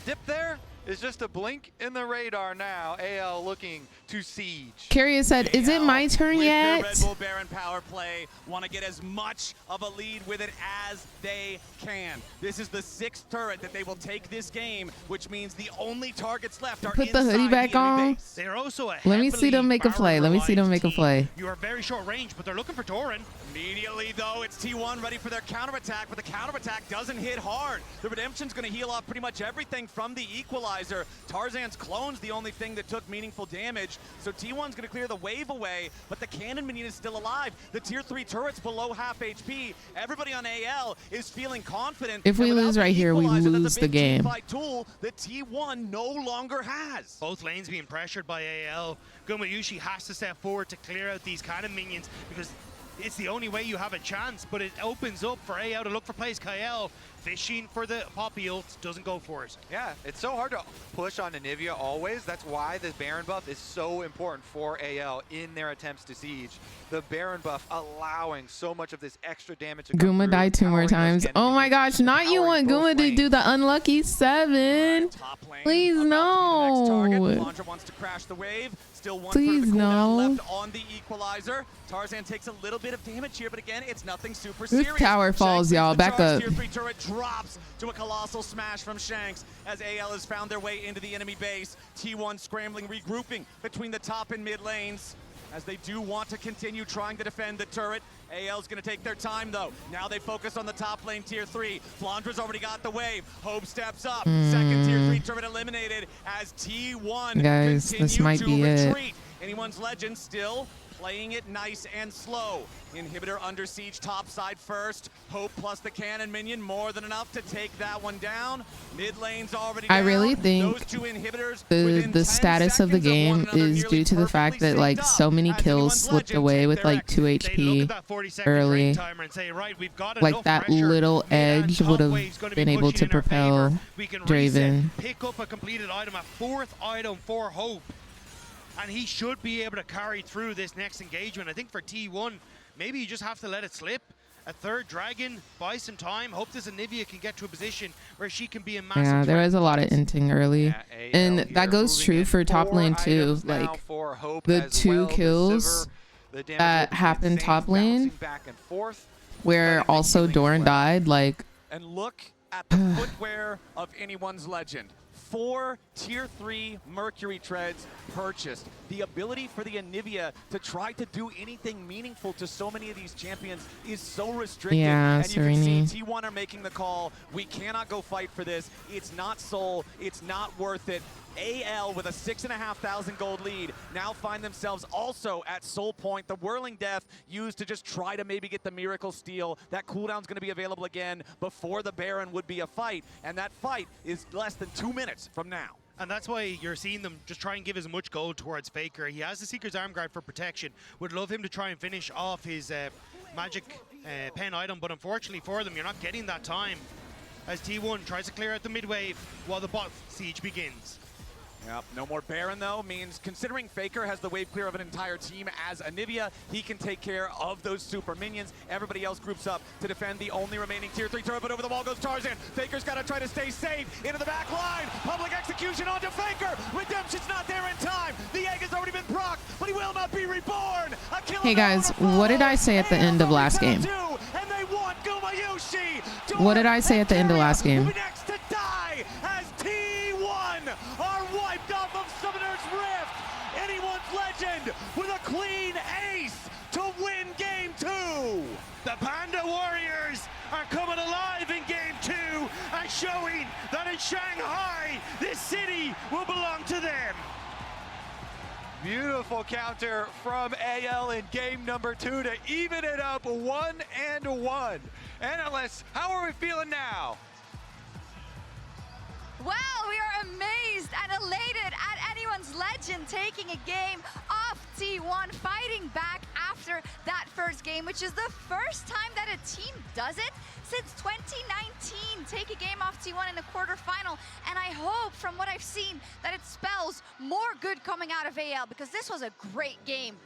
dip there is just a blink in the radar now. AL looking to siege. Carrier said, is it my turn With yet? their Red Bull Baron power play, want to get as much of a lead with it as they can. This is the 6th turret that they will take this game, which means the only targets left are Put the hoodie inside back the enemy on. base. They're also a Let me see them make a play. Let me see them make a play. You are very short range, but they're looking for Doran. Immediately, though, it's T1 ready for their counterattack, but the counterattack doesn't hit hard. The Redemption's going to heal off pretty much everything from the Equalizer. equalizer. Tarzan's clone's the only thing that took meaningful damage, so T1's gonna clear the wave away, but the cannon minion is still alive. The tier 3 turret's below half HP. Everybody on AL is feeling confident. If we lose right here, we lose the game. Fight tool that T1 no longer has. Both lanes being pressured by AL. Gumayushi has to step forward to clear out these cannon minions because it's the only way you have a chance, but it opens up for AL to look for plays. Kael fishing for the Poppy ult, doesn't go for it. Yeah, it's so hard to push on Anivia always. That's why this Baron buff is so important for AL in their attempts to siege. The Baron buff allowing so much of this extra damage to come Guma through, died 2 more times. Oh my gosh, not you want Guma to do the unlucky 7. Please no. Flandra wants to crash the wave. Still one Please no. left on the equalizer. Tarzan takes a little bit of damage here, but again, it's nothing super serious. This tower falls, y'all. Back up. Tier 3 turret drops to a colossal smash from Shanks as AL has found their way into the enemy base. T1 scrambling, regrouping between the top and mid lanes as they do want to continue trying to defend the turret. AL's gonna take their time though. Now they focus on the top lane, tier 3. Flandra's already got the wave. Hope steps up. Second tier 3 turret eliminated as T1 Guys, this might be retreat. it. Anyone's Legend still playing it nice and slow. Inhibitor under siege top side first. Hope plus the cannon minion, more than enough to take that one down. Mid lane's already down. I really think those two inhibitors the status of the game is due to the fact that like so many kills slipped away with like 2 HP early. Like that little edge would have been able to propel Draven. Pick up a completed item, a 4th item for Hope. And he should be able to carry through this next engagement. I think for T1, maybe you just have to let it slip. A 3rd dragon, buy some time. Hope this Anivia can get to a position where she can be a massive Yeah, there was a lot of inting early. And that goes true for top lane too. Like the 2 kills that happened top lane where also Doran died, like and look at the footwear of anyone's Legend. 4 tier 3 Mercury treads purchased. The ability for the Anivia to try to do anything meaningful to so many of these champions is so restricted. Yeah, and you can Sereni. see T1 are making the call. We cannot go fight for this. It's not soul. It's not worth it. AL with a 6,500 gold lead now find themselves also at soul point. The Whirling Death used to just try to maybe get the miracle steal. That cooldown's going to be available again before the Baron would be a fight, and that fight is less than 2 minutes from now. And that's why you're seeing them just try and give as much gold towards Faker. He has the Seeker's Arm Guard for protection. Would love him to try and finish off his magic pen item, but unfortunately for them, you're not getting that time as T1 tries to clear out the mid wave while the bot siege begins. Yep, no more Baron though, means considering Faker has the wave clear of an entire team as Anivia, he can take care of those super minions. Everybody else groups up to defend the only remaining tier 3 turret, but over the wall goes Tarzan. Faker's got to try to stay safe into the back line. Public execution onto Faker. Redemption's not there in time. The egg has already been procced, but he will not be reborn. Hey guys, what did I say at the end of last game? And they want Gumayushi. What did I say at the end of last game? Next to die as T1 are wiped off of Summoner's Rift. Anyone's Legend with a clean ace to win game 2. The Panda Warriors are coming alive in game 2 and showing that in Shanghai, this city will belong to them. Beautiful counter from AL in game number 2 to even it up 1-1. Analysts, how are we feeling now? Well, we are amazed and elated at anyone's Legend taking a game off T1, fighting back after that first game, which is the first time that a team does it since 2019. Take a game off T1 in the quarterfinal, and I hope, from what I've seen, that it spells more good coming out of AL, because this was a great game.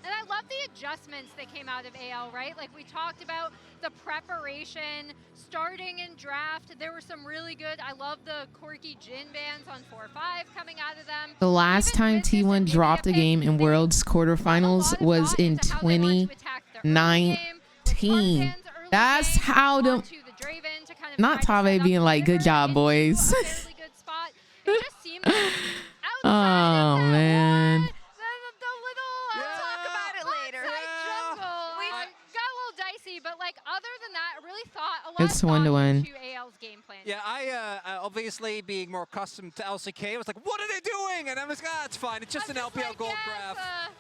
And I love the adjustments that came out of AL, right? Like we talked about the preparation, starting in draft. There were some really good, I love the quirky Jin bands on 4-5 coming out of them. The last time T1 dropped a game in Worlds quarterfinals was in 2019. That's how the not Tave being like, good job, boys. Oh man. But like other than that, I really thought a lot It's 1-1. to AL's game plan. Yeah, I obviously being more accustomed to LCK, I was like, what are they doing? And I was like, ah, it's fine. It's just an LPL gold graph.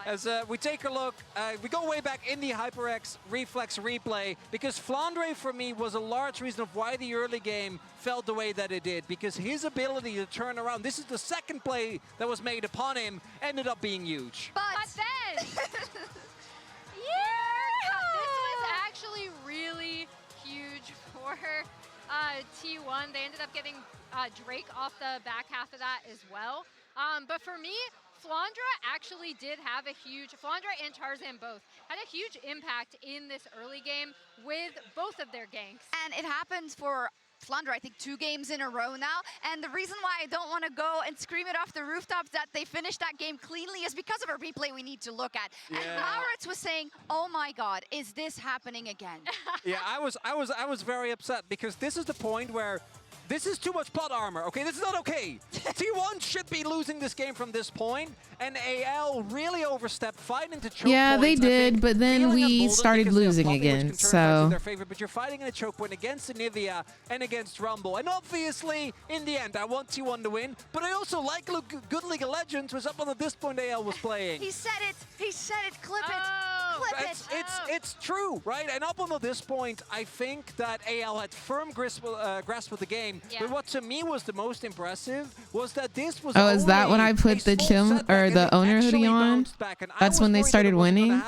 As we take a look, we go way back in the HyperX Reflex replay, because Flandre for me was a large reason of why the early game felt the way that it did, because his ability to turn around, this is the second play that was made upon him, ended up being huge. But then, this was actually really huge for T1. They ended up getting Drake off the back half of that as well. But for me, Flandre actually did have a huge, Flandre and Tarzan both had a huge impact in this early game with both of their ganks. And it happens for Flandre, I think 2 games in a row now. And the reason why I don't want to go and scream it off the rooftops that they finished that game cleanly is because of a replay we need to look at. Yeah. And Lauritz was saying, "Oh my God, is this happening again?" Yeah, I was very upset, because this is the point where this is too much plot armor, okay? This is not okay. T1 should be losing this game from this point, and AL really overstepped, fighting to choke Yeah, points, they did, but then we started losing again, so. Their favorite, but you're fighting in a choke point against Anivia and against Rumble. And obviously, in the end, I want T1 to win, but I also like good League of Legends was up on this point AL was playing. He said it, clip it, clip it. It's true, right? And up until this point, I think that AL had firm grasp of the game. Yeah. But what to me was the most impressive was that this was Oh, is that when I put the Chim or the owner hoodie on? That's when they started winning?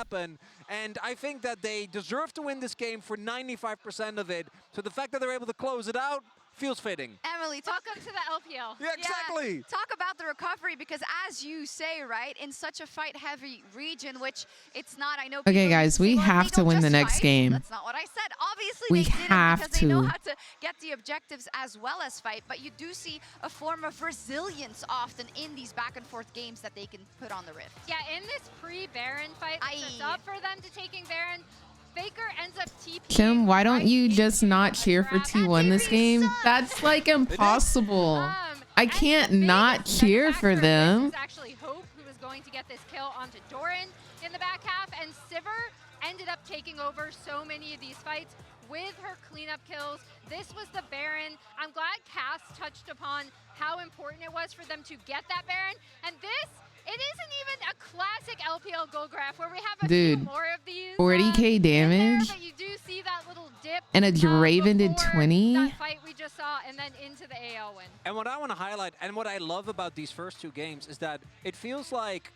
And I think that they deserve to win this game for 95% of it. So the fact that they're able to close it out feels fitting. Emily, welcome to the LPL. Yeah, exactly. Yeah, talk about the recovery, because as you say, right, in such a fight-heavy region, which it's not, I know. Okay, guys, we have to win the next game. That's not what I said. Obviously, we they have didn't, because they know how to get the objectives as well as fight. But you do see a form of resilience often in these back-and-forth games that they can put on the Rift. Yeah, in this pre-Baron fight, it's up for them to taking Baron. Faker ends up TPing. Chim, why don't you just not cheer for T1 this game? That's like impossible. I can't not cheer for them. It was actually Hope who was going to get this kill onto Doran in the back half, and Sivir ended up taking over so many of these fights with her cleanup kills. This was the Baron. I'm glad Cass touched upon how important it was for them to get that Baron, and this, it isn't even a classic LPL gold graph where we have a few more of these. 40k damage. But you do see that little dip. And a Draven did 20. That fight we just saw, and then into the AL win. And what I want to highlight, and what I love about these first 2 games, is that it feels like,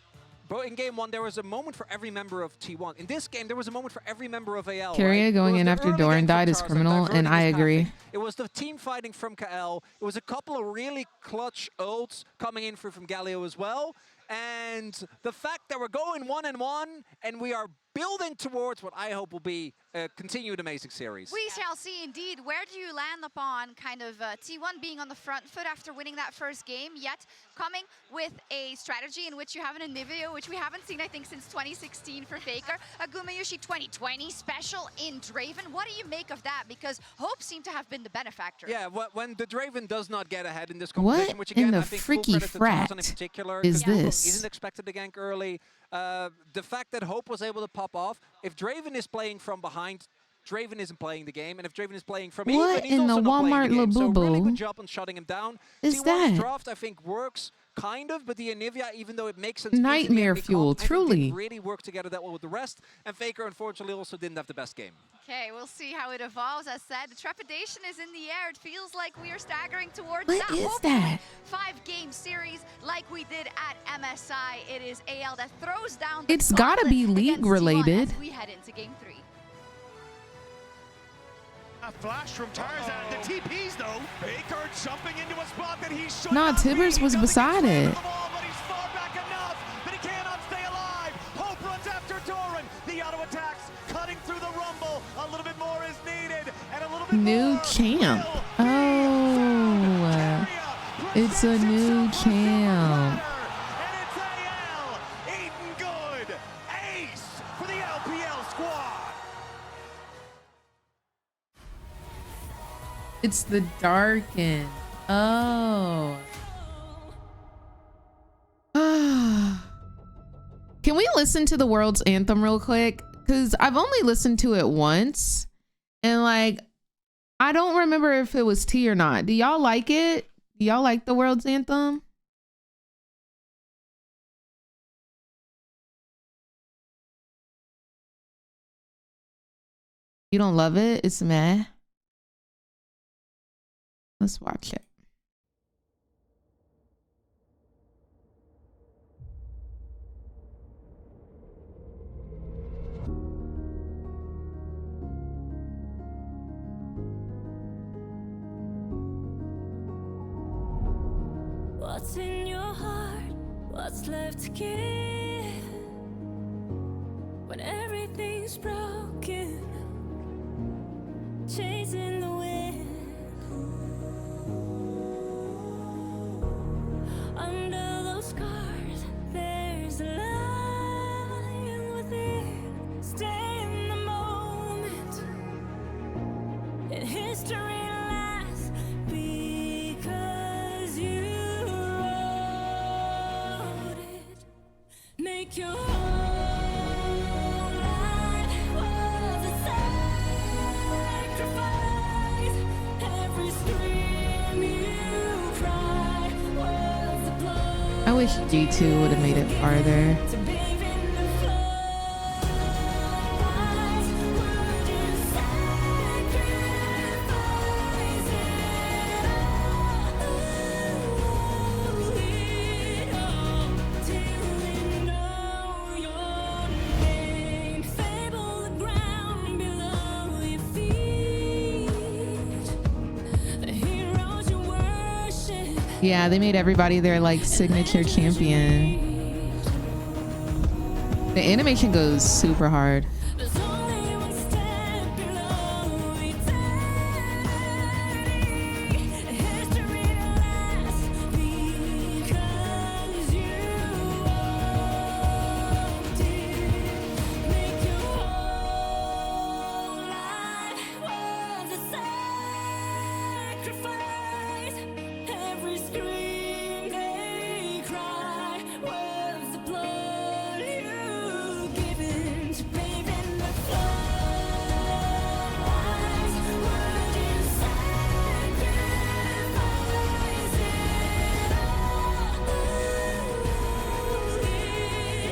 in game 1, there was a moment for every member of T1. In this game, there was a moment for every member of AL. Kyria going in after Doran died is criminal, and I agree. It was the team fighting from KL. It was a couple of really clutch ults coming in from Galio as well. And the fact that we're going 1-1 and we are building towards what I hope will be a continued amazing series. We shall see indeed. Where do you land upon kind of T1 being on the front foot after winning that first game, yet coming with a strategy in which you have an Anivia, which we haven't seen, I think, since 2016 for Faker, a Gumayushi 2020 special in Draven. What do you make of that? Because Hope seemed to have been the benefactor. Yeah, when the Draven does not get ahead in this competition, which again, in the I think freaky frat in particular, is this? Isn't expected to gank early. The fact that Hope was able to pop off, if Draven is playing from behind, Draven isn't playing the game, and if Draven is playing from even, he's also not playing the game. So really good job on shutting him down. T1's draft, I think, works kind of, but the Anivia, even though it makes sense, nightmare fuel, truly. Really work together that well with the rest, and Faker unfortunately also didn't have the best game. Okay, we'll see how it evolves. As said, the trepidation is in the air. It feels like we are staggering towards what that. Is that? 5-game series like we did at MSI. It is AL that throws down. It's gotta be league related. As we head into game 3. A flash from Tarzan. The TPs though. Baker jumping into a spot that he should Nah, Tibbers was beside it. But he's far back enough that he cannot stay alive. Hope runs after Doran. The auto attacks cutting through the Rumble. A little bit more is needed, and a little bit new champ. Oh, it's a new champ. And it's AL. Eating good. Ace for the LPL squad. It's the darken. Oh. Can we listen to the World's Anthem real quick? Because I've only listened to it once. And like, I don't remember if it was T or not. Do y'all like it? Do y'all like the World's Anthem? You don't love it? It's meh. Let's watch it. What's in your heart? What's left to give? When everything's broken, chasing the wind. Under those scars, there's a lion within. Stay in the moment, and history lasts because you wrote it. Make your whole life was a sacrifice. Every scream you cry was the blood. I wish G2 would have made it farther. To bathe in the floodlights, would you sacrifice it all till we know your name? Fable the ground below your feet. The heroes you worship. Yeah, they made everybody their like signature champion. The animation goes super hard. There's only one step below eternity. History lasts because you walked it. Make your whole life was a sacrifice. Every scream they cry was the blood you given to bathe in the floodlights. Would you sacrifice it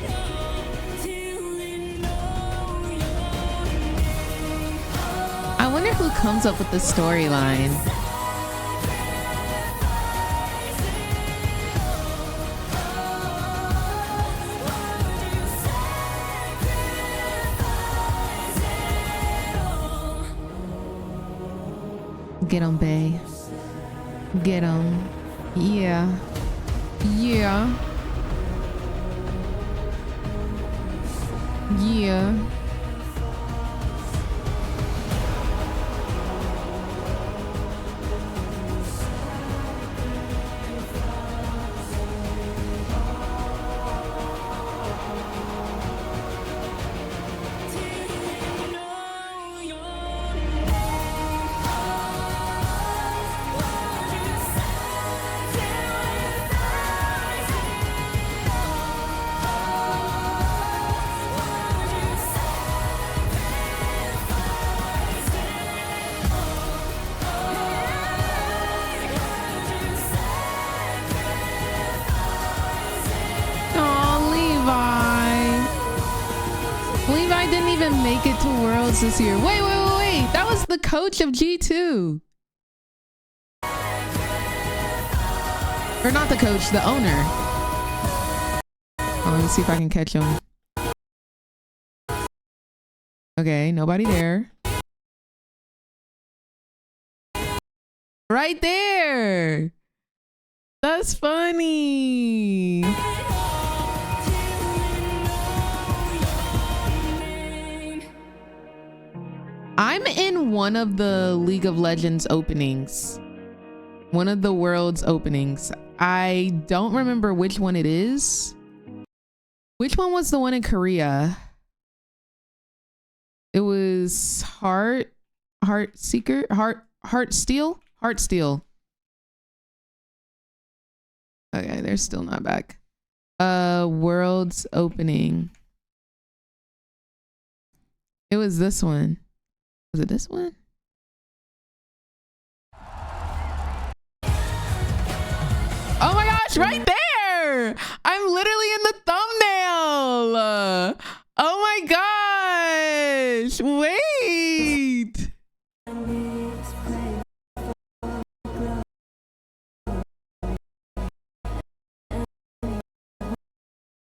all till they know your name? I wonder who comes up with the storyline. Get 'em, bae. Get 'em. Yeah. Yeah. Yeah. Levi didn't even make it to Worlds this year. Wait. That was the coach of G2. Or not the coach, the owner. Oh, let's see if I can catch him. Okay, nobody there. Right there. That's funny. I'm in one of the League of Legends openings. One of the Worlds openings. I don't remember which one it is. Which one was the one in Korea? It was Heartsteel. Okay, they're still not back. Worlds opening. It was this one. Was it this one? gosh, right there. I'm literally in the thumbnail. Oh my gosh. Wait.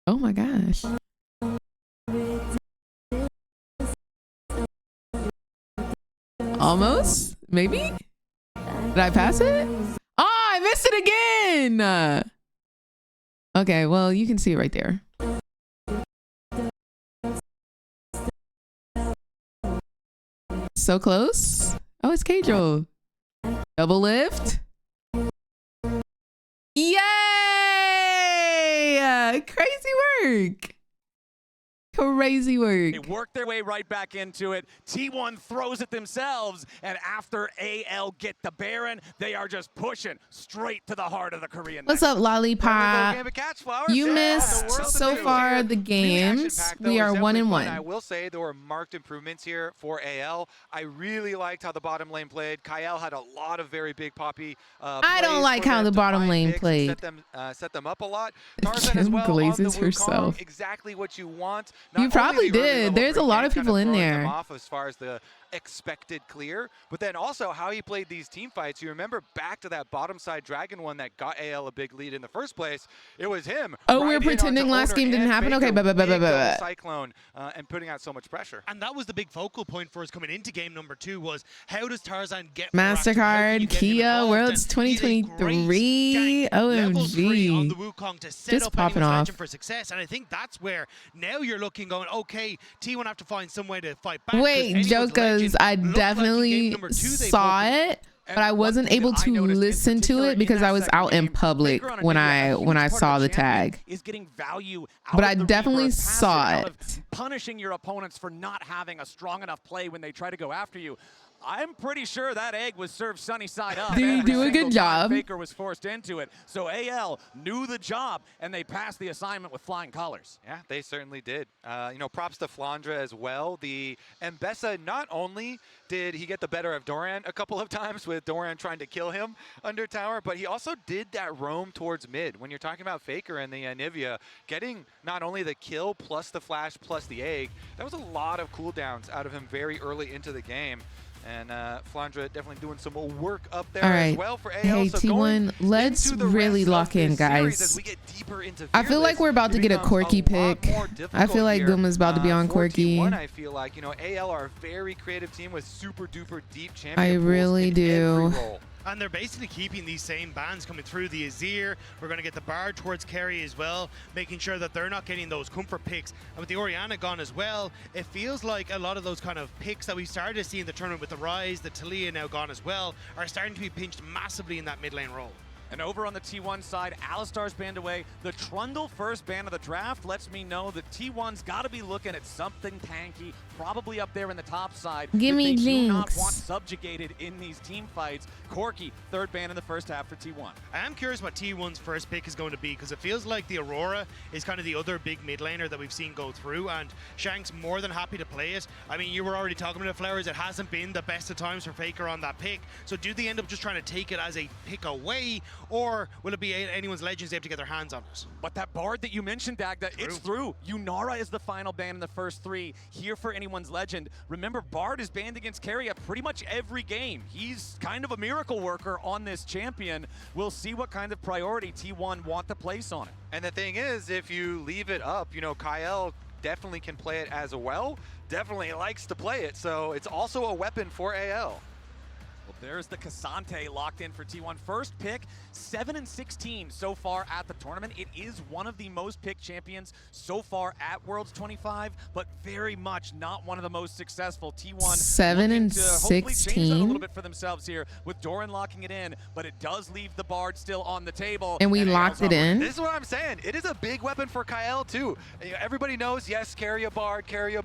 Oh my gosh. Almost? Maybe? Did I pass it? Oh, I missed it again. Okay, well, you can see it right there. So close. Oh, it's Cadro. Double lift. Yay! Crazy work. Crazy work. They work their way right back into it. T1 throws it themselves, and after AL get the Baron, they are just pushing straight to the heart of the Korean. What's up, Lollipop? You missed so far the games. We are 1-1. I will say there were marked improvements here for AL. I really liked how the bottom lane played. Kyle had a lot of very big poppy I don't like how the bottom lane played. Set them up a lot. Tarzan as well glazes on the herself. Wukong, exactly what you want. You probably did. There's a lot of people in there. Off as far as the expected clear, but then also how he played these team fights. You remember back to that bottom side dragon one that got AL a big lead in the first place. It was him. Oh, we're pretending last game didn't happen. Okay, Cyclone and putting out so much pressure. And that was the big focal point for us coming into game number 2 was how does Tarzan get MasterCard, Kia, Worlds 2023. OMG. Just popping off. For success, and I think that's where now you're looking, going, okay, T1 have to find some way to fight back. Wait, Jokas, I definitely saw it, but I wasn't able to listen to it because I was out in public when I saw the tag. But I definitely saw it. Punishing your opponents for not having a strong enough play when they try to go after you. I'm pretty sure that egg was served sunny side up. They do a good job. Faker was forced into it. So AL knew the job, and they passed the assignment with flying colors. Yeah, they certainly did. You know, props to Flandra as well. The Mbessa, not only did he get the better of Doran a couple of times with Doran trying to kill him under tower, but he also did that roam towards mid. When you're talking about Faker and the Nivea, getting not only the kill plus the flash plus the egg, that was a lot of cooldowns out of him very early into the game. And Flandra definitely doing some more work up there as well for AL. Hey, so T1, let's really lock in, guys. I feel like we're about to get a Corki pick. I feel like Guma's about to be on Corki. I feel like, you know, AL are a very creative team with super duper deep champion I really do. And they're basically keeping these same bans coming through the Azir. We're going to get the Bard towards Kerry as well, making sure that they're not getting those comfort picks. And with the Orianna gone as well, it feels like a lot of those kind of picks that we started to see in the tournament with the Rise, the Talia now gone as well, are starting to be pinched massively in that mid lane role. And over on the T1 side, Alistar's banned away. The Trundle first ban of the draft lets me know that T1's got to be looking at something tanky, probably up there in the top side. Give me Jinx. Do not Jinx. want subjugated in these team fights. Corki, third ban in the first half for T1. I am curious what T1's first pick is going to be, because it feels like the Aurora is kind of the other big mid laner that we've seen go through, and Shank's more than happy to play it. I mean, you were already talking about Flowers. It hasn't been the best of times for Faker on that pick. So do they end up just trying to take it as a pick away, or will it be anyone's Legends they have to get their hands on it? But that Bard that you mentioned, Dagda, it's through. Yunara is the final ban in the first 3 here for anyone's Legend. Remember, Bard is banned against Keria pretty much every game. He's kind of a miracle worker on this champion. We'll see what kind of priority T1 want to place on it. And the thing is, if you leave it up, you know, Kyle definitely can play it as well. Definitely likes to play it, so it's also a weapon for AL. Well, there's the Cassante locked in for T1. First pick, 7-16 so far at the tournament. It is one of the most picked champions so far at Worlds 25, but very much not one of the most successful. T1 7-16 change that a little bit for themselves here with Doran locking it in, but it does leave the Bard still on the table. And we locked it in. This is what I'm saying. It is a big weapon for Kyle too. Everybody knows, yes, Keria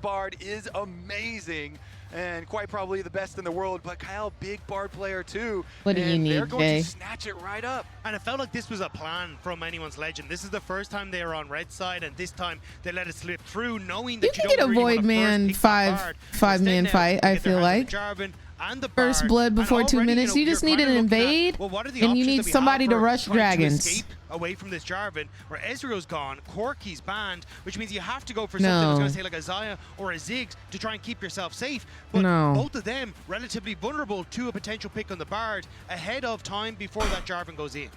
Bard is amazing and quite probably the best in the world, but Kyle, big Bard player too. What do you need, they're going Jay? to snatch it right up. And it felt like this was a plan from anyone's Legend. This is the first time they were on red side, and this time they let it slip through, knowing that You can get a Void Man five-man fight, I feel like. Jarvan, and the First Bard, blood and before 2 already, minutes. You just you're need an kinda looking at, invade, well, what are the and you options need that we somebody have to for rush trying dragons. To escape away from this Jarvan, where Ezreal's gone, Corki's banned, which means you have to go for something that's going to say like a Xayah or a Ziggs to try and keep yourself safe. But both of them relatively vulnerable to a potential pick on the Bard ahead of time before that Jarvan goes in.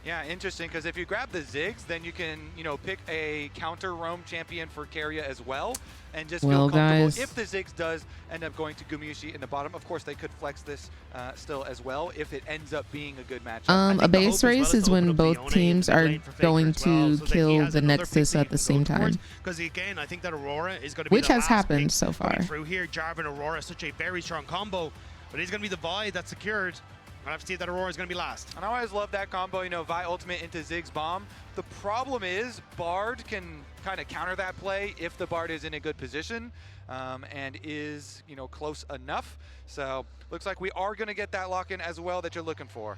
Yeah, interesting, because if you grab the Ziggs, then you can, pick a counter roam champion for Keria as well, and just feel comfortable. Guys. If the Ziggs does end up going to Gumayusi in the bottom, of course they could flex this still as well if it ends up being a good matchup. A base race is when both teams are going to kill the Nexus at the same time. Because again, I think that Aurora is going to be Which the has last happened pick so far. coming through here. Jarvan Aurora, such a very strong combo, but it's going to be the Vi that's secured. I have to see that Aurora is going to be last. And I always love that combo, Vi ultimate into Ziggs bomb. The problem is Bard can kind of counter that play if the Bard is in a good position and is, close enough. So looks like we are going to get that lock in as well that you're looking for.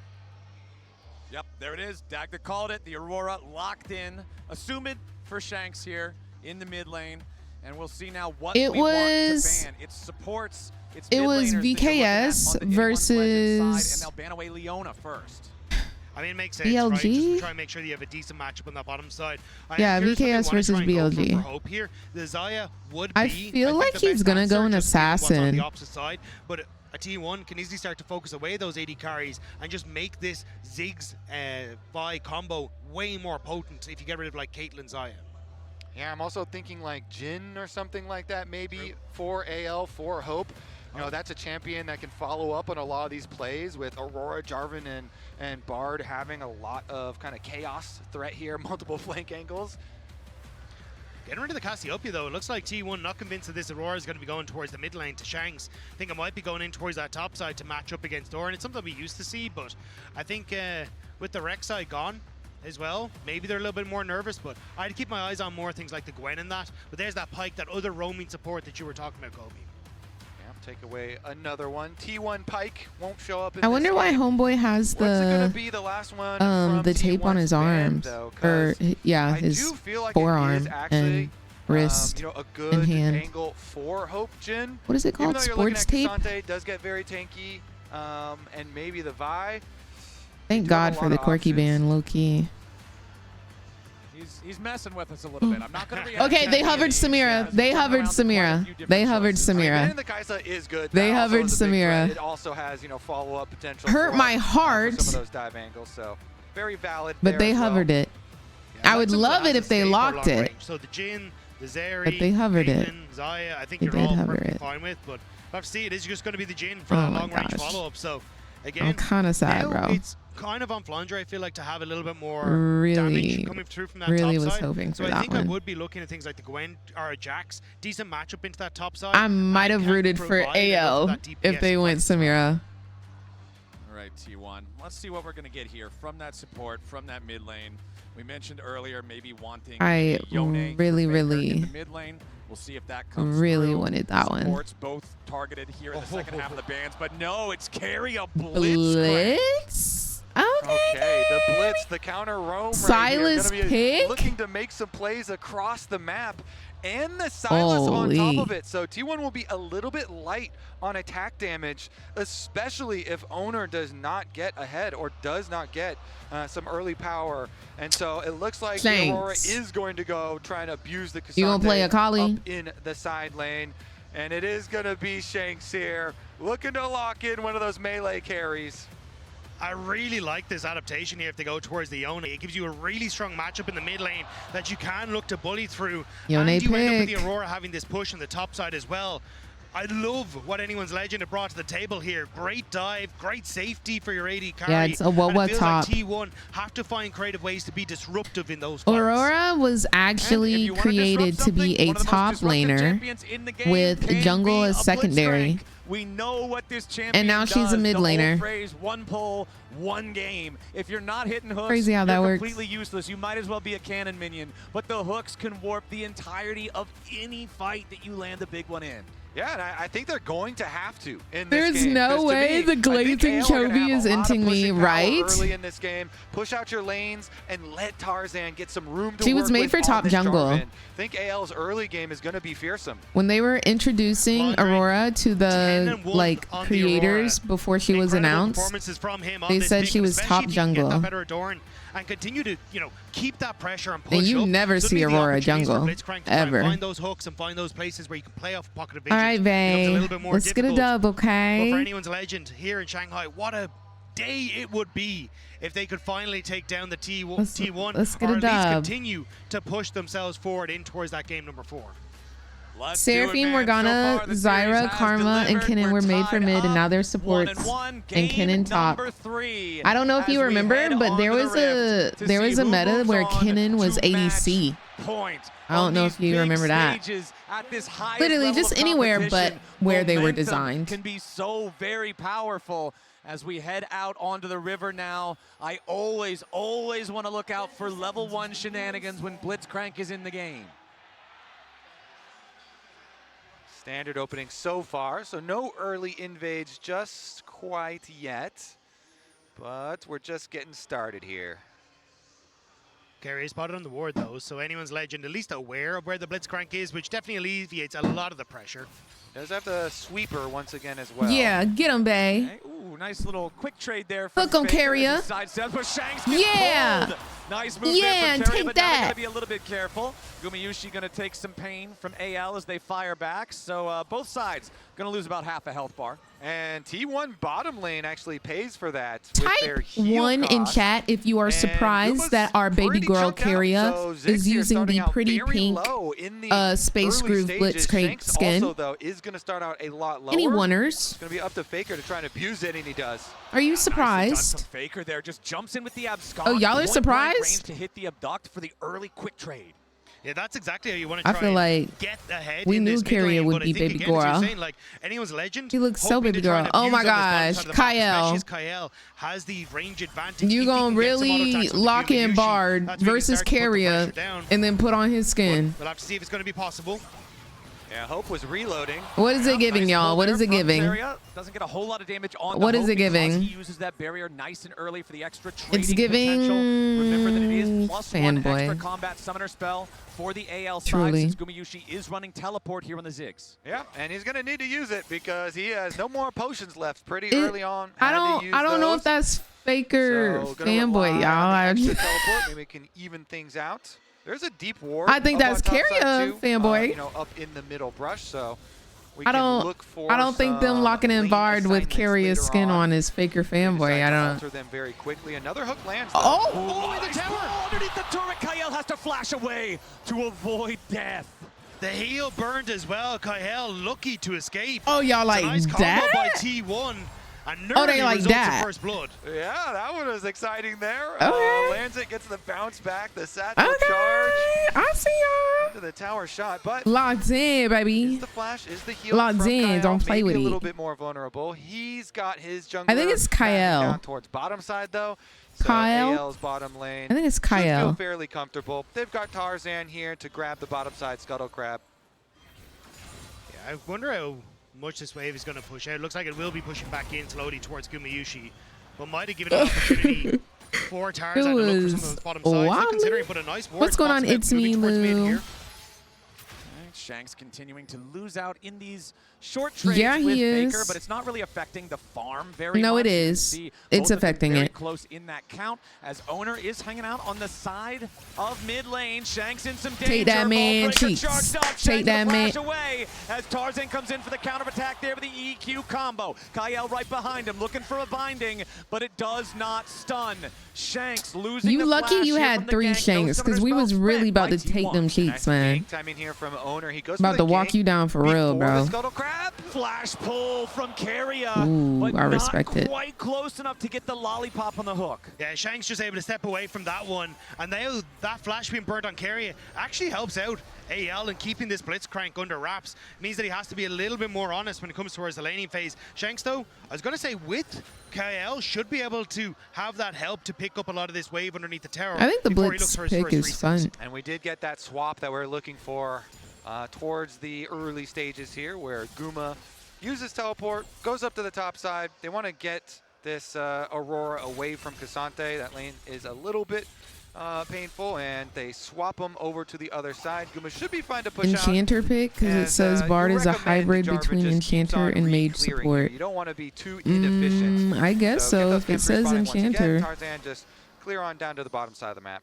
Yep, there it is. Dagda called it. The Aurora locked in. Assume it for Shanks here in the mid lane. And we'll see now what we want to ban. It supports. It was VKS versus. And they'll ban away Leona first. I mean, it makes sense, BLG? right? Just try and make sure that you have a decent matchup on that bottom side. Yeah, VKS versus BLG. Hope here. The Xayah would I be, feel like he's gonna go an assassin. On the opposite side, but a T1 can easily start to focus away those AD carries and just make this Ziggs Vi combo way more potent if you get rid of like Caitlyn Xayah. Yeah, I'm also thinking like Jhin or something like that, maybe for AL, for Hope. That's a champion that can follow up on a lot of these plays with Aurora, Jarvan, and Bard having a lot of kind of chaos threat here, multiple flank angles. Getting rid of the Cassiopeia, though, it looks like T1 not convinced that this Aurora is going to be going towards the mid lane to Shanks. I think it might be going in towards that top side to match up against Doran. It's something we used to see, but I think with the Rek'Sai gone as well, maybe they're a little bit more nervous, but I'd keep my eyes on more things like the Gwen and that. But there's that Pyke, that other roaming support that you were talking about, Kobe. Take away another one. T1 Pyke won't show up in I wonder why Homeboy has the tape on his arms, or yeah, his forearm and wrist a good and hand. Angle for Hope Jhin. What is it called? Sports tape? K'Sante does get very tanky, and maybe the Vi. Thank God for the Corky ban, low key. He's messing with us a little bit. I'm not going to react. Okay, they hovered Samira. They hovered Samira. They hovered Samira. The Kai'Sa is good. They hovered Samira. It also has, follow-up potential. Hurt my heart. Some of those dive angles, so very valid. But they hovered it. I would love it if they locked it. So the Jhin, the Zeri, but they hovered it. Xayah, I think you're all perfectly fine with. But I have to see, it is just going to be the Jhin for that long-range follow-up. So again, I'm kind of sad, bro. It's kind of on Flandre, I feel like, to have a little bit more damage coming through from that top side. Was hoping for so that I think one. I would be looking at things like the Gwen or a Jax, decent matchup into that top side. I might have rooted for AL if they went Samira. All right, T1. Let's see what we're going to get here from that support, from that mid lane. We mentioned earlier maybe wanting Yone really in the mid lane. We'll see if that comes through. Wanted that one. Supports both targeted here in the second half of the bans, but no, it's Keria Blitz. Okay, the Blitz, the counter roam. Silas right here. pick. Looking to make some plays across the map. And the Silas on top of it. So T1 will be a little bit light on attack damage, especially if Owner does not get ahead or does not get some early power. And so it looks like the Aurora is going to go try and abuse the K'Sante. You gonna play a Kali? Up in the side lane. And it is going to be Shanks here, looking to lock in one of those melee carries. I really like this adaptation here if they go towards the Yone. It gives you a really strong matchup in the mid lane that you can look to bully through. Yone and you end up with pick. the Aurora having this push on the top side as well. I love what Anyone's Legend have brought to the table here. Great dive, great safety for your AD carry. Yeah, it's a what top. Like T1 have to find creative ways to be disruptive in those fights. Aurora was actually created to be a top laner with jungle as secondary. We know what this champion and now she's a mid laner. Phrase, one pull, one game. If you're not hitting hooks, crazy how that you're works. Completely useless. You might as well be a cannon minion. But the hooks can warp the entirety of any fight that you land the big one in. Yeah, and I think they're going to have to in this There's game. no way the glazing Chovy is inting me, right? Early in this game, push out your lanes and let Tarzan get some room to She work was made with for on top this jungle. Jarvan. I think AL's early game is going to be fearsome. When they were introducing Aurora to the like creators before she was announced, Performances from him on they this said pick, she was especially top if he can get that jungle. better Adorn and continue to, you know, keep that pressure and push And you up. never So see it'll be the Aurora opportunities for jungle, Blitzcrank to try and ever. find those hooks and find those places where you can play off a pocket of vision. All right, Becomes a little babe. bit more Let's get a difficult. dub, okay? But for anyone's legend here in Shanghai, what a day it would be if they could finally take down the T1 let's get or a at least dub. continue to push themselves forward in towards that game number 4. Seraphine, Morgana, Zyra, Karma, and Kennen were made for mid, and now they're supports. And Kennen top. I don't know if you remember, but there was a meta where Kennen was ADC. I don't know if you remember that. Literally just anywhere but where they were designed. Can be so very powerful. As we head out onto the river now, I always want to look out for level 1 shenanigans when Blitzcrank is in the game. Standard opening so far, so no early invades just quite yet, but we're just getting started here. Carry is spotted on the ward though, so anyone's legend at least aware of where the Blitzcrank is, which definitely alleviates a lot of the pressure. Does have the sweeper once again as well. Yeah, get him, bae. Okay. Ooh, nice little quick trade there. Hook on Carrier. Yeah. Nice move yeah, there from Carrier, take but now they're that. gonna be a little bit careful. Gumayushi gonna take some pain from AL as they fire back. So both sides gonna lose about half a health bar. And T1 bottom lane actually pays for that with their Type heal 1 in cost. chat if you are surprised that our baby girl Carrier is using the pretty pink Space Groove Blitzcrank skin. Also, though, is going to start out a lot lower. Any wonders? It's going to be up to Faker to try and abuse it, and he does. Are you surprised? Faker there just jumps in with the abscond. Oh, y'all are Point blank range surprised? to hit the abduct for the early quick trade. Yeah, that's exactly how you want to I try feel and like get ahead we in knew this mid Carrier lane, would but I be think, baby again, as you're girl. saying, like, anyone's legend, He looks so hoping baby to try girl. and Oh abuse my them as gosh, bottom side of the map, Kyle. especially as Kyle has the range advantage. You If he gonna can get some auto really attacks onto lock in Gumayushi, Bard that's where he versus starts to put the Carrier pressure down. and then put on his skin. We'll have to see if it's going to be possible. Yeah, Hope was reloading. What is it giving, y'all? What is it giving? Doesn't get a whole lot of damage on What the is Hope it giving? because He uses that barrier nice and early for the extra trading It's giving potential. Remember that it is +1 extra fanboy. combat summoner spell for the AL side Truly. since Gumayushi is running teleport here on the Ziggs. Yeah, and he's going to need to use it because he has no more potions left pretty It- early on. I don't know if that's Faker So, gonna fanboy, rely y'all. on the extra teleport. Maybe we can even things out. There's a deep ward. I think up that's on top side Carrier too, fanboy. you know, up in the middle brush. So we I can look for don't think them some locking in lane Bard with assignments Carrier's later skin on is Faker They fanboy. decide I to don't. alter them very quickly. Another hook lands. Though. Oh! Nice ball underneath the turret. Kyle has to flash away to avoid death. The heel burned as well. Kyle lucky to escape. Oh, y'all It's a like nice combo that? by T1. And Oh, they nearly like results in that. first blood. Yeah, that one was exciting there. Okay. Lands it, gets the bounce back, the satchel Okay, charge. I see y'all. Into the tower shot, but Locked in, baby. is the flash, is the heal Locked from in, Kyle, don't play maybe with a it. little bit more vulnerable. He's got his jungler. I think it's backing Kyle. down towards bottom side though. So Kyle? AL's bottom lane. I think it's should Kyle. feel fairly comfortable. They've got Tarzan here to grab the bottom side Scuttle Crab. Yeah, I wonder how much this wave is going to push out. It looks like it will be pushing back in slowly towards Gumayushi, but might have given an opportunity for Tarzan to look for some of those bottom sides. wild. Still considering, but a nice ward. What's going on? Fox It's moving me, towards mid Lou. here. Shanks continuing to lose out in these short trades Yeah, with he Faker, is. but it's not really affecting the farm very much. No, it You can is. see It's both of them affecting very it. close in that count as Owner is hanging out on the side of mid lane. Shanks in some danger. Take that man Ballbreaker cheeks. charged up. Take Shanks that gonna man. flash away as Tarzan comes in for the counter attack there with the EQ combo. Kyle right behind him looking for a binding, but it does not stun. Shanks losing You the lucky flash you here had from the 3 gank. No Shanks because summoner we was spell really spent about by to take T1. them cheeks, man. Gank timing here from Owner. He goes About for to the walk gank you down for real, before bro. the Scuttle Crab. Flash pull from Carrier, Ooh, but I respect not it. quite close enough to get the lollipop on the hook. Yeah, Shanks just able to step away from that one, and now that flash being burnt on Carrier actually helps out AL in keeping this Blitzcrank under wraps. It means that he has to be a little bit more honest when it comes towards the laning phase. Shanks, though, I was going to say with KL should be able to have that help to pick up a lot of this wave underneath the tower. I think the before he Blitz looks for his pick first is resets. fun. And we did get that swap that we're looking for towards the early stages here where Guma uses teleport, goes up to the top side. They want to get this Aurora away from Cassante. That lane is a little bit painful, and they swap them over to the other side. Guma should be fine to push Enchanter out. pick, because it says Bard is a hybrid between Enchanter and Mage support. You don't want to be too inefficient. I guess so, if it says Enchanter. Tarzan just clear on down to the bottom side of the map.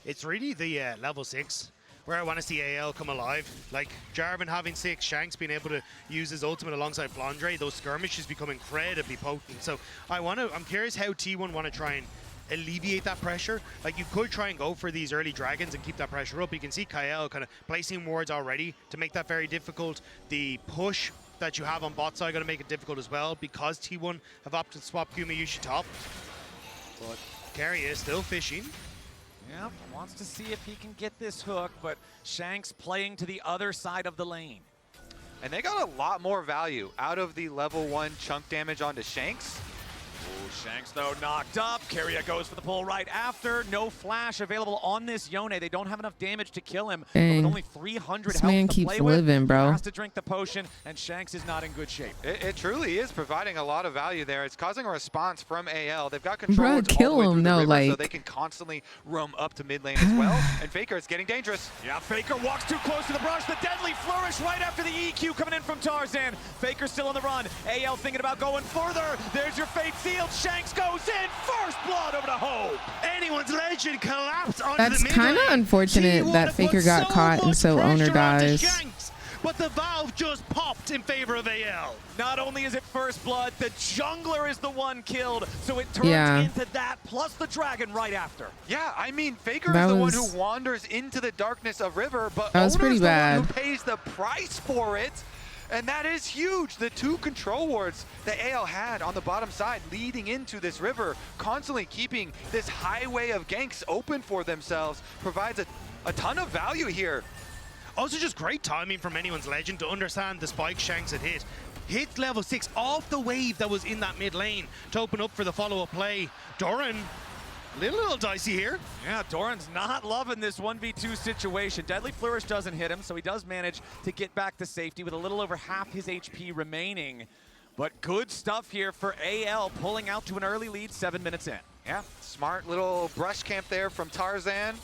It's really the level 6 where I want to see AL come alive. Like Jarvan having 6, Shanks being able to use his ultimate alongside Flandre, those skirmishes become incredibly potent. So I'm curious how T1 want to try and alleviate that pressure. Like, you could try and go for these early dragons and keep that pressure up. You can see Kyle kind of placing wards already to make that very difficult. The push that you have on bot side going to make it difficult as well, because T1 have opted to swap Gumayusi top. But Carry is still fishing. Yeah, wants to see if he can get this hook, but Shanks playing to the other side of the lane. And they got a lot more value out of the level 1 chunk damage onto Shanks. Ooh, Shanks, though, knocked up. Keria goes for the pull right after. No flash available on this Yone. They don't have enough damage to kill him. But with only 300 This health man to keeps play living, with, bro. He has to drink the potion, and Shanks is not in good shape. It truly is providing a lot of value there. It's causing a response from AL. They've got control kill him, no, like. so they can constantly roam up to mid lane as well. And Faker is getting dangerous. Yeah, Faker walks too close to the brush. The deadly flourish right after the EQ coming in from Tarzan. Faker still on the run. AL thinking about going further. There's your fate sealed. Shanks goes in. First blood over to Hope. Anyone's legend collapsed onto That's the mid kind of lane. unfortunate T1 that have Faker put got so caught and much so Owner pressure onto dies. Shanks, but the valve just popped in favor of AL. Not only is it first blood, the jungler is the one killed, so it turns into that, plus the dragon right after. Yeah, I mean, Faker That is the one was- who wanders into the darkness of River, but That was Owner's pretty the bad. one who pays the price for it. And that is huge. The 2 control wards that AL had on the bottom side leading into this river, constantly keeping this highway of ganks open for themselves, provides a ton of value here. Also, just great timing from anyone's legend to understand the spike Shanks had hit. Hit level 6 off the wave that was in that mid lane to open up for the follow-up play. Doran, a little dicey here. Yeah, Doran's not loving this 1v2 situation. Deadly Flourish doesn't hit him, so he does manage to get back to safety with a little over half his HP remaining. But good stuff here for AL, pulling out to an early lead 7 minutes in. Yeah, smart little brush camp there from Tarzan,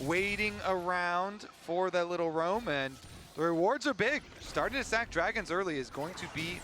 waiting around for that little roam, and the rewards are big. Starting to sack dragons early is going to be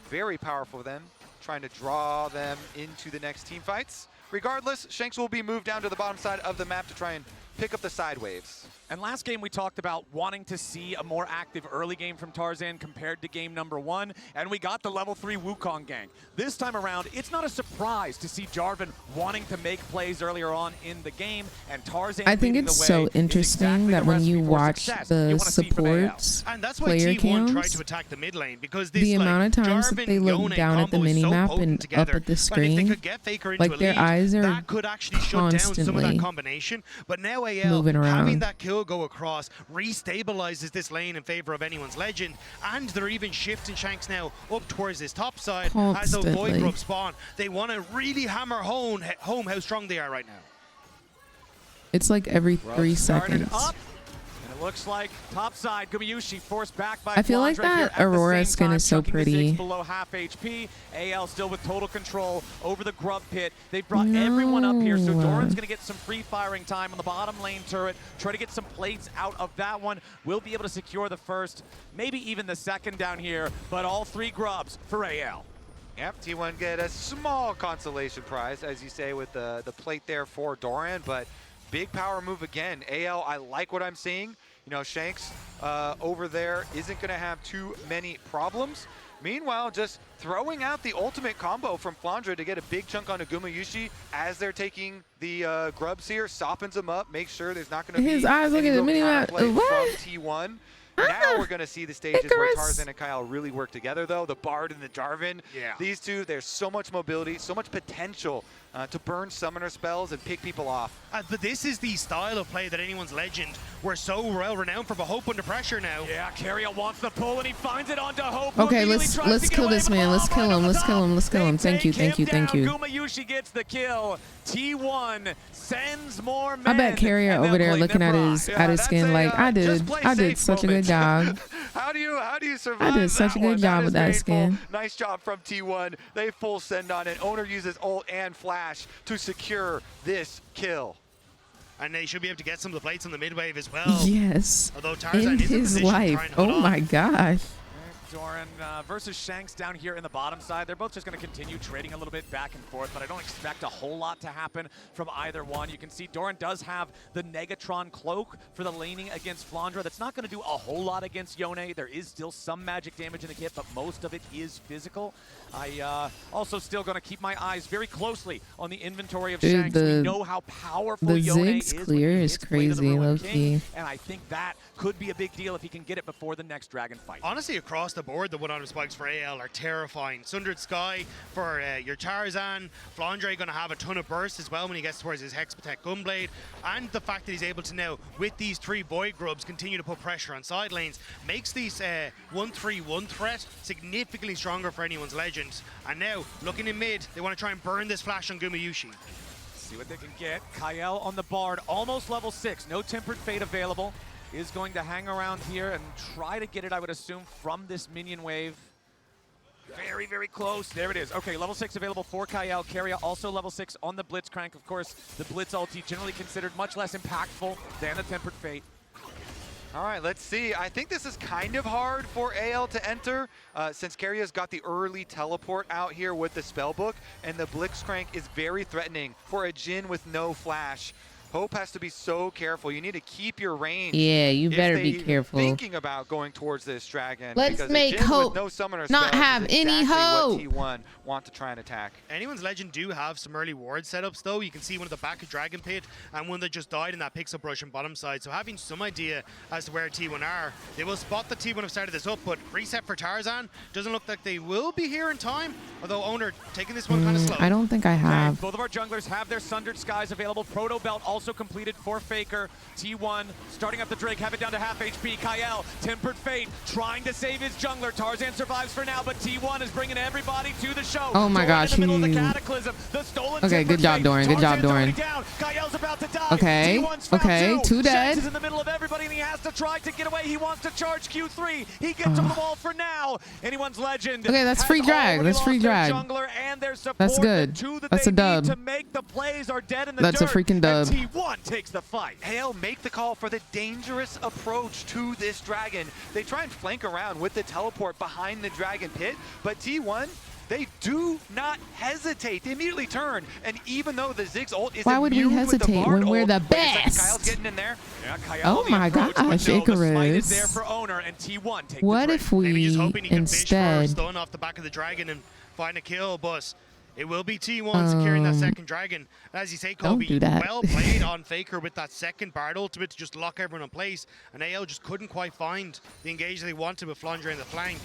very powerful for them, trying to draw them into the next team fights. Regardless, Shanks will be moved down to the bottom side of the map to try and pick up the side waves. And last game we talked about wanting to see a more active early game from Tarzan compared to game number 1, and we got the level 3 Wukong gang. This time around, it's not a surprise to see Jarvan wanting to make plays earlier on in the game, and Tarzan I think leading it's the so way interesting is exactly that the when you recipe for watch success the you wanna see from AL. supports And that's why player T1 tried to cams, attack the mid lane, because this the like, amount of times that Jarvan, they look Yone down at the combo is so minimap potent and together. up at the Like, if they screen, could get Faker into like a their lead, eyes are that could actually shut down some of that constantly combination. But now AL moving around. having that kill go across restabilizes this lane in favor of anyone's legend, and they're even shifting Shanks now up towards his top side as the Void Constantly. Grub spawn. They want to really hammer home how strong they are right now. It's like every 3 seconds. Up. And it looks like topside Gumayusi forced back by I feel like Flandre here that at the Aurora same skin time, is so chucking the pretty. 6 below half HP. AL still with total control over the grub pit. They've brought everyone up here, so No. Doran's going to get some free firing time on the bottom lane turret. Try to get some plates out of that one. We'll be able to secure the first, maybe even the second down here, but all 3 grubs for AL. Yep, T1 get a small consolation prize, as you say, with the plate there for Doran, but big power move again. AL, I like what I'm seeing. You know, Shanks over there isn't going to have too many problems. Meanwhile, just throwing out the ultimate combo from Flandre to get a big chunk onto Gumayusi as they're taking the grubs here, softens them up, makes sure there's not going to be His eyes look any at the real mini-map. counterplay What? from T1. Now we're going to see the stages where Icarus. Tarzan and Kyle really work together, though. The Bard and the Jarvan. Yeah. These two, there's so much mobility, so much potential to burn summoner spells and pick people off. But this is the style of play that Anyone's Legend were so well renowned for, but Hope under pressure now. Yeah, Carrier wants the pull and he finds it onto Hope. Okay, let's kill this man. Let's kill him. Let's kill him. Let's kill him. Thank you. Thank you. Thank you. Gumayushi gets the kill. T1 sends more men. I bet Carrier over there looking at his skin like I did such a good job. How do you survive? I did such a good job with that skin. Nice job from T1. They full send on it. Owner uses ult and flash to secure this kill. And they should be able to get some of the plates on the mid wave as well. Yes. Although Tarzan in is in his position life. trying to hold Oh on. my gosh. Doran versus Shanks down here in the bottom side. They're both just going to continue trading a little bit back and forth, but I don't expect a whole lot to happen from either one. You can see Doran does have the Negatron cloak for the laning against Flandra. That's not going to do a whole lot against Yone. There is still some magic damage in the kit, but most of it is physical. I also still going to keep my eyes very closely on the inventory of Shanks. We know how powerful Yone is. The Ziggs clear is crazy, low-key. And I think that could be a big deal if he can get it before the next Dragon fight. Honestly, across the board, the one-on spikes for AL are terrifying. Sundered Sky for your Tarzan. Flandre going to have a ton of burst as well when he gets towards his Hex Protect Gunblade. And the fact that he's able to now, with these 3 Void Grubs, continue to put pressure on side lanes, makes these 1-3-1 threat significantly stronger for Anyone's Legends. And now, looking in mid, they want to try and burn this flash on Gumayushi. See what they can get. Kael on the Bard, almost level 6. No Tempered Fate available. Is going to hang around here and try to get it, I would assume, from this minion wave. Very, very close. There it is. Okay, level 6 available for Kael. Carrier also level 6 on the Blitzcrank. Of course, the Blitz ulti generally considered much less impactful than the Tempered Fate. All right, let's see. I think this is kind of hard for AL to enter since Carrier's got the early teleport out here with the spellbook, and the Blitzcrank is very threatening for a Jhin with no flash. Hope has to be so careful. You need to keep your range. Yeah, you better be careful. Thinking about going towards this dragon. Let's because make Hope no summoner not have any hope. What T1 want to try and attack. Anyone's Legend do have some early ward setups though. You can see one at the back of Dragon Pit and one that just died in that picks up rush on bottom side. So having some idea as to where T1 are, they will spot the T1 have started this up, but reset for Tarzan doesn't look like they will be here in time. Although Owner taking this one kind of slow. I don't think I have. Both of our junglers have their Sundered Skies available. Proto Belt also completed for Faker. T1 starting up the Drake, have it down to half HP. Kael, Tempered Fate, trying to save his jungler. Tarzan survives for now, but T1 is bringing everybody to the show. Oh my gosh, in the middle of the Cataclysm. The stolen okay, good job, Doran. Good job, Doran. Kael's about to die. Okay, okay, 2 dead. He's in the middle of everybody, and he has to try to get away. He wants to charge Q3. He gets over the wall for now. Anyone's Legend. Okay, that's free drag. That's free drag. That's good. That's a dub. To make the plays are dead in the That's a freaking dub. T1 takes the fight. Hale make the call for the dangerous approach to this dragon. They try and flank around with the teleport behind the dragon pit, but T1, they do not hesitate. They immediately turn, and even though the Ziggs ult is Why would we hesitate when we're the best? Kyle's getting in there. Yeah, Kyle Oh my gosh, Icarus. There for Owner, and T1 take What the if we Maybe just hoping he can fish for a instead? stun off the back of the dragon and find a kill, but it will be T1 securing that second dragon. As you say, Kobe, do that. well played on Faker with that second Bard ultimate to just lock everyone in place. And AL just couldn't quite find the engage they wanted with Flandre in the flank.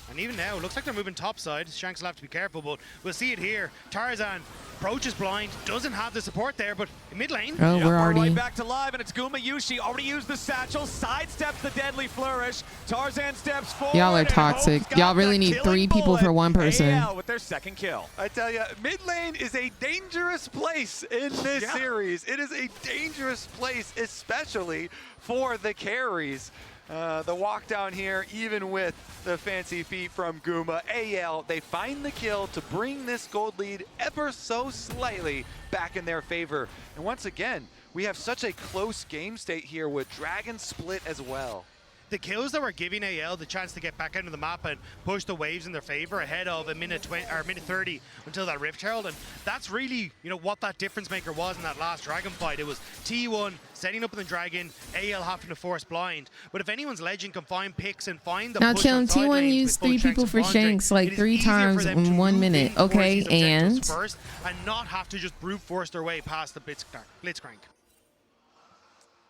And even now, it looks like they're moving topside. Shanks will have to be careful, but we'll see it here. Tarzan approaches blind, doesn't have the support there, but in mid lane. Oh, we're already right back to live, and it's Gumayushi. Already used the satchel, sidesteps the deadly flourish. Tarzan steps forward. Y'all are toxic. Y'all really need 3 people for 1 person. AL with their second kill. I tell you, mid lane is a dangerous place in this series. It is a dangerous place, especially for the carries. The walk down here, even with the fancy feet from Guma. AL, they find the kill to bring this gold lead ever so slightly back in their favor. And once again, we have such a close game state here with Dragon split as well. The kills that were giving AL the chance to get back into the map and push the waves in their favor ahead of a minute 20 or minute 30 until that Rift Herald, and that's really, you know, what that difference maker was in that last dragon fight. It was T1 setting up in the dragon, AL having to force blind. But if anyone's Legend can find picks and find the Now, push Chim, on side T1 lanes used with 3 both people for and Flandre, Shanks like it is 3 easier for times them to in 1 move minute. in towards Okay, these objectives and first and not have to just brute force their way past the Blitzcrank.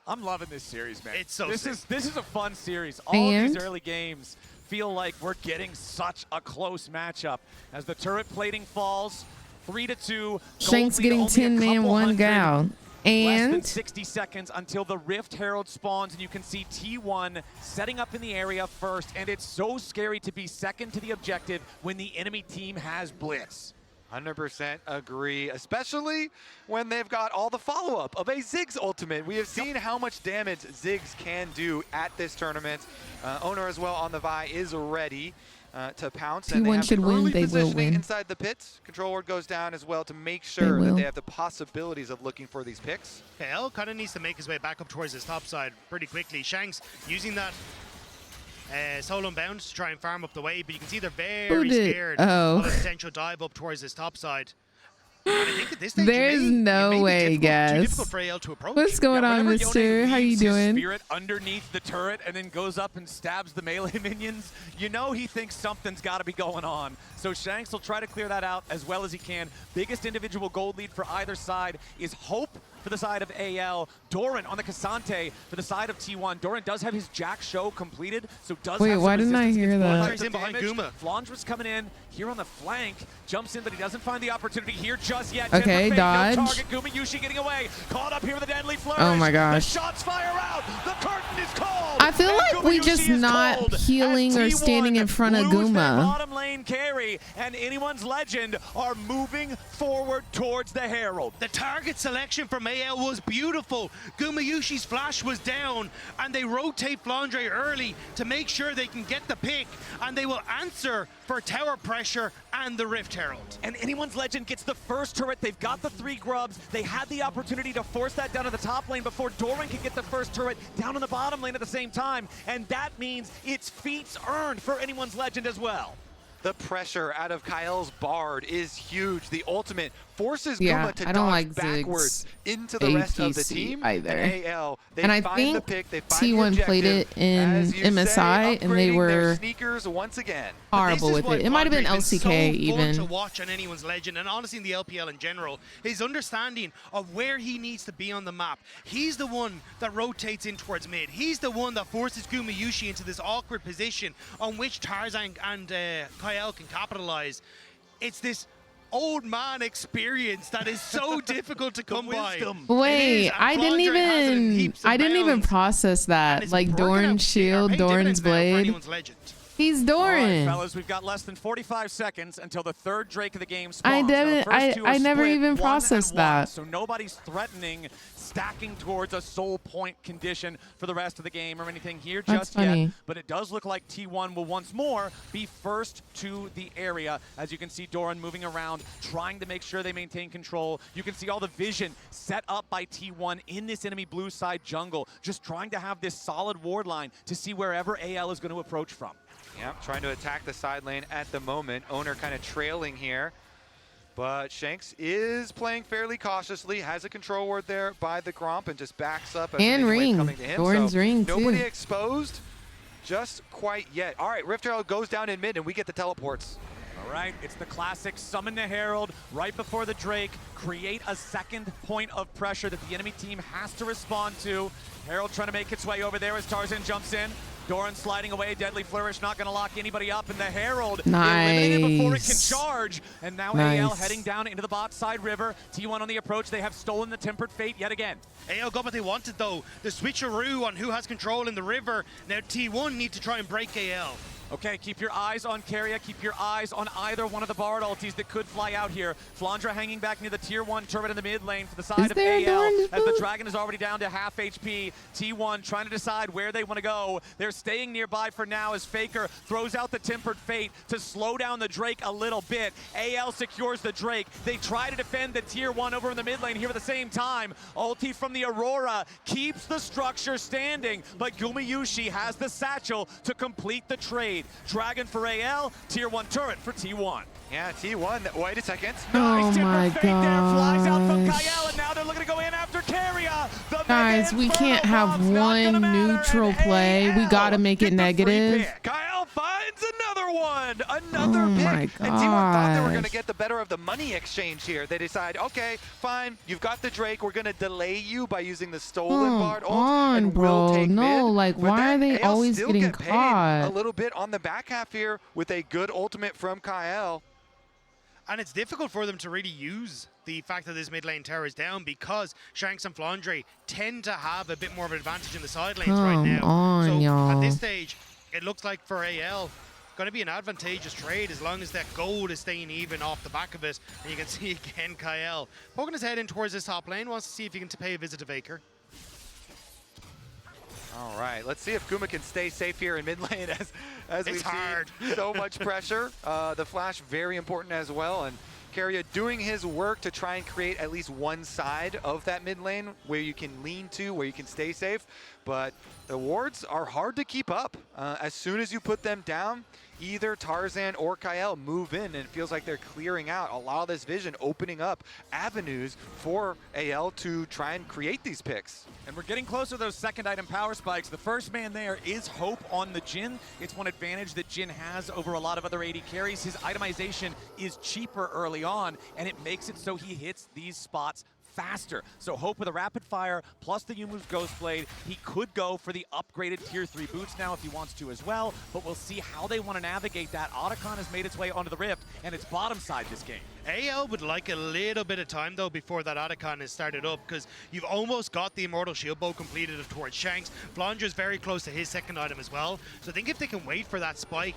I'm loving this series, man. It's so this sick. is a fun series. All of these early games feel like we're getting such a close matchup. As the turret plating falls, 3-2. Shanks getting 10 man, 1 gal. Less than And 60 seconds until the Rift Herald spawns, and you can see T1 setting up in the area first, and it's so scary to be second to the objective when the enemy team has Blitz. 100% agree, especially when they've got all the follow-up of a Ziggs ultimate. We have seen how much damage Ziggs can do at this tournament. Owner as well on the Vi is ready to pounce. And they T1 have should the win, early they will positioning win. inside the pits. Control ward goes down as well to make sure that they have the possibilities of looking for these picks. KL kind of needs to make his way back up towards his top side pretty quickly. Shanks using that solo bound to try and farm up the way, but you can see they're very scared of a potential dive up towards his top side. And I think at this stage, there's no way, too guys. difficult for AL to approach. What's going on, mister? How you doing? Spirit underneath the turret and then goes up and stabs the melee minions. You know he thinks something's got to be going on. So Shanks will try to clear that out as well as he can. Biggest individual gold lead for either side is Hope for the side of AL. Doran on the Cassante for the side of T1. Doran does have his Jack show completed, so does Wait, have some why didn't I resistance hear against that? Flandre's He's in behind damage. Guma. Flandre's coming in here on the flank. Jumps in, but he doesn't find the opportunity here just yet. Okay, Fate, dodge. No target. Guma Yushi getting away. Caught up here with a deadly flourish. Oh my gosh. The shots fire out. The curtain is called. I feel like we just not healing or standing in front of Guma. Bottom lane carry, and anyone's legend are moving forward towards the Herald. The target selection from AL was beautiful. Gumayushi's flash was down, and they rotate Flandre early to make sure they can get the pick, and they will answer for tower pressure and the Rift Herald. And anyone's legend gets the first turret. They've got the 3 grubs. They had the opportunity to force that down to the top lane before Doran can get the first turret down in the bottom lane at the same time, and that means it's feats earned for anyone's legend as well. The pressure out of Kyle's Bard is huge. The ultimate forces Yeah, Guma to I don't dodge like backwards Ziggs into the rest of the APC team. either. And AL, they And I find think the pick, they find the T1 played it objective. in As you MSI, say, and they upgrading were their sneakers once again. horrible with it. It might have been LCK so fun even. to watch on anyone's legend, and honestly in the LPL in general, his understanding of where he needs to be on the map. He's the one that rotates in towards mid. He's the one that forces Gumayushi into this awkward position on which Tarzan and Kyle can capitalize. It's this old man experience that is so difficult to come by. Wait, I didn't even process that. Like Doran's shield, Doran's blade. He's Doran. All right, fellas, we've got less than 45 seconds until the third Drake of the game spawns. I Now, didn't. the first two are I never split even 1 processed and 1, that. So nobody's threatening stacking towards a soul point condition for the rest of the game or anything here That's just funny. yet. But it does look like T1 will once more be first to the area. As you can see Doran moving around, trying to make sure they maintain control. You can see all the vision set up by T1 in this enemy blue side jungle, just trying to have this solid ward line to see wherever AL is going to approach from. Yeah, trying to attack the side lane at the moment. Owner kind of trailing here. But Shanks is playing fairly cautiously, has a control ward there by the Gromp and just backs up. As And the wave ring. coming to him. Doran's so ring, too. nobody exposed just quite yet. All right, Rift Herald goes down in mid and we get the teleports. All right, it's the classic summon the Herald right before the Drake, create a second point of pressure that the enemy team has to respond to. Herald trying to make its way over there as Tarzan jumps in. Doran sliding away, deadly flourish, not going to lock anybody up, and the Herald eliminated before it can charge. And now AL heading down into the bot side river. T1 on the approach, they have stolen the Tempered Fate yet again. AL got what they wanted though. The switcheroo on who has control in the river. Now T1 need to try and break AL. Okay, keep your eyes on Keria, keep your eyes on either one of the Bard ultis that could fly out here. Flandre hanging back near the tier 1 turret in the mid lane for the side of AL, as the Dragon is already down to half HP. T1 trying to decide where they want to go. They're staying nearby for now as Faker throws out the Tempered Fate to slow down the Drake a little bit. AL secures the Drake. They try to defend the tier 1 over in the mid lane here at the same time. Ulti from the Aurora keeps the structure standing, but Gumayushi has the satchel to complete the trade. Dragon for AL, tier 1 turret for T1. Yeah, T1, wait a second. Oh my Fate there flies out from gosh. Kyle, and now they're looking to go in after Keria. The Guys, we can't have one neutral play. We gotta make it negative. Kyle finds another one, another Oh pick. my And T1 thought they were going to gosh. get the better of the money exchange here. They decide, okay, fine, you've got the Drake. We're going to delay you by using the stolen Bard ult, and we'll bro. take No, mid. like, But why then are they AL always still getting get paid caught? a little bit on the back half here with a good ultimate from Kyle. And it's difficult for them to really use the fact that this mid lane tower is down because Shanks and Flandre tend to have a bit more of an advantage in the side lanes right now. On, so at this y'all. stage, it looks like for AL, going to be an advantageous trade as long as that gold is staying even off the back of it. And you can see again Kyle poking his head in towards this top lane, wants to see if he can pay a visit to Faker. All right, let's see if Kuma can stay safe here in mid lane as we see so much pressure. The flash very important as well, and Keria doing his work to try and create at least one side of that mid lane where you can lean to, where you can stay safe. But the wards are hard to keep up. As soon as you put them down, either Tarzan or Kyle move in, and it feels like they're clearing out a lot of this vision, opening up avenues for AL to try and create these picks. And we're getting closer to those second item power spikes. The first man there is Hope on the Jhin. It's one advantage that Jhin has over a lot of other AD carries. His itemization is cheaper early on, and it makes it so he hits these spots faster. So Hope with a rapid fire plus the Yumu's Ghostblade, he could go for the upgraded tier 3 boots now if he wants to as well, but we'll see how they want to navigate that. Otacon has made its way onto the Rift, and it's bottom side this game. AL would like a little bit of time though before that Otacon is started up, because you've almost got the Immortal Shield Bow completed towards Shanks. Flandre's very close to his second item as well, so I think if they can wait for that spike,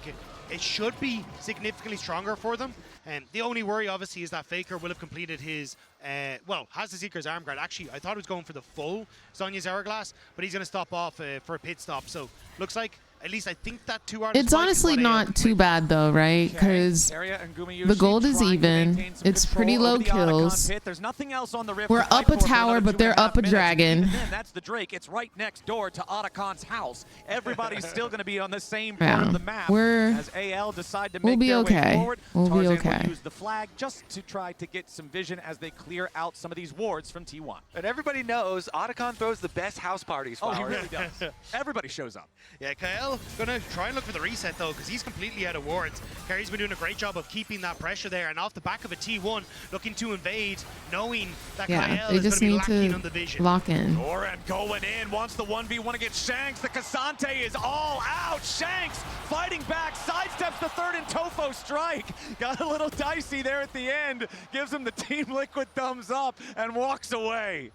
it should be significantly stronger for them. And the only worry obviously is that Faker will have completed his has the Seeker's Arm Guard. Actually, I thought he was going for the full Sonya's Hourglass, but he's going to stop off for a pit stop. So looks like, at least I think that 2 hours. It's honestly not too bad though, right? Because the gold is even. It's pretty low kills. There's nothing else on the Rift. We're up a tower, but they're up a dragon. Then that's the Drake. It's right next door to Otacon's house. Everybody's still going to be on the same part of the map. As AL decide to make their way forward. We'll be Tarzan okay. will use the flag just to try to get some vision as they clear out some of these wards from T1. And everybody knows Otacon throws the best house parties. Oh, he really does. Everybody shows up. Yeah, Kyle gonna try and look for the reset though, because he's completely out of wards. Kerry's been doing a great job of keeping that pressure there, and off the back of a T1 looking to invade, knowing that Kyle they is just gonna be need lacking to on the vision. lock in. Oren going in, wants the 1v1 against Shanks. The Cassante is all out. Shanks fighting back, sidesteps the third and Tofo strike. Got a little dicey there at the end. Gives him the Team Liquid thumbs up and walks away.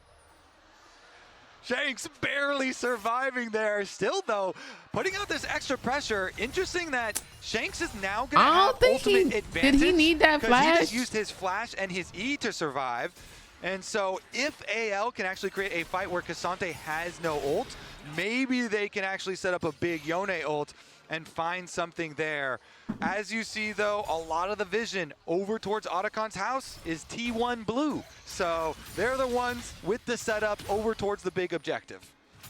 Shanks barely surviving there. Still, though, putting out this extra pressure. Interesting that Shanks is now going to have ultimate advantage. Did he need that flash? He just used his flash and his E to survive. And so if AL can actually create a fight where Cassante has no ult, maybe they can actually set up a big Yone ult and find something there. As you see, though, a lot of the vision over towards Otacon's house is T1 blue. So they're the ones with the setup over towards the big objective.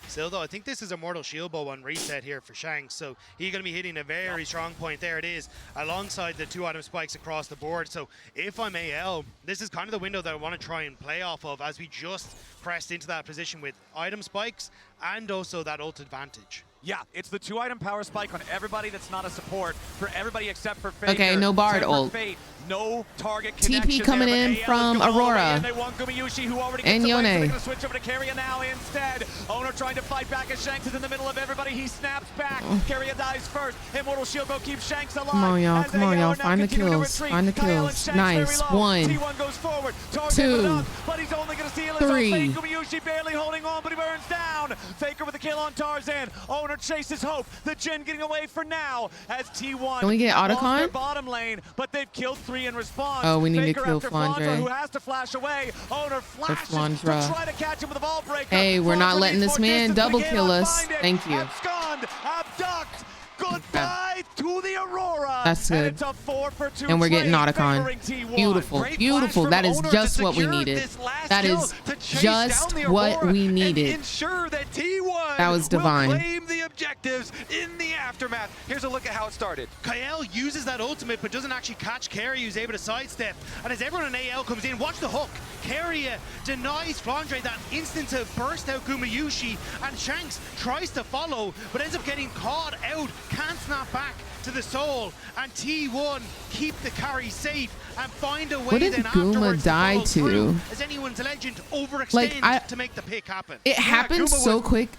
Still, though, I think this is a Mortal Shield Bow on reset here for Shanks, so he's going to be hitting a very strong point. There it is, alongside the 2 item spikes across the board. So if I'm AL, this is kind of the window that I want to try and play off of, as we just pressed into that position with item spikes and also that ult advantage. Yeah, it's the 2 item power spike on everybody that's not a support, for everybody except for Faker. Okay, no Bard ult. Fate, no target TP coming in from Aurora. They want Gumayushi, who already and gets away, Yone. so they're going to switch over to Keria now instead. Owner trying to fight back as Shanks is in the middle of everybody. He snaps back. Keria dies first. Immortal Shield Bow keeps Shanks alive. Come on, y'all. Come on, y'all. Find the kills. Find the kills. Nice. 1, T1 goes forward. 2, up, but he's only going to steal 3. Gumayushi barely holding on, but he burns down. Faker with a kill on Tarzan. Owner chases Hope. The Jhin getting away for now as T1 Can we get lost Otacon? their bottom lane, but they've killed 3 in response. Oh, we need Faker to kill after Flandre, who Flandre. has to flash away. Owner flashes to Flandre. try to catch him with a ball breaker. Hey, we're not Flandre letting needs this more man distance, but double he kill cannot us. find it. Thank you. Abscond, abduct. Goodbye to the Aurora. That's And good. it's a 4-for-2 And we're getting trade Otacon. favoring T1. Beautiful, Great beautiful. flash That from is Owner just to what we secure needed. this last That kill is to chase just down the what Aurora we and needed. Ensure that T1 That was divine. will claim the objectives in the aftermath. Here's a look at how it started. Kyle uses that ultimate, but doesn't actually catch Keria, who's able to sidestep. And as everyone in AL comes in, watch the hook. Keria denies Flandre that instant to burst out Gumayushi, and Shanks tries to follow, but ends up getting caught out, can't snap back to the soul, and T1 keep the carry safe and find a way. What did then Guma afterwards die follow through, to? as anyone's legend overextend to make the pick happen. It happened so quick.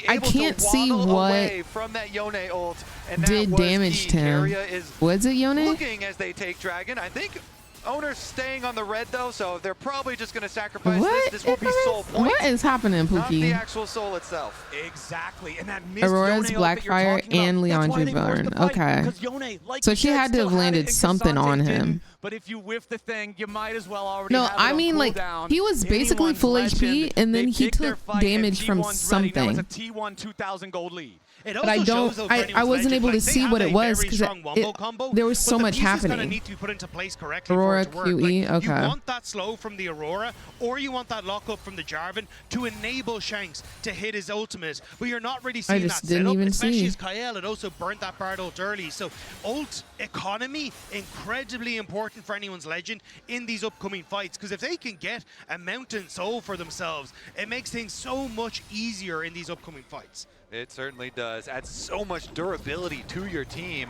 I can't see what from that Yone ult, and that did was damage key. to him. Keria is Was it Yone? looking as they take Dragon. I think Owner's staying on the red though, so they're probably just going to sacrifice What? this. This will be soul points. What is happening, Not the Pookie? actual soul itself. Exactly. And that missed Aurora's Yone ult that you're Blackfire talking about, and that's why Leandre they forced burn. the fight, Okay. because Yone, like So you she said, had to have still had it, landed and something Cassante on didn't. him. But if you whiff the thing, you might as well already No, have it I on mean, like, cooldown. he was basically Anyone's full legend, HP, and then they he picked their took fight, and damage from T1's ready. Now something. it's a T1 2,000 gold lead. It But I also don't. shows, though, for I anyone's wasn't legend, able to like, they see have what a it was very because strong wombo combo, there was but so the much pieces kinda happening. need to be put into place correctly Aurora for it to work. QE, Like, you okay. want that slow from the Aurora, or you want that lockup from the Jarvan to enable Shanks to hit his ultimate, but you're not really seeing just that didn't setup, even especially see. as Kael had also burnt that Bard ult early. So ult economy, incredibly important for anyone's legend in these upcoming fights, because if they can get a mountain soul for themselves, it makes things so much easier in these upcoming fights. It certainly does. Adds so much durability to your team,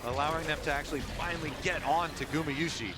allowing them to actually finally get on to Gumayushi.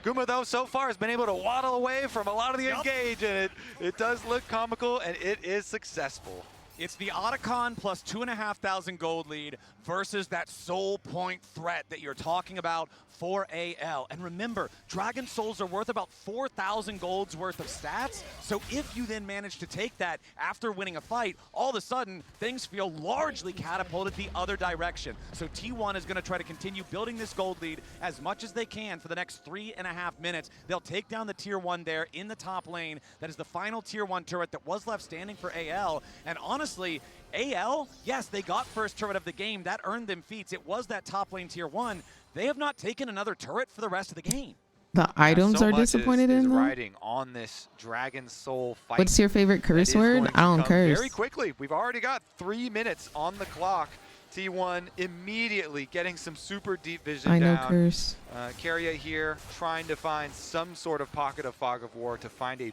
Guma, though, so far has been able to waddle away from a lot of the engage, and it does look comical, and it is successful. It's the Otacon plus 2,500 gold lead versus that soul point threat that you're talking about for AL. And remember, Dragon Souls are worth about 4,000 golds worth of stats. So if you then manage to take that after winning a fight, all of a sudden things feel largely catapulted the other direction. So T1 is going to try to continue building this gold lead as much as they can for the next 3.5 minutes. They'll take down the tier 1 there in the top lane. That is the final tier 1 turret that was left standing for AL. And honestly, AL, yes, they got first turret of the game. That earned them feats. It was that top lane tier 1. They have not taken another turret for the rest of the game. The items so are much disappointed is in them. riding on this Dragon Soul fight. What's your favorite curse that is word? going to I don't come curse. Very quickly. We've already got 3 minutes on the clock. T1 immediately getting some super deep vision I know down. curse. Carrier here trying to find some sort of pocket of Fog of War to find a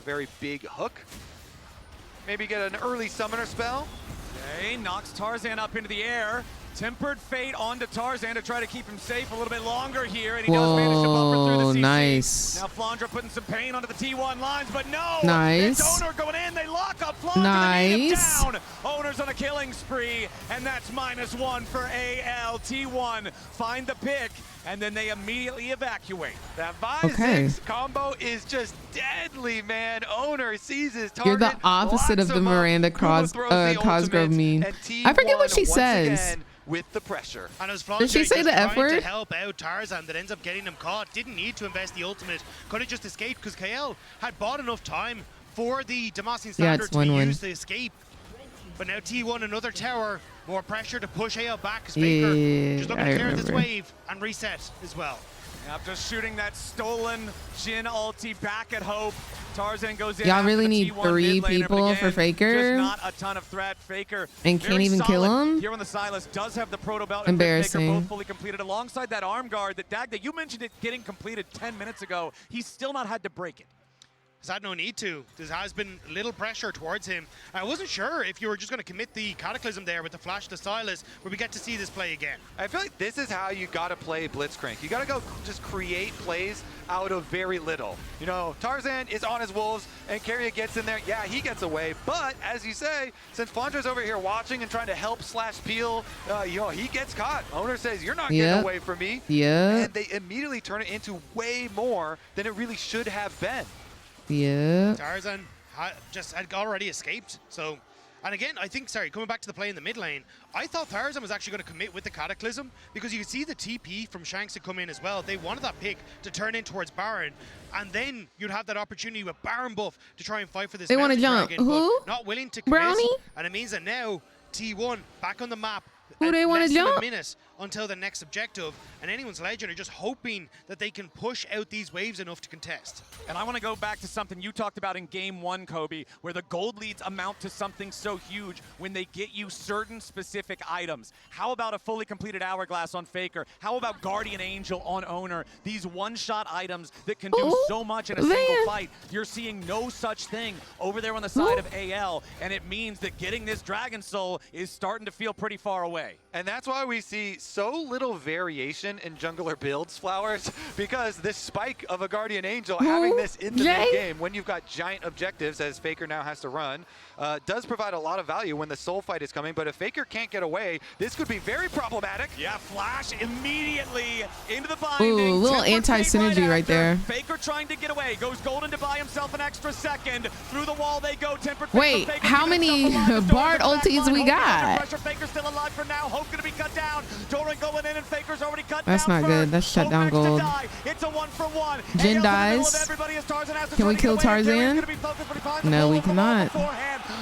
very big hook. Maybe get an early summoner spell. Okay, knocks Tarzan up into the air. Tempered Fate onto Tarzan to try to keep him safe a little bit longer here, and he does manage to buffer through the CC. Nice. Now Flandra putting some pain onto the T1 lines, but no! Nice. It's Owner going in, they lock up Flandra, they need him down! Owner's on a killing spree, and that's -1 for AL. T1 find the pick, and then they immediately evacuate. That 5-6 combo is just deadly, man. Owner sees his target. You're the opposite of the Miranda Cosgrove meme. I forget what she says. With the pressure. And as Did she say the F word? To help out Tarzan that ends up getting him caught. Didn't need to invest the ultimate. Could have just escaped because Kael had bought enough time for the Demacian Standard to use the escape. But now T1 another tower. More pressure to push AL back as Faker just looking to clear this wave and reset as well. After shooting that stolen Jhin ulti back at Hope, Tarzan goes in. Y'all really need T1 3 mid laner, but people again, for Faker? Just not a ton of threat. Faker And can't very even solid kill him? Here on the Silas does have the proto belt. Embarrassing. And Faker both fully completed alongside that arm guard that Dagda, you mentioned it getting completed 10 minutes ago. He's still not had to break it. Has had no need to. There has been little pressure towards him. I wasn't sure if you were just going to commit the Cataclysm there with the flash to Silas, where we get to see this play again. I feel like this is how you got to play Blitzcrank. You got to go just create plays out of very little. You know, Tarzan is on his wolves, and Carrier gets in there. Yeah, he gets away. But, as you say, since Flandra's over here watching and trying to help / peel, you know, he gets caught. Owner says, you're not getting away from me. Yeah. And they immediately turn it into way more than it really should have been. Yeah. Tarzan just had already escaped. So, and again, I think, coming back to the play in the mid lane, I thought Tarzan was actually going to commit with the Cataclysm because you could see the TP from Shanks to come in as well. They wanted that pick to turn in towards Baron, and then you'd have that opportunity with Baron buff to try and fight for this. They want to Mountain jump. Dragon, Who? but not willing to commit. Brownie? And it means that now T1 back on the map. Who they want to Less than jump? a minute until the next objective, and anyone's legend are just hoping that they can push out these waves enough to contest. And I want to go back to something you talked about in game 1, Kobe, where the gold leads amount to something so huge when they get you certain specific items. How about a fully completed Hourglass on Faker? How about Guardian Angel on Owner? These one-shot items that can do so much in a single fight. You're seeing no such thing over there on the side of AL, and it means that getting this Dragon Soul is starting to feel pretty far away. away. And that's why we see so little variation in jungler builds, Flowers, because this spike of a Guardian Angel having this in the mid-game when you've got giant objectives, as Faker now has to run, does provide a lot of value when the soul fight is coming. But if Faker can't get away, this could be very problematic. Yeah, Flash immediately into the binding. Ooh, a little anti-synergy right there. Faker trying to get away, goes golden to buy himself an extra second. Through the wall they go. Tempered. Wait, how many Bard ultis we got? Pressure. Faker's still alive for now. Hope gonna be cut down. Doran going in and Faker's already cut That's down. not good. That's shut down gold. It's a 1-for-1. Jin dies. Can we kill Tarzan? No, we cannot.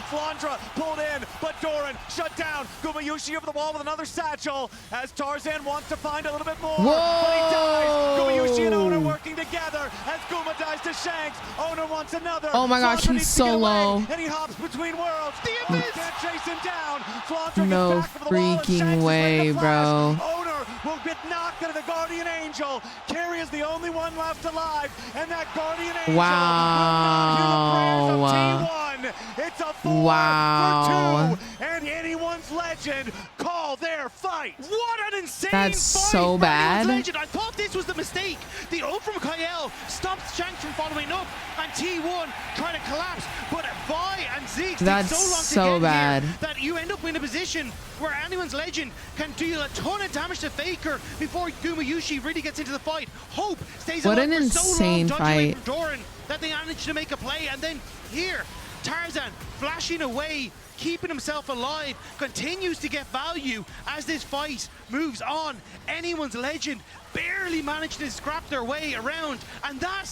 Flandra pulled in, but Doran shut down. Gumayushi over the wall with another satchel as Tarzan wants to find a little bit more. Whoa! But he dies. Gumayushi and Oner working together as Guma dies to Shanks. Oner wants another. Oh my gosh, he's so low. And he hops between worlds. The abyss can't chase him down. Flandra No gets back over the wall, and freaking Shanks way, is ready to bro. flash. Oner will get knocked into the Guardian Angel. Carry is the only one left alive, and that Guardian Angel will not hear the prayers of T1. It's a 4-for-2, and anyone's legend call their fight. What an insane That's fight so for bad. Anyone's Legend. I thought this was the mistake. The ult from Kael stopped Shanks from following up, and T1 trying to collapse. But Vi and Zeke take That's so long to get bad. here that you end up in a position where anyone's Legend can deal a ton of damage to Faker before Gumayushi really gets into the fight. Hope stays What alive an for so long, insane dodging away fight. from Doran, that they managed to make a play, and then here Tarzan flashing away, keeping himself alive, continues to get value as this fight moves on. Anyone's Legend barely managed to scrap their way around, and that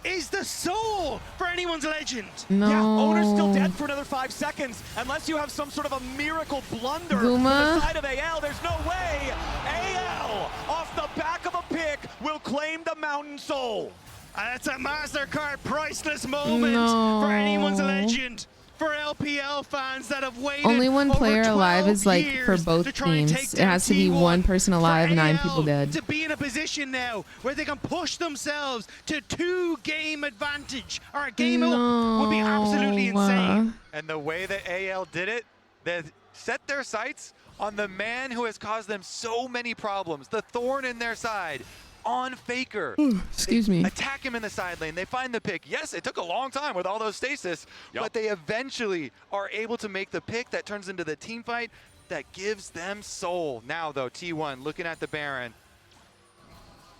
is the soul for Anyone's Legend. No. Yeah, Oner's still dead for another 5 seconds. Unless you have some sort of a miracle blunder from Guma? the side of AL, there's no way. AL, off the back of a pick, will claim the Mountain Soul. That's a MasterCard priceless moment No. for Anyone's Legend. For LPL fans that have waited Only one over player alive 12 is like for years both to try and teams. take It down has to be T1. one person alive, For 9 AL people dead. to be in a position now where they can push themselves to 2-game advantage or a game up would be absolutely insane. And the way that AL did it, they set their sights on the man who has caused them so many problems, the thorn in their side, on Faker. Excuse me. Attack him in the side lane. They find the pick. Yes, it took a long time with all those stasis, but they eventually are able to make the pick that turns into the team fight that gives them soul. Now, though, T1 looking at the Baron.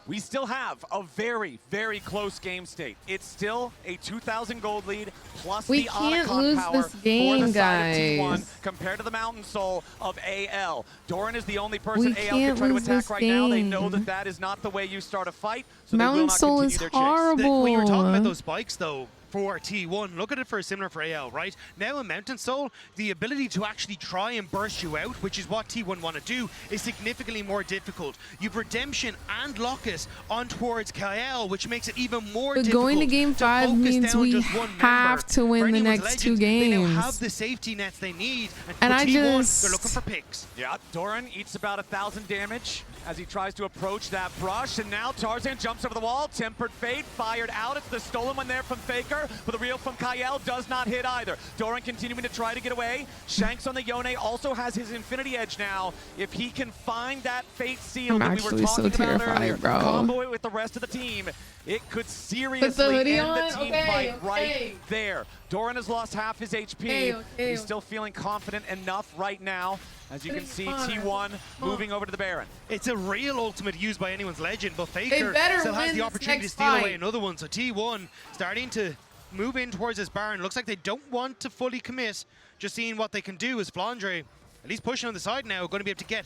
We still have a very, very close game state. It's still a 2,000 gold lead plus We the can't Otacon lose power this game, for the side of guys. T1 compared to the Mountain Soul of AL. Doran is the only person We AL can't can try to lose attack this right now. They game. know that that is not the way you start a fight, so Mountain they will not Soul continue is their chase. horrible. When you were talking about those spikes, though, for T1, look at it for similar for AL, right? Now in Mountain Soul, the ability to actually try and burst you out, which is what T1 want to do, is significantly more difficult. You've Redemption and Locus on towards Kael, which makes it even more But difficult. going to game 5 means down we just one have member. to win For the Anyone's next 2 Legends, They now games. have the safety nets they need, And for I T1, just- they're looking for picks. Yeah, Doran eats about 1,000 damage as he tries to approach that brush, and now Tarzan jumps over the wall. Tempered Fate fired out. It's the stolen one there from Faker, but the real from Kael does not hit either. Doran continuing to try to get away. Shanks on the Yone also has his Infinity Edge now. If he can find that Fate seal I'm that we were actually so talking about terrified, earlier, bro. combo it with the rest of the team, it could seriously hoodie end on? the team Okay, fight right okay. there. Doran has lost half his HP. Okay. He's still feeling confident enough right now. As you can see, fine. T1 moving over to the Baron. It's a real ultimate used by Anyone's Legend, but Faker better still has win the this opportunity to next steal away fight. another one. So T1 starting to move in towards this Baron. Looks like they don't want to fully commit. Just seeing what they can do as Flandre, at least pushing on the side now, going to be able to get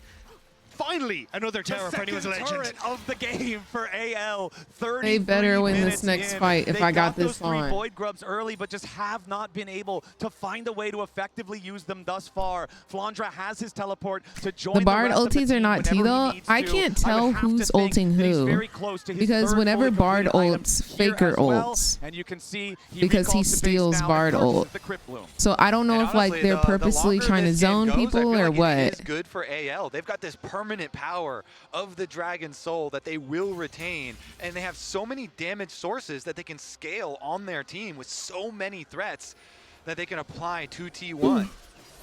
finally another tower for Anyone's Legend. Turret of the game for AL. 30. They better win this next fight if I got this those 3 on. Void Grubs early, but just have not been able to find a way to effectively use them thus far. Flandra has his teleport to join The Bard rest of the ultis are team not T whenever he though. needs I to. can't I would tell have to who's think ulting that he's who. very close to his Because third whenever fully Bard complete item ults, here Faker as well. ults. And you can see Because he recalls the base steals now and Bard purchases ult. the Crypt Bloom. So I don't know And if like honestly, they're the purposely longer trying to this game zone goes, I people feel or like what. It is good for AL. They've got this permanent power of the Dragon Soul that they will retain, and they have so many damage sources that they can scale on their team with so many threats that they can apply to T1.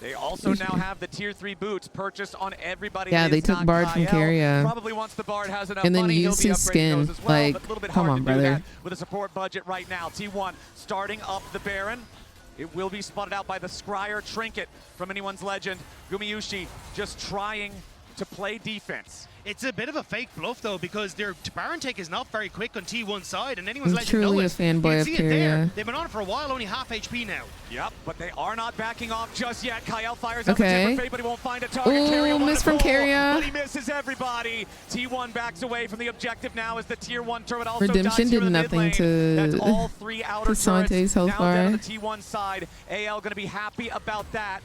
They also now have the tier 3 boots purchased on everybody. Yeah, they took Bard from Keria. Probably once the Bard has enough and then money, used he'll be his skin. those as well, Like, but a little bit come hard on, to do brother. that with a support budget right now. T1 starting up the Baron. It will be spotted out by the Scryer Trinket from Anyone's Legend. Gumayushi just trying to play defense. It's a bit of a fake bluff though, because their Baron take is not very quick on T1 side, and Anyone's I'm Legend know truly a it. fanboy You of can see it there. Keria. They've been on it for a while, only half HP now. Yep, but they are not backing off just yet. Kyle fires up a Okay. different fate, but he won't find a target. Ooh, Keria wanted miss to from pull, Keria. but he misses everybody. T1 backs away from the objective now as the tier 1 turret also Redemption dies here did in the nothing mid to lane. That's all 3 outer to Sante's turrets so now far. down on the T1 side. AL going to be happy about that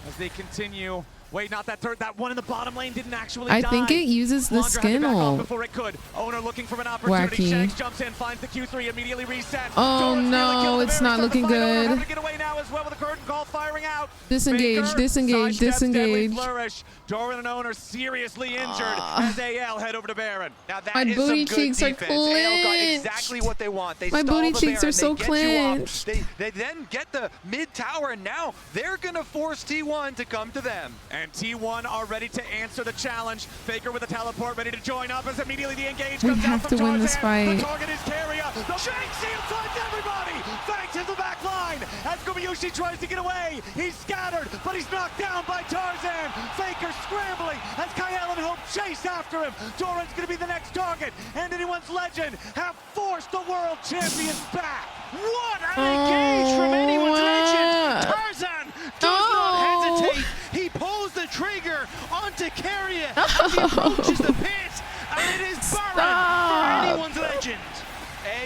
as they continue. Wait, not that third. That one in the bottom lane didn't actually I die. think it uses the Flandre had to back off skinnle. before it could. Owner looking for an opportunity. Wacky. Shanks jumps in, finds the Q3, immediately reset. Oh no, it's not looking good. Having to get away now as well with the curtain call firing out. Disengage, Faker disengage, sidesteps deadly disengage. flourish. Doran and Owner seriously injured as AL head over to Baron. Now that My is booty some good cheeks are defense. AL got clenched. exactly what they want. They My stall booty the cheeks Baron, are so they get you up, clenched. They then get the mid tower, and now they're gonna force T1 to come to them. And T1 are ready to answer the challenge. Faker with a teleport ready to join up as immediately the engage We comes have out to from win this Tarzan. The fight. target is Keria. The Shank Seal finds everybody. Thanks in the back line as Gumayushi tries to get away. He's scattered, but he's knocked down by Tarzan. Faker scrambling as Kyle and Hope chase after him. Doran's going to be the next target. And Anyone's Legend have forced the world champions back. What an engage from Anyone's Legend! Tarzan does not hesitate. He pulls the trigger onto Keria as he approaches the pit, and it is Baron for Anyone's Legend.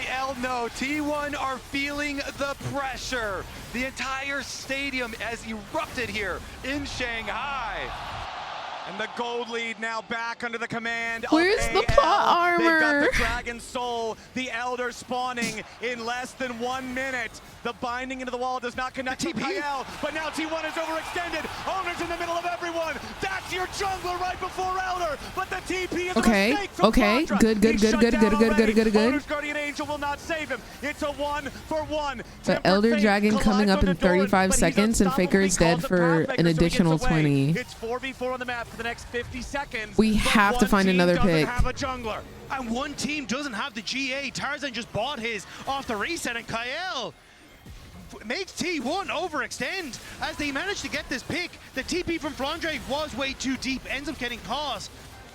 AL no, T1 are feeling the pressure. The entire stadium has erupted here in Shanghai. And the gold lead now back under the command Where's of the AL. plot They've got armor? the Dragon Soul, the Elder spawning in less than 1 minute. The binding into the wall does not connect to Kyle, but now T1 is overextended. Owner's in the middle of everyone. That's your jungler right before Elder, but the TP is a Okay, mistake from okay, Flandre. good, good, He's good, shut good, down good, good, already. good, good, good. Owner's Guardian Angel will not save him. It's a 1-for-1. The Elder Dragon coming up in 35 seconds, and Faker is dead for an additional 20. It's 4v4 on the map for the next 50 seconds. We have to find another pick. Have a jungler, and one team doesn't have the GA. Tarzan just bought his off the reset, and Kyle makes T1 overextend as they manage to get this pick. The TP from Flandre was way too deep, ends up getting caught.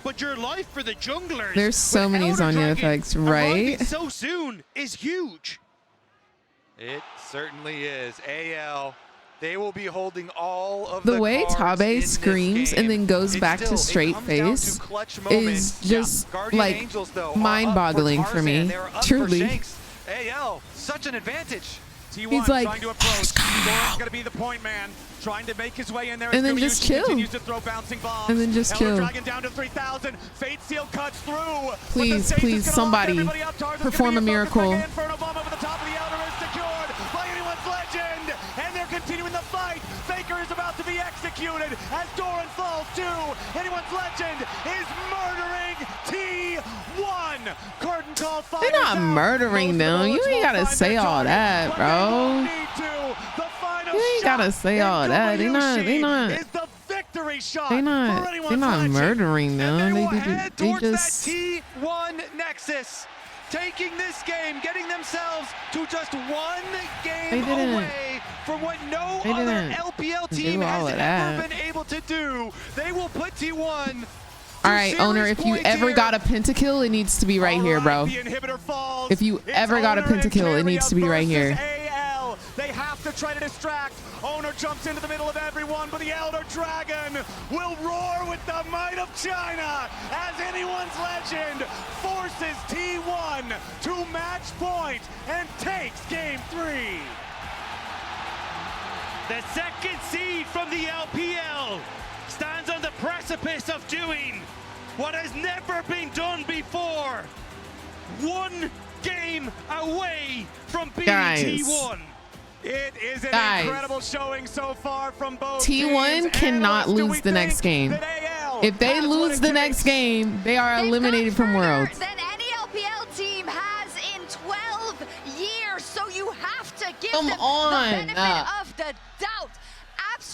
But your life for the junglers, There's so with many Elder Zonya Dragon effects, arriving right? so soon is huge. It certainly is. AL, they will be holding all of The way cards in Tabe this screams game. and then goes It's back still, to it straight comes down to face clutch is moments. just Guardian like Angels, though, are mind-boggling up for Tarzan. me. They're up for Truly. Shanks. AL, such an advantage. T1 He's like, trying to approach. Doran's going to be the point man, trying to make his way in there. And as then just Gumayushi chill. continues to throw bouncing bombs. And then just Elder chill. Dragon down to 3,000. Fate Seal cuts through. But the Please, Stasis please, gonna lock somebody everybody up. Tarzan's perform a gonna be miracle. focused. Inferno bomb over the top of the Elder is secured by Anyone's Legend. And they're continuing the fight. Faker is about to be executed as Doran falls too. Anyone's Legend is murdering T1. Curtain call fires They're not out. murdering them. You ain't gotta say all that, bro. You ain't gotta say all that. They not murdering them. They just T1 Nexus, taking this game, getting themselves to just one game away from what no They other didn't LPL do team all has of ever that. been able to do. They will put T1. all right, owner. If you ever got a pentakill, it needs to be right here, bro. If you ever got a pentakill, it needs to be right here. AL. They have to try to distract. Owner jumps into the middle of everyone, but the Elder Dragon will roar with the might of China as Anyone's Legend forces T1 to match point and takes game 3. The second seed from the LPL stands on the precipice of doing what has never been done before. One game away from beating T1. It is an Guys. incredible showing so far from both T1 teams. cannot Analysts, do we lose the next think game. that AL If they has what lose it the next game, they are eliminated from Worlds. Than any LPL team has in 12 years, so you have to give Come them on. the benefit of the doubt.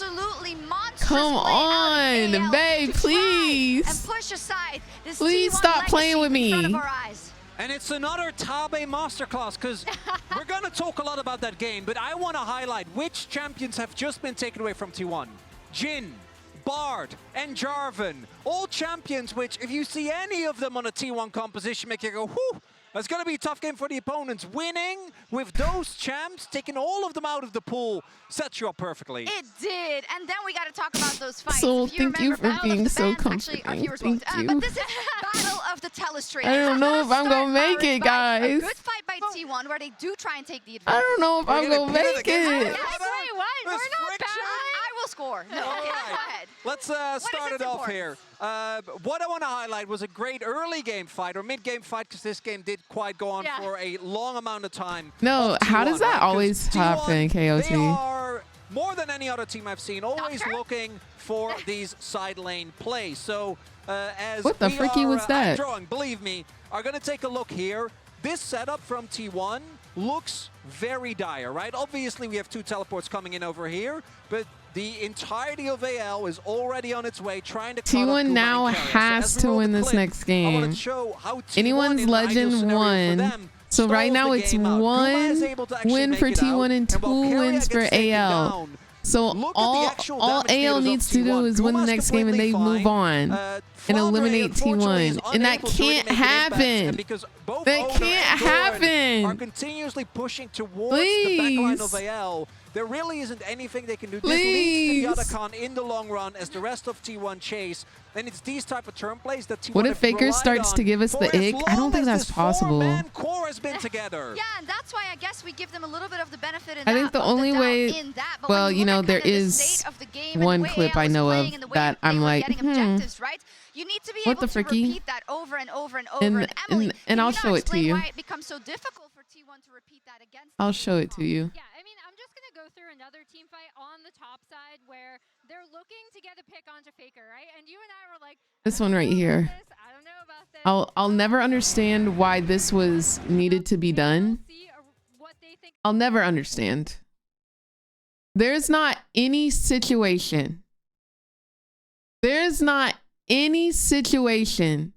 absolutely monstrous Come play out of on, AL babe, to try please. and push aside this Please T1 stop playing with legacy in front me. of our eyes. And it's another Tabe masterclass, because we're going to talk a lot about that game, but I want to highlight which champions have just been taken away from T1. Jin, Bard, and Jarvan, all champions which, if you see any of them on a T1 composition, make you go, whew, that's going to be a tough game for the opponents. Winning with those champs, taking all of them out of the pool, sets you up perfectly. It did, and then we got to talk about those fights. So If thank you remember, for being so actually, our comforting. viewers Thank won't. you. But this is Battle of the Telestrator. I don't know if I'm gonna make it, A guys. good fight by T1 where they do try and take the advantage. I don't know if I'm gonna make it. Wait, what? We're not bad. I will score. No, All go right. ahead. Let's start it off here. What I want to highlight was a great early game fight, or mid-game fight, because this game did quite go on for a long amount of time. No, how does that always happen, They KOT? are, more than any other team I've seen, always looking for these side lane plays. So as What the we freaky are, was that? drawing, believe me, are going to take a look here. This setup from T1 looks very dire, right? Obviously, we have two teleports coming in over here, but the entirety of AL is already on its way, trying to T1 now has to win this next game. Anyone's legend won. So right now it's 1 win for T1 and 2 wins for AL. So all AL needs to do is win the next game and they move on and eliminate T1. And that can't happen. That can't happen. Are continuously pushing towards the backline of AL. There really isn't anything they can do. This leads to the Otacon in the long run as the rest of T1 chase. And it's these type of turn plays that T1 What if Faker starts to give us the ick? I don't think that's possible. Core has been together. Yeah, and that's why I guess we give them a little bit of the benefit in I think the only way, well, you know, there is one clip I know of that I'm like, you need to be what able the to fricky? repeat that over and over and over. And Emily, and I'll show it to you. why it becomes so difficult for T1 to repeat that against. I'll show it to you. Yeah, I mean, I'm just going to go through another team fight on the top side where they're looking to get a pick onto Faker, right? And you and I were like, This one right here. I don't know about this. I'll never understand why this was needed to be done. I'll never understand. There's not any situation. There's not any situation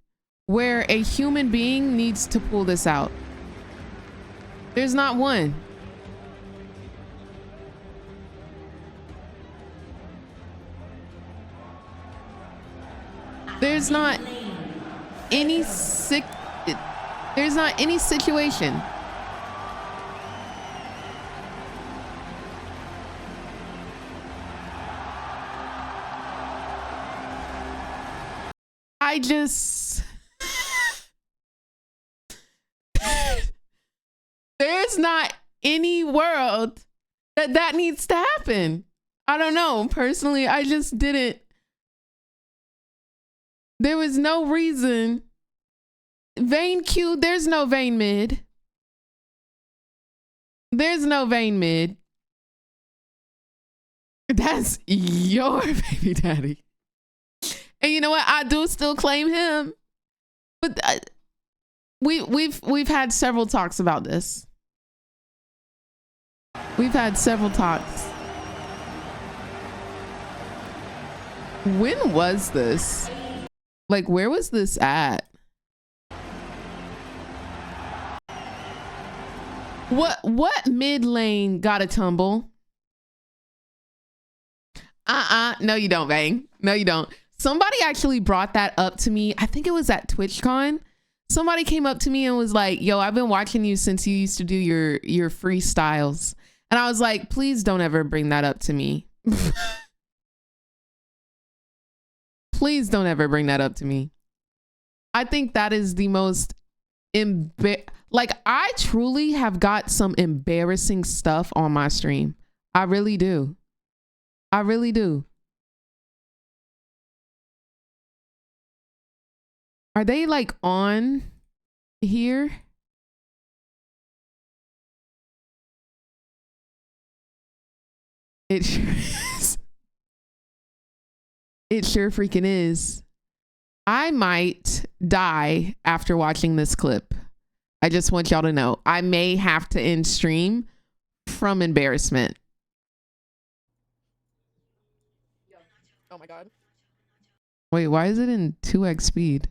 where a human being needs to pull this out. There's not one. There's not any there's not any situation. I just there's not any world that needs to happen. I don't know. Personally, I just didn't. There was no reason. Vayne Q, there's no Vayne mid. There's no Vayne mid. That's your baby daddy. And you know what? I do still claim him. But we've had several talks about this. We've had several talks. When was this? Like, where was this at? What mid lane got a tumble? No, you don't, Vayne. No, you don't. Somebody actually brought that up to me. I think it was at TwitchCon. Somebody came up to me and was like, yo, I've been watching you since you used to do your freestyles. And I was like, please don't ever bring that up to me. Please don't ever bring that up to me. I think that is the most like, I truly have got some embarrassing stuff on my stream. I really do. I really do. Are they like on here? It sure is. It sure freaking is. I might die after watching this clip. I just want y'all to know. I may have to end stream from embarrassment. my god. Wait, why is it in 2x speed?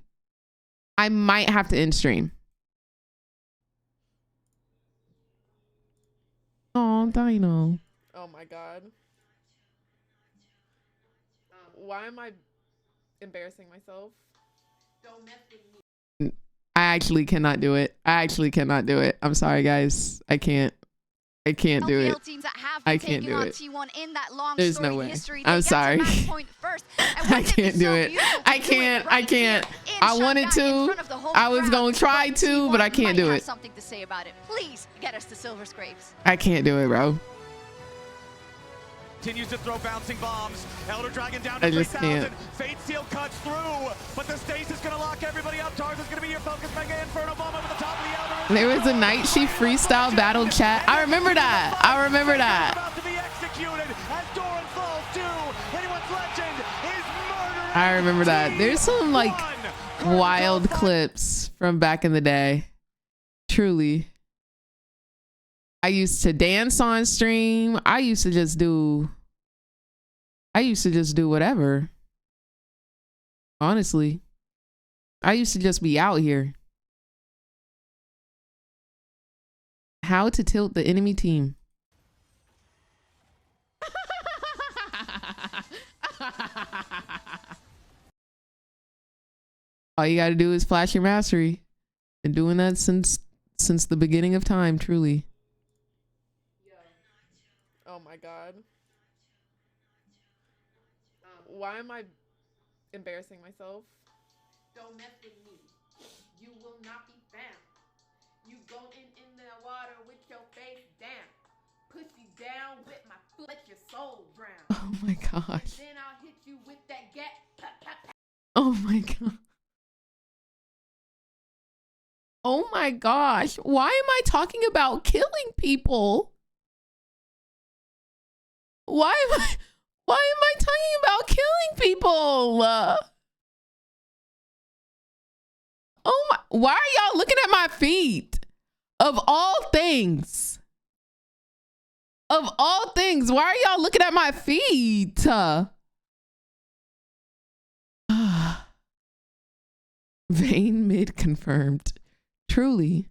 I might have to end stream. Oh, Dino. Oh my god. Why am I embarrassing myself? Don't mess with me. I actually cannot do it. I actually cannot do it. I'm sorry, guys. I can't do it. I can't do it. There's no way. I'm sorry. I can't do it. I can't. I wanted to. I was gonna try to, but I can't do it. Something to say about it. Please get us to Silver Scrapes. I can't do it, bro. Continues to throw bouncing bombs. Elder Dragon down to I just 3,000. can't. Fate Seal cuts through, but the stasis is gonna lock everybody up. Tarzan's gonna be your focus. Mega Inferno bomb over the top of the Elder. There was a night she freestyle battle chat. I remember that. I remember that. About to be executed as Doran falls too. Anyone's legend is murdered. I remember that. There's some like wild clips from back in the day. Truly. I used to dance on stream. I used to just do whatever. Honestly. I used to just be out here. How to tilt the enemy team. All you gotta do is flash your mastery. Been doing that since the beginning of time, truly. Oh my god. Why am I embarrassing myself? Don't mess with me. You will not be found. You go in the water with your face down. Push you down with my foot, let your soul drown. Oh my gosh. And then I'll hit you with that gat. Oh my god. Oh my gosh. Why am I talking about killing people? Why am I talking about killing people? Oh my, why are y'all looking at my feet? Of all things. Of all things, why are y'all looking at my feet? Vein mid confirmed. Truly.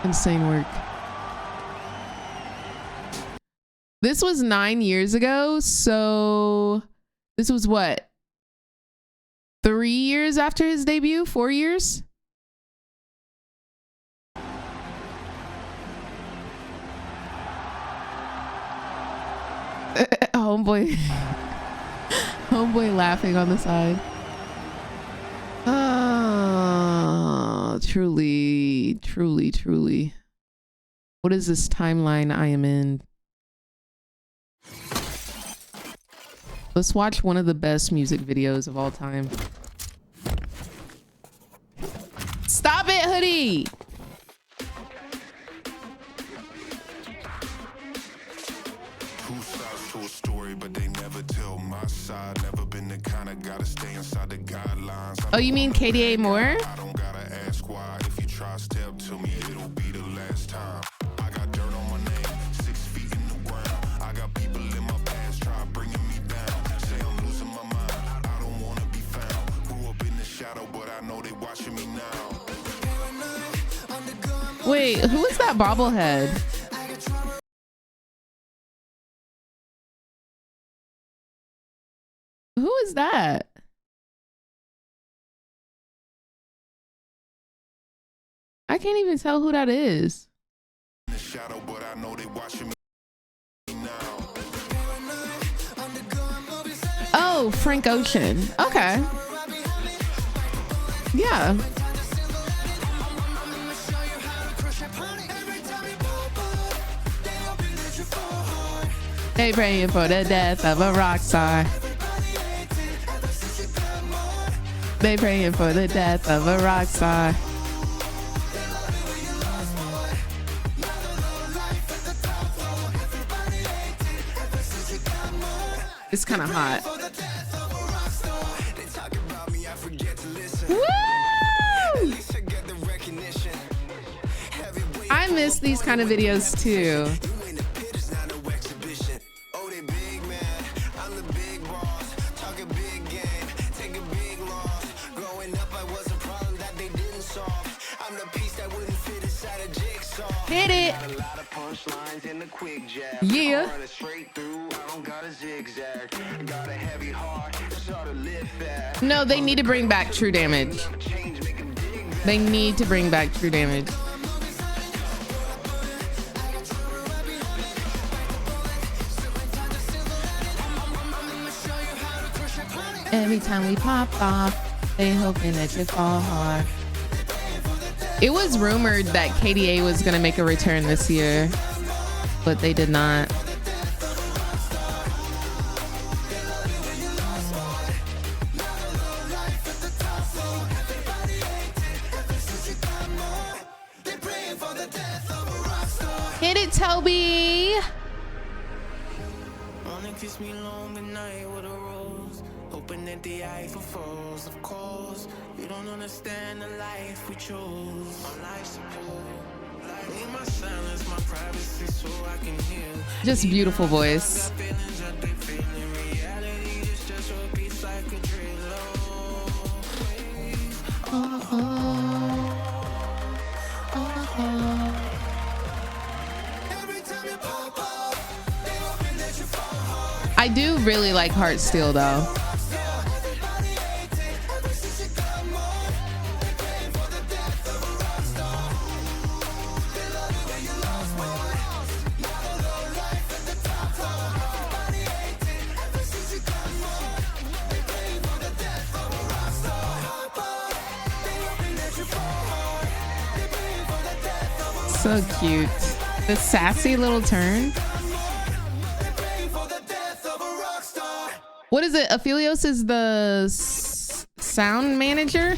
Insane work. This was 9 years ago, so this was what? 3 years after his debut? 4 years? Homeboy. Homeboy laughing on the side. Truly, truly, truly. What is this timeline I am in? Let's watch one of the best music videos of all time. Stop it, hoodie! Two sides to a story, but they never tell my side. Never been the kind of gotta stay inside the guidelines. Oh, you mean KDA Moore? I don't gotta ask why. If you try step to me, it'll be the last time. I got dirt on my name, 6 feet in the ground. I got people in my past try bringing me down. Say I'm losing my mind, I don't wanna be found. Grew up in the shadow, but I know they watching me now. Wait, who is that bobblehead? Who is that? I can't even tell who that is. Oh, Frank Ocean. Okay. Yeah. They praying for the death of a rock star. They praying for the death of a rock star. It's kind of hot. Woo! I miss these kind of videos too. Hit it. Yeah. No, they need to bring back true damage. They need to bring back true damage. Every time we pop off, they hoping that you fall hard. It was rumored that KDA was gonna make a return this year, but they did not. Hit it, Toby. Wanna kiss me long the night with a rose, hoping that the Eiffel falls. Of course, you don't understand the life we chose. My life support, need my silence, my privacy, so I can heal. Just beautiful voice. I do really like Heartsteel though. So cute. The sassy little turn. What is it? Aphelios is the sound manager?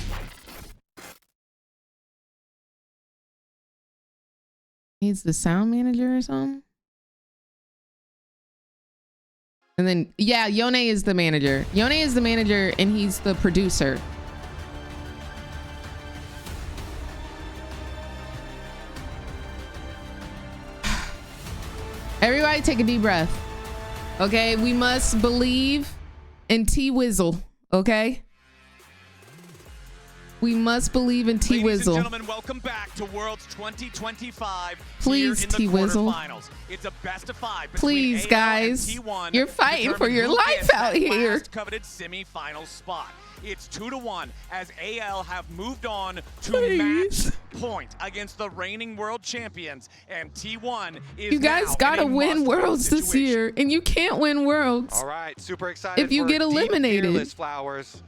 He's the sound manager or something? And then, yeah, Yone is the manager. Yone is the manager and he's the producer. Everybody take a deep breath. Okay, we must believe in T-Wizzle, okay? We must believe in T-Wizzle. Ladies and gentlemen, welcome back to Worlds 2025. Please, T-Wizzle. It's a best of 5 Please, guys. You're fighting for your life out here. Coveted semi-final spot. It's 2-1 as AL have moved on to match point against the reigning world champions, and T1 is you guys gotta win Worlds this year, and you can't win Worlds. All right, super excited if you for get eliminated. Fearless Flowers.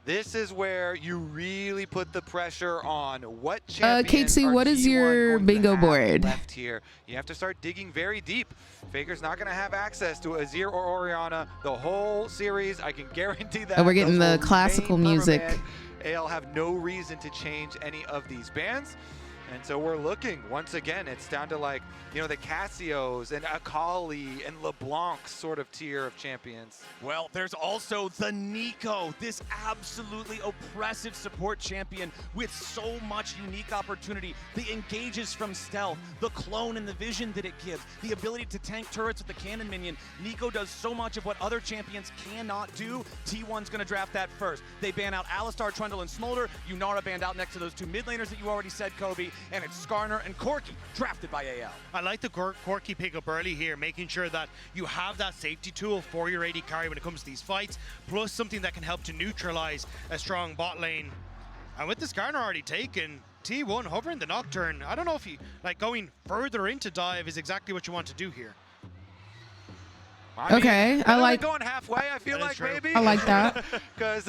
This is where you really put the pressure on what champions KT, what is your bingo board? Left here. You have to start digging very deep. Faker's not going to have access to Azir or Orianna the whole series. I can guarantee that. Oh, we're getting the classical music. AL have no reason to change any of these bans. And so we're looking, once again, it's down to like, you know, the Cassios and Akali and LeBlanc's sort of tier of champions. Well, there's also the Nico, this absolutely oppressive support champion with so much unique opportunity. The engages from stealth, the clone and the vision that it gives, the ability to tank turrets with the cannon minion. Nico does so much of what other champions cannot do. T1's gonna draft that first. They ban out Alistar, Trundle, and Smolder. Yunara banned out next to those two mid laners that you already said, Kobe. And it's Skarner and Corki drafted by AL. I like the Corki pick up early here, making sure that you have that safety tool for your AD carry when it comes to these fights, plus something that can help to neutralize a strong bot lane. And with the Skarner already taken, T1 hovering the Nocturne. I don't know if you, like, going further into dive is exactly what you want to do here. Okay, I like going halfway. I feel like maybe. I like that. Because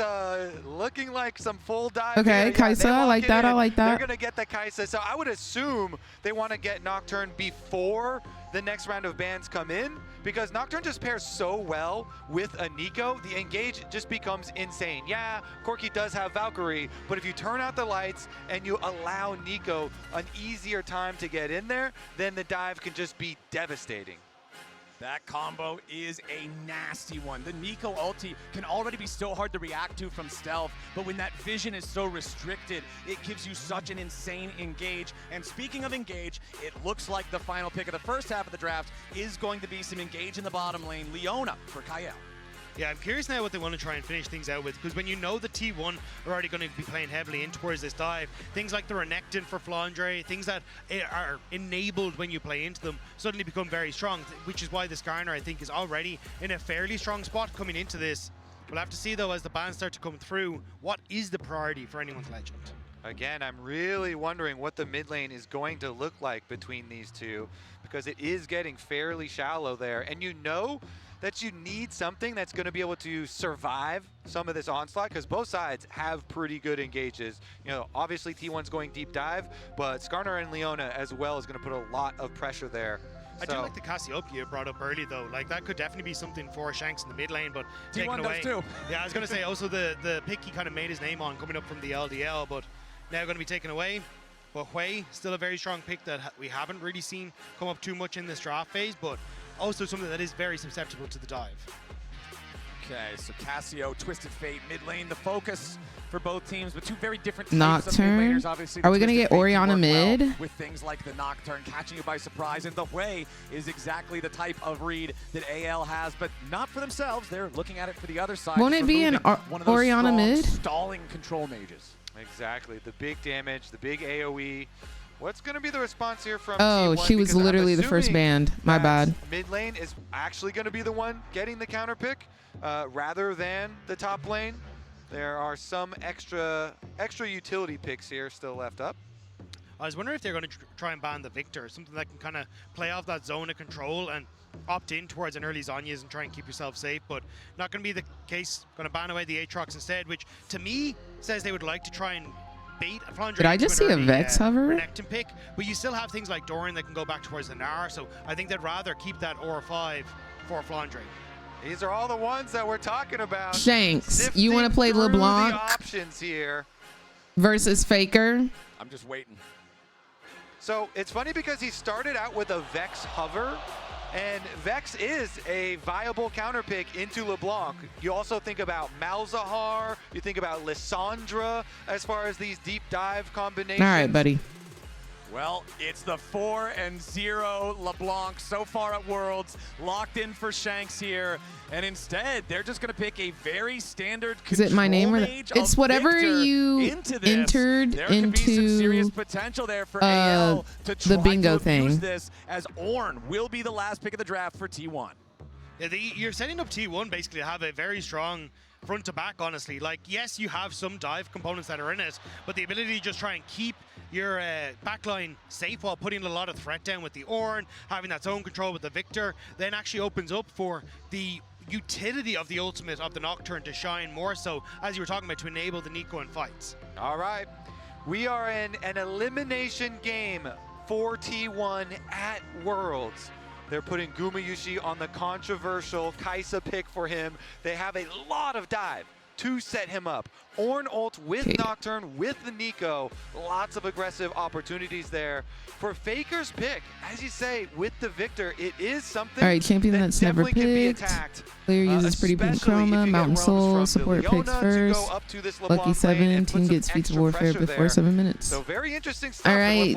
looking like some full dive. Okay, here. Kaisa, I like that. I like that. They're gonna get the Kaisa, so I would assume they want to get Nocturne before the next round of bans come in, because Nocturne just pairs so well with a Nico. The engage just becomes insane. Yeah, Corki does have Valkyrie, but if you turn out the lights and you allow Nico an easier time to get in there, then the dive can just be devastating. That combo is a nasty one. The Nico ulti can already be so hard to react to from stealth, but when that vision is so restricted, it gives you such an insane engage. And speaking of engage, it looks like the final pick of the first half of the draft is going to be some engage in the bottom lane. Leona for Kael. Yeah, I'm curious now what they want to try and finish things out with, because when you know the T1 are already going to be playing heavily in towards this dive, things like the Renekton for Flandre, things that are enabled when you play into them, suddenly become very strong, which is why the Skarner, I think, is already in a fairly strong spot coming into this. We'll have to see, though, as the bans start to come through, what is the priority for anyone's Legend? Again, I'm really wondering what the mid lane is going to look like between these two, because it is getting fairly shallow there, and you know that you need something that's going to be able to survive some of this onslaught, because both sides have pretty good engages. You know, obviously T1's going deep dive, but Skarner and Leona as well is going to put a lot of pressure there. I do like the Cassiopeia brought up early, though. Like, that could definitely be something for Shanks in the mid lane, but taken T1 away. does too. Yeah, I was going to say also the pick he kind of made his name on coming up from the LDL, but now going to be taken away. But Hui, still a very strong pick that we haven't really seen come up too much in this draft phase, but also something that is very susceptible to the dive. Okay, so Cassio, Twisted Fate, mid lane, the focus for both teams, but two very different types Nocturne. of mid laners. Obviously, Are we gonna get Orianna mid? Well with things like the Nocturne catching you by surprise, and the Hui is exactly the type of read that AL has, but not for themselves. They're looking at it for the other side. Won't it be an one of those Orianna strong, mid? stalling control mages. Exactly, the big damage, the big AoE. What's going to be the response here from Oh, T1? she was Because literally I'm the first assuming banned. My that bad. Mid lane is actually going to be the one getting the counter pick rather than the top lane. There are some extra utility picks here still left up. I was wondering if they're going to try and ban the Victor, something that can kind of play off that zone of control and opt in towards an early Zhonya's and try and keep yourself safe, but not going to be the case. Going to ban away the Aatrox instead, which to me says they would like to try and bait a Flandre. Did I just see a Vex hover? Renekton pick, but you still have things like Doran that can go back towards the Gnar, so I think they'd rather keep that Aura 5 for Flandre. These are all the ones that we're talking about. Shanks, you want to play LeBlanc the options here versus Faker? I'm just waiting. So it's funny because he started out with a Vex hover, and Vex is a viable counter pick into LeBlanc. You also think about Malzahar, you think about Lissandra as far as these deep dive combinations. All right, buddy. Well, it's the 4-0 LeBlanc so far at Worlds, locked in for Shanks here, and instead they're just going to pick a very standard Is it my name or mage it's of whatever Victor you into this. entered There could be some serious potential there for AL to try the bingo to thing. abuse this, as Ornn will be the last pick of the draft for T1. Yeah, you're setting up T1 basically to have a very strong front to back, honestly. Like, yes, you have some dive components that are in it, but the ability to just try and keep your backline safe while putting a lot of threat down with the Ornn, having that zone control with the Victor, then actually opens up for the utility of the ultimate of the Nocturne to shine more so, as you were talking about, to enable the Nico in fights. All right, we are in an elimination game for T1 at Worlds. They're putting Gumayushi on the controversial Kai'Sa pick for him. They have a lot of dive to set him up. Ornn ult with Nocturne, with the Nico. Lots of aggressive opportunities there. For Faker's pick, as you say, with the Victor, it is something All right, champion that that's never definitely can be picked. attacked. Player uses pretty pink chroma, Mountain Soul, support picks first. Lucky 7, team gets feats of warfare before 7 minutes. So very interesting stuff. All right,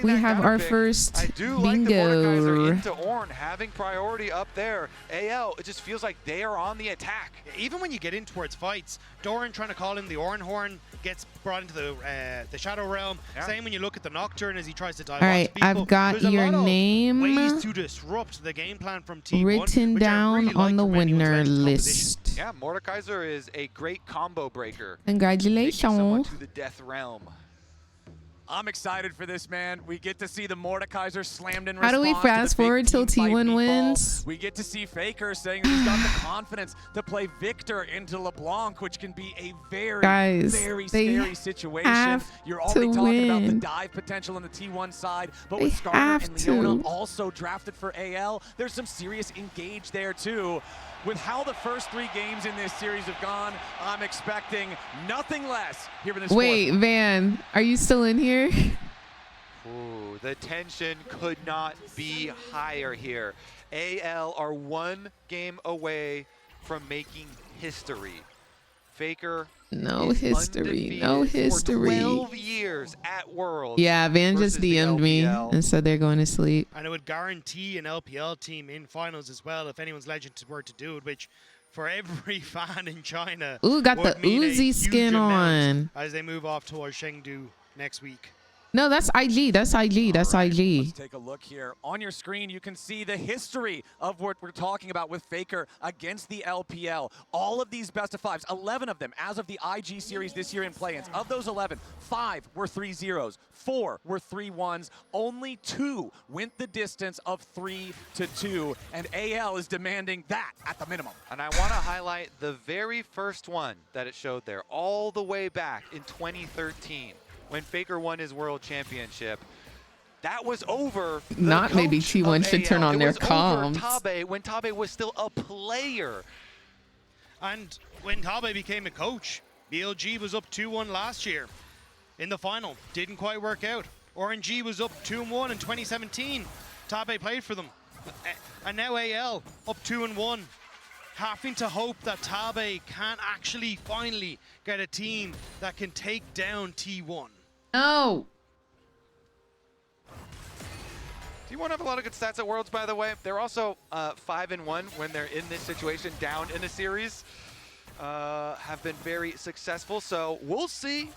we have our first bingo. Into Ornn having priority up there. AL, it just feels like they are on the attack. Even when you get in towards fights, Doran trying to call in the Ornn horn gets brought into the Shadow Realm. Yeah. Same when you look at the Nocturne as he tries to dive All right, people. I've got There's a your lot of name ways to disrupt the game plan from T1, written which I down really on like the from anyone's winner Legends list. Yeah, Mordekaiser is a great combo breaker. Congratulations. Taking someone to the death realm. I'm excited for this, man. We get to see the Mordekaiser slammed in How do we response to fast the big forward till team fight T1 meatball. wins? We get to see Faker saying that he's got the confidence to play Victor into LeBlanc, which can be a very, very scary situation. You're already talking about the dive potential on the T1 side, but with Skarner and Leona also drafted for AL, there's some serious engage there too. With how the first 3 games in this series have gone, I'm expecting nothing less here in this Wait, Van, are you still in here? Ooh, the tension could not be higher here. AL are 1 game away from making history. Faker No is history. No undefeated history. For 12 years at Worlds. Yeah, Van just DM'd me and said they're going to sleep. And it would guarantee an LPL team in finals as well if anyone's Legend were to do it, which for every fan in China. Ooh, got the would mean a Uzi huge skin amount on. as they move off towards Chengdu next week. No, that's IG. That's IG. That's IG. Let's take a look here. On your screen, you can see the history of what we're talking about with Faker against the LPL. All of these best of 5s, 11 of them as of the IG series this year in play-ins. Of those 11, 5 were 3-0s, 4 were 3-1s. Only 2 went the distance of 3-2, and AL is demanding that at the minimum. And I want to highlight the very first one that it showed there, all the way back in 2013. When Faker won his world championship, that was over. Not maybe T1 should turn on their comms. Tabe, when Tabe was still a player. And when Tabe became a coach, BLG was up 2-1 last year in the final. Didn't quite work out. RNG was up 2-1 in 2017. Tabe played for them. And now AL up 2-1. Having to hope that Tabe can actually finally get a team that can take down T1. No. T1 have a lot of good stats at Worlds, by the way. They're also 5-1 when they're in this situation, down in a series. Have been very successful, so we'll see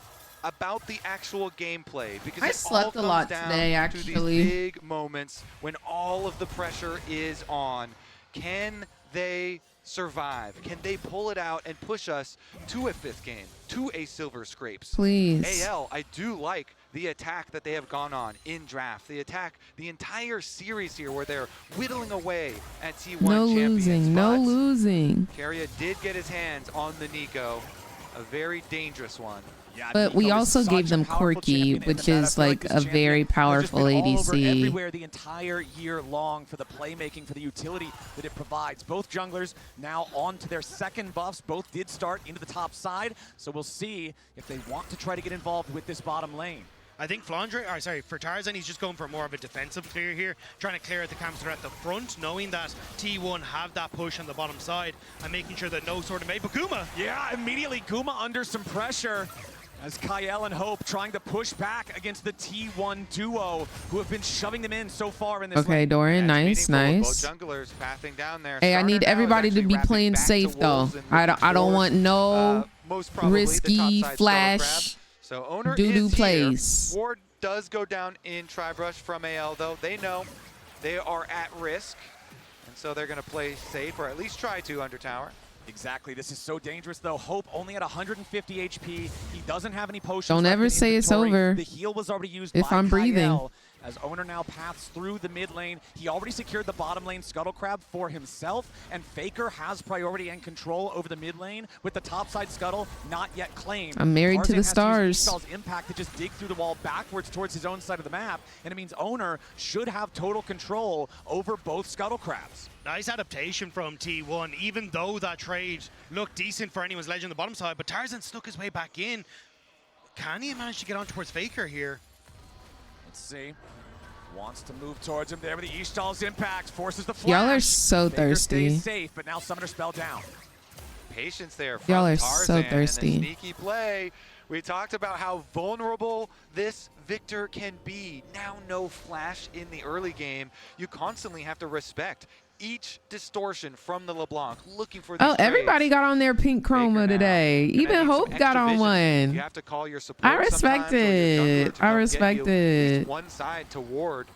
about the actual gameplay, because I slept a lot today, actually. To these big moments when all of the pressure is on. Can they survive? Can they pull it out and push us to a 5th game, to a silver scrapes? Please. AL, I do like the attack that they have gone on in draft. The attack, the entire series here where they're whittling away at T1 No champions. losing. No losing. Keria did get his hands on the Nico, a very dangerous one. Yeah, But we also gave them Corki, which is like a very powerful ADC. Everywhere the entire year long for the playmaking, for the utility that it provides. Both junglers now on to their second buffs. Both did start into the top side, so we'll see if they want to try to get involved with this bottom lane. I think for Tarzan, he's just going for more of a defensive clear here, trying to clear out the camps that are at the front, knowing that T1 have that push on the bottom side, and making sure that no sort of made. But Guma! Yeah, immediately Guma under some pressure, as Kyle and Hope trying to push back against the T1 duo, who have been shoving them in so far in this Okay, lane. Doran, nice, nice. Both junglers pathing down there. Hey, I need everybody to be playing safe though. I don't want no risky flash So Owner doo-doo is plays. here. Ward does go down in Tribrush from AL, though. They know they are at risk, and so they're going to play safe, or at least try to, under tower. Exactly. This is so dangerous, though. Hope only at 150 HP. He doesn't have any potions. Don't left ever in say it's inventory. over The heal was already used if by I'm breathing. Kyle, as Owner now paths through the mid lane. He already secured the bottom lane Scuttle Crab for himself, and Faker has priority and control over the mid lane with the topside Scuttle not yet claimed. I'm married to Tarzan the has to use stars. Eastall's impact to just dig through the wall backwards towards his own side of the map, and it means Owner should have total control over both Scuttle Crabs. Nice adaptation from T1, even though that trade looked decent for anyone's ledge on the bottom side, but Tarzan snuck his way back in. Can he manage to get on towards Faker here? Let's see. Wants to move towards him there with the Eastall's impact, forces the flash. Y'all are so Faker thirsty. stays safe, but now Summoner Spell down. Patience there from Y'all are Tarzan, so and a thirsty. sneaky play. We talked about how vulnerable this Victor can be. Now no flash in the early game. You constantly have to respect each distortion from the LeBlanc, looking for these Oh, everybody trades. got on their pink chroma today. Even Hope got on one. You have to call your support I respect sometimes, or your jungler it. to I go respect get you at least it. one side to ward.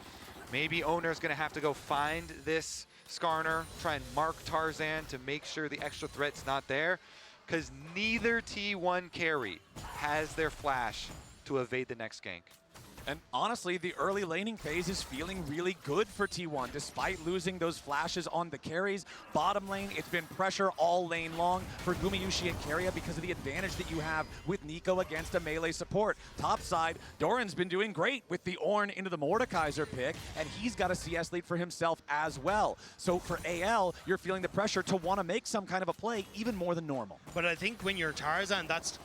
Maybe Owner's going to have to go find this Skarner, try and mark Tarzan to make sure the extra threat's not there, because neither T1 carry has their flash to evade the next gank. And honestly, the early laning phase is feeling really good for T1, despite losing those flashes on the carries. Bottom lane, it's been pressure all lane long for Gumayushi and Keria because of the advantage that you have with Nico against a melee support. Top side, Doran's been doing great with the Ornn into the Mordekaiser pick, and he's got a CS lead for himself as well. So for AL, you're feeling the pressure to want to make some kind of a play, even more than normal. But I think when you're Tarzan, that's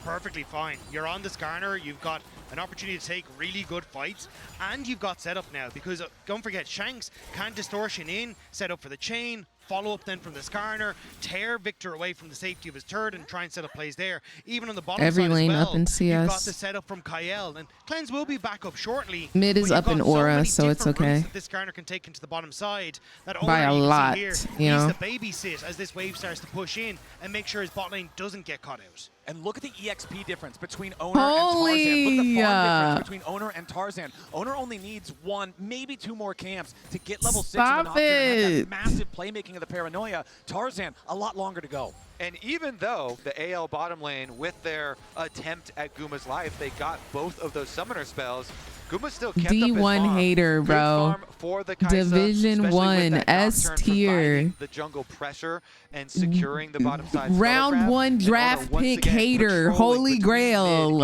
perfectly fine. You're on the Skarner, you've got an opportunity to take really good fights, and you've got setup now, because don't forget, Shanks can distortion in, set up for the chain, follow up then from the Skarner, tear Victor away from the safety of his turret and try and set up plays there. Even on the bottom Every side lane as well, up in CS. you've got the setup from Kyle, and Cleanse will be back up shortly. Mid is but up you've in got aura, many so it's different routes okay. that this Skarner can take into the bottom side. That By a Owner, you can lot, see here, you know? needs to babysit as this wave starts to push in and make sure his bot lane doesn't get caught out. And look at the EXP difference between Owner and Tarzan. Look at Holy, the farm difference between Owner and Tarzan. Owner only needs 1, maybe 2 more camps to get level 6 in the Stop Nocturne and have it. that massive playmaking of the Paranoia. Tarzan, a lot longer to go. And even though the AL bottom lane, with their attempt at Guma's life, they got both of those summoner spells, Guma still kept up his D1 farm. hater, Good bro. farm for the Kai'Sa, Division especially with 1 that S Nocturne tier. providing the jungle pressure and securing the bottom side. Round 1 draft pick hater. Holy Grail.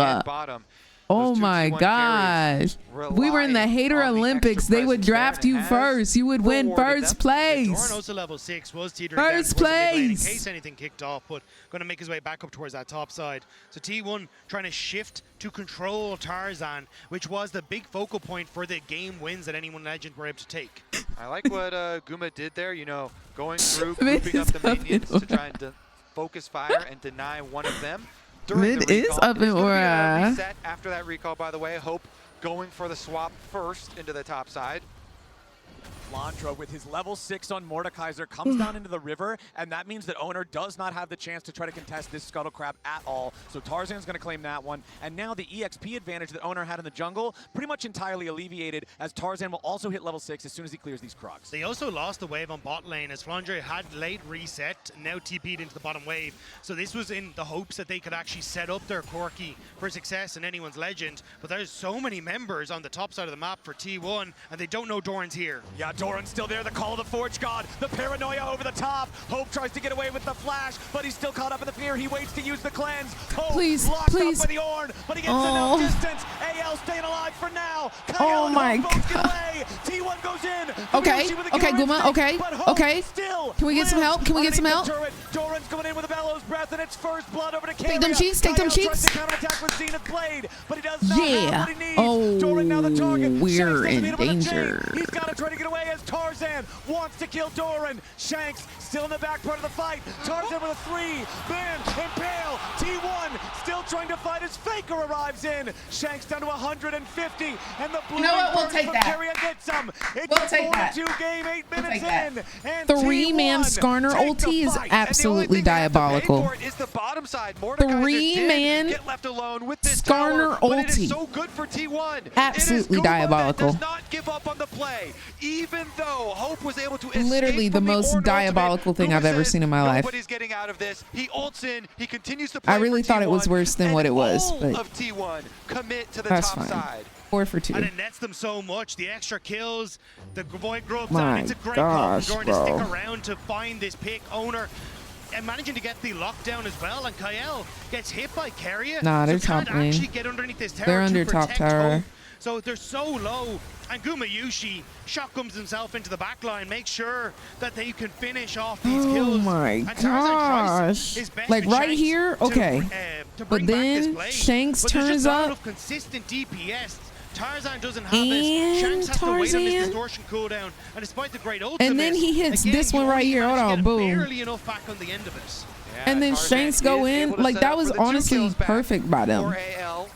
Oh my gosh. We were in the hater Olympics. They would draft you first. You would win first place. Doran also level 6 was teetering First down towards the mid lane in place. case anything kicked off, but going to make his way back up towards that top side. So T1 trying to shift to control Tarzan, which was the big focal point for the game wins that anyone Legend were able to take. I like what Guma did there, you know, going through, grouping up the minions to try and focus fire and deny one of them. Mid is up in aura. Reset after that recall, by the way. Hope going for the swap first into the top side. Landra with his level 6 on Mordekaiser comes down into the river, and that means that Owner does not have the chance to try to contest this Scuttle Crab at all. So Tarzan's going to claim that one, and now the EXP advantage that Owner had in the jungle pretty much entirely alleviated, as Tarzan will also hit level 6 as soon as he clears these Krogs. They also lost the wave on bot lane as Flandre had late reset, now TP'd into the bottom wave. So this was in the hopes that they could actually set up their Corki for success in anyone's Legend, but there's so many members on the top side of the map for T1, and they don't know Doran's here. Yeah, Doran's still there, the call of the Forge God, the Paranoia over the top. Hope tries to get away with the flash, but he's still caught up in the fear. He waits to use the cleanse. Hope Please, locked please. up by the Ornn, but he gets enough distance. AL staying alive for now. Oh my God. T1 goes in. Okay, Yushi with a okay, killer Guma, instinct, okay, but Hope okay. still Can we get some lives help? Can we get some help? underneath the turret. Doran's coming in with a bellows breath, and it's first blood over to Carrier. Take them cheeks, take them Kyle tries cheeks. to counterattack with Zenith Blade, but he does not have Yeah. what he needs. Oh, Doran now the target. we're Shanks doesn't in beat him with a chain. danger. He's got to try to get away as Tarzan wants to kill Doran. Shanks still in the back part of the fight. Tarzan with a 3. Bam, impale. T1 still trying to fight as Faker arrives in. Shanks down to 150, and the blue You know what? We'll burst take from that. Carrier gets him. It's We'll a take that. 4-2 game, 8 We'll minutes take that. in. And 3-man T1 Skarner take the ulti is fight. absolutely diabolical. Is the bottom side. 3-man get left alone with this Skarner tower, but it is ulti. so good for T1. Absolutely it is Guma diabolical. That does not give up on the play, even though Hope was able to Literally escape the from most Ornn diabolical ultimate. thing Guma I've ever says, seen in my life. Nobody's getting out of this. He ults in. He continues to play I really for thought it was T1, worse than and what it was, all but of T1 commit to the that's top fine. side. 4 for 2. And it nets them so much. The extra kills, the Void Grubs My down. It's a great call gosh, from Doran bro. to stick around to find this pick. Owner and managing to get the lockdown as well. And Kyle gets hit by Carrier. Nah, they're so can't top lane. actually get underneath this tower They're to under top protect tower. Hope. So they're so low. And Guma Yushi shotguns himself into the back line, make sure that they can finish off these Oh kills. my And Tarzan tries gosh. his best Like with right Shanks here? to, Okay. to But bring back this then blade. Shanks But there's turns just not up. enough consistent DPS. Tarzan doesn't have And it. Shanks has to wait on his Tarzan. distortion cooldown. And despite the great ultimate, And then he hits again, this you one right only here. Hold manage to on, get boom. barely enough back on the end of it. And then Shanks go in. Like that was honestly perfect by them. For AL,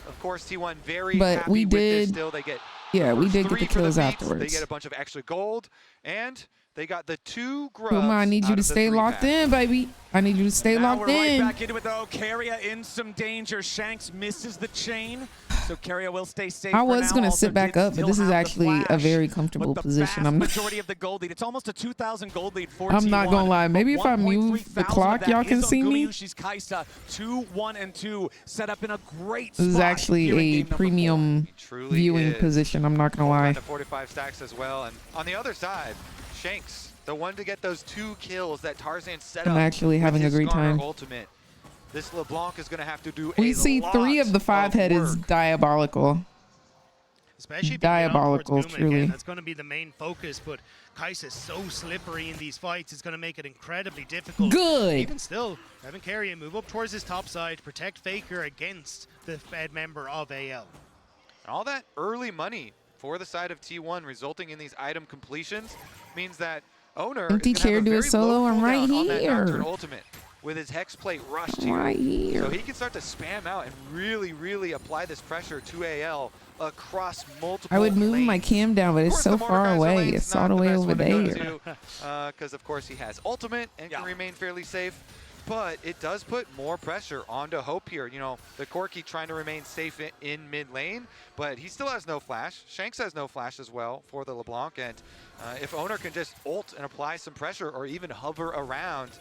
of course, T1 very But happy we with this did- still. They get Yeah, we first did get 3 the for kills beats. afterwards. They get a bunch of extra gold, and they got the 2 grubs. Puma, I need you out to of the stay 3 locked packs. in, baby. I need you to stay Now locked we're right in. back into it though. Carrier in some danger. Shanks misses the chain, so Carrier will stay safe. I for was now. gonna Also sit back did up, but still this is have the actually a flash, very comfortable but the position. vast I'm not, majority of the gold lead. It's almost a 2,000 gold lead for I'm not T1, gonna lie. Maybe if I 1.3 move the thousand clock, of that y'all can is on see me. Gumayushi's Kai'Sa. 2, 1, and 2 set up in a great This is spot actually here in a game number 4. premium truly viewing is. position. I'm not gonna lie. To 45 stacks as well. And on the other side, Shanks, the one to get those 2 kills that Tarzan set I'm up. actually with having a his great Skarner time. Ultimate. This LeBlanc is going to have to do We a see lot 3 of the 5 head is work. diabolical. Especially if you get on Diabolical, towards Guma truly. again, that's going to be the main focus. But Kai'Sa is so slippery in these fights, it's going to make it incredibly difficult. Good. Even still, Evan Carrier move up towards his top side, protect Faker against the Fed member of AL. All that early money for the side of T1 resulting in these item completions means that Owner Empty is gonna chair, have a do a very solo. low I'm right cooldown on that Nocturne here. ultimate with his Hex Plate rushed here. Right here. So he can start to spam out and really, really apply this pressure to AL across multiple I would move lanes. my cam down, but it's so far away. It's all the way over there. Because of course he has ultimate and can remain fairly safe. But it does put more pressure onto Hope here. You know, the Corki trying to remain safe in mid lane, but he still has no flash. Shanks has no flash as well for the LeBlanc. And if Owner can just ult and apply some pressure or even hover around,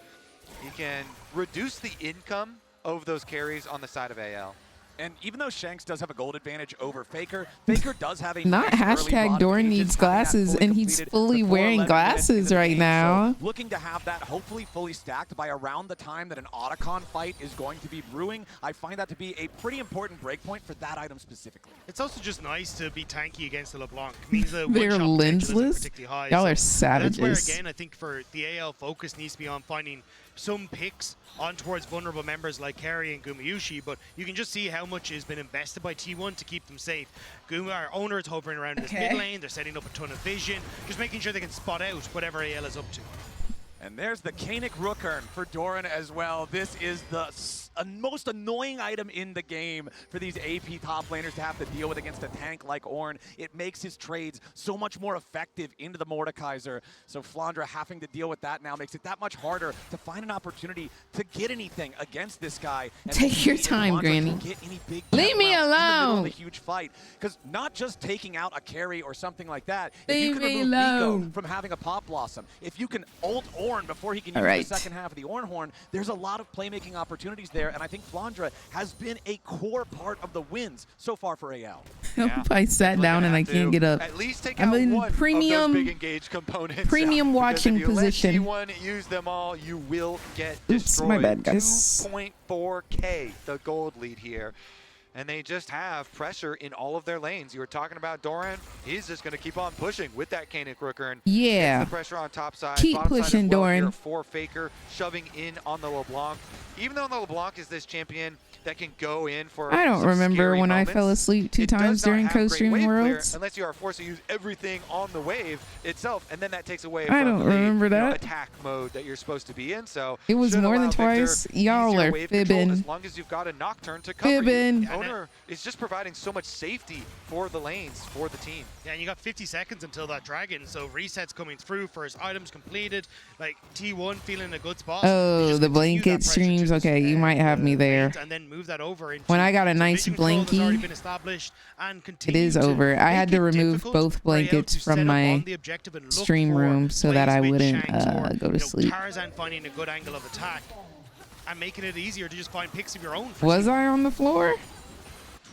he can reduce the income of those carries on the side of AL. And even though Shanks does have a gold advantage over Faker, Faker does have a Not nice early hashtag run Doran phases, needs having that glasses, fully and he's completed fully before wearing 11 minutes into glasses the right game. now. So looking to have that hopefully fully stacked by around the time that an Otacon fight is going to be brewing. I find that to be a pretty important breakpoint for that item specifically. It's also just nice to be tanky against the LeBlanc. It means the They're one-shot potential isn't lensless. particularly high. Y'all So are savages. That's where, again, I think for the AL focus needs to be on finding some picks on towards vulnerable members like Carry and Gumayushi, but you can just see how much has been invested by T1 to keep them safe. Our owner is hovering around this mid lane, they're setting up a ton of vision, just making sure they can spot out whatever AL is up to. And there's the Kanik Rookern for Doran as well. This is the most annoying item in the game for these AP top laners to have to deal with against a tank like Ornn. It makes his trades so much more effective into the Mordekaiser. So Flandra having to deal with that now makes it that much harder to find an opportunity to get anything against this guy. And Take your time, Granny. Leave me alone. A huge fight, because not just taking out a carry or something like that. Leave if you can me remove alone. Nico from having a Pop Blossom, if you can ult Ornn before he can use Alright. the second half of the Ornn Horn, there's a lot of playmaking opportunities there, and I think Flandra has been a core part of the wins so far for AL. I sat down and I can't get up. At least take I'm out in one premium, of those big engaged components. premium Because watching if you position. Let T1 use them all, you will get Oops, destroyed. my bad, guys. 2.4K, the gold lead here. And they just have pressure in all of their lanes. You were talking about Doran. He's just going to keep on pushing with that Kanik Rookern. Yeah. Gets the pressure on top side. Keep bottom side pushing, as well Doran. here for Faker, shoving in on the LeBlanc. Even though the LeBlanc is this champion that can go in for I don't some remember scary when moments, I fell asleep 2 it does times not during have great co-streaming wave clear worlds. unless you are forced to use everything on the wave itself, and then that takes away I from don't the remember that. attack mode that you're supposed to be in. So It was should more than allow Victor twice. Y'all easier are wave control fibbing. as long as you've got a Nocturne to cover Fibbing. you. Owner is just providing so much safety for the lanes for the team. Yeah, and you got 50 seconds until that dragon, so resets coming through for his items completed. Like T1 feeling in a good spot. Oh, the blanket streams. Okay, you might have me there. And then move that over into When I got a some nice vision control that's already blankie, been established and it continue is to over. I had make to it remove difficult both for AL blankets to set from up my on the objective and look stream for room so that plays I with wouldn't Shanks or, go to sleep. Tarzan finding a good angle of attack and making it easier to just find picks of your own. Was I on the floor?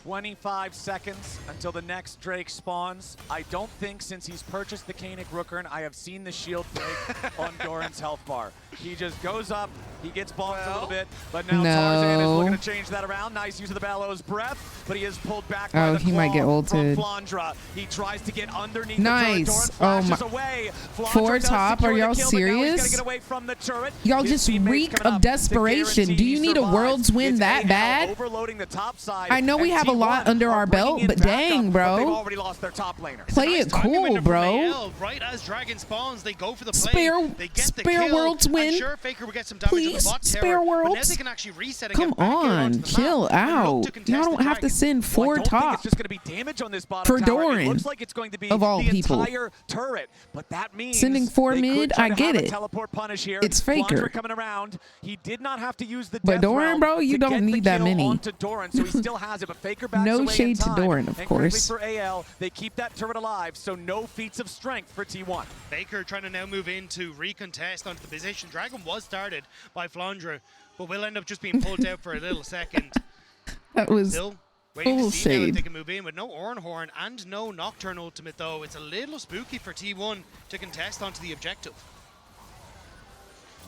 25 seconds until the next Drake spawns. I don't think since he's purchased the Kanik Rookern, I have seen the shield break on Doran's health bar. He just goes up, he gets bonked a little bit, but now Tarzan is looking to change that around. Nice use of the Bellows Breath, but he is pulled back by the he might get claw ulted. from Flandra. He tries to get underneath Nice. the turret. Doran flashes Oh my. away. Flandra 4 does top? secure Are the y'all kill, but now he's gonna serious? get away from the turret. Y'all His just teammates reek coming of up to desperation. guarantee Do you he need a survives. world's win It's that AL bad? overloading the top side, I know we and have a lot T1 under are our belt, bringing it but back dang, up, bro. But they've already lost their top laner. Play it cool, bro. Right as Dragon spawns, they go for the play. They get the spare kill. world's win. I'm sure Faker will get some damage on Please, the bot tower, spare but now worlds. they can actually reset and Come get back here onto on, the map chill and out. look to Y'all contest don't the have to Dragon. send 4 Think top it's just going to be damage on this bottom for tower. It Doran. looks like it's going to be Of all the people. entire turret, but that means Sending 4 they could mid, try I to get have a it. teleport punish here. It's Faker. Flandra coming around. He did not have to use the But death Doran, realm bro, you to don't get the need that kill many. onto Doran, so he still has it, but Faker backs No away in shade to time. Doran, of And course. quickly for AL, they keep that turret alive, so no feats of strength for T1. Baker trying to now move in to recontest onto the position. Dragon was started by Flandra, but will end up just being pulled out for a little second. That was Still waiting full to see now if shade. they can move in with no Ornn Horn and no Nocturne ultimate though. It's a little spooky for T1 to contest onto the objective.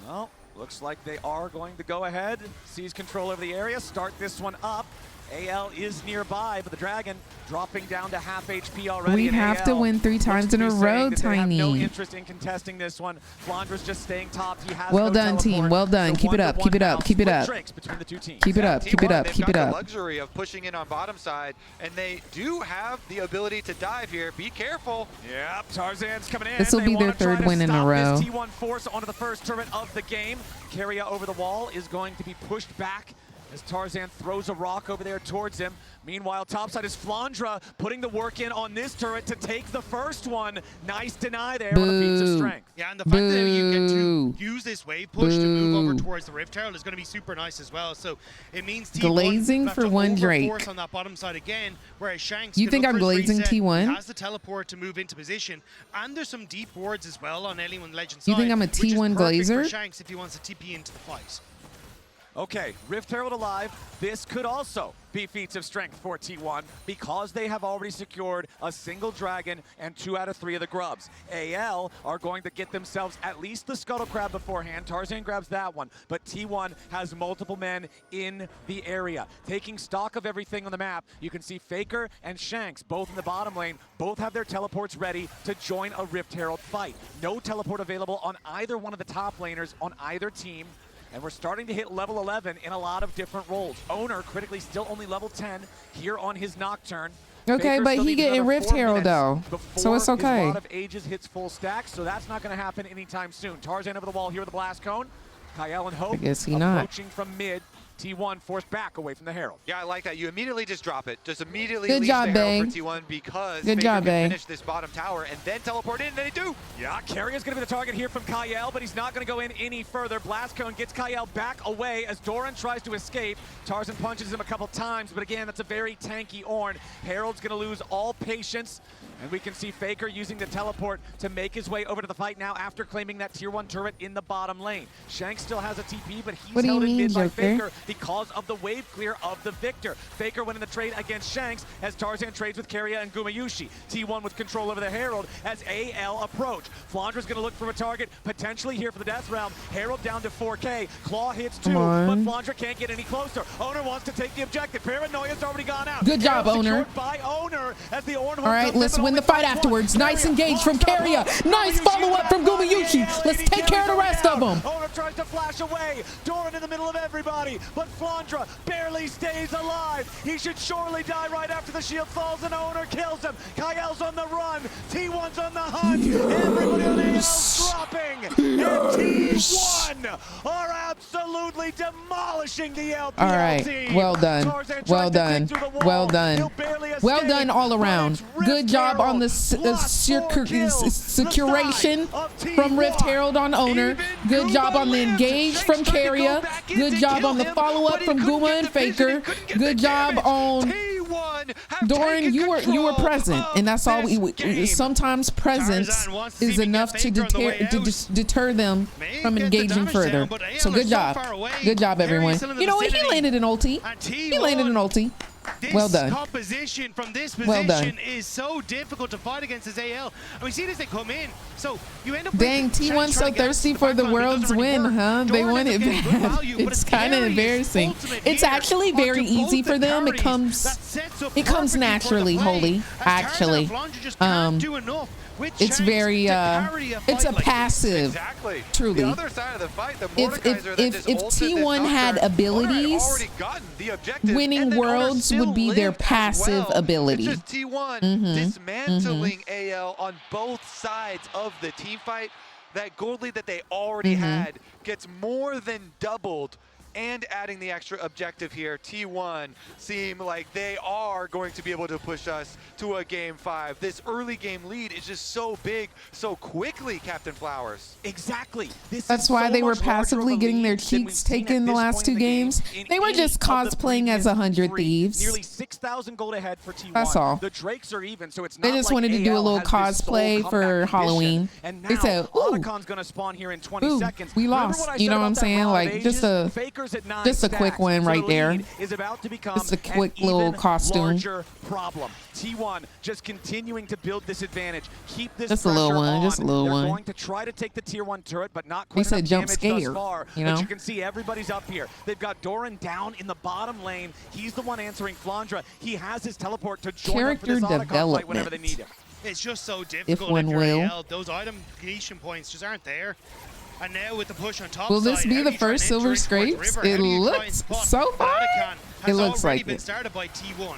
Well, looks like they are going to go ahead, seize control over the area, start this one up. AL is nearby, but the Dragon dropping down to half HP already. We have to win 3 times in a row, Tiny. No interest in contesting this one. Flandra's just staying top. He has Well no done, team. teleport. Well done. So Keep it up. Keep it up. Keep it up. Between the two teams. Keep it up. Keep it up. Keep it The up. luxury of pushing in on bottom side, and they do have the ability to dive here. Be careful. Yep, Tarzan's coming in. This will be their third win in a row. T1 force onto the first turret of the game. Carrier over the wall is going to be pushed back as Tarzan throws a rock over there towards him. Meanwhile, topside is Flandra putting the work in on this turret to take the first one. Nice deny there on the feats of strength. Yeah, and the fact that you get to use this wave push to move over towards the Rift Herald is going to be super nice as well. So it means T1 glazing for one Drake. Force on that bottom side again, whereas Shanks You can think look I'm for his glazing reset. T1? He has the teleport to move into position, and there's some deep wards as well on anyone Legend You side. think I'm a which is T1 perfect glazer? for Shanks if he wants to TP into the fight. Okay, Rift Herald alive. This could also be feats of strength for T1 because they have already secured a single dragon and 2 out of 3 of the grubs. AL are going to get themselves at least the Scuttle Crab beforehand. Tarzan grabs that one, but T1 has multiple men in the area. Taking stock of everything on the map, you can see Faker and Shanks, both in the bottom lane, both have their teleports ready to join a Rift Herald fight. No teleport available on either one of the top laners on either team. And we're starting to hit level 11 in a lot of different roles. Owner critically still only level 10 here on his Nocturne. Okay, Faker but still he needs getting another Rift 4 Herald minutes though, so before it's okay. His Rod of Ages hits full stack, so that's not going to happen anytime soon. Tarzan over the wall here with the Blast Cone. Kyle and Hope I guess he not. approaching from mid. T1 forced back away from the Herald. Yeah, I like that. You immediately just drop it. Just immediately Good leave job, the Herald Bang. for T1 because Good Faker job, can Bang. finish this bottom tower and then teleport in, and they do. Yeah, Carrier's going to be the target here from Kyle, but he's not going to go in any further. Blast Cone gets Kyle back away as Doran tries to escape. Tarzan punches him a couple times, but again, that's a very tanky Ornn. Herald's going to lose all patience, and we can see Faker using the teleport to make his way over to the fight now after claiming that tier 1 turret in the bottom lane. Shanks still has a TP, but he's What do you held in mean, mid by Joker? Faker because of the wave clear of the Victor. Faker winning the trade against Shanks as Tarzan trades with Carrier and Gumayushi. T1 with control over the Herald as AL approach. Flandra's going to look for a target, potentially here for the Death Realm. Herald down to 4K. Claw hits 2, but Flandra can't get any closer. Owner wants to take the objective. Paranoia's already gone out. Good job, Herald Owner. secured by Owner as the Ornn All right, let's win the fight afterwards. Nice engage from Carrier. Nice follow-up from Gumayushi. Let's take care of the rest of them. Owner tries to flash away. Doran in the middle of everybody, but Flandra barely stays alive. He should surely die right after the shield falls and Owner kills him. Kyle's on the run. T1's on the hunt. Everybody on AL's dropping. And T1 are absolutely demolishing the LPL All right, team. well done, Tarzan well tried to done, dig through the wall. well done, He'll barely well escape, done all but around. it's Rift Good job on the securation from Rift Herald on Owner. Good job on the engage from Carrier. Good job on the follow-up from Guma and Faker. Good job on Doran. You were present, and that's all we sometimes presence is enough to deter them from engaging further. So good job, everyone. You know what? He landed an ulti. He landed an ulti. Well done. Composition from this Well done. position is so difficult to fight against this AL. And we see it as they come in. So you end up Dang, T1 so thirsty for the world's win, huh? They want it bad. It's kind of embarrassing. It's actually very easy for them. It comes naturally, Holy. Actually, it's very it's a passive. Exactly. Truly. The other side of the fight, the If T1 had abilities, winning worlds would be their passive ability. It's just T1 dismantling AL on both sides of the team fight. That gold lead that they already had gets more than doubled. And adding the extra objective here, T1 seem like they are going to be able to push us to a game 5. This early game lead is just so big, so quickly, Captain Flowers. Exactly. That's why they were passively getting their cheeks taken the last 2 games. They were just cosplaying as 100 Thieves. Nearly 6,000 gold ahead for T1. That's all. The Drakes are even, so it's not They just like wanted to do a AL little has this sole cosplay comeback for condition. Halloween. And now They said, "Ooh, Otacon's gonna spawn here in 20 ooh, seconds. we Remember lost." what I You said know what about I'm that saying? Rod of Like Ages? just a, Faker's Tigers at 9 Just a quick stats, one so right the there. lead is about to become Just a quick an little even costume. larger problem. T1 just continuing to build this advantage. Keep this Just a pressure little one, on. just a little They're one. going to try to take the tier 1 turret, but not He quite said enough jump damage thus scare, far. you But know? you can see everybody's up here. They've got Doran down in the bottom lane. He's the one answering Flandra. He has his teleport to join up for this Character Otacon fight whenever they need him. It's just so difficult. one if you're will. AL. Those item creation points just aren't there. And now with the push on top Will this side, be how the do you try and first enter Silver in towards Scrapes? River? It How do you try and looks spot so far. Otacon It has looks already like been it. started by T1.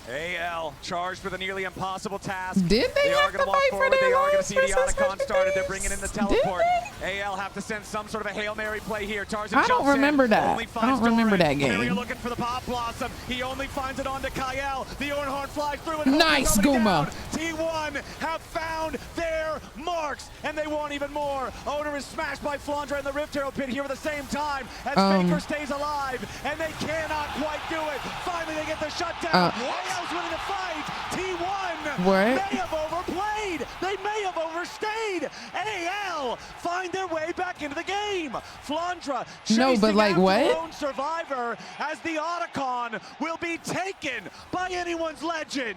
AL charged for the nearly impossible task. Did they are have going to walk fight for forward. their They are going to lives see the versus Otacon started. They're bringing in the teleport. Did AL have to send some sort of a Hail Mary play here. Tarzan I don't jumps remember in, that. only I finds don't remember Doran. that Carrier game. looking for the Pop Blossom. He only finds it onto Kyle. The Ornhorn flies through. And Nice, somebody Guma. down. T1 have found their marks, and they want even more. Owner is smashed by Flandra in the Rift Herald pit here at the same time as Faker stays alive, and they cannot quite do it. Finally, they get the shutdown. AL's winning the fight. T1 What? may have overplayed. They may have overstayed. AL find their way back into the game. Flandra No, but chasing like after what? lone survivor as the Otacon will be taken by anyone's legend.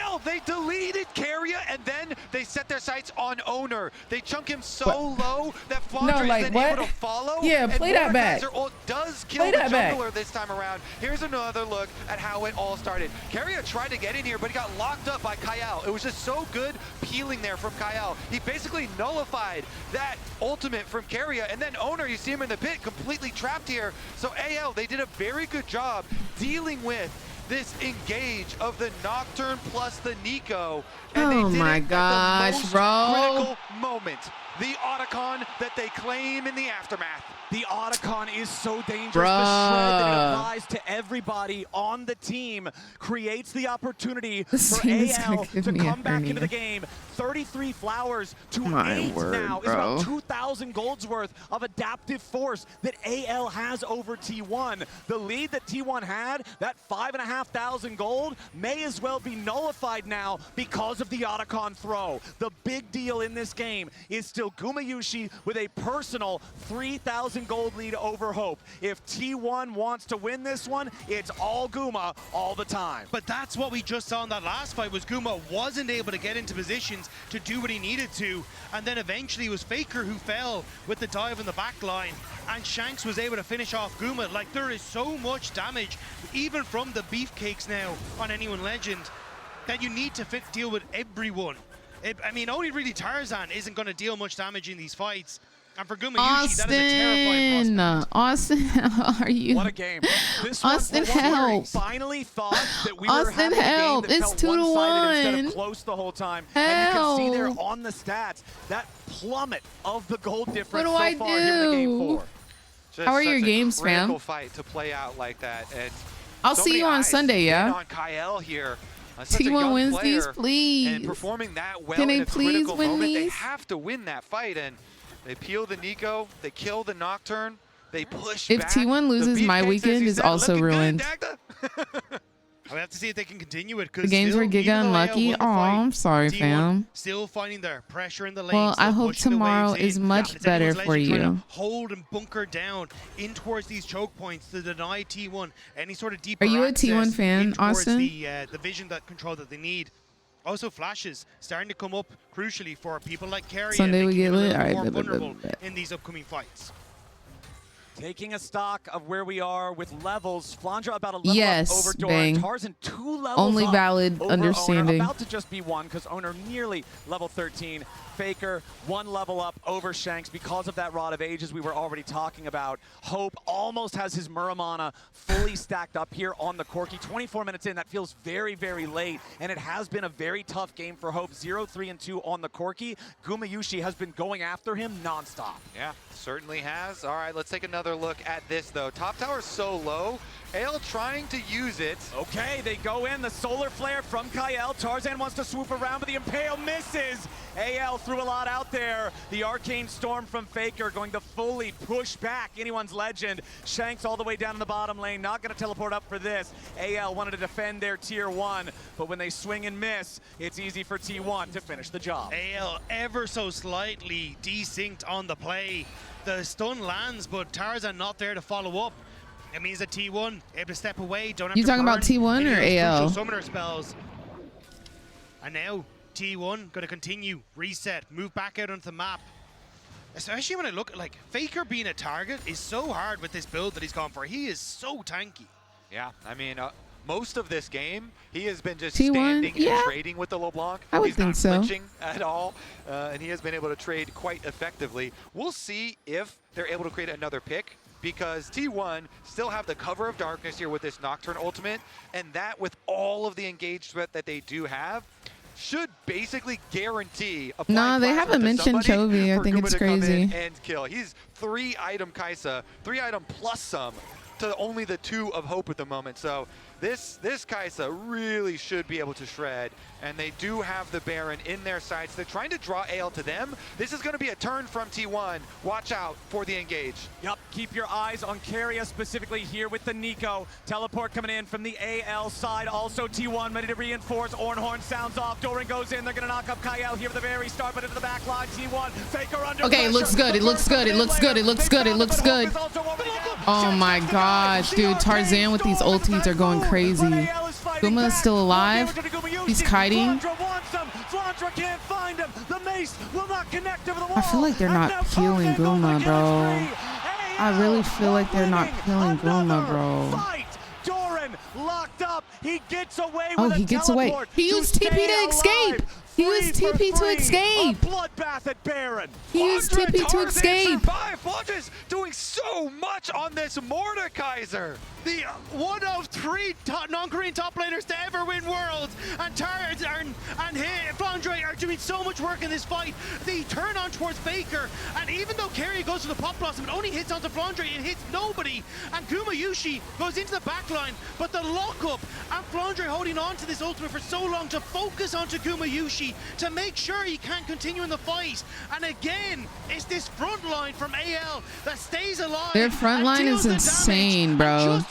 AL, they deleted Carrier and then they set their sights on Owner. They chunk him so low that Flandra like is then what? able to follow. Yeah, and play that back. Mordekaiser ult does kill Play the that back. jungler this time around. Here's another look at how it all started. Carrier tried to get in here, but he got locked up by Kyle. It was just so good peeling there from Kyle. He basically nullified that ultimate from Carrier, and then Owner, you see him in the pit, completely trapped here. So AL, they did a very good job dealing with this engage of the Nocturne plus the Nico. And Oh they did my it gosh, at the most bro. critical moment. The Otacon that they claim in the aftermath. The Otacon is so dangerous. Bruh. The shred that it applies to everybody on the team creates the opportunity This for team is gonna AL give to me a come back into hernia. the game. 33 flowers to My 8 word, now is bro. about 2,000 golds worth of adaptive force that AL has over T1. The lead that T1 had, that 5,500 gold, may as well be nullified now because of the Otacon throw. The big deal in this game is still Gumayushi with a personal 3,000 gold lead over Hope. If T1 wants to win this one, it's all Guma all the time. But that's what we just saw in that last fight, was Guma wasn't able to get into positions to do what he needed to, and then eventually it was Faker who fell with the dive in the back line, and Shanks was able to finish off Guma. Like, there is so much damage, even from the beefcakes now on Anyone Legend, that you need to deal with everyone. I mean, only really Tarzan isn't going to deal much damage in these fights. And for Gumayushi, that is a terrifying prospect. Austin, are you? What a game. This Austin, one, help. we finally thought that we were Austin, having a game help. that It's felt 2-1. one-sided instead of close the whole time. And you can see there Help. on the stats that plummet of the gold difference do so I far here in the game do? 4. Just How are such your a games, critical fam? fight to play out like that. And I'll so see many you on eyes Sunday, yeah? been on Kyle here. Such a T1 young wins player, these, please. And performing that well Can in they a please critical win moment, they these? have to win that fight. And they peel the Nico, they kill the Nocturne, they push If back. T1 The loses, my Beefcakes, as weekend you is said, also looking good, ruined. Dagda. I have to see if they can continue it. The games were Giga unlucky. Oh, I'm sorry, fam. Still finding their pressure in the lane. Well, I still hope pushing the tomorrow waves is in. much It's better Anyone's for Legend trying to you. hold and bunker down in towards these choke points to deny T1 any sort of deeper Are you a access T1 fan, in towards Austin? the vision that control that they need. Also, flashes starting to come up crucially for people like Carrier, Sunday we making get them a lit? little Alright, more bet, bet, bet, vulnerable bet. in these upcoming fights. Taking a stock of where we are with levels, Flandra about a level Yes, up over Doran. bang. Tarzan 2 levels Only up valid over understanding. Owner, about to just be 1 because Owner nearly level 13. Faker 1 level up over Shanks because of that Rod of Ages we were already talking about. Hope almost has his Muramana fully stacked up here on the Corki. 24 minutes in, that feels very, very late, and it has been a very tough game for Hope. 0-3-2 on the Corki. Gumayushi has been going after him nonstop. Yeah, certainly has. All right, let's take another look at this, though. Top tower's so low, AL trying to use it. Okay, they go in. The solar flare from Kyle. Tarzan wants to swoop around, but the Impale misses. AL threw a lot out there. The Arcane Storm from Faker going to fully push back anyone's legend. Shanks all the way down in the bottom lane. Not going to teleport up for this. AL wanted to defend their tier 1, but when they swing and miss, it's easy for T1 to finish the job. AL ever so slightly desynced on the play. The stun lands, but Tarzan not there to follow up. It means that T1 able to step away. Don't have You to talking about burn T1 any or of those AL? crucial summoner spells. And now T1 going to continue, reset, move back out onto the map. Especially when I look at like Faker being a target is so hard with this build that he's gone for. He is so tanky. Yeah, I mean, most of this game, he has been just T1, standing yeah. and trading with the LeBlanc. I would He's think not so. flinching at all, and he has been able to trade quite effectively. We'll see if they're able to create another pick, because T1 still have the cover of darkness here with this Nocturne ultimate, and that with all of the engaged threat that they do have, should basically guarantee a Nah, they haven't mentioned Chovy. I think it's crazy. And kill. He's 3-item Kaisa, 3-item plus some to only the 2 of Hope at the moment. So this Kaisa really should be able to shred, and they do have the Baron in their sights. They're trying to draw AL to them. This is going to be a turn from T1. Watch out for the engage. Yep, keep your eyes on Keria specifically here with the Nico. Teleport coming in from the AL side. Also T1 ready to reinforce. Ornhorn sounds off. Doran goes in. They're going to knock up Kyle here at the very start, but into the back line. T1, Faker under Okay, it looks good. It looks good. It looks good. It looks good. It looks good. Oh my gosh, dude. Tarzan with these ultis are going crazy. Guma is still alive. He's kiting. I feel like they're not killing Guma, bro. I really feel like they're not killing Guma, bro. Doran locked up. He gets away with Oh, he gets away. He used TP to escape. He used TP to escape. Bloodbath at Baron. He used TP to escape. Flandre's doing so much on this Mordekaiser. The one of 3 non-Korean top laners to ever win Worlds, and Tarzan and Flandre are doing so much work in this fight. They turn on towards Faker, and even though Keria goes for the Pop Blossom, it only hits onto Flandre, it hits nobody, and Gumayushi goes into the backline, but the lockup, and Flandre holding on to this ultimate for so long to focus onto Gumayushi, to make sure he can't continue in the fight. And again, it's this front line from AL that stays alive. Their front line is insane, bro.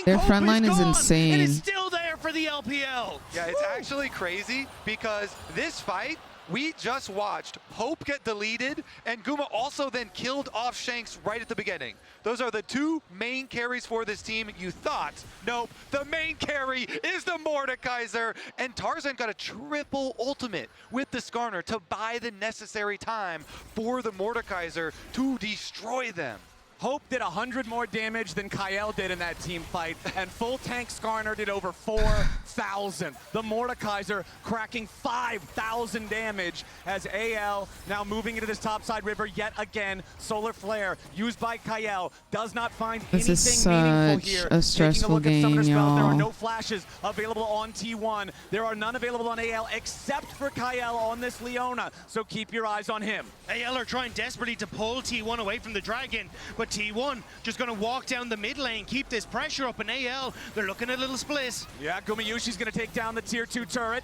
Their front line is insane. It is still there for the LPL. Yeah, it's actually crazy because this fight, we just watched Hope get deleted, and Guma also then killed off Shanks right at the beginning. Those are the 2 main carries for this team. You thought, nope, the main carry is the Mordekaiser, and Tarzan got a triple ultimate with the Skarner to buy the necessary time for the Mordekaiser to destroy them. Hope did 100 more damage than Kyle did in that team fight, and full tank Skarner did over 4,000. The Mordekaiser cracking 5,000 damage as AL now moving into this topside river yet again. Solar Flare used by Kyle does not find This is anything meaningful such here. a stressful game, There are y'all. no flashes available on T1. There are none available on AL except for Kyle on this Leona, so keep your eyes on him. AL are trying desperately to pull T1 away from the Dragon, but T1 just going to walk down the mid lane, keep this pressure up, and AL, they're looking at a little split. Yeah, Gumayushi's going to take down the tier 2 turret.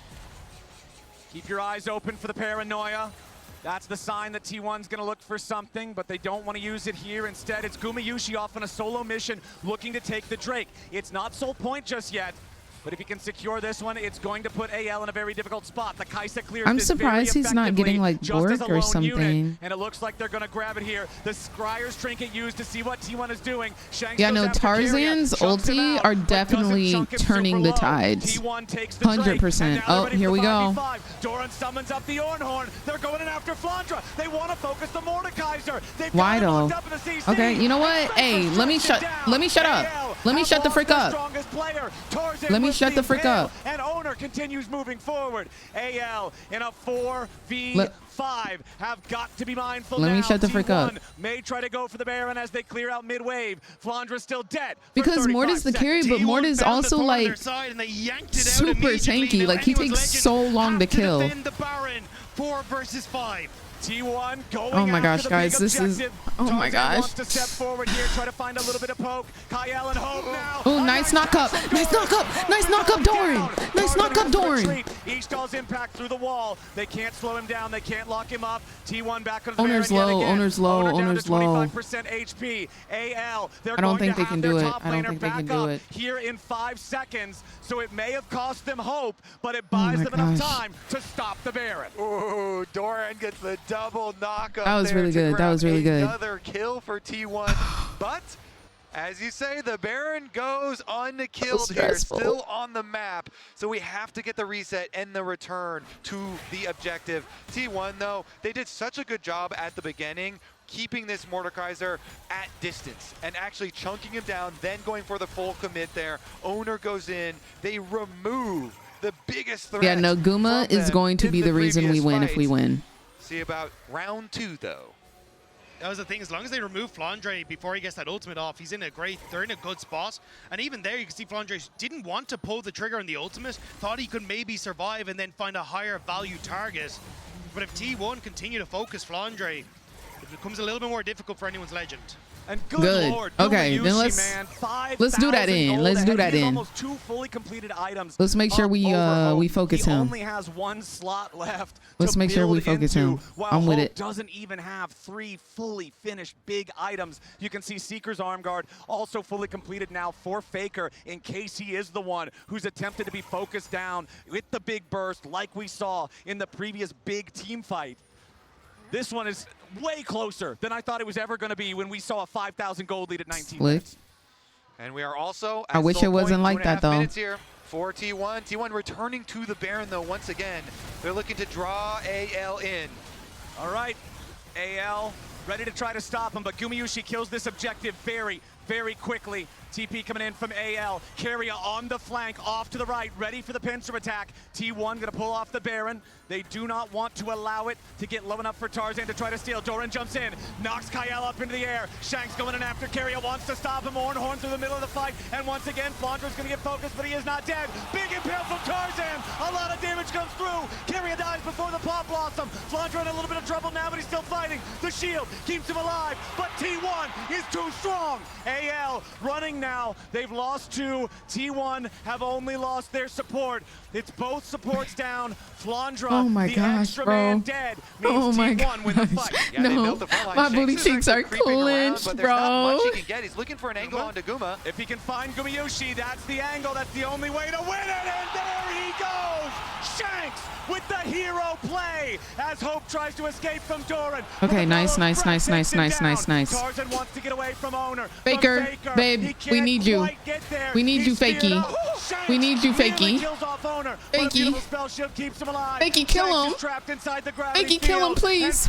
Keep your eyes open for the paranoia. That's the sign that T1's going to look for something, but they don't want to use it here. Instead, it's Gumayushi off on a solo mission looking to take the Drake. It's not Soul Point just yet, but if he can secure this one, it's going to put AL in a very difficult spot. The Kaisa clears I'm this surprised very he's not getting like just as Bork a or lone something. unit, and it looks like they're going to grab it here. The Scryer's Trinket used to see what T1 is doing. Shanks Yeah, goes no, after Tarzan's Keria, chunks him ulti out, are but doesn't definitely chunk him turning super the low. tides. T1 takes the Drake, 100%. and now Oh, they're ready here for we the go. 5v5. Doran summons up the Ornhorn. They're going in after Flandre. They want to focus the Mordekaiser. They've Why got him though? locked up in the CC. Okay, you know what? Hey, let me shut up. Let me shut the frick up. Let me shut the frick up. And Owner continues moving forward. AL in a 4v5 have got to be mindful Let now. me shut the frick up. T1 may try to go for the Baron as they clear out mid-wave. Flandra's still dead. Because Mord is the carry, but Mord is also like super tanky. Like he takes so long to kill. The Baron, 4 versus 5. T1 going Oh my gosh, after the guys, big this is. objective. Oh my Tarzan gosh. wants to step forward here, try to find a little bit of poke. Kyle and Hope now. Oh, nice knock up. Nice knock up. Nice knock up, Doran. Nice knock up, Doran. Each doll's impact through the wall. They can't slow him down. They can't lock him up. T1 back on the Owner's Baron yet low. again. Owner's low. Owner down Owner's to low. 25% HP. AL. They're I don't going think to they have can their do it. top I don't laner think they can back do up it. here in 5 seconds. So it may have cost them hope, but it buys my them enough gosh. time to stop the Baron. Ooh, Doran gets the double knockup. That was there really to good. That grab was really good. Another kill for T1. But as you say, the Baron goes unkilled here, stressful. still on the map. So we have to get the reset and the return to the objective. T1, though, they did such a good job at the beginning, keeping this Mordekaiser at distance and actually chunking him down, then going for the full commit there. Owner goes in. They remove the biggest threat. Yeah, no, Guma from is them going to in be the reason we previous win if we fight. win. See about round 2, though. That was the thing. As long as they remove Flandre before he gets that ultimate off, they're in a good spot. And even there, you can see Flandre didn't want to pull the trigger on the ultimate, thought he could maybe survive and then find a higher value target. But if T1 continue to focus Flandre, it becomes a little bit more difficult for anyone's legend. And Good. Lord, Okay, Gumayusi, then man, let's do that 5,000 in. gold Let's do ahead. that He has in. Almost 2 fully completed items. Let's make sure up we over Hope. we focus he him. only has 1 slot left. Let's to make sure we build focus into, him. While I'm with Hope it. doesn't even have 3 fully finished big items. You can see Seeker's arm guard also fully completed now for Faker, in case he is the one who's attempted to be focused down with the big burst like we saw in the previous big team fight. This one is way closer than I thought it was ever going to be when we saw a 5,000 gold lead at 19 minutes. And we are also I at wish soul it wasn't point, like that, 2.5 though. minutes here for T1. T1 returning to the Baron, though, once again. They're looking to draw AL in. All right, AL ready to try to stop him, but Gumayusi kills this objective very, very quickly. TP coming in from AL. Carrier on the flank, off to the right, ready for the pincer attack. T1 gonna pull off the Baron. They do not want to allow it to get low enough for Tarzan to try to steal. Doran jumps in, knocks Kyle up into the air. Shanks going in after Carrier, wants to stop him. Horn through the middle of the fight, and once again, Flandre's gonna get focused, but he is not dead. Big impale from Tarzan. A lot of damage comes through. Carrier dies before the Pop Blossom. Flandre in a little bit of trouble now, but he's still fighting. The shield keeps him alive, but T1 is too strong. AL running now. They've lost 2. T1 have only lost their support. It's both supports down. Flandre, Oh my the gosh, extra bro. man dead, means Oh my T1 win the gosh. fight. Yeah, they No, built the front line. my Shanks booty is cheeks are actually creeping around, clenched, but there's not much bro. he can get. He's looking for an angle onto Guma. If he can find Gumayusi, that's the angle. That's the only way to win it. And there he goes. Shanks with the hero play as Hope tries to escape from Doran. Okay, nice, nice, nice, nice, nice, nice, nice. Tarzan wants to get away from Owner. Faker, babe, we need you. We need you, Fakey. We need you, Fakey. Fakey. Fakey, kill him. Fakey, kill him, please.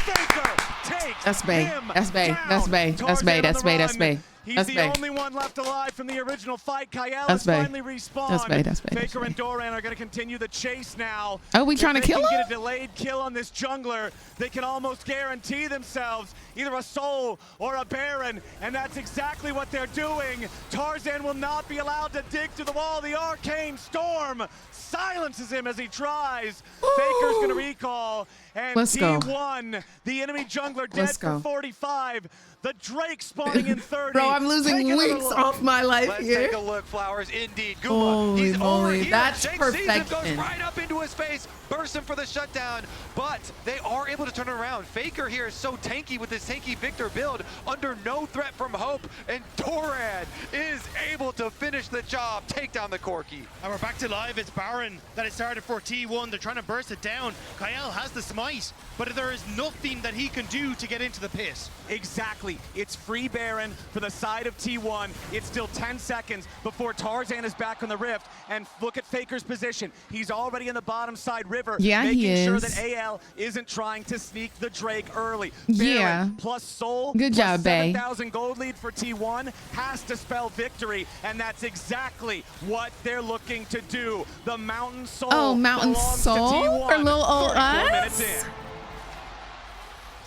That's Bay. That's Bay. That's Bay. That's Bay. That's Bay. That's Bay. He's That's the Bay. only one left alive from the original fight. Kyle That's has Bay. finally respawned. That's Bay. That's Bay. That's Faker and Doran are going to continue the chase now. Are we trying to kill If they can him? get a delayed kill on this jungler, they can almost guarantee themselves either a soul or a Baron, and that's exactly what they're doing. Tarzan will not be allowed to dig through the wall. The Arcane Storm silences him as he tries. Faker's going to recall, and Let's go. T1, the enemy jungler, dead Let's for go. 45. The Drake spawning in 30. Bro, I'm losing Take another weeks look. off my life Let's here. take a look, Flowers. Indeed, Guma. Holy He's over moly, here. that's Shanks sees him, goes perfection. right up into his face, bursts him for the shutdown, but they are able to turn it around. Faker here is so tanky with his tanky Victor build, under no threat from Hope, and Doran is able to finish the job, take down the Corki. And we're back to live. It's Baron that it started for T1. They're trying to burst it down. Kyle has the smite, but there is nothing that he can do to get into the pit. Exactly. It's free Baron for the side of T1. It's still 10 seconds before Tarzan is back on the rift. And look at Faker's position. He's already in the bottom side river, Yeah, he making sure is. that AL isn't trying to sneak the Drake early. Yeah. Baron plus Soul, Good plus job, Bay. 7,000 gold lead for T1 has to spell victory, and that's exactly what they're looking to do. The Mountain Soul Oh, Mountain belongs Soul to T1. for little old 34 minutes us? in.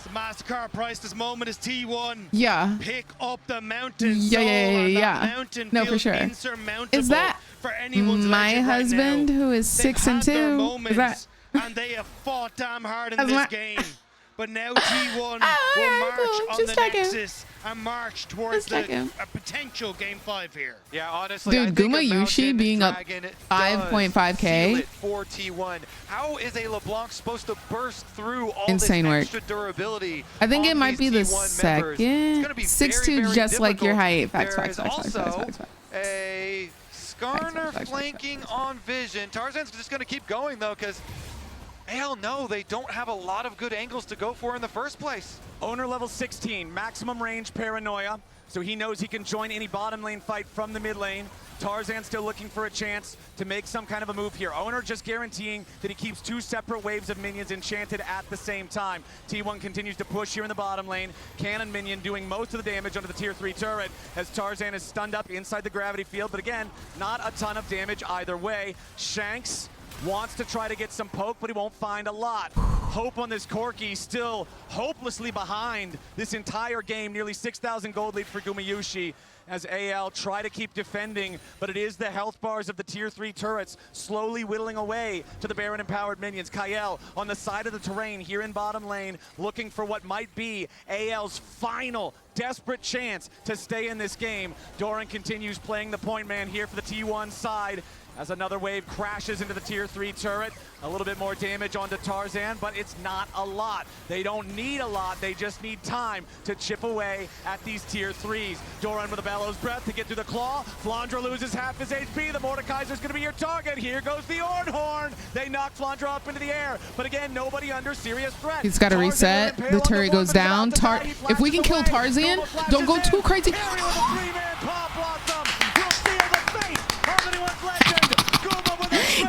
The MasterCard price this moment is T1. Yeah. Pick up the mountain. Yeah, yeah, Soul, yeah, and yeah. that mountain No, for feels sure. insurmountable Is that for anyone's my legend right husband now. who is They've 6 and had their 2? moments, Is that and they have fought damn hard in That's this my- game. but now T1 will march on the Nexus and march towards a potential game 5 here. Yeah, honestly, dude, Guma Yushi being up 5.5K for T1. How is a LeBlanc supposed to burst through all insane this work. extra durability? I think it might be the second. 6'2", just like your height. Facts. A Skarner flanking on Vision. Tarzan's just going to keep going though, because hell no, they don't have a lot of good angles to go for in the first place. Owner level 16, maximum range paranoia, so he knows he can join any bottom lane fight from the mid lane. Tarzan still looking for a chance to make some kind of a move here. Owner just guaranteeing that he keeps 2 separate waves of minions enchanted at the same time. T1 continues to push here in the bottom lane. Cannon minion doing most of the damage under the tier 3 turret as Tarzan is stunned up inside the gravity field, but again, not a ton of damage either way. Shanks wants to try to get some poke, but he won't find a lot. Hope on this Corki, still hopelessly behind this entire game. Nearly 6,000 gold lead for Gumayushi as AL try to keep defending, but it is the health bars of the tier 3 turrets slowly whittling away to the Baron empowered minions. Kael on the side of the terrain here in bottom lane, looking for what might be AL's final desperate chance to stay in this game. Doran continues playing the point man here for the T1 side as another wave crashes into the tier 3 turret. A little bit more damage onto Tarzan, but it's not a lot. They don't need a lot, they just need time to chip away at these tier 3s. Doran with a bellows breath to get through the claw. Flandra loses half his HP. The Mordekaiser's gonna be your target. Here goes the Ornhorn. They knock Flandra up into the air, but again, nobody under serious threat. He's got to reset. The turret goes down. If we can kill Tarzan, don't go too crazy.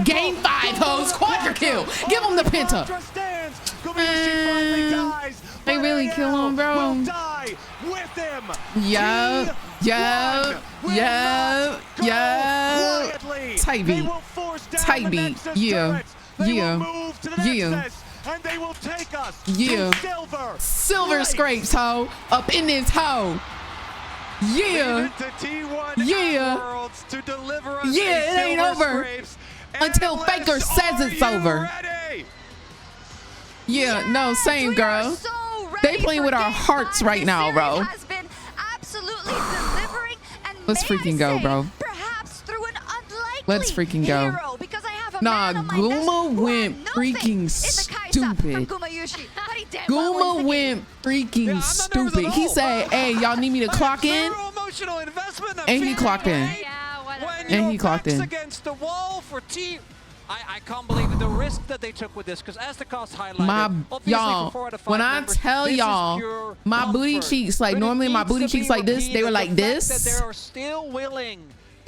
Game 5, hoes. Quadra kill. Give him the penta. They really kill him, bro. Yo. Tight beat. Tight beat. Yeah. And they will take us to silver scrapes, ho. Up in this hoe. Yeah. It ain't over until Faker says it's over. Yeah, no, same, girl. They playing with our hearts right now, bro. Let's freaking go, bro. Let's freaking go. Nah, Guma went freaking stupid. Guma went freaking stupid. He said, hey, y'all need me to clock in? And he clocked in. And he clocked in. Against the wall for T. I can't believe the risk that they took with this, because as the cost highlighted, y'all, when I tell y'all, my booty cheeks, like normally my booty cheeks like this, they were like this. They're still willing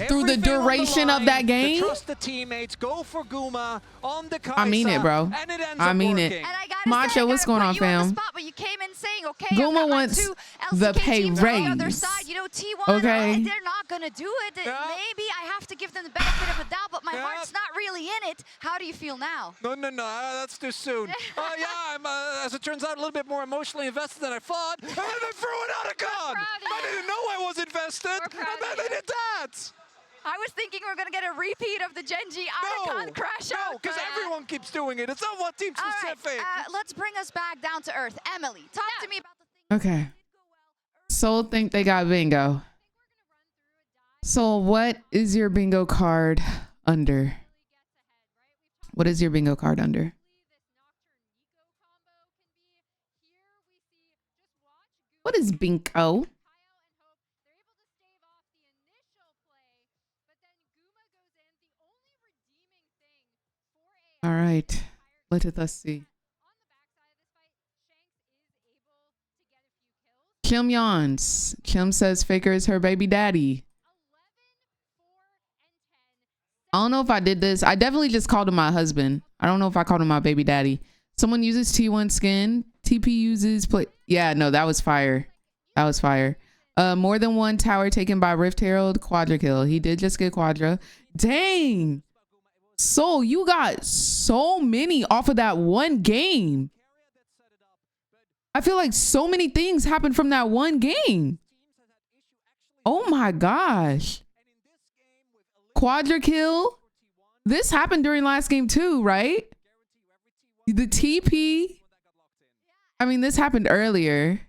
through the duration of that game. Trust the teammates, go for Guma on the Kai'Sa, I mean it, bro. I mean it. Macho, what's going on, fam? Guma wants the pay raise. Okay. They're not gonna do it. Maybe I have to give them the benefit of a doubt, but my heart's not really in it. How do you feel now? No, that's too soon. Yeah, I'm, as it turns out, a little bit more emotionally invested than I thought. And then they threw it out of God. I didn't know I was invested. And then they did that. I was thinking we're going to get a repeat of the Genji Icon crash out. No, because everyone keeps doing it. It's not one team specific. All right, let's bring us back down to earth. Emily, talk to me about the Okay. Soul think they got bingo. Soul, what is your bingo card under? What is your bingo card under? What is bingo? All right, let us see. Chim yawns. Chim says Faker is her baby daddy. I don't know if I did this. I definitely just called him my husband. I don't know if I called him my baby daddy. Someone uses T1 skin. TP uses play. Yeah, no, that was fire. That was fire. More than one tower taken by Rift Herald. Quadra kill. He did just get Quadra. Dang. Soul, you got so many off of that one game. I feel like so many things happened from that one game. Oh my gosh. Quadra kill. This happened during last game too, right? The TP. I mean, this happened earlier.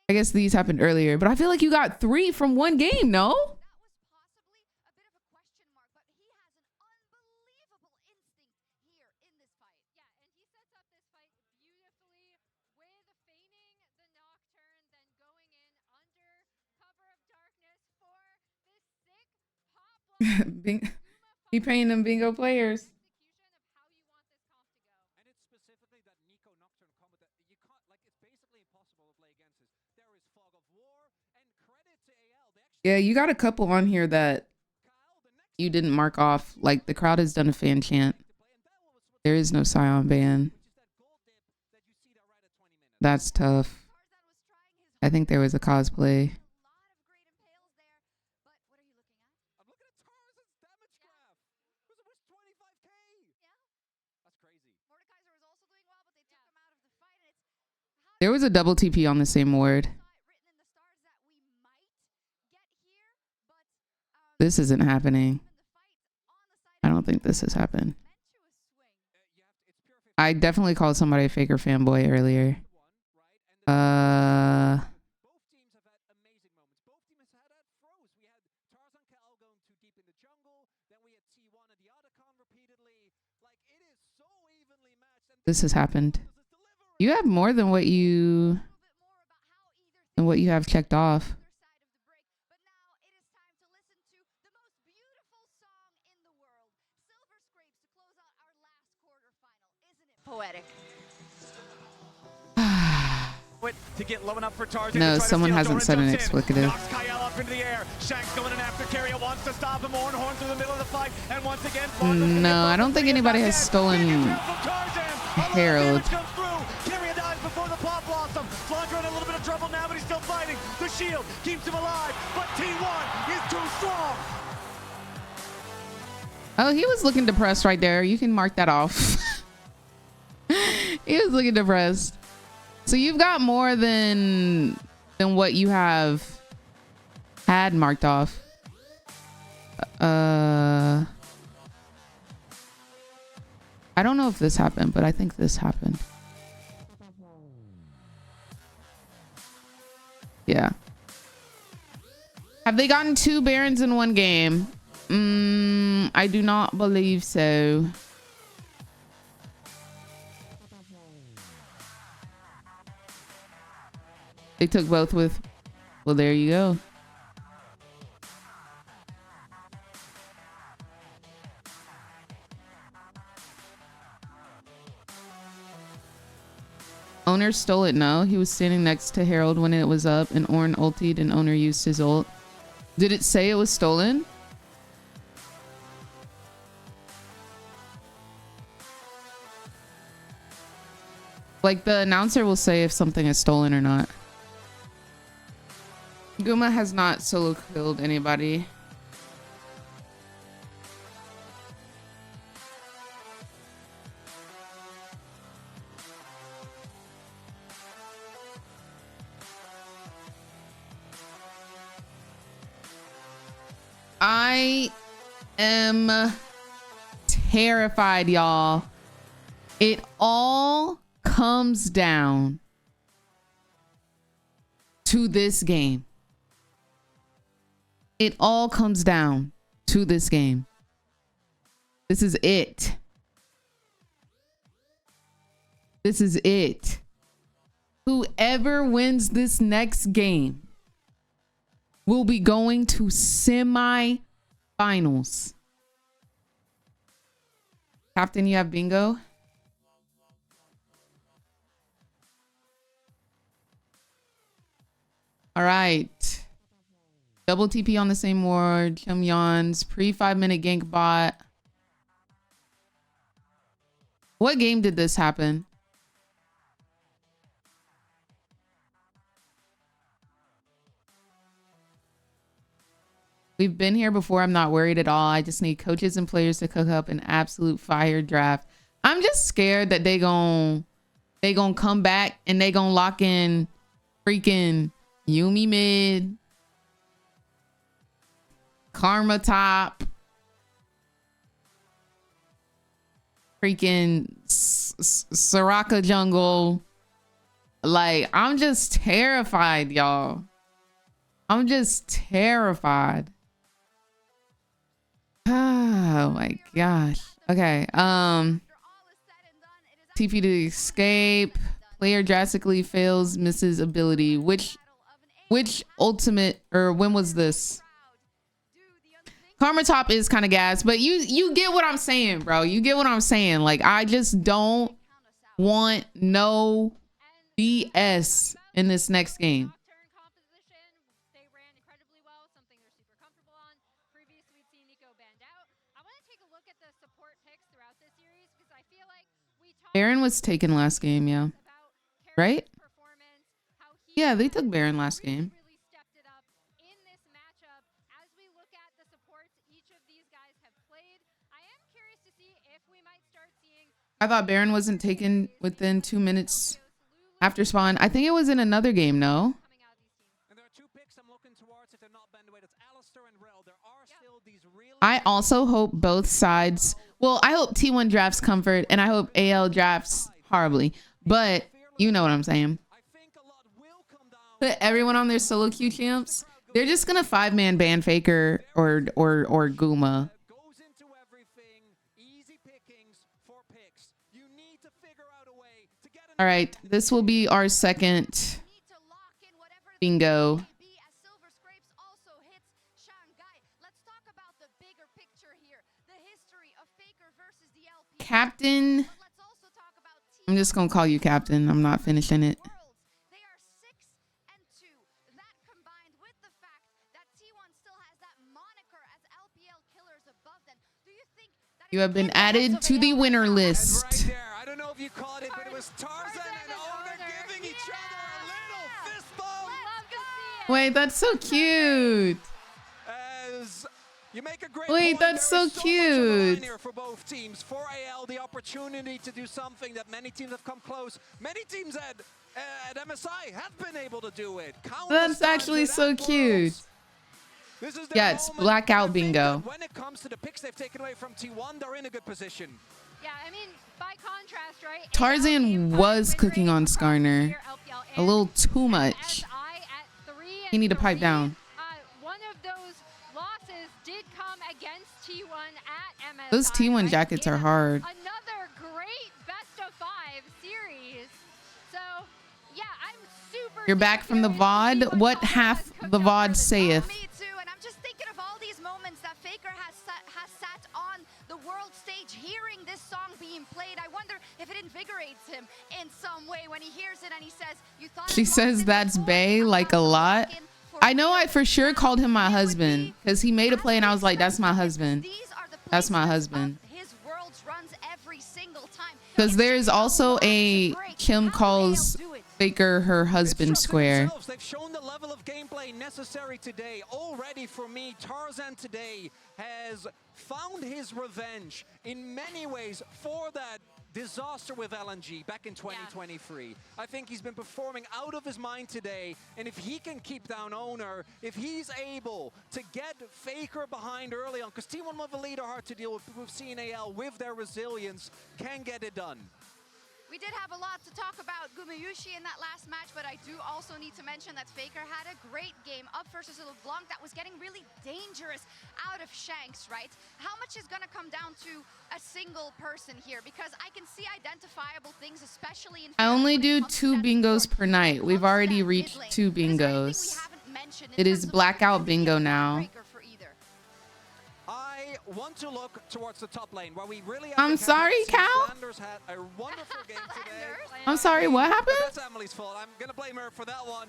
I guess these happened earlier, but I feel like you got 3 from one game, no? He paying them bingo players. Yeah, you got a couple on here that you didn't mark off. Like the crowd has done a fan chant. There is no Scion ban. That's tough. I think there was a cosplay. There was a double TP on the same ward. This isn't happening. I don't think this has happened. I definitely called somebody a faker fanboy earlier. This has happened. You have more than what you have checked off. Poetic. To get low enough for Tarzan. No, someone hasn't said an explicative. Knocks Kyle up into the air. Shanks going in after Carrier wants to stop him. Horn through the middle of the fight. And once again, No, I don't think anybody has stolen Harold. Carrier dies before the pop blossom. Flandre in a little bit of trouble now, but he's still fighting. The shield keeps him alive, but T1 is too strong. Oh, he was looking depressed right there. You can mark that off. He was looking depressed. So you've got more than what you have had marked off. I don't know if this happened, but I think this happened. Yeah. Have they gotten 2 Barons in one game? I do not believe so. They took both with, well, there you go. Owner stole it. No, he was standing next to Harold when it was up and Ornn ultied and Owner used his ult. Did it say it was stolen? Like the announcer will say if something is stolen or not. Guma has not solo killed anybody. I am terrified, y'all. It all comes down to this game. It all comes down to this game. This is it. This is it. Whoever wins this next game will be going to semi-finals. Captain, you have bingo? All right. Double TP on the same ward. Chim Yon's pre 5-minute gank bot. What game did this happen? We've been here before. I'm not worried at all. I just need coaches and players to cook up an absolute fire draft. I'm just scared that they gon' come back and they gon' lock in freaking Yuumi mid, Karma top, freaking Soraka jungle, Like, I'm just terrified, y'all. I'm just terrified. Oh my gosh. Okay. TP to escape. Player drastically fails, misses ability. Which ultimate, or when was this? Karma Top is kind of gas, but you get what I'm saying, bro. You get what I'm saying. Like, I just don't want no BS in this next game. Baron was taken last game, yeah. Right? Yeah, they took Baron last game. I thought Baron wasn't taken within 2 minutes after spawn. I think it was in another game, no? I also hope both sides... Well, I hope T1 drafts comfort, and I hope AL drafts horribly. But you know what I'm saying. Put everyone on their solo queue champs. They're just gonna 5-man ban Faker or Guma. All right, this will be our second bingo. Captain. I'm just gonna call you Captain. I'm not finishing it. You have been added to the winner list. I don't know if you caught it, but it was Tarzan and Oner giving each other a little fist bump. Wait, that's so cute. As you make a great Wait, point, that's there so is much on the line cute. here for both teams. For AL, the opportunity to do something that many teams have come close. Many teams at MSI have been able to do it. That's actually so cute. Yeah, it's blackout bingo. When it comes to the picks they've taken away from T1, they're in a good position. Yeah, I mean, by contrast, right? Tarzan was cooking on Skarner a little too much. He need to pipe down. One of those losses did come against T1 at MSI. Those T1 jackets are hard. Another great best of 5 series. So, yeah, I'm super. You're back from the VOD. What hath the VOD saith? Me too, and I'm just thinking of all these moments that Faker has sat on the world stage hearing this song being played. I wonder if it invigorates him in some way when he hears it and he says, "You thought." She says that's Bae like a lot. I know I for sure called him my husband because he made a play and I was like, that's my husband. That's my husband. His worlds runs every single time. Because there's also a Kim calls Faker her husband square. They've shown the level of gameplay necessary today. Already for me, Tarzan today has found his revenge in many ways for that disaster with LNG back in 2023. I think he's been performing out of his mind today, and if he can keep down Oner, if he's able to get Faker behind early on, because T1 with a leader hard to deal with, we've seen AL with their resilience can get it done. We did have a lot to talk about Gumayushi in that last match, but I do also need to mention that Faker had a great game up versus a LeBlanc that was getting really dangerous out of Shanks, right? How much is going to come down to a single person here? Because I can see identifiable things, especially in... I only do 2 bingos per night. We've already reached 2 bingos. It is blackout bingo now. I want to look towards the top lane where we really I'm sorry, Cal. Flanders had a wonderful game today. I'm sorry, what happened? That's Emily's fault. I'm going to blame her for that one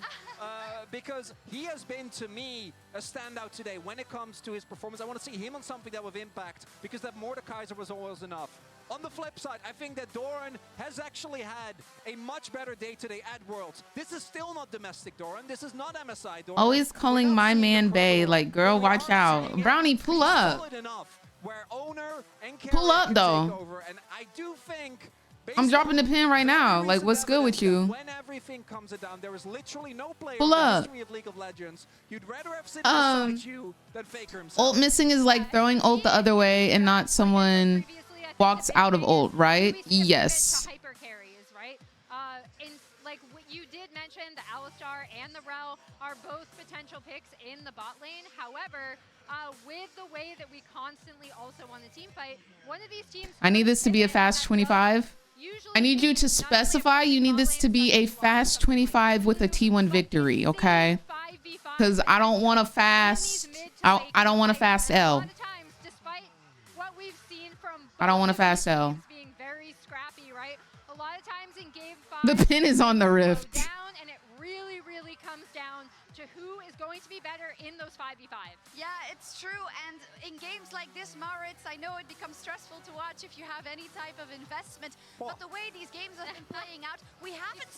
because he has been, to me, a standout today when it comes to his performance. I want to see him on something that with impact because that Mordekaiser was always enough. On the flip side, I think that Doran has actually had a much better day today at Worlds. This is still not domestic Doran. This is not MSI Doran. Always calling my man Bae, like, girl, watch out. Brownie, pull up. Pull up, though. And I do think I'm dropping the pin right now. Like, what's good with you? when everything comes down, there is literally no player Pull in the up. history of League of Legends you'd rather have sit beside you than Faker himself. Ult missing is like throwing ult the other way and not someone walks out of ult, right? Yes. you did mention the Alistar and the Rel are both potential picks in the bot lane. However, with the way that we constantly also want a team fight, one of these teams... I need this to be a fast 25. I need you to specify you need this to be a fast 25 with a T1 victory, okay? Because I don't want a fast... I don't want a fast L. I don't want a fast L. Being very scrappy, right? A lot of times in game 5, The pin is on the rift. down, and it really, really comes down to who is going to be better in those 5v5. Yeah, it's true. And in games like this, Maurits, I know it becomes stressful to watch if you have any type of investment. But the way these games have been playing out, we haven't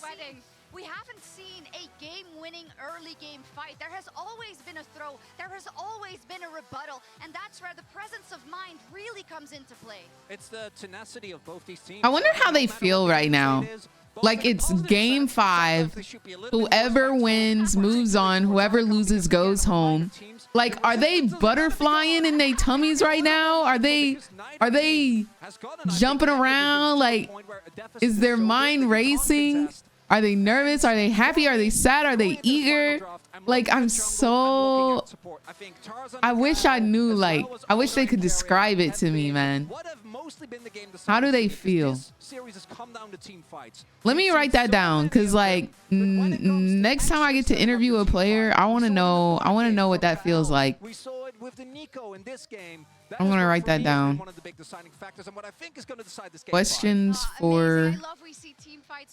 seen a game-winning early game fight. There has always been a throw. There has always been a rebuttal. And that's where the presence of mind really comes into play. It's the tenacity of both these teams. I wonder how they feel right now. Like, it's game 5. Whoever wins moves on. Whoever loses goes home. Like, are they butterflying in their tummies right now? Are they jumping around? Like, is their mind racing? Are they nervous? Are they happy? Are they sad? Are they eager? Like, I'm so... I wish I knew, like, I wish they could describe it to me, man. How do they feel? Let me write that down, because, like, next time I get to interview a player, I want to know what that feels like. I'm going to write that down. Questions for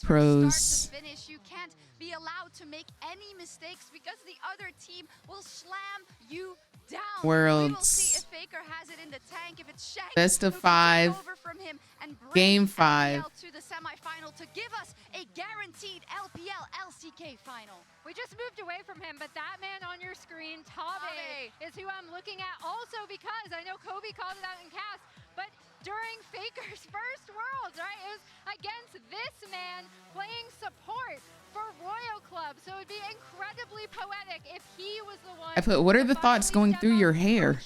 pros. You can't be allowed to make any mistakes because the other team will slam you down. Worlds. We will see if Faker has it in the tank, if it's Shank Best of who can 5. take over from him and bring Game 5. LPL to the semifinal to give us a guaranteed LPL LCK final. We just moved away from him, but that man on your screen, Tabe, is who I'm looking at also because I know Kobe called it out in cast, but during Faker's first Worlds, right? It was against this man playing support for Royal Club. So it would be incredibly poetic if he was the one. I put, what are the thoughts going through your hair?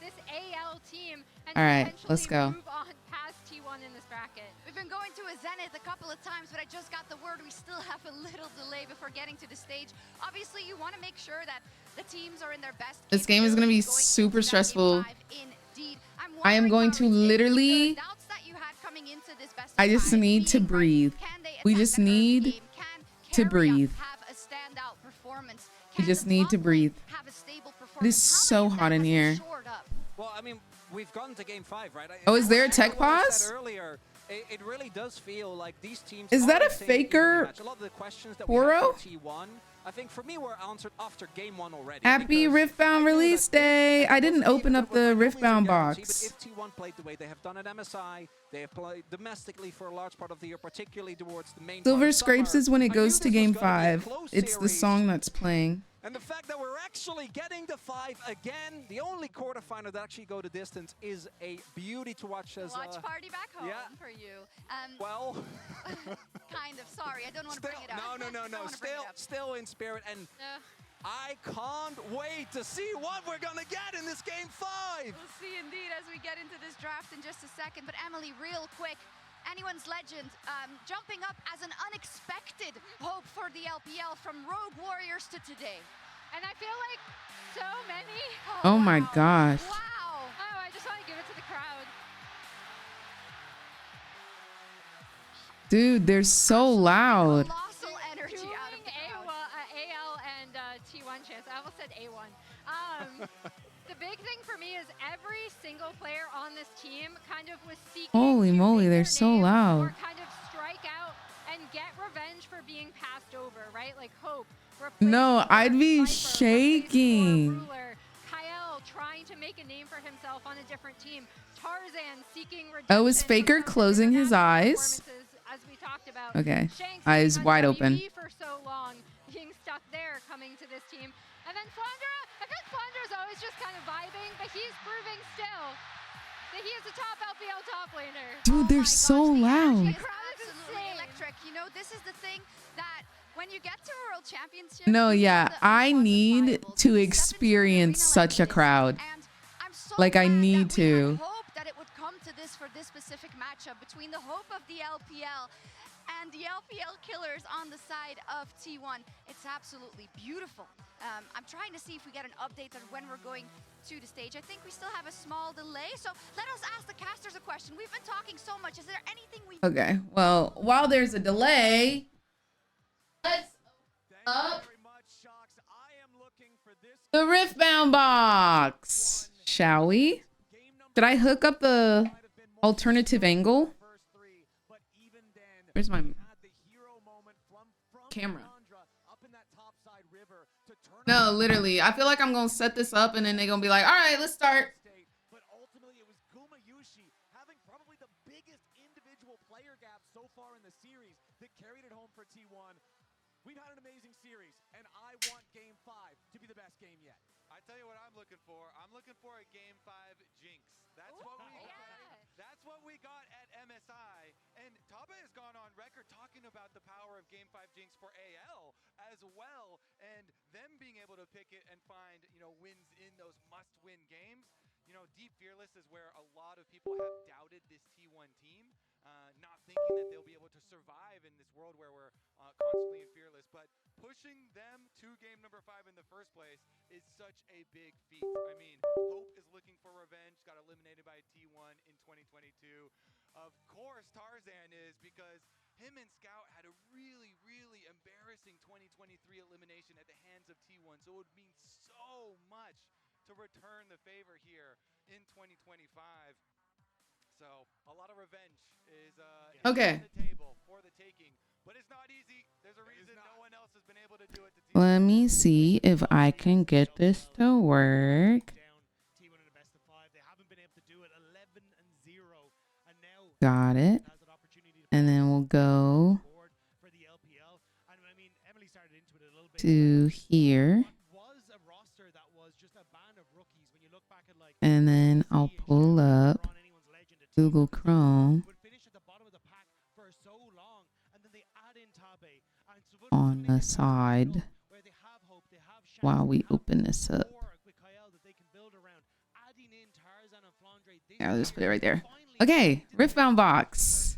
This AL team and all right, let's go. move on past T1 in this bracket. We've been going to a Zenith a couple of times, but I just got the word we still have a little delay before getting to the stage. Obviously, you want to make sure that the teams are in their best. This game is going to be super stressful. I am going to literally... I just need to breathe. We just need to breathe. We just need to breathe. It is so hot in here. Well, I mean, we've gotten to game 5, right? Oh, is there a tech pause? It really does feel like these teams. Is that a Faker Poro? I think for me we're answered after game 1 already. Happy Riftbound release day. I didn't open up the Riftbound box. If T1 played the way they have done at MSI, they have played domestically for a large part of the year, particularly towards the main. Silver Scrapes is when it goes to game 5. It's the song that's playing. And the fact that we're actually getting to 5 again, the only quarterfinal that actually go the distance, is a beauty to watch. As watch party back home for you. Well, kind of. Sorry, I don't want to bring it up. No. Still in spirit, and I can't wait to see what we're gonna get in this game 5. We'll see indeed as we get into this draft in just a second. But Emily, real quick. Anyone's legend jumping up as an unexpected hope for the LPL from Rogue Warriors to today. And I feel like so many. Oh my gosh. Wow. Oh, I just want to give it to the crowd. Dude, they're so loud. Colossal energy out of the AL and T1 chance. I almost said A1. The big thing for me is every single player on this team kind of was seeking Holy moly, they're so loud. or kind of strike out and get revenge for being passed over, right? Like Hope. No, I'd be shaking. Kyle trying to make a name for himself on a different team. Tarzan seeking redemption. Oh, is Faker closing his eyes? As we talked about. Okay, eyes wide open. For so long, being stuck there, coming to this team. And then Flandra, I feel like Flandra's always just kind of vibing, but he's proving still that he is a top LPL top laner. Dude, they're so loud. The crowd is absolutely electric. You know, this is the thing that when you get to a World Championship. No, yeah, I need to experience such a crowd. Like, I need to. this for this specific matchup between the hope of the LPL and the LPL killers on the side of T1. It's absolutely beautiful. I'm trying to see if we get an update on when we're going to the stage. I think we still have a small delay, so let us ask the casters a question. We've been talking so much. Is there anything we... Okay, well, while there's a delay, let's up the Riftbound box, shall we? Did I hook up the alternative angle? Where's my camera? No, literally. I feel like I'm gonna set this up and then they're gonna be like, all right, let's start. But ultimately it was Gumayushi having probably the biggest individual player gap so far in the series that carried it home for T1. We've had an amazing series, and I want Game 5 to be the best game yet. I tell you what I'm looking for. I'm looking for a Game 5 jinx. That's what we got. That's what we got at MSI. And Tabe has gone on record talking about the power of Game 5 jinx for AL as well, and them being able to pick it and find, you know, wins in those must-win games. You know, Deep Fearless is where a lot of people have doubted this T1 team, not thinking that they'll be able to survive in this world where we're constantly in Fearless. But pushing them to game number 5 in the first place is such a big feat. I mean, Hope is looking for revenge, got eliminated by T1 in 2022. Of course, Tarzan is, because him and Scout had a really, really embarrassing 2023 elimination at the hands of T1. So it would mean so much to return the favor here in 2025. So a lot of revenge is Okay. on the table for the taking, but it's not easy. There's a reason no one else has been able to do it to T1. Let me see if I can get this to work. Got it. And then we'll go to here. And then I'll pull up Google Chrome on the side while we open this up. Yeah, I'll just put it right there. Okay, Riftbound box.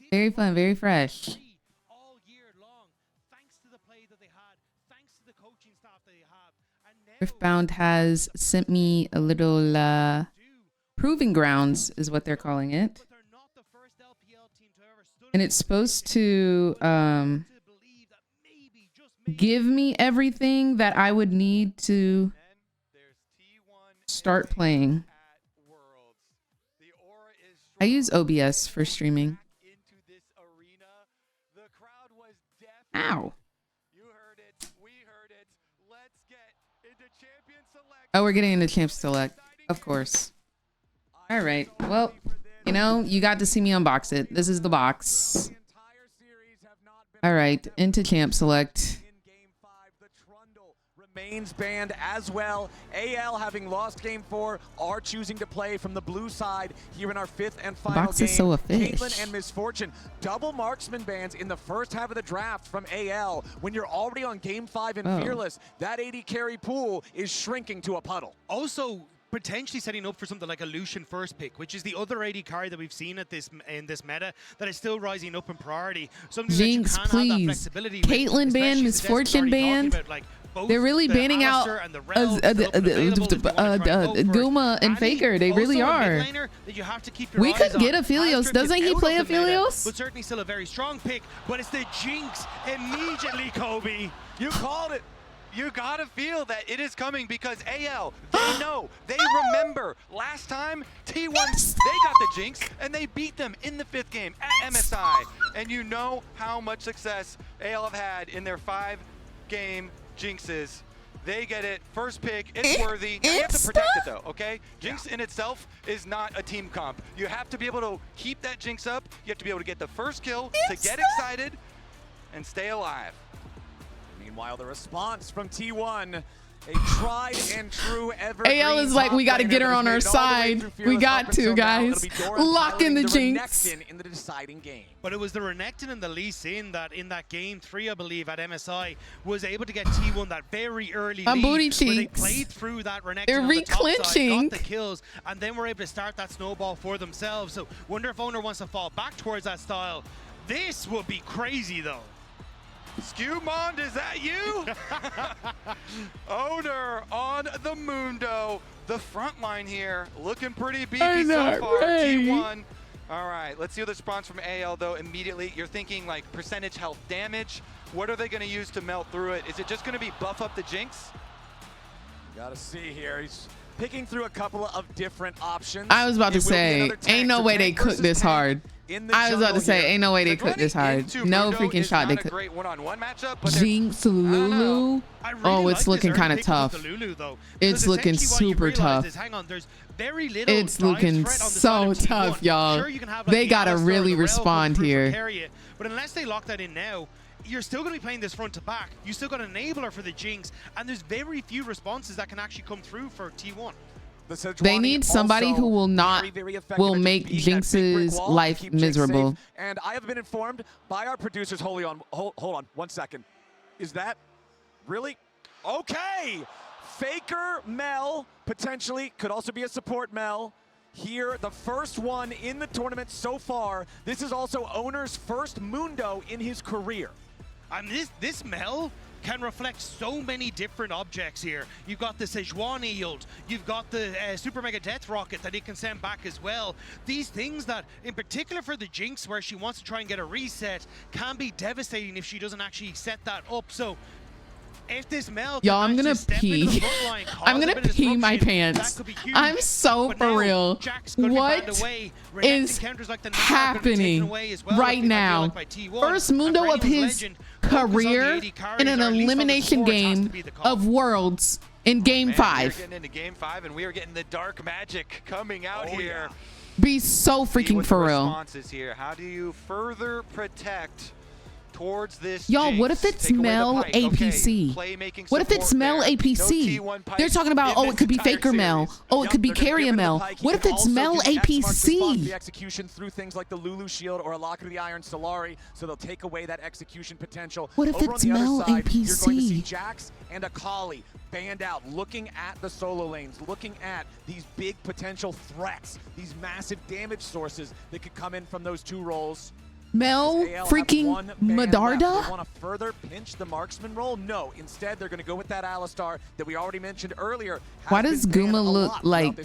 Very fun, very fresh. Riftbound has sent me a little proving grounds, is what they're calling it. And it's supposed to give me everything that I would need to start playing. I use OBS for streaming. Ow. Oh, we're getting into Champ Select. Of course. All right. Well, you know, you got to see me unbox it. This is the box. All right. Into Champ Select. Remains banned as well. AL, having lost game 4, are choosing to play from the blue side here in our 5th and final Box game. is so official. Caitlyn and Misfortune, double marksman bans in the first half of the draft from AL. When you're already on game 5 in Fearless, that 80 carry pool is shrinking to a puddle. Also, potentially setting up for something like a Lucian first pick, which is the other AD carry that we've seen at in this meta that is still rising up in priority. Something Jinx, that you can have that please. flexibility with, Caitlyn ban, Misfortune ban. They're really banning out Guma and Faker. They really are. We could get Aphelios. Doesn't he play Aphelios? But certainly still a very strong pick. But it's the Jinx immediately, Kobe. You called it. You gotta feel that it is coming because AL, they know, they remember last time T1, they got the Jinx and they beat them in the 5th game at MSI. And you know how much success AL have had in their 5-game Jinxes. They get it, first pick, it's worthy. Now you have to protect it though, okay? Jinx in itself is not a team comp. You have to be able to keep that Jinx up. You have to be able to get the first kill to get excited and stay alive. Meanwhile, the response from T1 A tried and true evergreen AL is like, we got to get her on our side. We got to, guys. Lock in the Jinx. In the deciding game. But it was the Renekton and the Lee Sin that in that game 3, I believe, at MSI was able to get T1 that very early lead. Booty where they cheeks. played through that Renekton They're on the top side, reclinching. got the kills, and then were able to start that snowball for themselves. So wonder if Owner wants to fall back towards that style. This would be crazy, though. Skewmond, is that you? Owner on the Mundo. The front line here looking pretty beefy so far. T1. All right, let's see the response from AL, though. Immediately, you're thinking like percentage health damage. What are they going to use to melt through it? Is it just going to be buff up the Jinx? Got to see here. He's picking through a couple of different options. I was about to say, ain't no way they cooked this hard. I was about to say, ain't no way they cooked this hard. No freaking shot they could. Great one-on-one matchup, but Jinx, Lulu. Oh, it's looking kind of tough. It's looking super tough. It's looking so tough, y'all. They gotta really respond here. But unless they lock that in now, you're still going to be playing this front to back. You still got an enabler for the Jinx, and there's very few responses that can actually come through for T1. They need somebody who will not will make Jinx's life miserable. And I have been informed by our producers. Hold on 1 second. Is that really okay? Faker Mel potentially could also be a support Mel. Here, the first one in the tournament so far. This is also Owner's first Mundo in his career. And this Mel can reflect so many different objects here. You've got the Sejuani yield, you've got the Super Mega Death Rocket that he can send back as well. These things that, in particular for the Jinx, where she wants to try and get a reset, can be devastating if she doesn't actually set that up. So if this Mel, y'all, I'm gonna pee. I'm gonna pee my pants. I'm so for real. What is happening right now? First Mundo of his career in an elimination game of Worlds in Game 5. We're getting into Game 5, and we are getting the dark magic coming out here. Be so freaking for real. Responses here. How do you further protect towards this? Y'all, what if it's Mel APC? What if it's Mel APC? They're talking about, oh, it could be Faker Mel. Oh, it could be Carrier Mel. What if it's Mel APC? The execution through things like the Lulu Shield or a Lock of the Iron Solari, so they'll take away that execution potential. What if it's Mel APC? You're going to see Jax and Akali banned out, looking at the solo lanes, looking at these big potential threats, these massive damage sources that could come in from those two roles. Mel freaking Medarda? They want to further pinch the marksman role? No. Instead, they're going to go with that Alistar that we already mentioned earlier. Why does Guma look like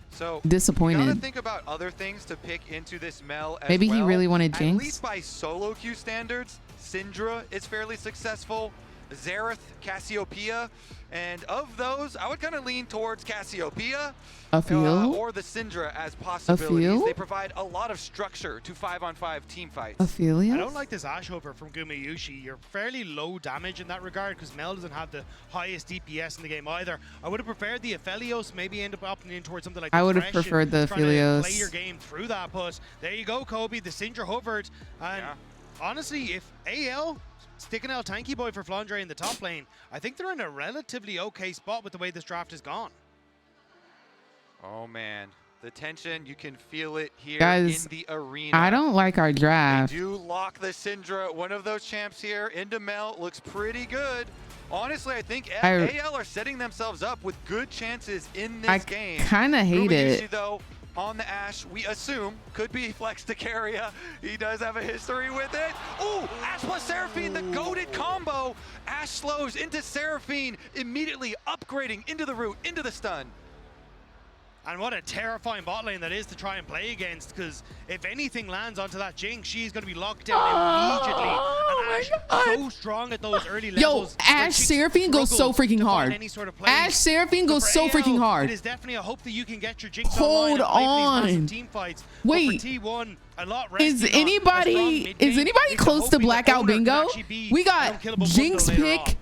so disappointed? You gotta think about other things to pick into this Mel as Maybe well. he really wanted Jinx? At least by solo queue standards, Syndra is fairly successful. Xerath, Cassiopeia, and of those, I would kind of lean towards Cassiopeia or the Syndra as possibilities. They provide a lot of structure to 5-on-5 team fights. Aphelios? I don't like this Ashover from Gumayushi. You're fairly low damage in that regard because Mel doesn't have the highest DPS in the game either. I would have preferred the Aphelios, maybe end up opting in towards something like I would have preferred the Aphelios. Play your game through that, but there you go, Kobe. The Syndra hovered, and honestly, if AL sticking out Tanky Boy for Flandre in the top lane, I think they're in a relatively okay spot with the way this draft has gone. Oh man, the tension, you can feel it here Guys, in the arena. I don't like our draft. They do lock the Syndra, one of those champs here, into Mel, looks pretty good. Honestly, I think AL are setting themselves up with good chances in this game. I kind of hate it. Though, on the Ashe, we assume, could be Flex to Carrier. He does have a history with it. Ooh, Ashe plus Seraphine, the goated combo. Ashe slows into Seraphine, immediately upgrading into the root, into the stun. And what a terrifying bot lane that is to try and play against, because if anything lands onto that Jinx, she's going to be locked down immediately. And Ashe so strong at those early levels. Yo, Ashe Seraphine goes so freaking hard. Ashe Seraphine goes so freaking hard. It is definitely a hope that you can get your Jinx Hold on. team fights. Wait. T1, a lot is anybody close to Blackout Bingo? We got Jinx pick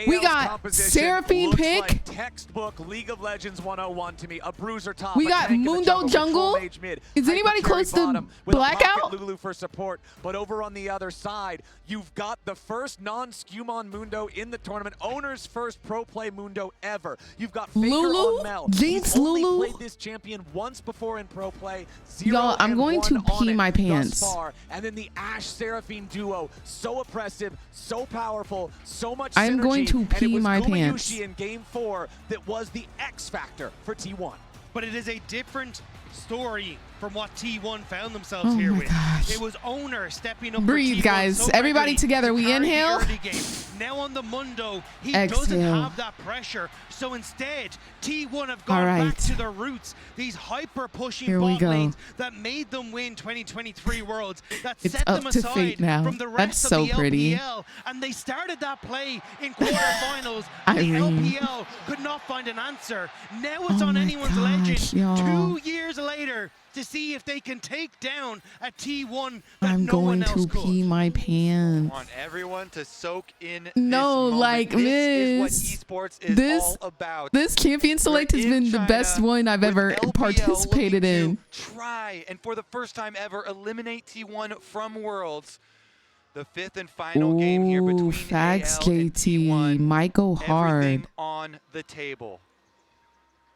We AL's got composition Seraphine looks pick. like textbook League of Legends 101 to me. A bruiser top. We a got tank in the Mundo jungle. Jungle. Mage mid, Is anybody hyper carry close to bottom with a Blackout? pocket Lulu for support. But over on the other side, you've got the first non-Scumon Mundo in the tournament. Owner's first pro play Mundo ever. You've got Faker Lulu? on Mel. Jinx He's only Lulu? played this champion once before in pro play. Y'all, I'm going to pee my pants. Far. And then the Ashe Seraphine duo, so oppressive, so powerful, so much synergy. I'm going to and pee it was my Gumayusi pants. in Game 4 that was the X factor for T1. But it is a different story from what T1 found themselves Oh here my with. gosh. It was Owner stepping up. Breathe, for T1 guys. so Everybody regularly together. to We carry the inhale. early game. Now on the Mundo, he doesn't Exhale. have that pressure. So instead, T1 have All gone right. back to their roots. These hyper pushing Here we bot go. lanes that made them win 2023 Worlds. That It's set up them to aside fate now. from the That's rest so of the pretty. LPL. And they started that play in quarterfinals. I and the mean- LPL could not find an answer. Now it's Oh on my anyone's gosh, legend. y'all. 2 years later to see if they can take down a T1 that I'm no going one else to could. pee my pants. I want everyone to soak in No, this moment. like this is what Miss, esports is this all about. this champion select has We're in been the best China one I've with ever LPL participated looking in. to try and for the first time ever eliminate T1 from Worlds. The fifth and final game here Ooh, between facts, AL and JT. T1. Might go hard. Everything on the table.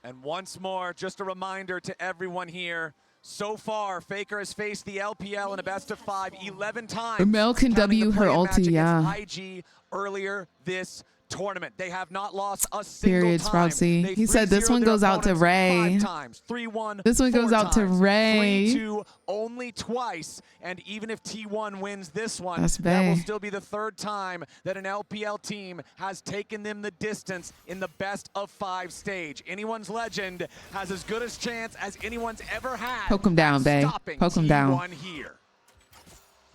And once more, just a reminder to everyone here, so far, Faker has faced the LPL in a best of 5 11 times. Mel can counting the W her play-in match ulti, against yeah. IG earlier this tournament. They have not lost a single Period, time. Sproutsy. They He said this 3-0 one their goes out to opponents Ray. 5 times, 3-1, This one goes 4 out to times, Ray. 3-2 only twice. And even if T1 wins this one, That's that will Bay. still be the third time that an LPL team has taken them the distance in the best of 5 stage. Anyone's legend has as good a chance as anyone's ever had. Poke him down, at Bay. stopping Poke him T1 down. here.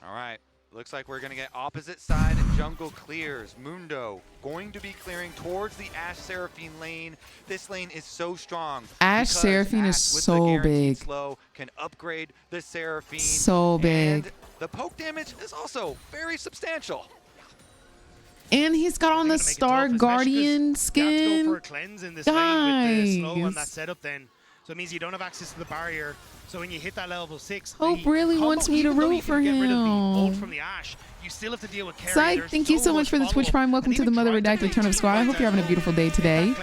All right. Looks like we're going to get opposite side jungle clears. Mundo going to be clearing towards the Ashe Seraphine lane. This lane is so strong. Ashe because Seraphine is Ashe, with so the guaranteed big. Slow, can upgrade the Seraphine. So big. And the poke damage is also very substantial. And he's got on the Star Guardian skin. You have to go for a cleanse in this lane with the slow and that setup then. So it means you don't have access to the barrier. So when you hit that level 6, Hope the really combo, wants me to even though root you for can get rid of the ult him. from the Ashe, you still have to deal with carry. Psych, There's thank you so much for the Twitch Prime. Welcome to the Mother Redacted Turn Up Squad. I hope you're having a beautiful day today.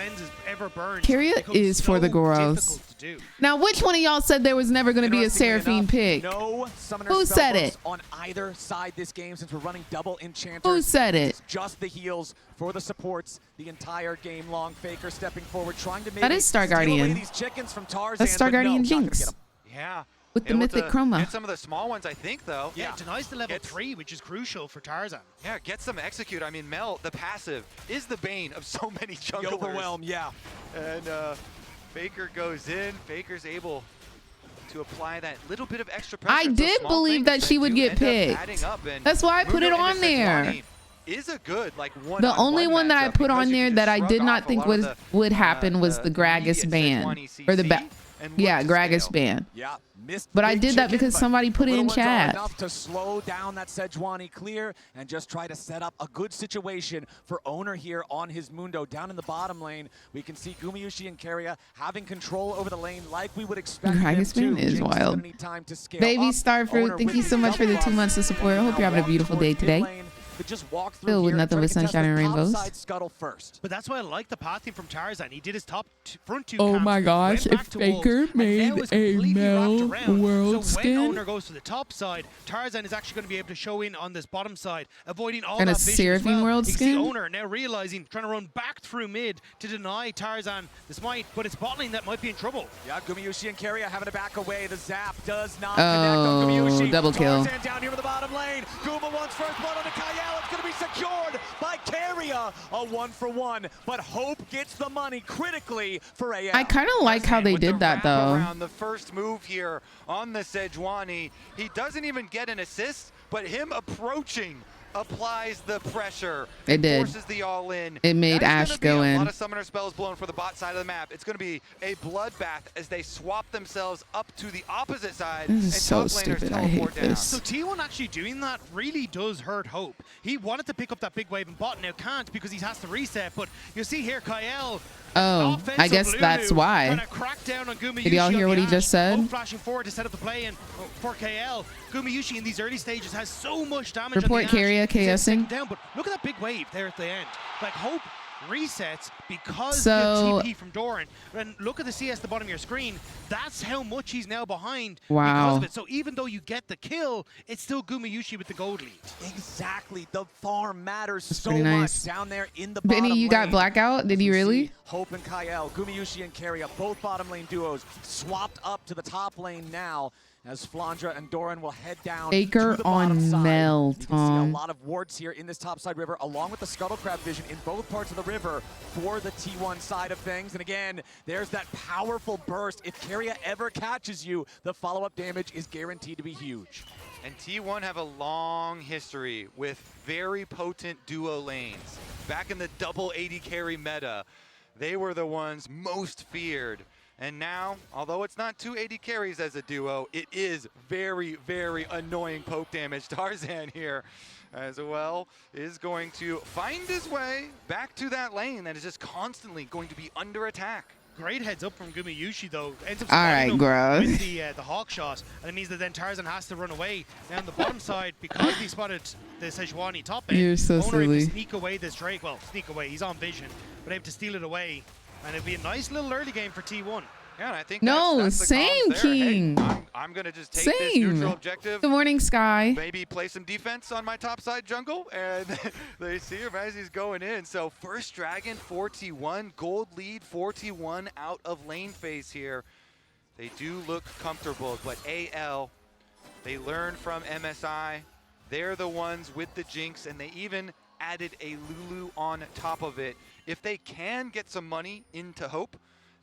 Carrier is for the gross. Now, which one of y'all said there was never going to be a Seraphine pick? No summoner Who said spellbooks it? on either side this game since we're running double enchanters. Who said it? It's just the heals for the supports the entire game long. Faker stepping forward, trying to maybe That is Star steal away Guardian. these chickens from Tarzan. That's Star but no, Guardian not gonna Jinx. get 'em. Yeah. With the Able mythic to chroma. Get some of the small ones, I think, though. Yeah, it denies the level 3, which is crucial for Tarzan. Yeah, get some execute. I mean, Mel, the passive, is the bane of so many junglers. The overwhelm, yeah. And Faker goes in. Faker's able to apply that little bit of extra pressure. I for did small believe things that she would do get end up picked. adding up, and That's why I put Mundo it on into there. Sejuani is a good, like, The only one that I matchup put on because you there can that just I shrug did not off a think lot of was the, would happen was the Gragas immediate ban. Sejuani Or the CC, and yeah, look to Gragas scale. ban. Yeah, missed But I big did that chicken, because but somebody put it little in ones are chat. enough to slow down that Sejuani clear and just try to set up a good situation for Owner here on his Mundo. Down in the bottom lane, we can see Gumayusi and Keria having control over the lane like we would expect them Gragas to. ban is Jinx wild. gonna need time to scale Baby up. Starfruit, Owner thank with you his so much for the double 2 months of support. I hope you're having a beautiful day today. Could just walk through Filled with here, nothing try but to contest sunshine and the top rainbows. side scuttle first. But that's why I like the pathing from Tarzan. He did his front 2 Oh camps, my gosh, went if back to Faker Wolves, and now made is a completely Mel wrapped around. world So when skin. Owner goes to the top side, Tarzan is actually going to be able to show in on this bottom side, avoiding all And a that vision as Seraphine well. world You can see skin? Owner now realizing, trying to run back through mid to deny Tarzan the smite, but it's bot lane that might be in trouble. Yeah, Gumayusi and Keria having to back away. The zap does not Oh, connect on Gumayusi. double kill. Tarzan down here in the bottom lane. Guma wants first blood on the Kyle. It's going to be secured by Keria. A 1-for-1, but Hope gets the money critically for AL. I kind of like how they did that though. Around the first move here on the Sejuani, he doesn't even get an assist, but him approaching applies the pressure. It did. Forces the all-in. It made That is Ash gonna go be in. A lot of summoner spells blown for the bot side of the map. It's going to be a bloodbath as they swap themselves up to the opposite side. This is and so top laners stupid. I hate teleport down. this. So T1 actually doing that really does hurt Hope. He wanted to pick up that big wave in bot, now can't because he has to reset. But you see here, Kael. Oh, I guess that's why. Did y'all hear what he just said? Hope flashing forward to set up the play, and for KL, Gumayusi in these early stages has so much damage. Report Carrier KSing. Down, but look at that big wave there at the end. Like Hope resets because So- of TP from Doran. And look at the CS at the bottom of your screen. That's how much he's now behind Wow. because of it. So even though you get the kill, it's still Gumayusi with the gold lead. Exactly. The farm matters so pretty much nice. down there in the Benny, bottom you got lane. blackout? Did you really? Hope and Kael, Gumayusi and Keria, both bottom lane duos, swapped up to the top lane now as Flandra and Doran will head down Acre to the bottom on side. Mel, You can see a Tom. lot of wards here in this topside river, along with the Scuttle Crab vision in both parts of the river for the T1 side of things. And again, there's that powerful burst. If Keria ever catches you, the follow-up damage is guaranteed to be huge. And T1 have a long history with very potent duo lanes. Back in the double 80 carry meta, they were the ones most feared. And now, although it's not 280 carries as a duo, it is very, very annoying poke damage. Tarzan here as well is going to find his way back to that lane that is just constantly going to be under attack. Great heads up from Gumayusi though. Ends up All spotting right, him bro. with the hawk shot, and it means that then Tarzan has to run away. Now on the bottom side, because he spotted the Sejuani top end, You're so Owner able to silly. sneak away this Drake. Well, sneak away. He's on vision, but able to steal it away, and it'd be a nice little early game for T1. Yeah, and I think No, that's the same comms there. Hey, King. I'm going to just take this Same. neutral objective. Good morning, Sky. Maybe play some defense on my top side jungle, and they see him as he's going in. So first dragon for T1, gold lead for T1 out of lane phase here. They do look comfortable, but AL, they learned from MSI. They're the ones with the Jinx, and they even added a Lulu on top of it. If they can get some money into Hope,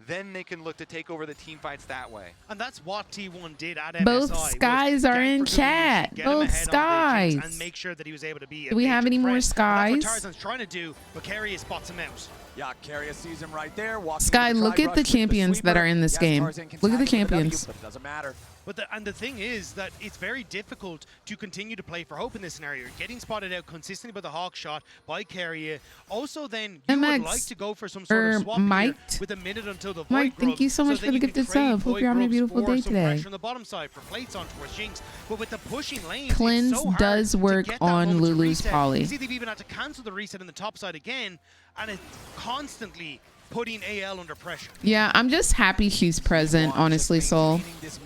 then they can look to take over the team fights that way. And that's what T1 did at MSI. Both was Skies are get in for Gumayusi, chat. get him Both ahead on the Jinx, Skies. and make sure that he was able to be. Do we have any more And Skies? that's what Tarzan's trying to do, but Keria spots him out. Yeah, Keria sees him right there. Sky, look at the champions that are in this game. Look at the champions. But it doesn't matter. But the thing is that it's very difficult to continue to play for Hope in this scenario. You're getting spotted out consistently by the hawk shot by Keria. Also, then you would like to go for some sort of swap here Mike. with a minute until the Mike, Void thank Grubs, you so much that for the you can gifted trade sub. Hope Void you're having a Grubs beautiful for day some today. pressure on the bottom side for plates on towards Jinx. But with the pushing lanes, Cleanse it's so hard does to work get that on moment to Lulu's reset. poly. You see, they've even had to cancel the reset in the top side again, and it's constantly putting AL under pressure. Yeah, I'm just happy she's present, honestly, Soul.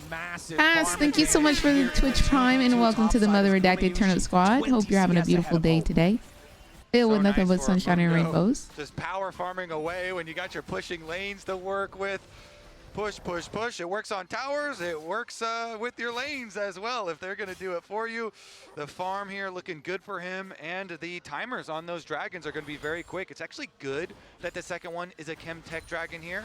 Pass, thank you so much for the Twitch Prime, and welcome to the Mother Redacted Turnip Squad. Hope you're having a beautiful day today. Filled with nothing but sunshine and rainbows. Just power farming away when you got your pushing lanes to work with. Push, push, push. It works on towers. It works with your lanes as well if they're going to do it for you. The farm here looking good for him, and the timers on those dragons are going to be very quick. It's actually good that the second one is a Chem Tech dragon here.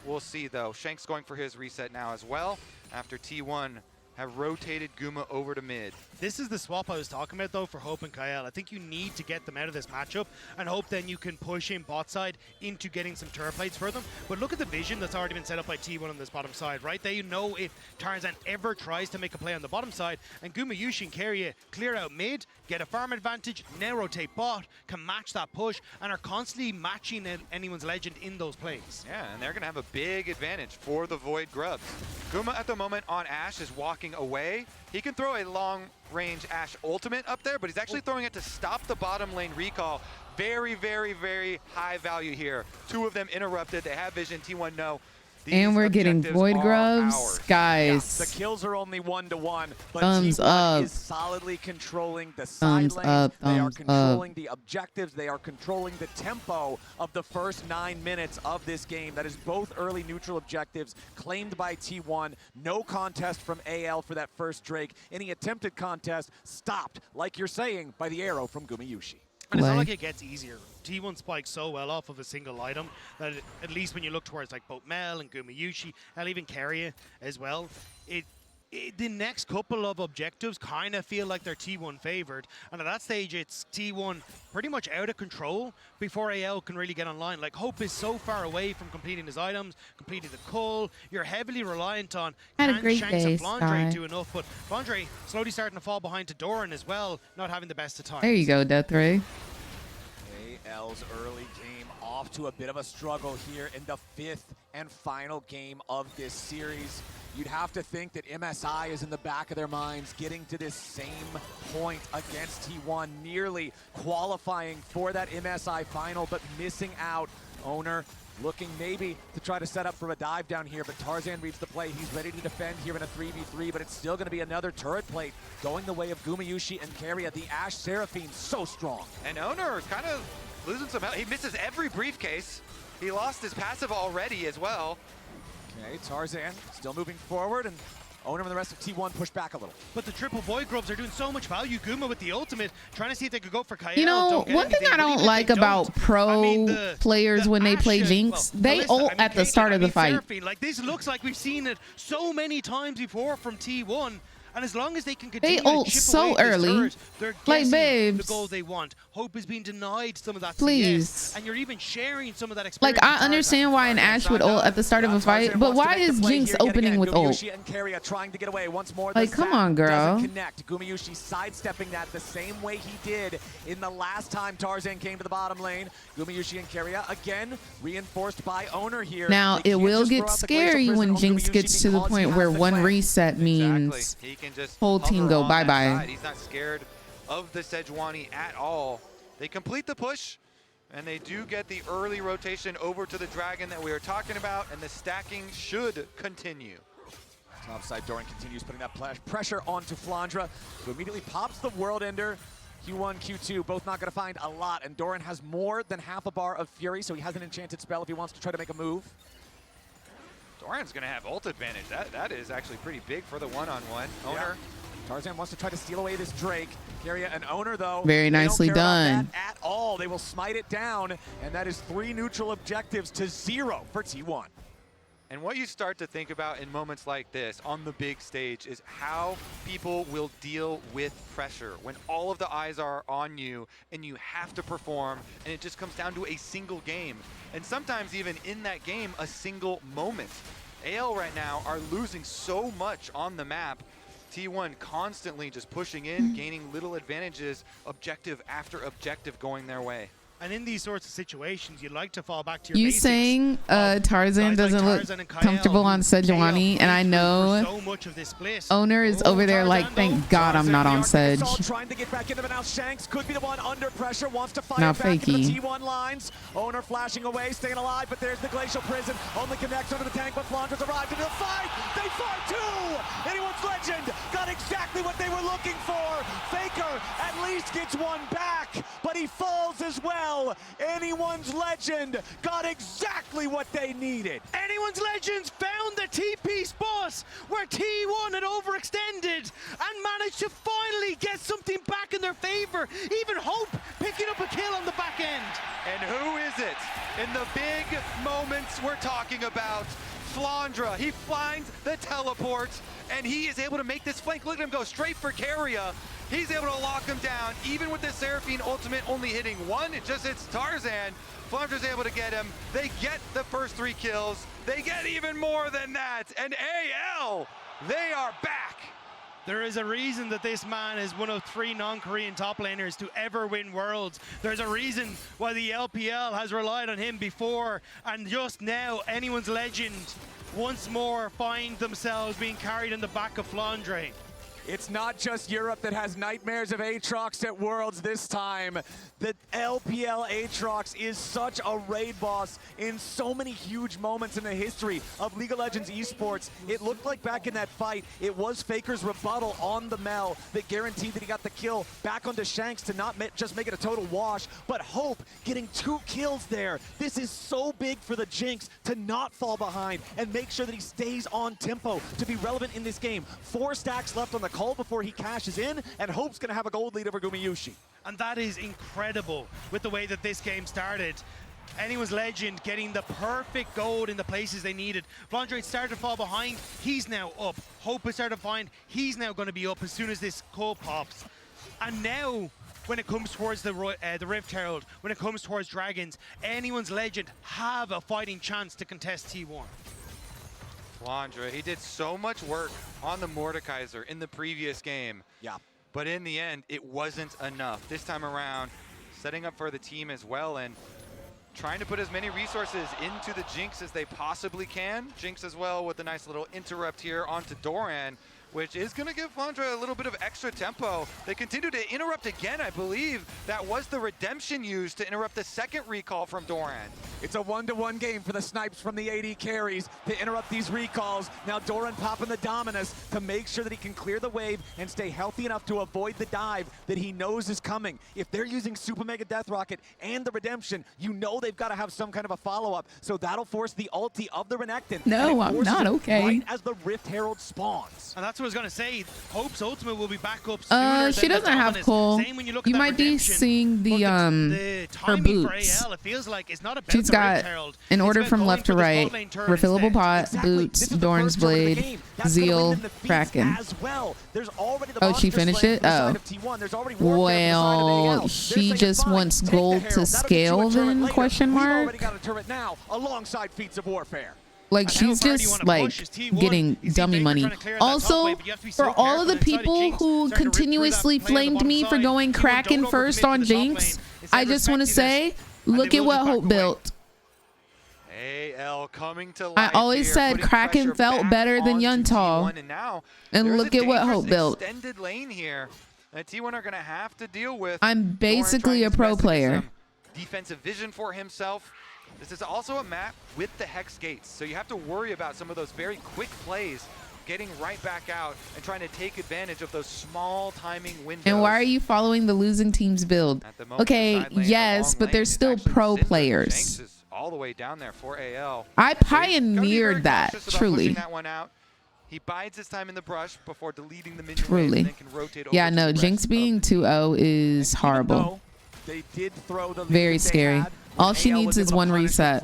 We'll see, though. Shank's going for his reset now as well after T1 have rotated Guma over to mid. This is the swap I was talking about, though, for Hope and Kael. I think you need to get them out of this matchup and hope then you can push in bot side into getting some turret plates for them. But look at the vision that's already been set up by T1 on this bottom side, right? They know if Tarzan ever tries to make a play on the bottom side, and Gumayusi and Keria clear out mid, get a farm advantage, now rotate bot, can match that push, and are constantly matching anyone's legend in those plays. Yeah, and they're going to have a big advantage for the Void Grubs. Guma at the moment on Ashe is walking away. He can throw a long-range Ashe ultimate up there, but he's actually throwing it to stop the bottom lane recall. Very, very, very high value here. Two of them interrupted. They have vision. T1 no. And we're getting Void Grubs. Guys. The kills are only 1-1, but Thumbs T1 up. is solidly controlling the Thumbs side lanes. up, They are thumbs controlling up. the objectives. They are controlling the tempo of the first 9 minutes of this game. That is both early neutral objectives claimed by T1. No contest from AL for that first Drake. Any attempted contest stopped, like you're saying, by the arrow from Gumayusi. And it's not like it gets easier. T1 spikes so well off of a single item that at least when you look towards like both Mel and Gumayusi, and even Keria as well, the next couple of objectives kind of feel like they're T1 favored, and at that stage it's T1 pretty much out of control before AL can really get online. Like, Hope is so far away from completing his items, completing the cull. You're heavily reliant on Had a can great Shanks day, and Flandre Sky. do enough, but Flandre slowly starting to fall behind to Doran as well, not having the best of times. There you go, Death Ray. AL's early game off to a bit of a struggle here in the 5th and final game of this series. You'd have to think that MSI is in the back of their minds, getting to this same point against T1, nearly qualifying for that MSI final, but missing out. Owner looking maybe to try to set up for a dive down here, but Tarzan reads the play. He's ready to defend here in a 3v3, but it's still going to be another turret plate going the way of Gumayusi and Keria. The Ashe Seraphine so strong. And Owner kind of losing some health. He misses every briefcase. He lost his passive already as well. Okay, Tarzan still moving forward, and Owner and the rest of T1 push back a little. But the triple void grubs are doing so much value. Guma with the ultimate, trying to see if they could go for Kael. You know, one thing I don't like about pro players when they play Jinx, they ult at the start of the fight. Like, this looks like we've seen it so many times before from T1. And as long as they can continue They ult to chip so away this early. turret, they're Like, getting babes. the goal they want. Hope is being denied some of that Please. CS, and you're even sharing some of that experience. Like, I understand why an Ashe would ult at the start of a fight, but why is Jinx opening with ult? Gumayusi and Keria trying to get away once more. Like, The come zap on, girl. doesn't connect. Gumayusi sidestepping that the same way he did in the last time Tarzan came to the bottom lane. Gumayusi and Keria again reinforced by Owner here. Now, They it can't will just get throw out the glacial scary prison when on Jinx Gumayusi gets to the because he point has where the one clan. reset means He can just whole team hover go on that bye-bye. side. He's not scared of the Sejuani at all. They complete the push, and they do get the early rotation over to the Dragon that we are talking about, and the stacking should continue. Topside, Doran continues putting that pressure onto Flandre, who immediately pops the World Ender. Q1, Q2, both not going to find a lot, and Doran has more than half a bar of Fury, so he has an enchanted spell if he wants to try to make a move. Doran's going to have ult advantage. That is actually pretty big for the one-on-one. Owner. Tarzan wants to try to steal away this Drake. Keria and Owner, though, Very they don't nicely care about done. that at all. They will smite it down, and that is 3 neutral objectives to 0 for T1. And what you start to think about in moments like this on the big stage is how people will deal with pressure when all of the eyes are on you and you have to perform, and it just comes down to a single game. And sometimes even in that game, a single moment. AL right now are losing so much on the map. T1 constantly just pushing in, gaining little advantages, objective after objective going their way. And in these sorts of situations, you'd like to fall back to your You basics. saying Tarzan doesn't look Tarzan and Kael, comfortable on Sejuani, and I know so much of this split. Owner is over there like, thank God I'm not on Sedge. Trying to get back into, but now Shanks could be the one under pressure, wants to fire Now back into fakey. the T1 lines. Owner flashing away, staying alive, but there's the Glacial Prison. Only connects under the tank, but Flandre's arrived into the fight. They fight too! Anyone's Legend got exactly what they were looking for. Faker at least gets one back, but he falls as well. Anyone's Legend got exactly what they needed. Anyone's Legends found the TP spot where T1 had overextended and managed to finally get something back in their favor. Even Hope picking up a kill on the back end. And who is it in the big moments we're talking about? Flandre, he finds the teleport, and he is able to make this flank. Look at him go straight for Keria. He's able to lock him down, even with the Seraphine ultimate only hitting one. It just hits Tarzan. Flandre's able to get him. They get the first 3 kills. They get even more than that. And AL, they are back. There is a reason that this man is one of 3 non-Korean top laners to ever win Worlds. There's a reason why the LPL has relied on him before, and just now, Anyone's Legend once more find themselves being carried in the back of Flandre. It's not just Europe that has nightmares of Aatrox at Worlds this time. The LPL Aatrox is such a raid boss in so many huge moments in the history of League of Legends esports. It looked like back in that fight, it was Faker's rebuttal on the Mel that guaranteed that he got the kill back onto Shanks to not just make it a total wash, but Hope getting 2 kills there. This is so big for the Jinx to not fall behind and make sure that he stays on tempo to be relevant in this game. 4 stacks left on the call before he cashes in, and Hope's gonna have a gold lead over Gumayusi. And that is incredible with the way that this game started. Anyone's Legend getting the perfect gold in the places they needed. Vondre started to fall behind. He's now up. Hope has started to find. He's now going to be up as soon as this coal pops. And now, when it comes towards the Rift Herald, when it comes towards Dragons, Anyone's Legend have a fighting chance to contest T1. Vondre, he did so much work on the Mordekaiser in the previous game. Yeah. But in the end, it wasn't enough. This time around, setting up for the team as well and trying to put as many resources into the Jinx as they possibly can. Jinx as well with a nice little interrupt here onto Doran, which is going to give Vondre a little bit of extra tempo. They continue to interrupt again, I believe. That was the redemption used to interrupt the second recall from Doran. It's a 1-to-1 game for the snipes from the AD carries to interrupt these recalls. Now Doran popping the Dominus to make sure that he can clear the wave and stay healthy enough to avoid the dive that he knows is coming. If they're using Super Mega Death Rocket and the redemption, you know they've got to have some kind of a follow-up. So that'll force the ulti of the Renekton. No, I'm not okay. Right as the Rift Herald spawns. And that's what I was going to say. Hope's ultimate will be back up sooner She than doesn't have Dominus. cool. Same when you look at You that might be redemption. seeing the her timing boots. for AL, it feels like it's not about She's the got Rift Herald. an It's order about from going left for to the right, spot lane turn refillable instead. pot, boots, Dorn's blade, Zeal, Kraken. As well. There's already the Oh, she monster finished slaying it? from the side Oh. of T1. There's already warfare from the side of AL. Well, They're she saying, just "Fine, wants take the gold Herald. to That'll get you a scale turret then, later. question We've mark? already got a turret now alongside feats of warfare. Like, she's just like getting dummy money. Also, for all of the people who continuously flamed me for going Kraken first on Jinx, I just want to say, look at what Hope built. AL coming to life I always here, said putting Kraken pressure felt back better than onto Yuntal. T1, and now And there's look a at what dangerous Hope built. extended lane here that T1 are going to have to deal with. I'm basically a pro player. Defensive vision for himself. This is also a map with the hex gates, so you have to worry about some of those very quick plays, getting right back out and trying to take advantage of those small timing windows. And why are you following the losing team's build? At the moment, Okay, the side lane, yes, the long but lane they're is still actually pro Cinder. players. Jinx is all the way down there for AL. I So he's gotta be very pioneered that, cautious about truly. pushing that one out. He bides his time in the brush before deleting the minion wave Truly. and then can rotate over Yeah, to no, the Jinx rest being 2-0 is horrible. They did throw the Very scary. All she needs is one reset.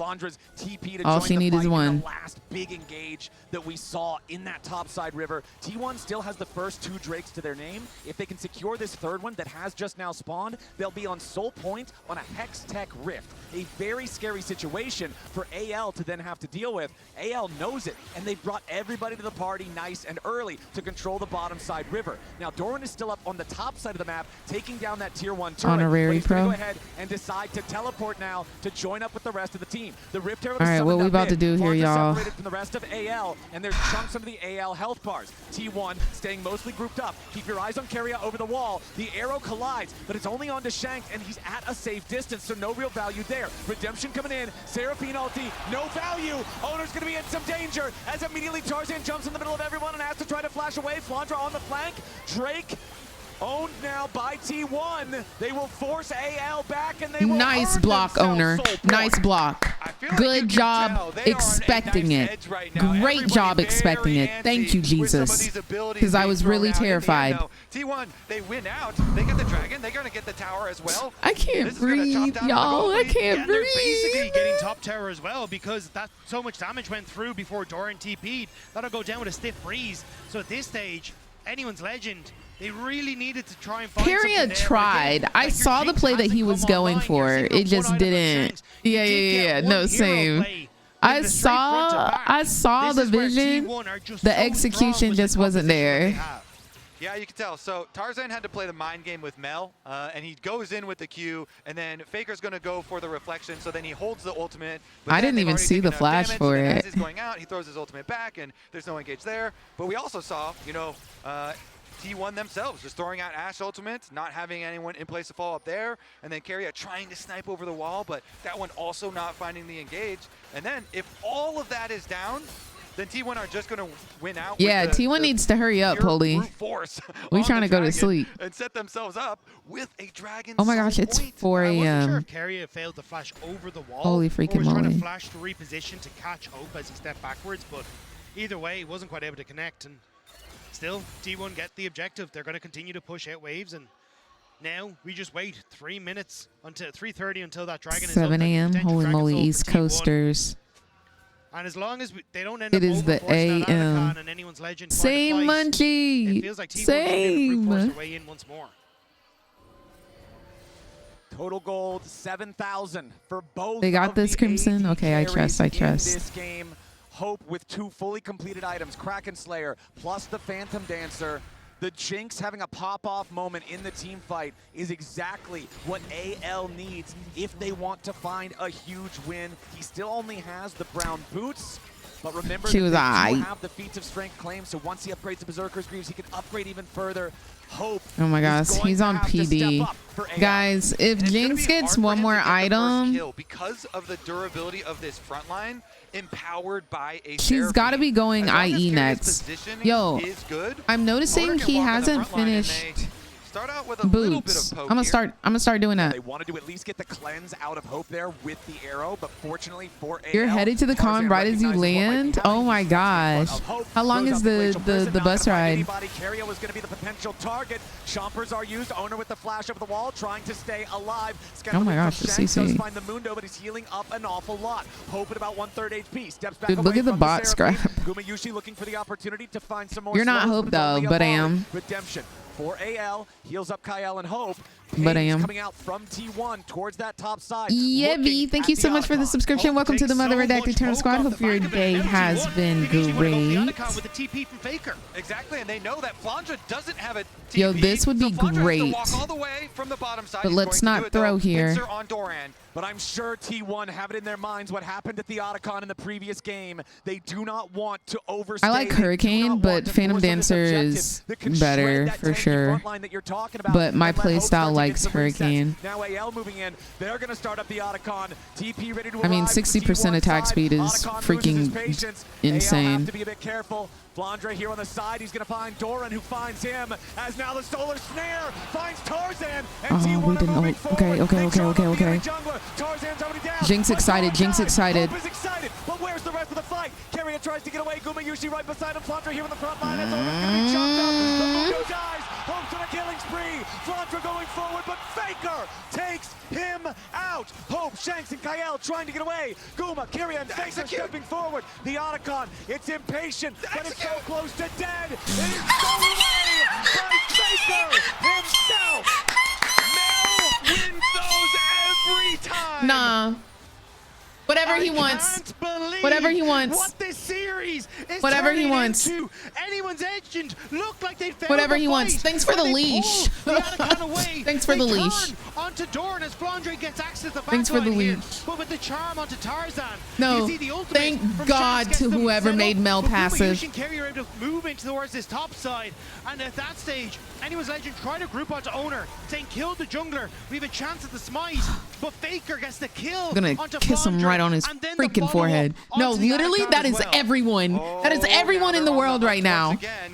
All she needs is one. Last big engage that we saw in that topside river. T1 still has the first 2 Drakes to their name. If they can secure this third one that has just now spawned, they'll be on Soul Point on a Hex Tech Rift. A very scary situation for AL to then have to deal with. AL knows it, and they brought everybody to the party nice and early to control the bottom side river. Now Doran is still up on the top side of the map, taking down that tier 1 turret. Honorary But he's gonna pro. go ahead and decide to teleport now to join up with the rest of the team. The Rift Herald All right, what we about to do here, y'all? Separated from the rest of AL, and there's chunks of the AL health bars. T1 staying mostly grouped up. Keep your eyes on Keria over the wall. The arrow collides, but it's only on to Shank, and he's at a safe distance, so no real value there. Redemption coming in. Seraphine ulti, no value. Owner's gonna be in some danger as immediately Tarzan jumps in the middle of everyone and has to try to flash away. Flandra on the flank. Drake owned now by T1. They will force AL back, and they will Nice earn block, themselves owner. Soul Point. Nice block. Good job expecting it. Great job expecting it. Thank you, Jesus. Because I was really terrified. T1, they win out. They get the dragon. They're going to get the tower as well. I can't breathe, y'all. I can't They're breathe. basically getting top tower as well because that so much damage went through before Doran TP'd. That'll go down with a stiff breeze. So at this stage, Anyone's Legend, they really needed to try and find something Keria there. tried. I saw the play that he was going for. It just didn't. Yeah. No, same. I saw the vision. The execution just wasn't there. Yeah, you can tell. So Tarzan had to play the mind game with Mel, and he goes in with the Q, and then Faker's going to go for the reflection, so then he holds the ultimate. But I then didn't they've even already see taken the enough flash damage, for and it. As he's going out, he throws his ultimate back, and there's no engage there. But we also saw, T1 themselves just throwing out Ashe ultimates, not having anyone in place to follow up there, and then Keria trying to snipe over the wall, but that one also not finding the engage. And then if all of that is down, then T1 are just going to win out. Yeah, with T1 needs to hurry up, Holy. We trying to go to sleep. And set themselves up with a dragon. Oh my gosh, it's 4 I wasn't sure a.m. if Keria failed to flash over the wall. Holy or freaking was trying moly. to flash to reposition to catch Hope as he stepped backwards, but either way, he wasn't quite able to connect. And still, T1 get the objective. They're going to continue to push out waves, and Now we just wait 3 minutes until 3:30 until that dragon is 7 up. a.m. Holy moly, East Coasters. And as long as they don't end It up is the overforcing that AM. Anaconda and anyone's legend Same trying to fight, Munchie. it feels like T1's going to be able to brute force Same. their way in once more. Total gold 7,000 for both. They got of this, the Crimson. AD Okay, I trust. I carries trust. in this game. Hope with 2 fully completed items, Kraken Slayer plus the Phantom Dancer. The Jinx having a pop-off moment in the team fight is exactly what AL needs if they want to find a huge win. He still only has the brown boots, but remember She was that they do aight. have the feats of strength claim, so once he upgrades the Berserker's Greaves, he can upgrade even further. Hope Oh my is gosh, going he's to on have to step PD. up for AL. Guys, if Jinx gets one more item, Kill because of the durability of this front line, empowered by a she's got to be going IE next. Yo, is good, I'm noticing he hasn't finished start out with a little bit boots. of poke I'm gonna start doing that. They wanted to at least get the cleanse out of Hope there with the arrow, but fortunately for AL, You're headed to the con right as you land. Oh my gosh! How long is the bus ride? Carrier was going to be the potential target. Chompers are used. Owner with the flash over the wall, trying to stay alive. Oh my gosh, the Shanks does CC. find the Mundo, but he's healing up an awful lot. Hope at about 1/3 HP. Steps back Dude, away look at the from bot Seraphine. scrap. Gumayushi looking for the opportunity to find some more. You're not slows, Hope but it's only though, a but I volley. am. Redemption for AL. Heals up Kyle and Hope. But I Pains am. coming out from T1 towards that top side. Yeah, V, thank you so much for the subscription. Welcome to the Mother Redacted Turn Squad. Hope your day has been great. With the TP from Faker. Exactly, and they know that Flandra doesn't have a TP. Yo, this would be so Flandra has to great. walk all the way from the bottom side. But He's let's going to not do it, throw though. here. Pincer on Doran. But I'm sure T1 have it in their minds what happened at the Otacon in the previous game. They do not want to overstay. I like They do Hurricane, not but want to Phantom force on this Dancer objective is that can better shred that for tanky sure. front line that you're talking about But my and let Hope playstyle start to get likes some resets. Hurricane. Now AL moving in. They're going to start up the Otacon. TP ready to I mean, arrive from 60% T1 attack side. speed is Otacon freaking loses his patience. insane. AL have to be a bit careful. Flandre here on the side. He's going to find Doran, who finds him. As now the Solar Snare finds Tarzan. And Oh, T1 we are didn't. moving Oh, okay, forward. okay, They okay, drop okay, up the okay. enemy jungler. Tarzan's already down. Jinx excited. Jinx excited. Hope is excited, but where's the rest of the fight? Carrier tries to get away. Gumayushi right beside him. Flandre here in the front line. It's almost going to be chopped up. The Mundo dies. Hope's on a killing spree. Flandre going forward, but Faker takes him out. Hope, Shanks, and Kyle trying to get away. Guma, Carrier, and Faker stepping forward. The Otacon, it's impatient, but it's so close to dead. It is stolen away by Faker himself. Mel wins those every time. Nah. Whatever he wants. Whatever he wants. What this series is Whatever he turning wants. into. Anyone's engine looked like they found Whatever the he wants. fight Thanks for the when they leash. pulled the Anaconda away. Thanks for They the leash. turn onto Doran as Flandre gets access to the Thanks for the backline here. leash. But with the charm onto Tarzan. No, you see the ultimate thank from God Shanks to gets them whoever set made up, Mel but passive. Gumayushi and Carrier are able to move into towards this top side. And at that stage, anyone's legend trying to group onto Owner, saying kill the jungler. We have a chance at the smite. But Faker gets the kill. I'm gonna onto kiss him Flandre, right on his and then the freaking follow-up forehead. No, onto the literally, Anaconda that as is well. everyone. That is everyone in the world right now. Again.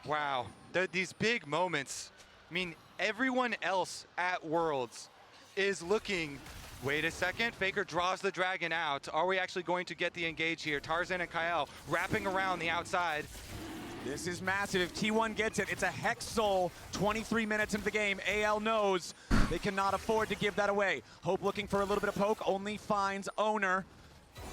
Wow, these big moments. I mean, everyone else at Worlds is looking. Wait a second, Faker draws the dragon out. Are we actually going to get the engage here? Tarzan and Kyle wrapping around the outside. This is massive. If T1 gets it, it's a Hex Soul 23 minutes into the game. AL knows they cannot afford to give that away. Hope looking for a little bit of poke, only finds Owner.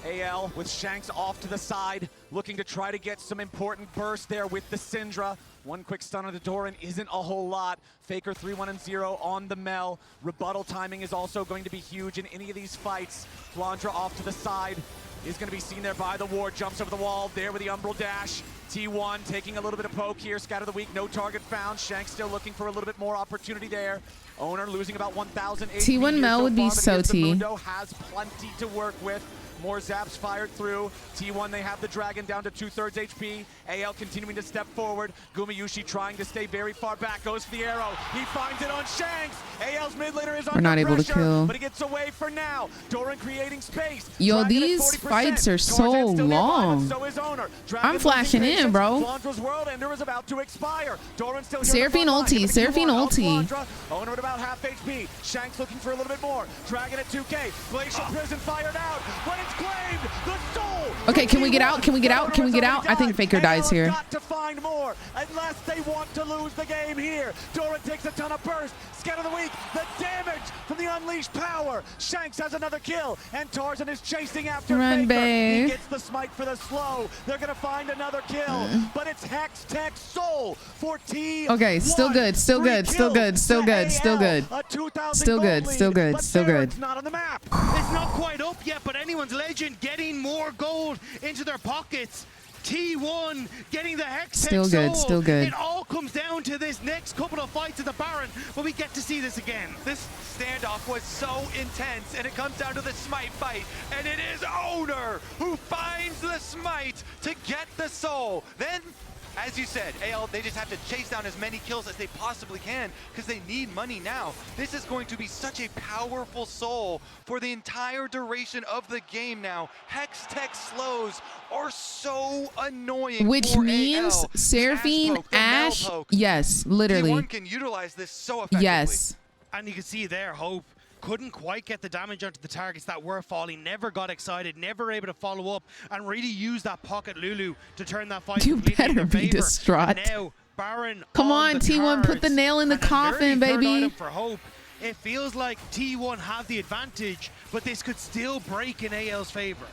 AL with Shanks off to the side, looking to try to get some important burst there with the Syndra. One quick stun on the Doran isn't a whole lot. Faker 3-1-0 on the Mel. Rebuttal timing is also going to be huge in any of these fights. Flandra off to the side is going to be seen there by the ward. Jumps over the wall there with the Umbral Dash. T1 taking a little bit of poke here. Scatter the weak, no target found. Shanks still looking for a little bit more opportunity there. Owner losing about 1,000 HP. T1 Mel would be so T. Mundo has plenty to work with. More zaps fired through. T1, they have the dragon down to 2/3 HP. AL continuing to step forward. Gumayushi trying to stay very far back. Goes for the arrow. He finds it on Shanks. AL's mid laner is We're under not able to pressure, kill. but he gets away for now. Doran creating space. Yo, Dragon at these 40%. fights are so Tarzan's still nearby, but long. so is Owner. Dragon I'm flashing losing in, patience. bro. Flandra's world ender is about to expire. Doran still here. Seraphine ulti, Seraphine ulti. Owner at about half HP. Shanks looking for a little bit more. Dragon at 2K. Glacial Prison fired out. But it's claimed the soul. Okay, can we get out? Can we get out? Can we get out? I think Faker dies here. Got to find more unless they want to lose the game here. Doran takes a ton of burst. Scan of the week. The damage from the unleashed power. Shanks has another kill, and Tarzan is chasing after Run, Faker. babe. He gets the smite for the slow. They're gonna find another kill, but it's Hex Tech Soul for T. Okay, still good, still good, still good, still good, still good. Still good, still good, still good. Not on the map. It's not quite up yet, but anyone's legend getting more gold into their pockets. T1 getting the Hex Tech Still good, Soul. still good. It all comes down to this next couple of fights at the Baron, but we get to see this again. This standoff was so intense, and it comes down to the smite fight, and it is Owner who finds the smite to get the soul. Then, as you said, AL, they just have to chase down as many kills as they possibly can because they need money now. This is going to be such a powerful soul for the entire duration of the game now. Hex Tech slows are so annoying. Which for means AL. Seraphine, The Ash Ash, poke. yes, literally. T1 can utilize this so effectively. Yes. And you can see there, Hope couldn't quite get the damage onto the targets that were falling, never got excited, never able to follow up and really use that pocket Lulu to turn that fight You completely in better their be favor. distraught. And now, Baron Come on, the T1, put the cards, nail in the and a coffin, nerdy third baby. item for Hope. It feels like T1 have the advantage, but this could still break in AL's favor.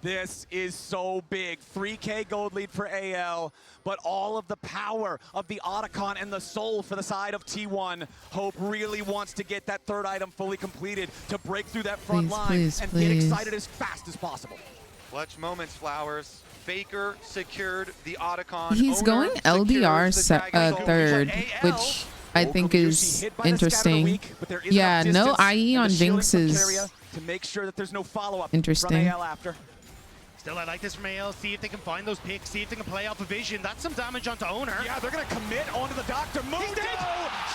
This is so big. 3K gold lead for AL, but all of the power of the Otacon and the soul for the side of T1. Hope really wants to get that third item fully completed to break through that front line and get excited as fast as possible. Clutch moments, Flowers. Faker secured the Otacon. He's Owner going LDR third, which I think is interesting. Yeah, no IE on Jinx is to make sure that there's no follow-up interesting. from AL after. Still, I like this from AL. See if they can find those picks. See if they can play off a vision. That's some damage onto Owner. Yeah, they're going to commit onto the Doctor. Mundo!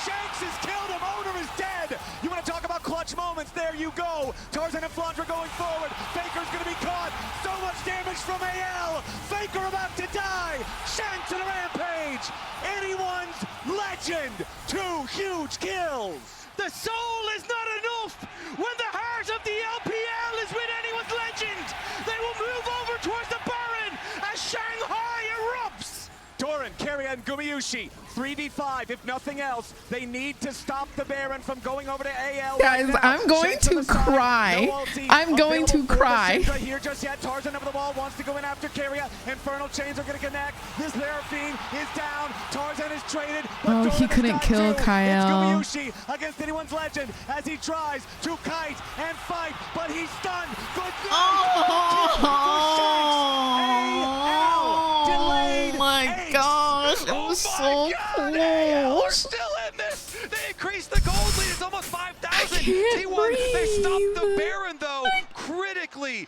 Shanks has killed him. Owner is dead. You want to talk about clutch moments? There you go. Tarzan and Flandra going forward. Faker's going to be caught. So much damage from AL. Faker about to die. Shanks in a rampage. Anyone's legend. 2 huge kills. The soul is not enough when the heart of the LPL is with anyone's legend. They will move over towards the Baron as Shanghai erupts. Doran, Keria, and Gumayushi, 3v5. If nothing else, they need to stop the Baron from going over to AL. Guys, right I'm going to cry. I'm going to cry. Here just yet, Tarzan over the wall wants to go in after Keria. Infernal chains are going to connect. This Seraphine is down. Tarzan is traded. Oh, he couldn't kill Kyle. It's Gumayushi against anyone's legend as he tries to kite and fight, but he's stunned. Good Oh my gosh, it was so We're close. still in this. They increased the gold lead. It's almost 5,000. can't T1, they stopped the breathe. Baron though critically.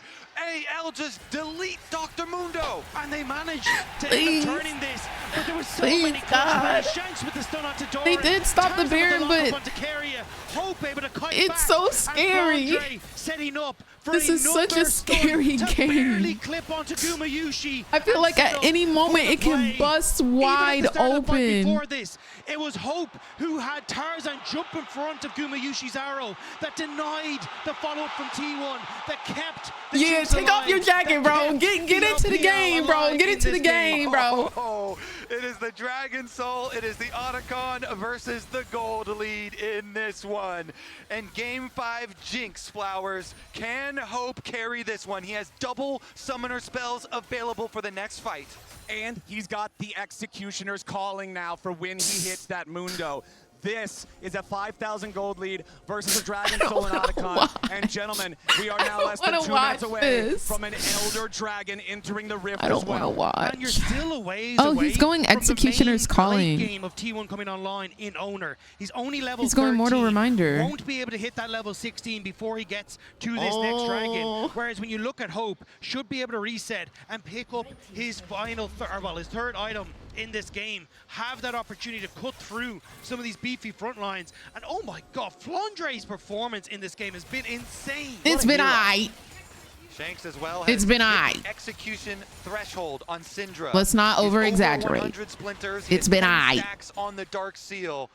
AL just delete Dr. Mundo. And they managed to Please. end up turning this, but there was so Please, many God. clutch. Shanks with the stun onto Doran. They did stop the Tarzan with Baron, lock-up but onto Keria. Hope able to kite it's back. so And scary. Flandre setting up for This is such a another stun scary to game. barely clip onto Gumayushi. I feel and like at still any moment it can play. bust Even at wide the start of the fight open. Before this, it was Hope who had Tarzan jump in front of Gumayushi's arrow that denied the follow-up from T1, that kept the Yeah, Chiefs take off your alive, jacket, that bro. kept Get the into the LPL game, bro. alive Get in into the this game, bro. Oh, it is the Dragon Soul. It is the Otacon versus the gold lead in this one. And Game 5 Jinx, Flowers. Can Hope carry this one? He has double summoner spells available for the next fight. And he's got the Executioner's calling now for when he hits that Mundo. This is a 5,000 gold lead versus a Dragon Soul and Otacon. And gentlemen, we are now less than 2 minutes away from an Elder Dragon entering the Rift I don't as well. want to watch. And you're still a ways Oh, away he's going from Executioner's the main Calling. late game of T1 coming online in Owner. He's only level He's going 13. Mortal Reminder. Won't be able to hit that level 16 before he gets to this next dragon. Whereas when you look at Hope, should be able to reset and pick up his final, his third item in this game, have that opportunity to cut through some of these beefy front lines. And oh my god, Flandre's performance in this game has been insane. It's been aight. Shanks as well. It's been aight. Execution threshold on Syndra. Let's not He's over over-exaggerate. 100 splinters. He It's has been 10 aight. stacks on the Dark Seal.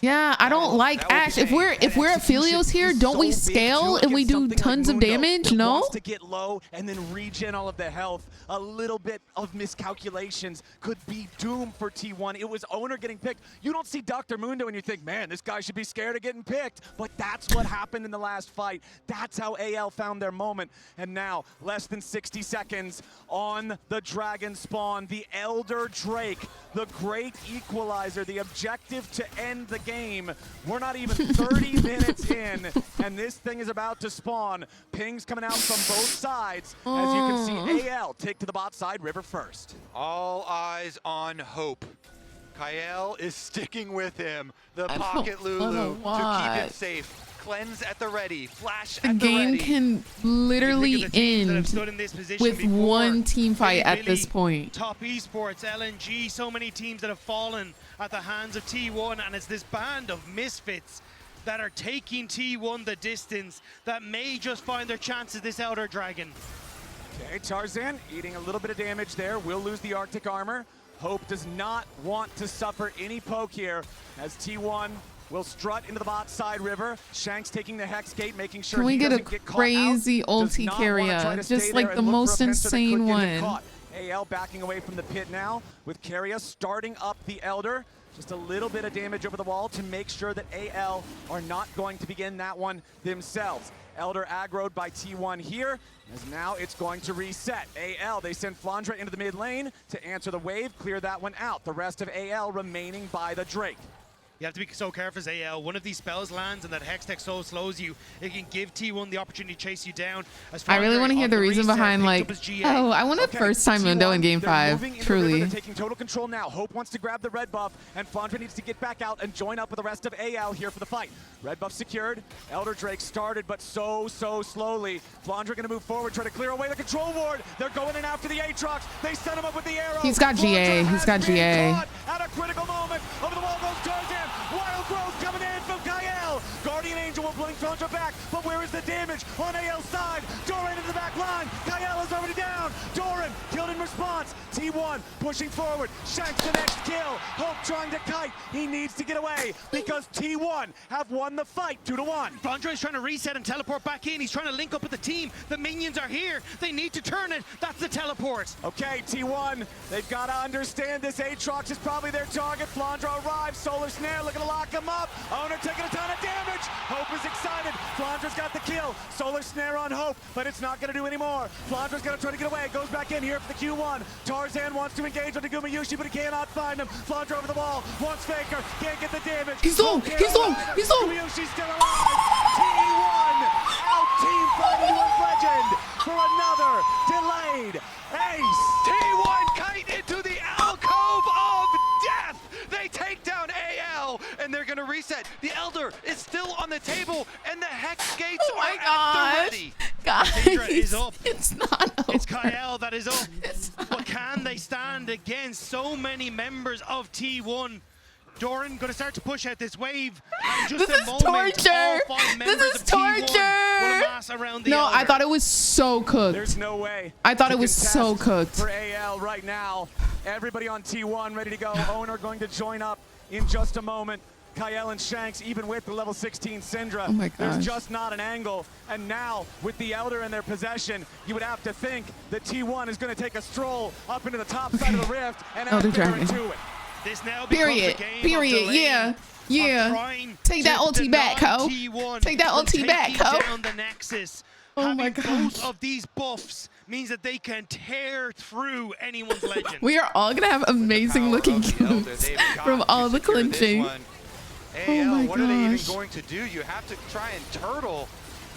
Yeah, I don't like Ash. If we're Aphelios here, don't we scale and we do tons of damage? No. To get low and then regen all of the health. A little bit of miscalculations could be doomed for T1. It was Owner getting picked. You don't see Dr. Mundo and you think, man, this guy should be scared of getting picked. But that's what happened in the last fight. That's how AL found their moment. And now, less than 60 seconds on the Dragon spawn. The Elder Drake, the great equalizer, the objective to end the game. We're not even 30 minutes in, and this thing is about to spawn. Pings coming out from both sides. As you can see, AL take to the bot side, River first. All eyes on Hope. Kael is sticking with him. The pocket Lulu to keep him safe. Cleanse at the ready. Flash The at the game ready. can literally end with one team fight at this point. Top esports, LNG, so many teams that have fallen at the hands of T1, and it's this band of misfits that are taking T1 the distance that may just find their chances this Elder Dragon. Okay, Tarzan eating a little bit of damage there. Will lose the Arctic armor. Hope does not want to suffer any poke here as T1 will strut into the bot side River. Shanks taking the Hex Gate, making sure Can we he get a doesn't get caught crazy out. Does ulti not carry wanna try up? to stay Just there like and the look for most a fencer that could insane get him one. caught. AL backing away from the pit now with Carrier starting up the Elder. Just a little bit of damage over the wall to make sure that AL are not going to begin that one themselves. Elder aggroed by T1 here, as now it's going to reset. AL, they send Flandra into the mid lane to answer the wave, clear that one out. The rest of AL remaining by the Drake. You have to be so careful as AL. One of these spells lands and that Hex Tech so slows you. It can give T1 the opportunity to chase you down. As I really want to hear the reason behind, like, oh, I want a first time Mundo in game 5. Truly. They're taking total control now. Hope wants to grab the red buff, and Flandra needs to get back out and join up with the rest of AL here for the fight. Red buff secured. Elder Drake started, but so slowly. Flandra going to move forward, try to clear away the control ward. They're going in after the Aatrox. They set him up with the arrow. He's got GA. He's got GA. At a critical moment, over the wall goes Tarzan. Wild growth coming in from Kael. Guardian Angel will blink Flandra back, but where is the damage on AL's side? Doran into the back line. Kael is already down. Doran killed in response. T1 pushing forward. Shanks the next kill. Hope trying to kite. He needs to get away because T1 have won the fight 2-1. Flandra is trying to reset and teleport back in. He's trying to link up with the team. The minions are here. They need to turn it. That's the teleport. Okay, T1, they've got to understand this Aatrox is probably their target. Flandra arrives. Solar Snare looking to lock him up. Owner taking a ton of damage. Hope is excited. Flandra's got the kill. Solar Snare on Hope, but it's not going to do any more. Flandra's going to try to get away. Goes back in here for the Q1. Tarzan wants to engage on Naguma Yushi, but he cannot find him. Flandra over the wall. Wants Faker. Can't get the damage. He's low. He's low. He's low. Naguma Yushi's still alive. T1 out team fighting with Legend for another delayed ace. T1 kite into the alcove of death. They take down AL, and they're going to reset. The Elder is still on the table, and the Hex Gates are at the ready. Syndra is up. It's not over. It's Kael that is up. But can they stand against so many members of T1? Doran going to start to push out this wave. And just This is torture. This is torture. No, I thought it was so cooked. There's no way. I thought it was so cooked. For AL right now. Everybody on T1 ready to go. Owner going to join up in just a moment. Kael and Shanks, even with the level 16 Syndra, Oh my there's gosh. just not an angle. And now, with the Elder in their possession, you would have to think that T1 is going to take a stroll up into the top side of the rift and Elder out there Dragon. into it. This now Period. Period. Yeah. Take that ulti back, ho. Take that ulti back, ho. Down the Nexus. Oh my Having both gosh. of these buffs means that they can tear through anyone's legend. We are all gonna have amazing looking cubes from all the clinching. AL, my what are they even gosh. going to do? You have to try and turtle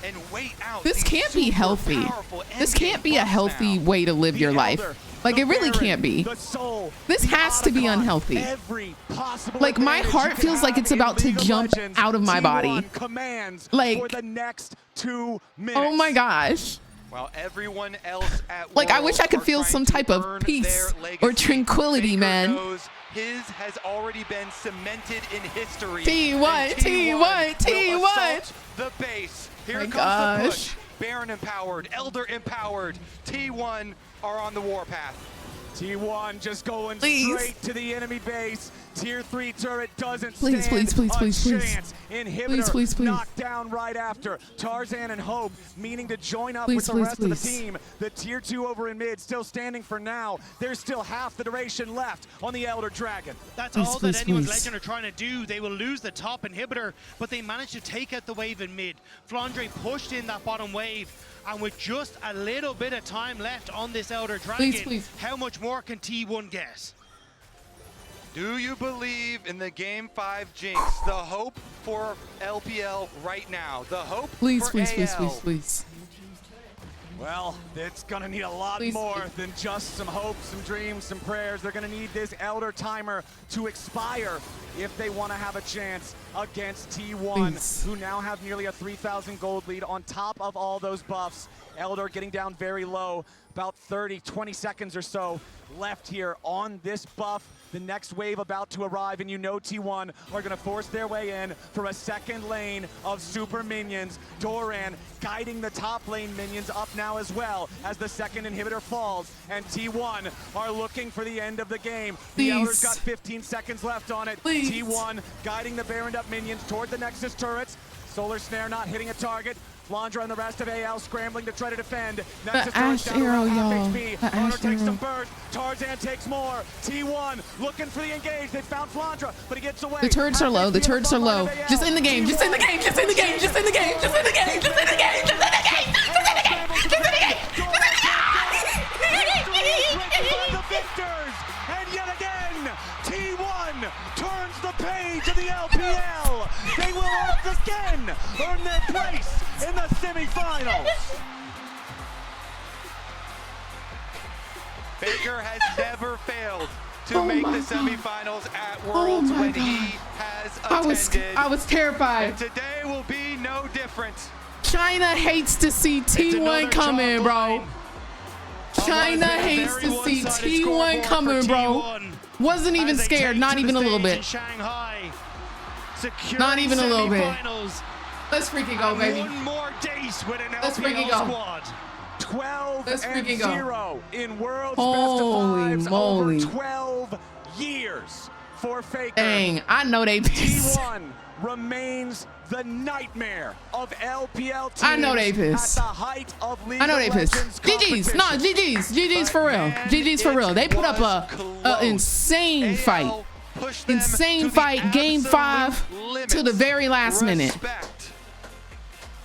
and wait out. This these can't be super healthy. powerful This endgame can't be a buffs healthy now. way to live your life. Like, it really can't be. The soul, This the has to be Otacon, unhealthy. Every possible Like, my advantage heart you can feels like have it's in about to League of jump Legends, out of my T1 body. commands Like- for the next 2 minutes. Oh my gosh. While everyone else at Like, I wish I could Worlds feel are some trying type to of earn peace their or legacy. tranquility, Faker man. knows his has already been cemented in history. T1, And T1, will T1. assault the base. Here My comes gosh. the push. Baron empowered, Elder empowered. T1 are on the warpath. T1 just going Please. straight to the enemy base. Tier 3 turret doesn't Please, stand please, a please, please. chance. Inhibitor Please, please, please. knocked down right after. Tarzan and Hope meaning to join up Please, with the please, rest of the please. team. The Tier 2 over in mid still standing for now. There's still half the duration left on the Elder Dragon. That's Please, all please, that anyone's please. Legend are trying to do. They will lose the top inhibitor, but they managed to take out the wave in mid. Flandre pushed in that bottom wave, and with just a little bit of time left on this Elder Dragon, Please. how much more can T1 get? Do you believe in the Game 5 jinx? The hope for LPL right now. The hope Please, for please, AL. please, please, please. Well, it's gonna need a lot Please. more than just some hopes, some dreams, some prayers. They're gonna need this Elder timer to expire if they want to have a chance against T1, Please. who now have nearly a 3,000 gold lead on top of all those buffs. Elder getting down very low, about 20 seconds or so left here on this buff. The next wave about to arrive, and you know T1 are going to force their way in for a second lane of super minions. Doran guiding the top lane minions up now as well as the second inhibitor falls, and T1 are looking for the end of the game. Please. The Elder's got 15 seconds left on it. Please. T1 guiding the Baroned up minions toward the Nexus turrets. Solar Snare not hitting a target. Flandre and the rest of AL scrambling to try to defend. Nexus Ash turrets down to arrow, around half y'all. HP. The Honor Ash takes some arrow. burst. Tarzan takes more. T1 looking for the engage. They found Flandre, but he gets away. The turrets are low. The turrets are low. Just in the game. Just in the game. Just in the game. Just in the game. Just in the game. Just in the game. Just in the game. Just in the game. Just in the game. Just in the game. The victors, and yet again, T1 turns the page of the LPL. They will once again earn their place in the semifinals. Baker has never failed to Oh make my the God. semifinals at Oh Worlds my when God. he has attended. I was terrified. And today will be no different. China hates to see T1 coming, bro. China hates to see T1 coming, bro. Wasn't even scared, not even a little bit. Shanghai, Not even a little bit. semifinals. Let's freaking go, baby. One more days with an Let's LPL freaking go. squad. 12-0 in World's Holy Best of Fives moly. over 12 years for Faker. Dang, I know they pissed. T1 remains the nightmare of LPL teams I know they pissed. at the height of League I know they of pissed. Legends GG's, no, competition. GG's for real. GG's for real. They put up a insane fight. Insane fight, game 5 to the very last minute.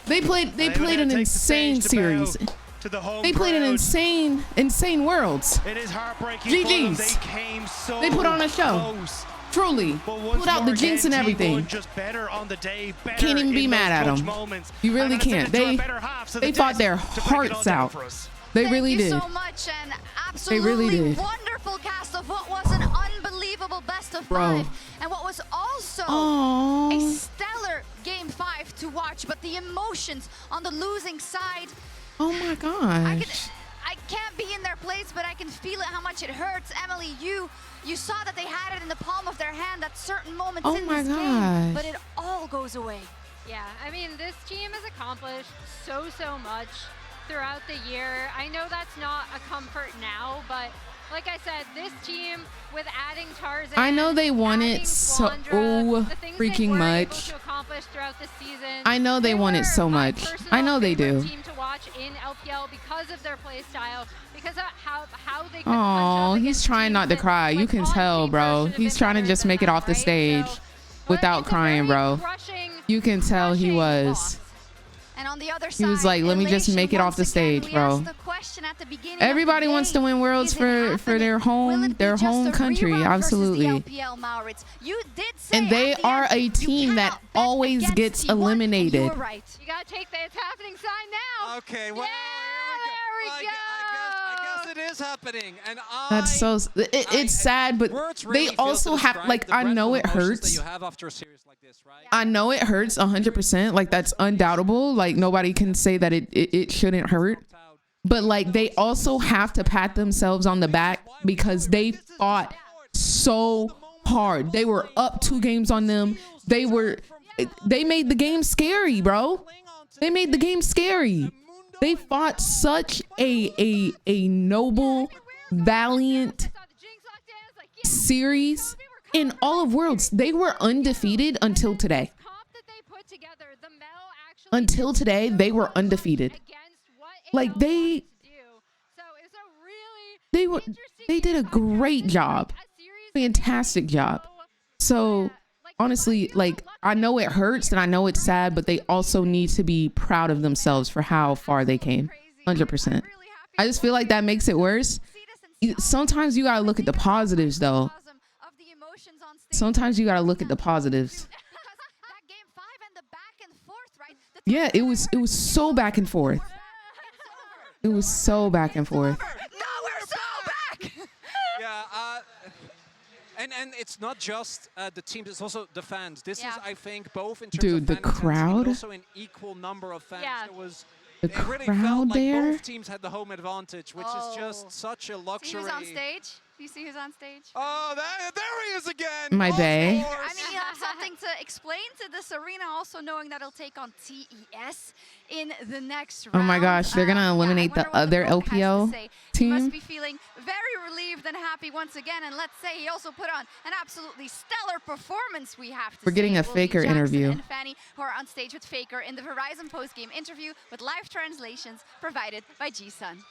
They played an insane series. To the home They played an crowd. insane Worlds. It is heartbreaking for them. GG's. They came so They put on a show. close. Truly. But once Put out more the jinx again, and everything. T1 just better on the day, better Can't even be in mad those at clutch them. moments. You really And let's can't. get into a They better half, so the fought Jets their to break it all hearts down out. for us. They Thank really you did. so much, and They really absolutely did. wonderful cast of what was an unbelievable best of Bro. 5, and what was also Aww. a stellar game 5 to watch. But the emotions on the losing side, Oh my gosh. I can't be in their place, but I can feel it how much it hurts. Emily, you saw that they had it in the palm of their hand at certain moments Oh in my this game, gosh. but it all goes away. Yeah, I mean, this team has accomplished so much throughout the year. I know that's not a comfort now, but like I said, this team with adding Tarzan, I know they want it adding so Flandre, the things they freaking were able much. to accomplish throughout the season. I know they want it so my much. personal I know they favorite do. Team to watch in LPL because of their play style, because of how they could Oh, he's trying not to cry. You can tell, bro. He's trying to just make it off the stage without crying, bro. You can tell he was. And on the other He was like, let me just make it off the stage, bro. Everybody wants to win Worlds for their home country, absolutely. And they are a team that always gets eliminated. You're right. You gotta take the it's happening sign now. Okay, well, there we go. I guess it is happening, and That's so. It's sad, but they also have like I know it hurts. I know it hurts 100%. Like that's undoubtable. Like nobody can say that it shouldn't hurt. But like they also have to pat themselves on the back because they fought so hard. They were up 2 games on them. They made the game scary, bro. They made the game scary. They fought such a noble, valiant series in all of Worlds. They were undefeated until today. Until today, they were undefeated. Like they did a great job. Fantastic job. So honestly, like, I know it hurts and I know it's sad, but they also need to be proud of themselves for how far they came. 100%. I just feel like that makes it worse. Sometimes you gotta look at the positives though. Sometimes you gotta look at the positives. Yeah, it was so back and forth. It was so back and forth. Yeah, and it's not just the teams; it's also the fans. This is, I think, both in terms of the fan intensity, crowd. but also an equal number of fans. Yeah. The really crowd felt like there. both teams had the home advantage, which is just such a luxury. See who's on stage? Do you see who's on stage? Oh, there he is again. My bae. I mean, you have something to explain to this arena, also knowing that it'll take on TES in the next round. Oh my gosh, they're gonna eliminate the other LPL He must team. be feeling very relieved and happy once again. And let's say he also put on an absolutely stellar performance, we have to We're getting say. a It will be Faker Jackson interview. and Fanny, who are on stage with Faker in the Verizon post-game interview with live translations provided by G-Sun.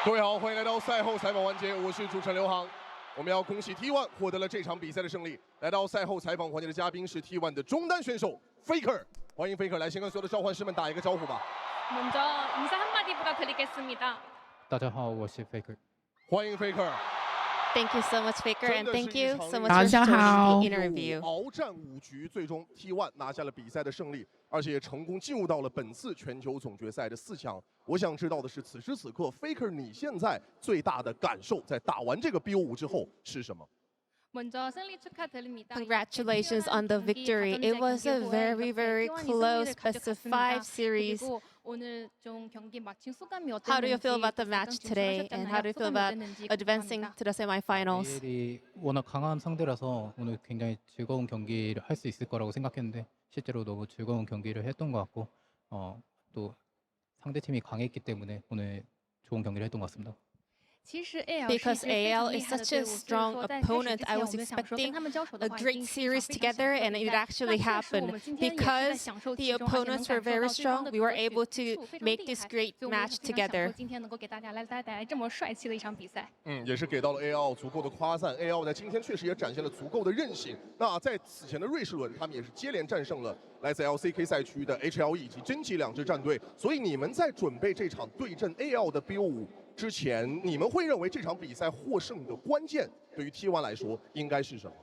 各位好，欢迎来到赛后采访环节，我是主持人刘航。我们要恭喜 T1 获得了这场比赛的胜利。来到赛后采访环节的嘉宾是 T1 的中单选手 Faker， 欢迎 Faker 来先跟所有的召唤师们打一个招呼吧。 먼저 인사 한마디 부탁드리겠습니다. 大家好，我是 Faker。 欢迎 Faker。 Thank you so much, Faker, and thank you so much 大 for 家好。 joining the interview. 鏖战5局，最终 T1 拿下了比赛的胜利，而且也成功进入到了本次全球总决赛的4强。我想知道的是，此时此刻 Faker 你现在最大的感受，在打完这个 BO5 之后是什么？ 먼저 승리 축하드립니다. Congratulations on the victory. It was a very, very close best of 5 series. 오늘 좀 경기 마친 소감이 How do you feel 어땠는지, about the match today, and how do you feel about advancing to the semifinals? AL이 워낙 강한 상대라서 오늘 굉장히 즐거운 경기를 할 수 있을 거라고 생각했는데 실제로 너무 즐거운 경기를 했던 것 같고 또 상대팀이 강했기 때문에 오늘 좋은 경기를 했던 것 같습니다. Because AL is such a strong opponent, I was expecting a great series together, and it actually happened. Because the opponents were very strong, we were able to make this great match together. 也是给到了 AL 足够的夸赞。AL 在今天确实也展现了足够的韧性。那在此前的瑞士轮，他们也是接连战胜了来自 LCK 赛区的 HLE 以及真奇2支战队。所以你们在准备这场对阵 AL 的 BO5 之前，你们会认为这场比赛获胜的关键对于 T1 来说应该是什么？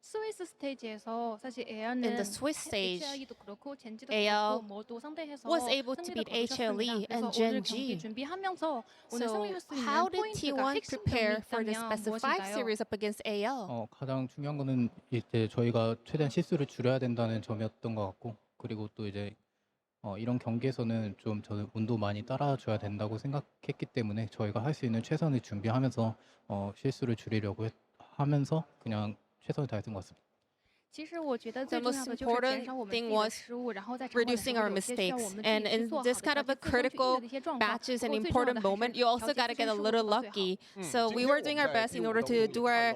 스위스 스테이지에서 사실 In AL은 the Swiss stage, HLE도 그렇고 젠지도 AL 그렇고 모두 상대해서 was able to beat HLE and Gen G. 준비하면서 오늘 So 승리할 수 있는 how did 포인트가 T1 prepare for this best of 5 series up against AL? 가장 중요한 거는 이제 저희가 최대한 실수를 줄여야 된다는 점이었던 것 같고, 그리고 또 이제 이런 경기에서는 좀 저는 운도 많이 따라줘야 된다고 생각했기 때문에 저희가 할 수 있는 최선을 준비하면서 실수를 줄이려고 하면서 그냥 최선을 다했던 것 같습니다. The most important thing was reducing our mistakes. And in this kind of a critical matches and important moment, you also got to get a little lucky. So we were doing our best in order to do our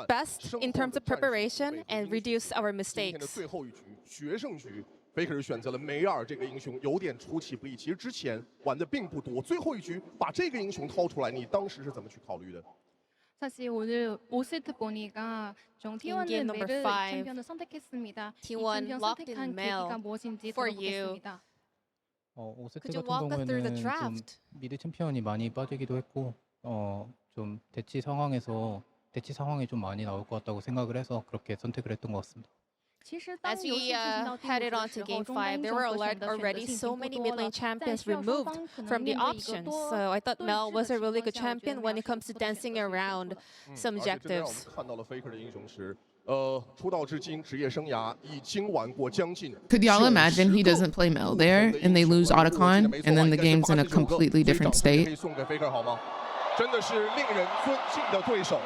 best in terms of preparation and reduce our mistakes. 最后一局决胜局。 Faker 选择了梅尔这个英雄，有点出其不意。其实之前玩的并不多，最后一局把这个英雄掏出来，你当时是怎么去考虑的？ 사실 오늘 5세트 보니까 좀 T1은 매를 챔피언을 선택했습니다. 이 챔피언 선택한 계기가 무엇인지 들어보겠습니다. 5세트 같은 경우에는 좀 미드 챔피언이 많이 빠지기도 했고 좀 대치 상황이 좀 많이 나올 것 같다고 생각을 해서 그렇게 선택을 했던 것 같습니다. As we headed on to Game 5, there were already so many mid lane champions removed from the options. So I thought Mel was a really good champion when it comes to dancing around some objectives. 看到了 Faker 的英雄时，出道至今职业生涯已经玩过将近。 Could y'all imagine he doesn't play Mel there and they lose Otacon and then the game's in a completely different state? 可以送给 Faker 好吗？真的是令人尊敬的对手。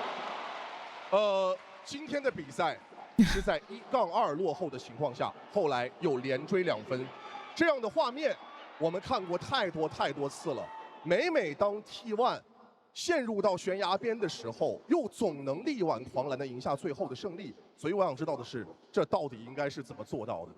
今天的比赛。 是在1-2落后的情况下，后来又连追2分，这样的画面我们看过太多次了。每当 T1 陷入到悬崖边的时候，又总能力挽狂澜的赢下最后的胜利。所以我想知道的是，这到底应该是怎么做到的？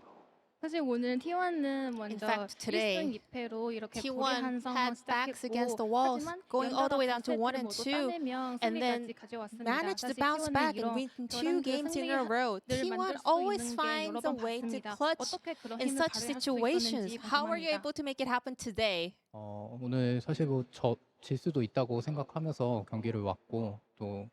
사실 오늘 T1은 In 먼저 fact, today, 1승 2패로 이렇게 T1 불리한 상황 had backs against the 시작했고 walls, 하지만 going all the way down 연달아 to 1 세트를 and 모두 2, 따내면 and then 승리까지 가져왔습니다. managed to 사실 bounce T1은 back and 이런 win 2 저런 games in a 승리를 row. T1 만들 수 always 있는 게 여러 finds a 번 way to 봤습니다. clutch 어떻게 그런 in 힘을 such 발휘할 수 situations. 있었는지 How were you 궁금합니다. able to make it happen today? 오늘 사실 질 수도 있다고 생각하면서 경기를 왔고 또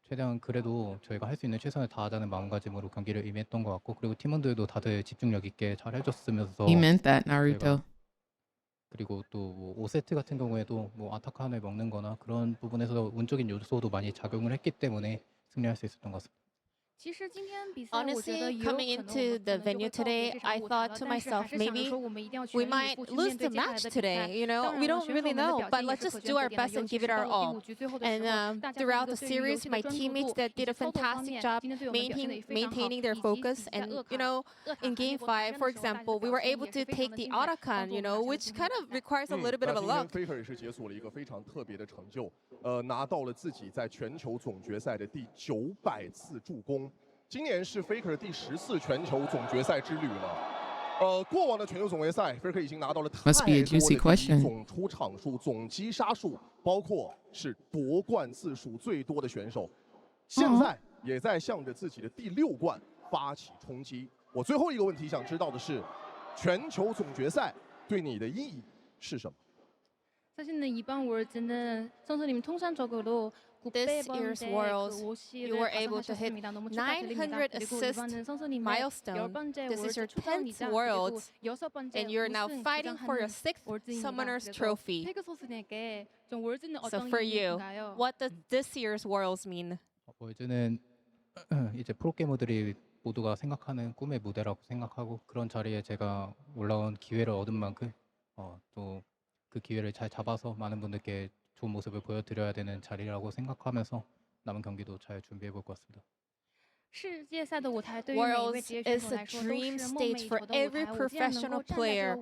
최대한 그래도 저희가 할 수 있는 최선을 다하자는 마음가짐으로 경기를 임했던 것 같고 그리고 팀원들도 다들 집중력 있게 잘 해줬으면서 He meant that, Naruto. 그리고 또 5세트 같은 경우에도 아타칸을 먹는거나 그런 부분에서 운적인 요소도 많이 작용을 했기 때문에 승리할 수 있었던 것 같습니다. Honestly, coming into the venue today, I thought to myself, maybe we might lose the match today. You know, we don't really know, but let's just do our best and give it our all. And throughout the series, my teammates that did a fantastic job maintaining their focus. And you know, in Game 5, for example, we were able to take the Arakan, you know, which kind of requires a little bit of a luck. Faker 也是解锁了一个非常特别的成就，拿到了自己在全球总决赛的第900次助攻。今年是 Faker 第14全球总决赛之旅了。过往的全球总决赛 ，Faker 已经拿到了太多的总出场数、总击杀数，包括是夺冠次数最多的选手。现在也在向着自己的第6冠发起冲击。我最后一个问题想知道的是，全球总决赛对你的意义是什么？ 사실은 이번 월드는 선수님 통산적으로 This year's Worlds, you were able to hit 900 assist milestone. This is your 10th Worlds, and you're now fighting for your 6th Summoner's Trophy. So for you, what does this year's Worlds mean? 월드는 이제 프로게이머들이 모두가 생각하는 꿈의 무대라고 생각하고 그런 자리에 제가 올라온 기회를 얻은 만큼 또 그 기회를 잘 잡아서 많은 분들께 좋은 모습을 보여드려야 되는 자리라고 생각하면서 남은 경기도 잘 준비해 볼 것 같습니다. Worlds is a dream stage for every professional player,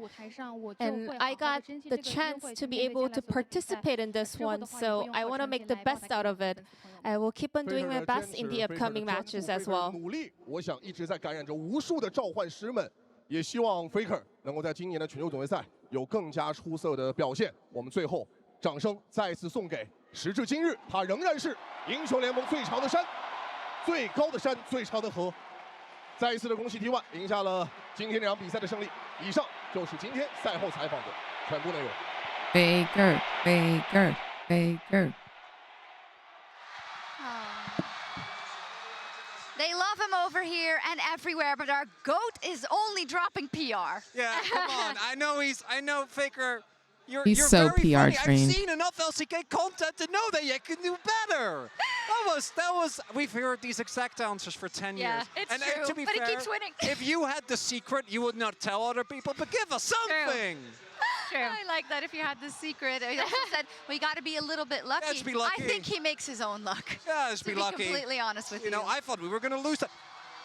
and I got the chance to be able to participate in this one, so I want to make the best out of it. I will keep on doing my best in the upcoming matches as well. 努力，我想一直在感染着无数的召唤师们，也希望 Faker 能够在今年的全球总决赛有更加出色的表现。我们最后掌声再次送给，时至今日，他仍然是英雄联盟最长的山、最高的山、最长的河。再一次的恭喜 T1 赢下了今天这场比赛的胜利。以上就是今天赛后采访的全部内容。Faker, Faker, Faker. They love him over here and everywhere, but our GOAT is only dropping PR. Yeah, come on. I know Faker. He's you're so very PR funny. trained. I've seen enough LCK content to know that you can do better. That was. We've heard these exact answers for 10 years. It's and true, to be but fair, he keeps winning. If you had the secret, you would not tell other people, but give us something. True. I like that if you had the secret. He also said, we got to be a little bit lucky. Let's be lucky. I think he makes his own luck. Yeah, let's be lucky. To be completely honest with you. You know, I thought we were going to lose that.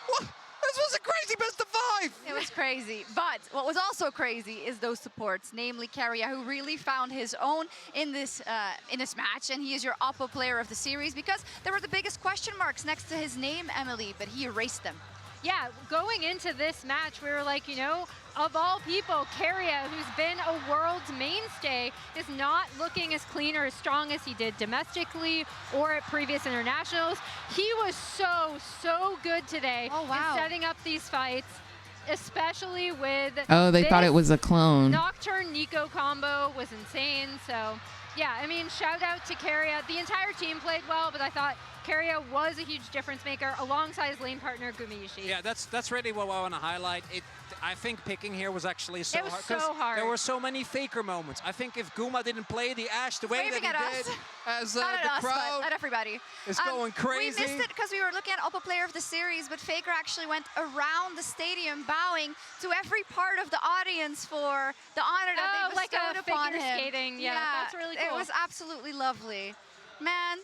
What? This was a crazy best of 5. It was crazy. But what was also crazy is those supports, namely Keria, who really found his own in this match. And he is your Oppo player of the series because there were the biggest question marks next to his name, Emily, but he erased them. Yeah, going into this match, we were like, you know, of all people, Keria, who's been a world's mainstay, is not looking as clean or as strong as he did domestically or at previous internationals. He was so good today in setting up these fights, especially with they thought it was a clone. Nocturne Nico combo was insane. So yeah, I mean, shout out to Keria. The entire team played well, but I thought Keria was a huge difference maker alongside his lane partner Gumiishi. Yeah, that's really what I want to highlight. I think picking here was actually so hard. It was so hard. There were so many Faker moments. I think if Guma didn't play the Ashe the way that he did, as the crowd but at everybody is going crazy. We missed it because we were looking at Oppo Player of the Series, but Faker actually went around the stadium bowing to every part of the audience for the honor that they bestowed upon him. Skating. Yeah, that's really cool. It was absolutely lovely. Man,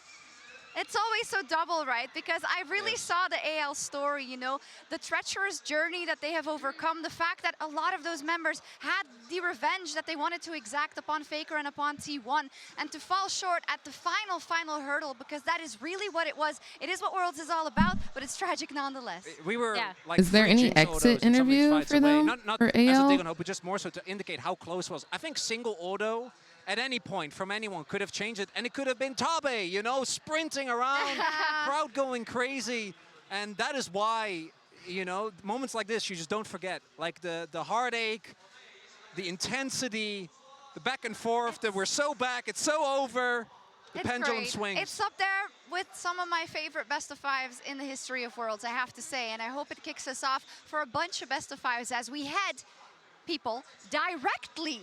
It's always so double, right? Because I really saw the AL story, you know, the treacherous journey that they have overcome, the fact that a lot of those members had the revenge that they wanted to exact upon Faker and upon T1, and to fall short at the final hurdle, because that is really what it was. It is what Worlds is all about, but it's tragic nonetheless. We were like Is there any exit interview for them for AL? But just more so to indicate how close it was. I think single auto at any point from anyone could have changed it, and it could have been Tabe, you know, sprinting around, crowd going crazy, and that is why, you know, moments like this you just don't forget, like the heartache, the intensity, the back and forth, that we're so back, it's so over, the pendulum swings. It's up there with some of my favorite best of fives in the history of Worlds, I have to say, and I hope it kicks us off for a bunch of best of fives as we head people directly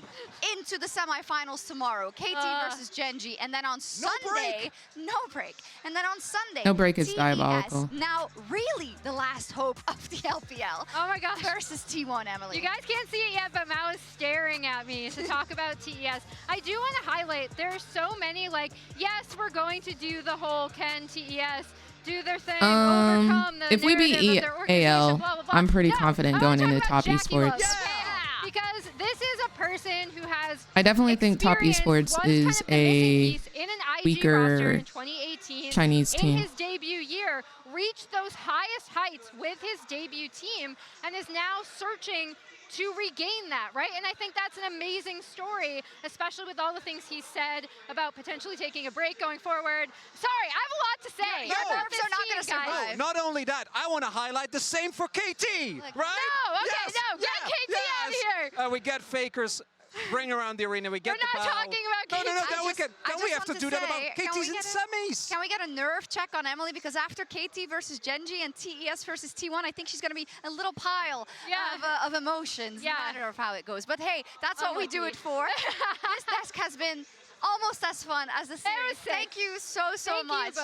into the semifinals tomorrow. KT versus Genji, and then on Sunday, no break. And then on Sunday, No break is TES, diabolical. now really the last hope of the LPL. Oh my gosh. Versus T1, Emily. You guys can't see it yet, but Mao is staring at me to talk about TES. I do want to highlight, there's so many, like, yes, we're going to do the whole can TES do their thing, overcome the if we beat narrative of their organization, AL, blah, blah, blah. I'm pretty confident going into top Jackie esports. Love. Because this is a person who has I definitely think top esports is a weaker Chinese in team. his debut year, reached those highest heights with his debut team, and is now searching to regain that, right? And I think that's an amazing story, especially with all the things he said about potentially taking a break going forward. Sorry, I have a lot to say. No, about this are not team, gonna guys. survive. Not only that, I want to highlight the same for KT, right? No, okay, Yes, no, get KT out of here. We get Fakers ring around the arena. We get We're not the bow. talking about No, KT. we have to do that about KT's in semis. Can we get a nerve check on Emily? Because after KT versus Genji and TES versus T1, I think she's going to be a little pile of emotions, no matter of how it goes. But hey, that's what we do it for. This desk has been almost as fun as the series. Thank you so much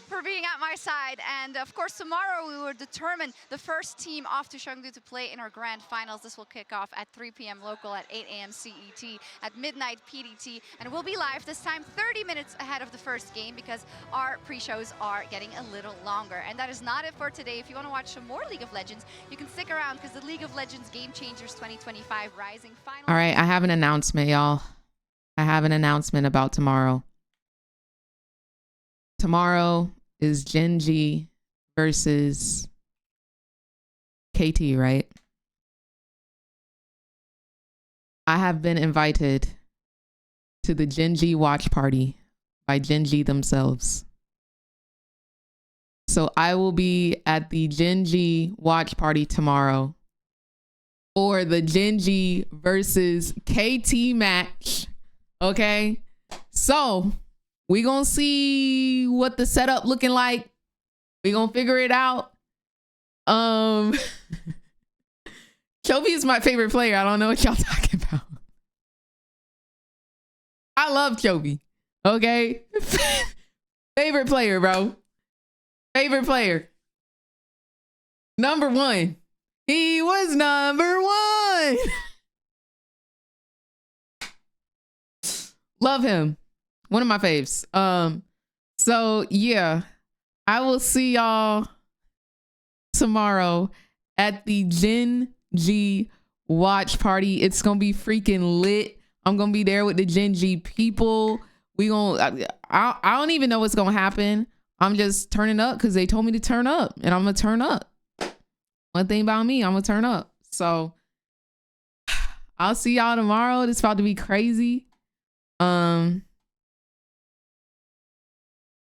for being at my side. And of course, tomorrow we will determine the first team off to Chengdu to play in our grand finals. This will kick off at 3 p.m. local, at 8 a.m. CET, at midnight PDT. And we'll be live this time 30 minutes ahead of the first game, because our pre-shows are getting a little longer. And that is not it for today. If you want to watch some more League of Legends, you can stick around, because the League of Legends Game Changers 2025 Rising Finals. All right, I have an announcement, y'all. I have an announcement about tomorrow. Tomorrow is Genji versus KT, right? I have been invited to the Genji watch party by Genji themselves. So I will be at the Genji watch party tomorrow for the Genji versus KT match. Okay, so we gonna see what the setup looking like. We gonna figure it out. Chovy is my favorite player. I don't know what y'all talking about. I love Chovy. Okay, favorite player, bro. Favorite player. Number one. He was number one. Love him. One of my faves. So yeah, I will see y'all tomorrow at the Genji watch party. It's gonna be freaking lit. I'm gonna be there with the Genji people. I don't even know what's gonna happen. I'm just turning up because they told me to turn up, and I'm gonna turn up. One thing about me, I'm gonna turn up. So I'll see y'all tomorrow. It's about to be crazy.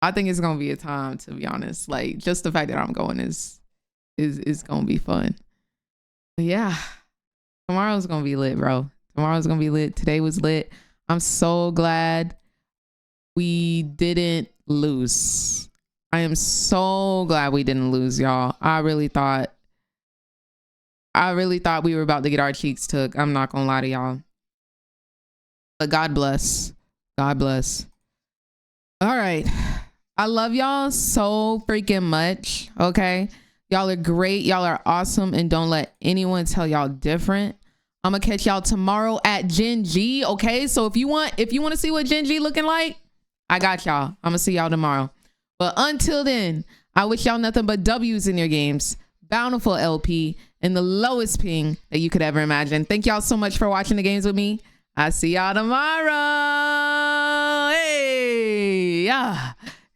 I think it's gonna be a time, to be honest. Like, just the fact that I'm going is gonna be fun. But yeah, tomorrow's gonna be lit, bro. Tomorrow's gonna be lit. Today was lit. I'm so glad we didn't lose. I am so glad we didn't lose, y'all. I really thought we were about to get our cheeks took. I'm not gonna lie to y'all. But God bless. God bless. All right. I love y'all so freaking much. Okay. Y'all are great. Y'all are awesome. And don't let anyone tell y'all different. I'm gonna catch y'all tomorrow at Genji. Okay. So if you want to see what Genji looking like, I got y'all. I'm gonna see y'all tomorrow. But until then, I wish y'all nothing but W's in your games. Bountiful LP and the lowest ping that you could ever imagine. Thank y'all so much for watching the games with me. I'll see y'all tomorrow. Hey, yeah.